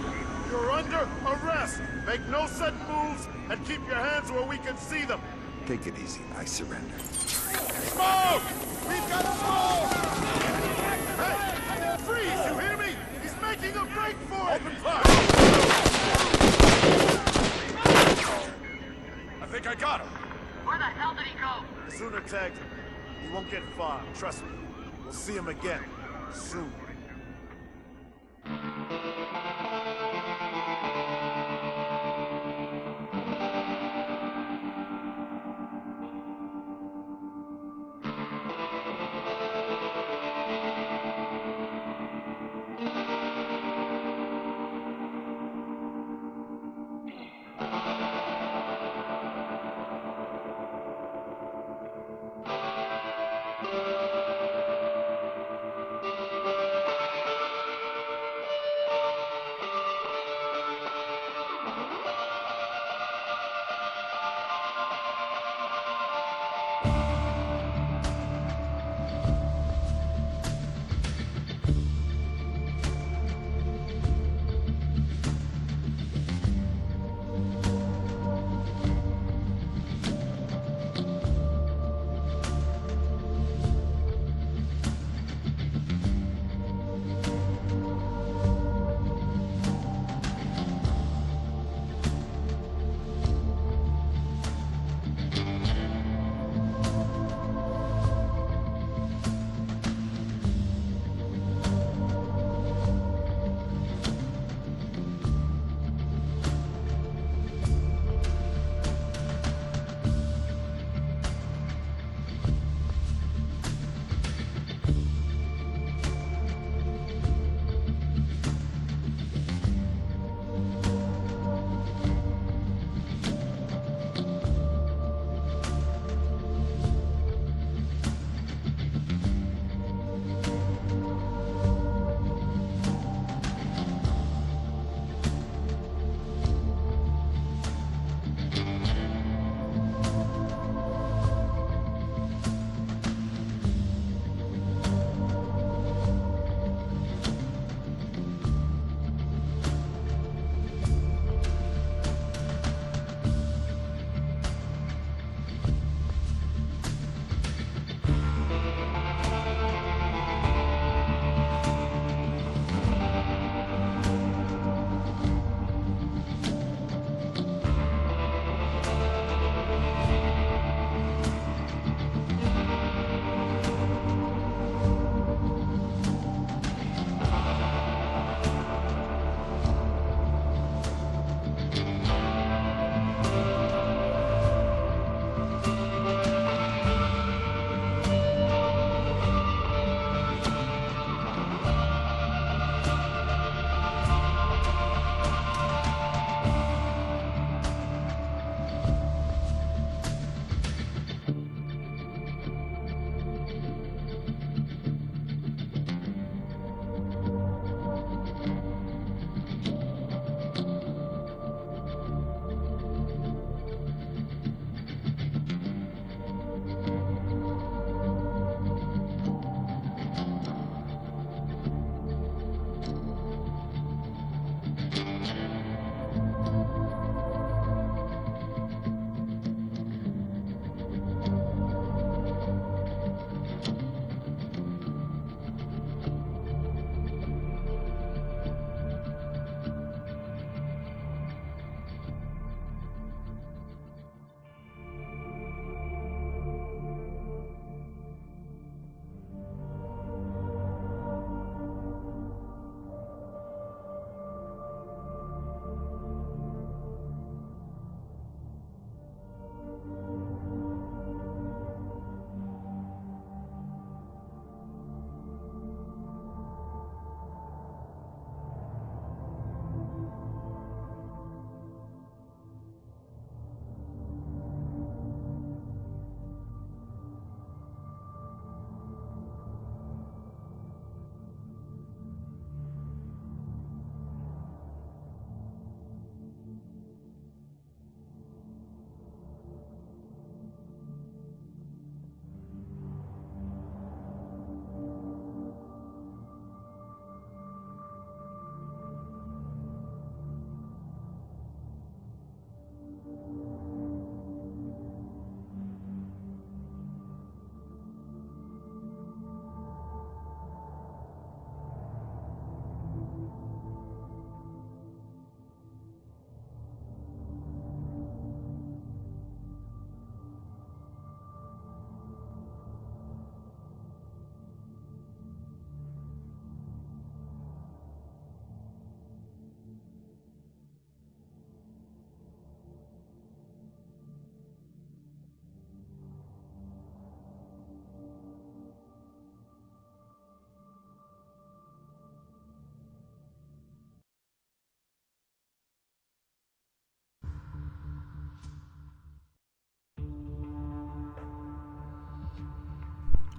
You're under arrest! Make no sudden moves, and keep your hands where we can see them! Take it easy. I surrender. Smoke! We've got smoke! Hey! Freeze, you hear me? He's making a break for it! Open fire! I think I got him. Where the hell did he go? The sooner tagged him. He won't get far, trust me. We'll see him again. Soon.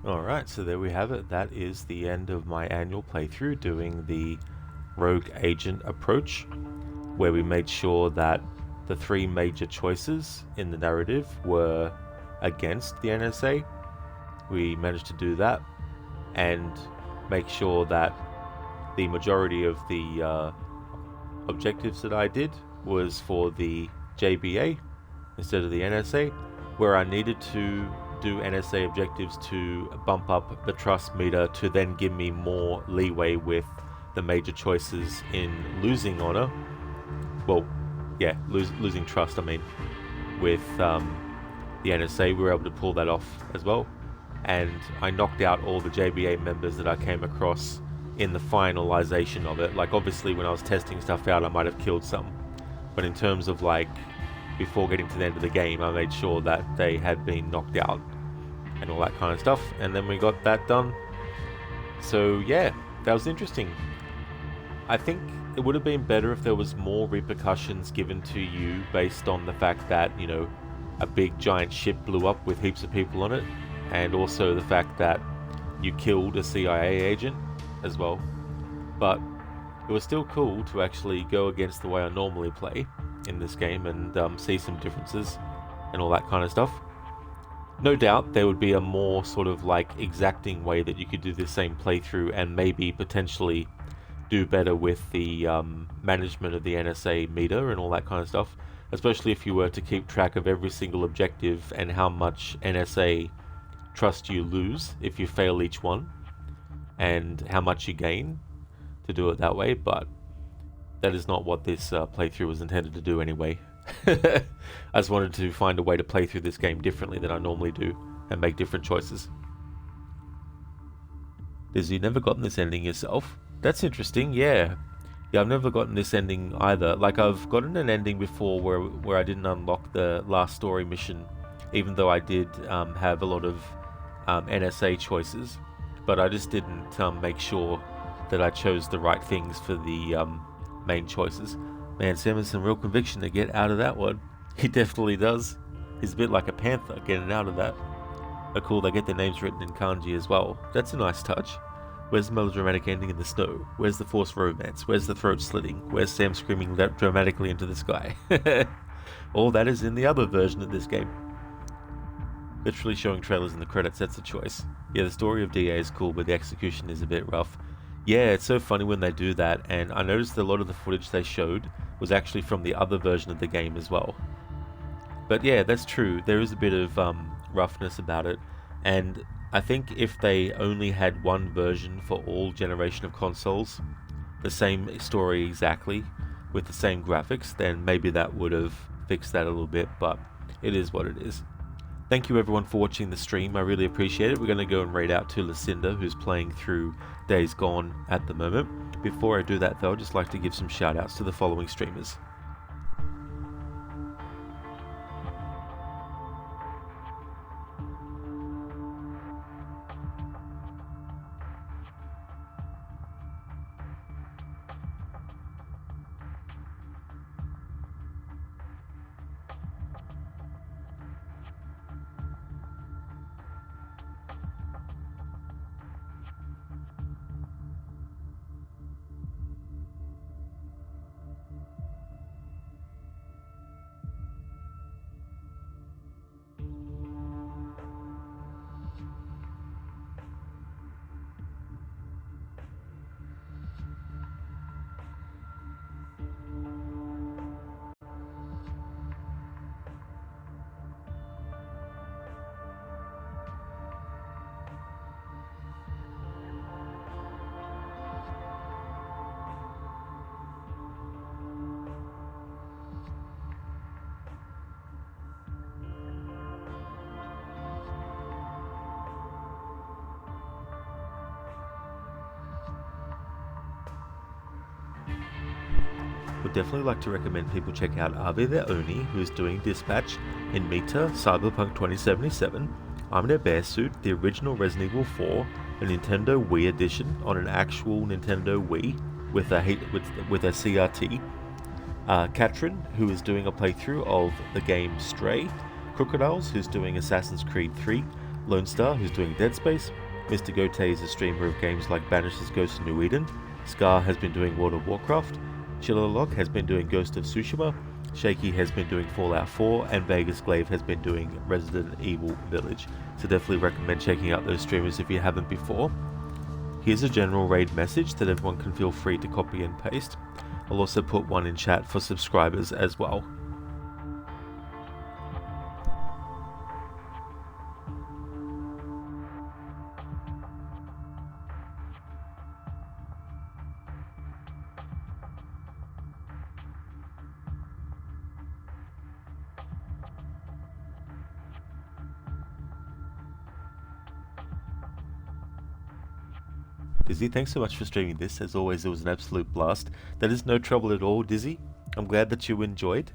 Alright, so there we have it. That is the end of my annual playthrough doing the rogue agent approach, where we made sure that the 3 major choices in the narrative were against the NSA. We managed to do that and make sure that the majority of the objectives that I did was for the JBA instead of the NSA, where I needed to do NSA objectives to bump up the trust meter to then give me more leeway with the major choices in losing honor. Well, yeah, losing trust, I mean, with the NSA. We were able to pull that off as well. And I knocked out all the JBA members that I came across in the finalization of it. Like, obviously, when I was testing stuff out, I might have killed some. But in terms of, like, before getting to the end of the game, I made sure that they had been knocked out and all that kind of stuff, and then we got that done. So yeah, that was interesting. I think it would have been better if there was more repercussions given to you based on the fact that, you know, a big giant ship blew up with heaps of people on it, and also the fact that you killed a CIA agent as well. But it was still cool to actually go against the way I normally play in this game and see some differences and all that kind of stuff. No doubt there would be a more sort of like exacting way that you could do the same playthrough and maybe potentially do better with the management of the NSA meter and all that kind of stuff, especially if you were to keep track of every single objective and how much NSA trust you lose if you fail each one and how much you gain to do it that way. But that is not what this playthrough was intended to do anyway. I just wanted to find a way to play through this game differently than I normally do and make different choices. Liz, you never gotten this ending yourself? That's interesting, yeah. Yeah, I've never gotten this ending either. Like, I've gotten an ending before where I didn't unlock the last story mission, even though I did have a lot of NSA choices, but I just didn't make sure that I chose the right things for the main choices. Man, Sam has some real conviction to get out of that one. He definitely does. He's a bit like a panther getting out of that. Oh, cool, they get their names written in kanji as well. That's a nice touch. Where's the melodramatic ending in the snow? Where's the forced romance? Where's the throat slitting? Where's Sam screaming dramatically into the sky? All that is in the other version of this game. Literally showing trailers in the credits, that's a choice. Yeah, the story of DA is cool, but the execution is a bit rough. Yeah, it's so funny when they do that, and I noticed a lot of the footage they showed was actually from the other version of the game as well. But yeah, that's true, there is a bit of roughness about it, and I think if they only had one version for all generation of consoles, the same story exactly, with the same graphics, then maybe that would have fixed that a little bit, but it is what it is. Thank you everyone for watching the stream, I really appreciate it. We're going to go and raid out to Lucinda, who's playing through Days Gone at the moment. Before I do that though, I'd just like to give some shout outs to the following streamers. Would definitely like to recommend people check out Ave the Oni, who's doing Dispatch in Mita Cyberpunk 2077. I'm in a bear suit, the original Resident Evil 4, a Nintendo Wii edition on an actual Nintendo Wii with a CRT. Katrin, who is doing a playthrough of the game Stray. Crocodiles, who's doing Assassin's Creed 3. Lone Star, who's doing Dead Space. Mr. Gote is a streamer of games like Banish's Ghost of New Eden. Scar has been doing World of Warcraft. Chillerlock has been doing Ghost of Tsushima. Shaky has been doing Fallout 4, and Vegas Glaive has been doing Resident Evil Village. So definitely recommend checking out those streamers if you haven't before. Here's a general raid message that everyone can feel free to copy and paste. I'll also put one in chat for subscribers as well. Dizzy, thanks so much for streaming this. As always, it was an absolute blast. That is no trouble at all, Dizzy. I'm glad that you enjoyed.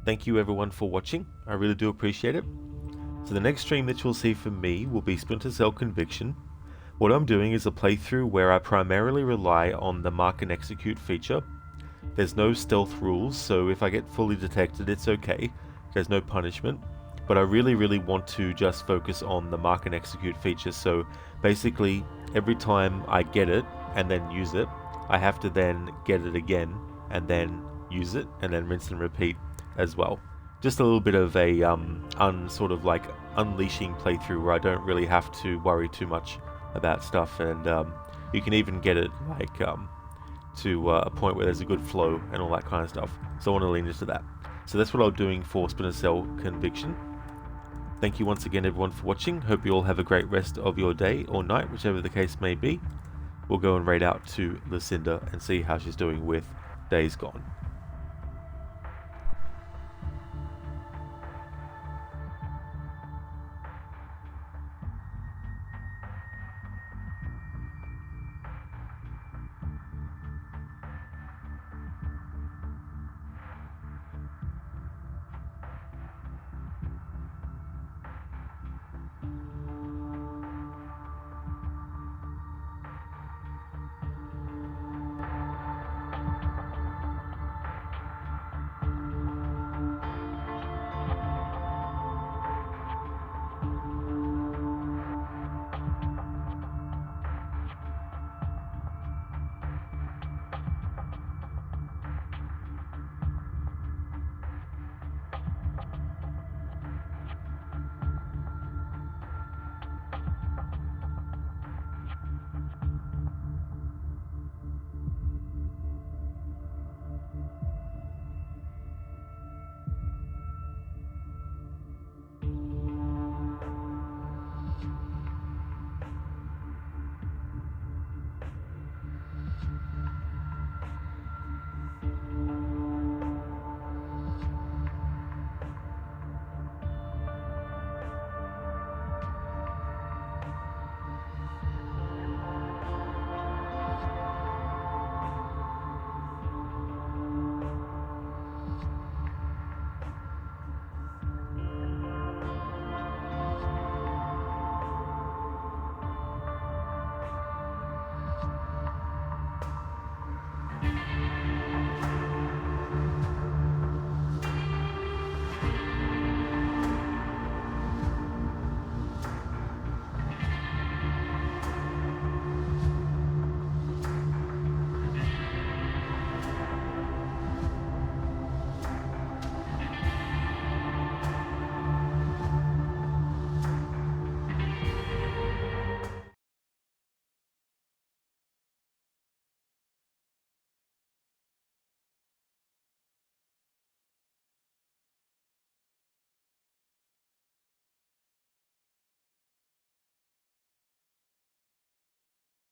Thank you everyone for watching. I really do appreciate it. So the next stream that you'll see from me will be Splinter Cell Conviction. What I'm doing is a playthrough where I primarily rely on the mark and execute feature. There's no stealth rules, so if I get fully detected, it's okay. There's no punishment. But I really want to just focus on the mark and execute feature, so basically every time I get it and then use it, I have to then get it again and then use it and then rinse and repeat as well. Just a little bit of a sort of like unleashing playthrough where I don't really have to worry too much about stuff, and you can even get it like to a point where there's a good flow and all that kind of stuff. So I want to lean into that. So that's what I'm doing for Splinter Cell Conviction. Thank you once again everyone for watching. Hope you all have a great rest of your day or night, whichever the case may be. We'll go and raid out to Lucinda and see how she's doing with Days Gone.